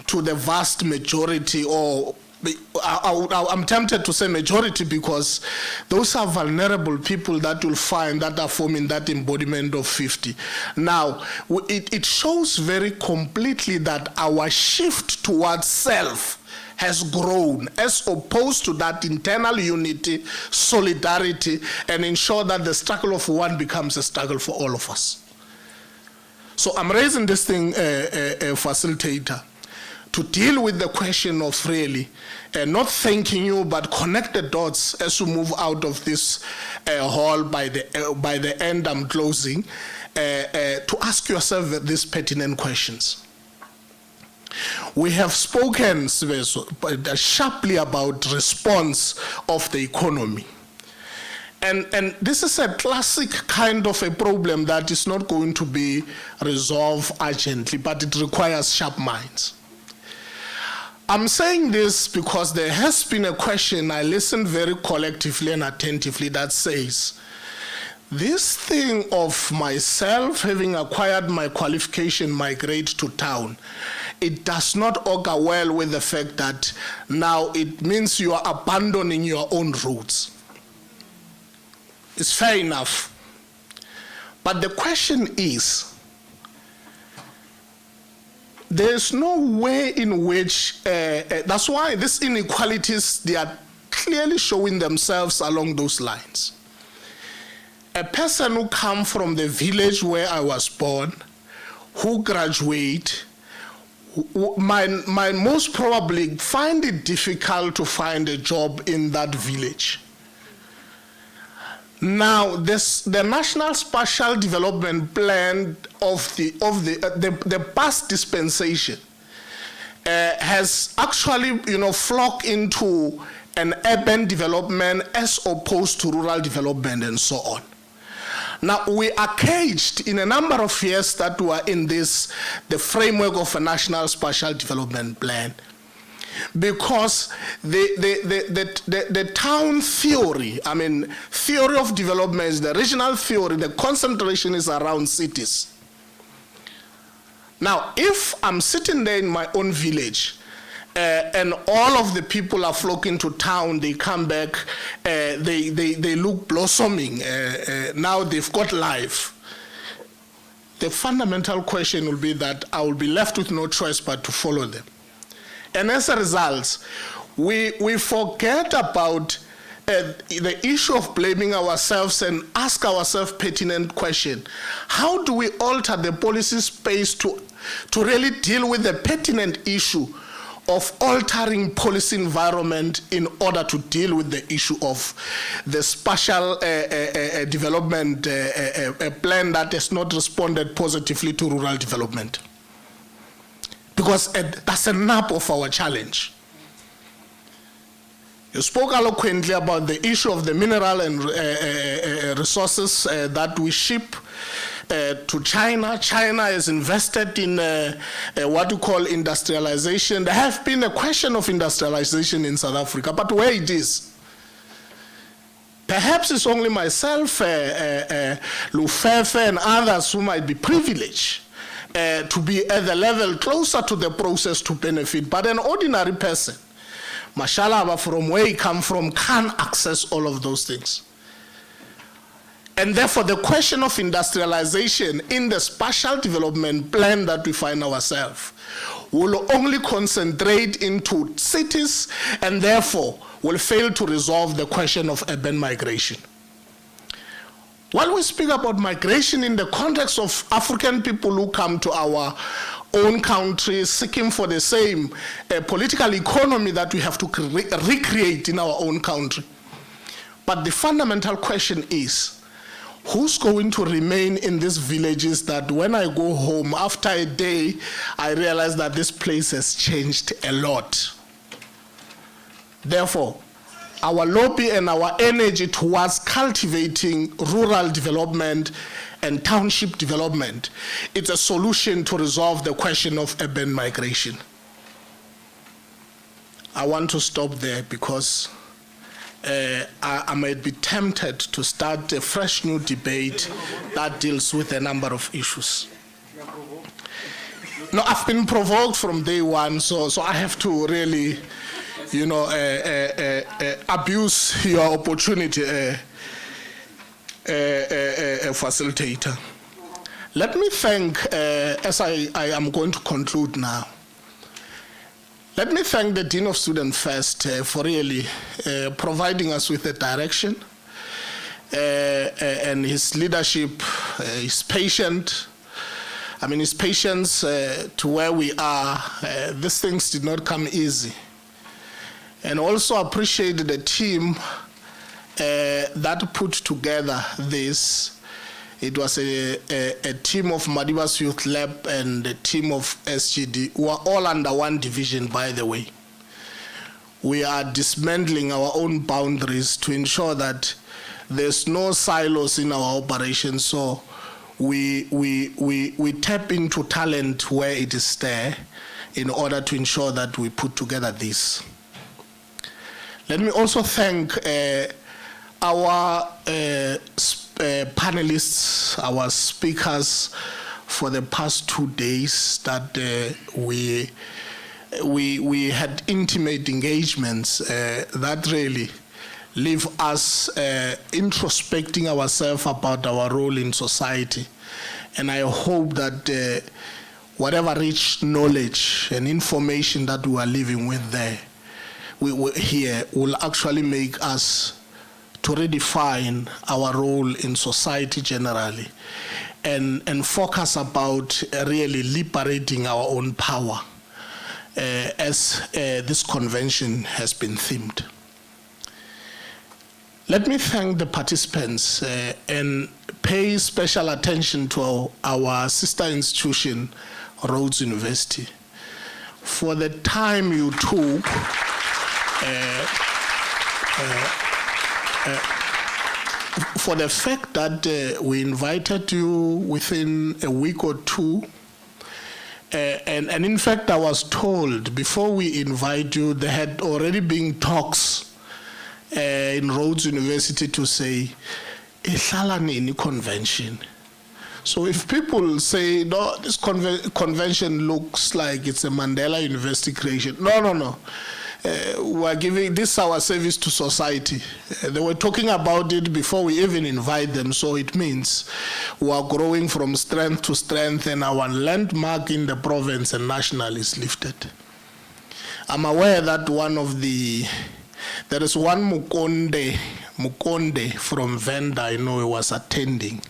to the vast majority, or I'm tempted to say majority, because those are vulnerable people that you'll find that are forming that embodiment of 50. Now, it shows very completely that our shift towards self has grown, as opposed to that internal unity, solidarity, and ensure that the struggle of one becomes a struggle for all of us. So I'm raising this thing, facilitator, to deal with the question of really not thanking you, but connect the dots as you move out of this hall. By the end, I'm closing, to ask yourself these pertinent questions. We have spoken sharply about response of the economy. And this is a classic kind of a problem that is not going to be resolved urgently, but it requires sharp minds. I'm saying this because there has been a question, I listened very collectively and attentively, that says, this thing of myself having acquired my qualification, migrate to town, it does not augur well with the fact that now it means you are abandoning your own roots. It's fair enough. But the question is, there's no way in which, that's why these inequalities, they are clearly showing themselves along those lines. A person who comes from the village where I was born, who graduate, might most probably find it difficult to find a job in that village. Now, the National Spatial Development Plan of the past dispensation has actually, flocked into an urban development as opposed to rural development and so on. Now, we are caged in a number of years that we are in the framework of a National Spatial Development Plan, because the town theory, theory of development is the regional theory, the concentration is around cities. Now, if I'm sitting there in my own village, and all of the people are flocking to town, they come back, they look blossoming, now they've got life. The fundamental question will be that I will be left with no choice but to follow them. And as a result, we forget about the issue of blaming ourselves and ask ourselves pertinent question. How do we alter the policy space to really deal with the pertinent issue of altering policy environment in order to deal with the issue of the spatial development plan that has not responded positively to rural development? because that's a nub of our challenge. You spoke eloquently about the issue of the mineral and resources that we ship to China. China has invested in what we call industrialization. There have been a question of industrialization in South Africa, but where it is, perhaps it's only myself, Lufefe, and others who might be privileged to be at the level closer to the process to benefit. But an ordinary person, mashallah, from where he come from, can't access all of those things. And therefore, the question of industrialization in the spatial development plan that we find ourselves will only concentrate into cities, and therefore will fail to resolve the question of urban migration. While we speak about migration in the context of African people who come to our own country seeking for the same political economy that we have to recreate in our own country. But the fundamental question is, who's going to remain in these villages that when I go home after a day, I realize that this place has changed a lot? Therefore, our lobby and our energy towards cultivating rural development and township development, it's a solution to resolve the question of urban migration. I want to stop there because I might be tempted to start a fresh new debate that deals with a number of issues. No, I've been provoked from day one, so I have to really, abuse your opportunity, facilitator. Let me thank, as I am going to conclude now, let me thank the Dean of Students first for really providing us with a direction and his leadership, his patience. His patience to where we are. These things did not come easy. And also appreciate the team that put together this. It was a team of Madiba's Youth Lab and a team of SGD, who are all under one division, by the way. We are dismantling our own boundaries to ensure that there's no silos in our operations. So we tap into talent where it is there in order to ensure that we put together this. Let me also thank our panelists, our speakers for the past 2 days that we had intimate engagements that really leave us introspecting ourselves about our role in society. And I hope that whatever rich knowledge and information that we are living with there, here will actually make us to redefine our role in society generally and focus about really liberating our own power as this convention has been themed. Let me thank the participants and pay special attention to our sister institution, Rhodes University, for the time you took for the fact that we invited you within a week or two. And in fact, I was told before we invite you, there had already been talks in Rhodes University to say, ihlala nini convention. So if people say, no, this convention looks like it's a Mandela University creation. No. We are giving this our service to society. They were talking about it before we even invite them, so it means we are growing from strength to strength and our landmark in the province and national is lifted. I'm aware that there is one Mukonde from Venda, I know he was attending,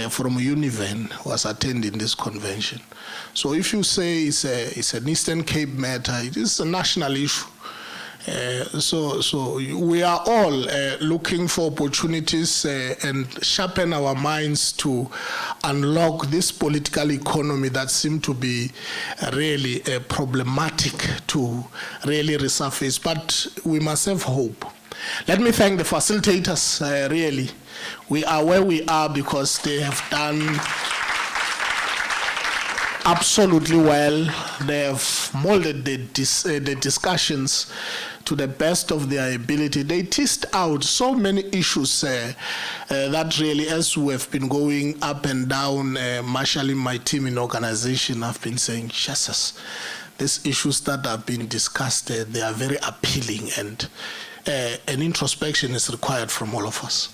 from Univen, was attending this convention. So if you say it's an Eastern Cape matter, it is a national issue. So we are all looking for opportunities and sharpen our minds to unlock this political economy that seems to be really problematic to really resurface. But we must have hope. Let me thank the facilitators, really. We are where we are because they have done absolutely well. They have molded the discussions to the best of their ability. They teased out so many issues that really, as we have been going up and down, marshalling my team in organization, I've been saying, Jesus, these issues that have been discussed, they are very appealing, and an introspection is required from all of us.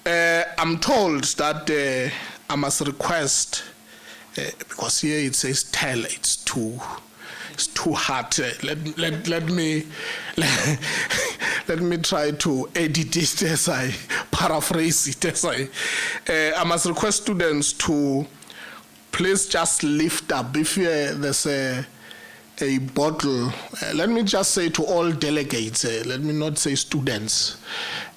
I'm told that I must request, because here it says tell, it's too hard. Let me try to edit it as I paraphrase it. As I must request students to please just lift up. If there's a bottle, let me just say to all delegates, let me not say students,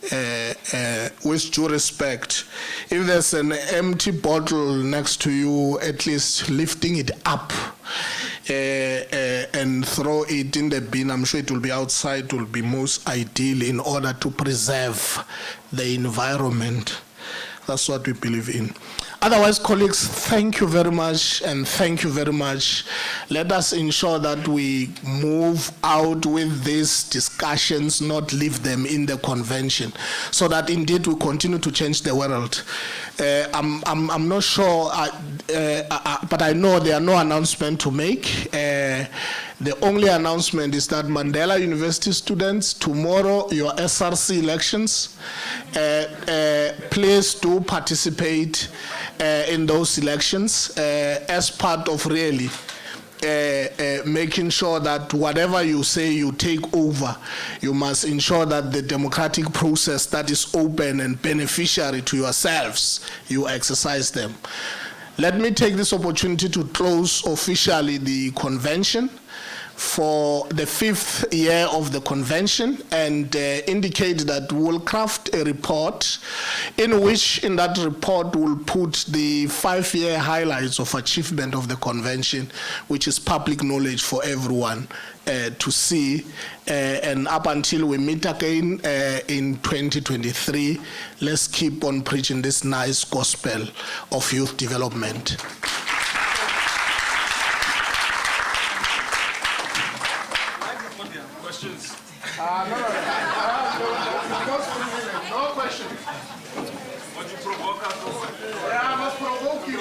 with due respect, if there's an empty bottle next to you, at least lifting it up and throw it in the bin. I'm sure it will be outside, it will be most ideal in order to preserve the environment. That's what we believe in. Otherwise, colleagues, thank you very much, and thank you very much. Let us ensure that we move out with these discussions, not leave them in the convention, so that indeed we continue to change the world. I'm not sure, but I know there are no announcements to make. The only announcement is that Mandela University students, tomorrow, your SRC elections, please do participate in those elections as part of really making sure that whatever you say you take over. You must ensure that the democratic process that is open and beneficiary to yourselves, you exercise them. Let me take this opportunity to close officially the convention for the 5th year of the convention, and indicate that we'll craft a report in which, in that report, we'll put the 5-year highlights of achievement of the convention, which is public knowledge for everyone to see. And up until we meet again in 2023, let's keep on preaching this nice gospel of youth development. Questions? No questions. But you provoke us. Yeah, I must provoke you.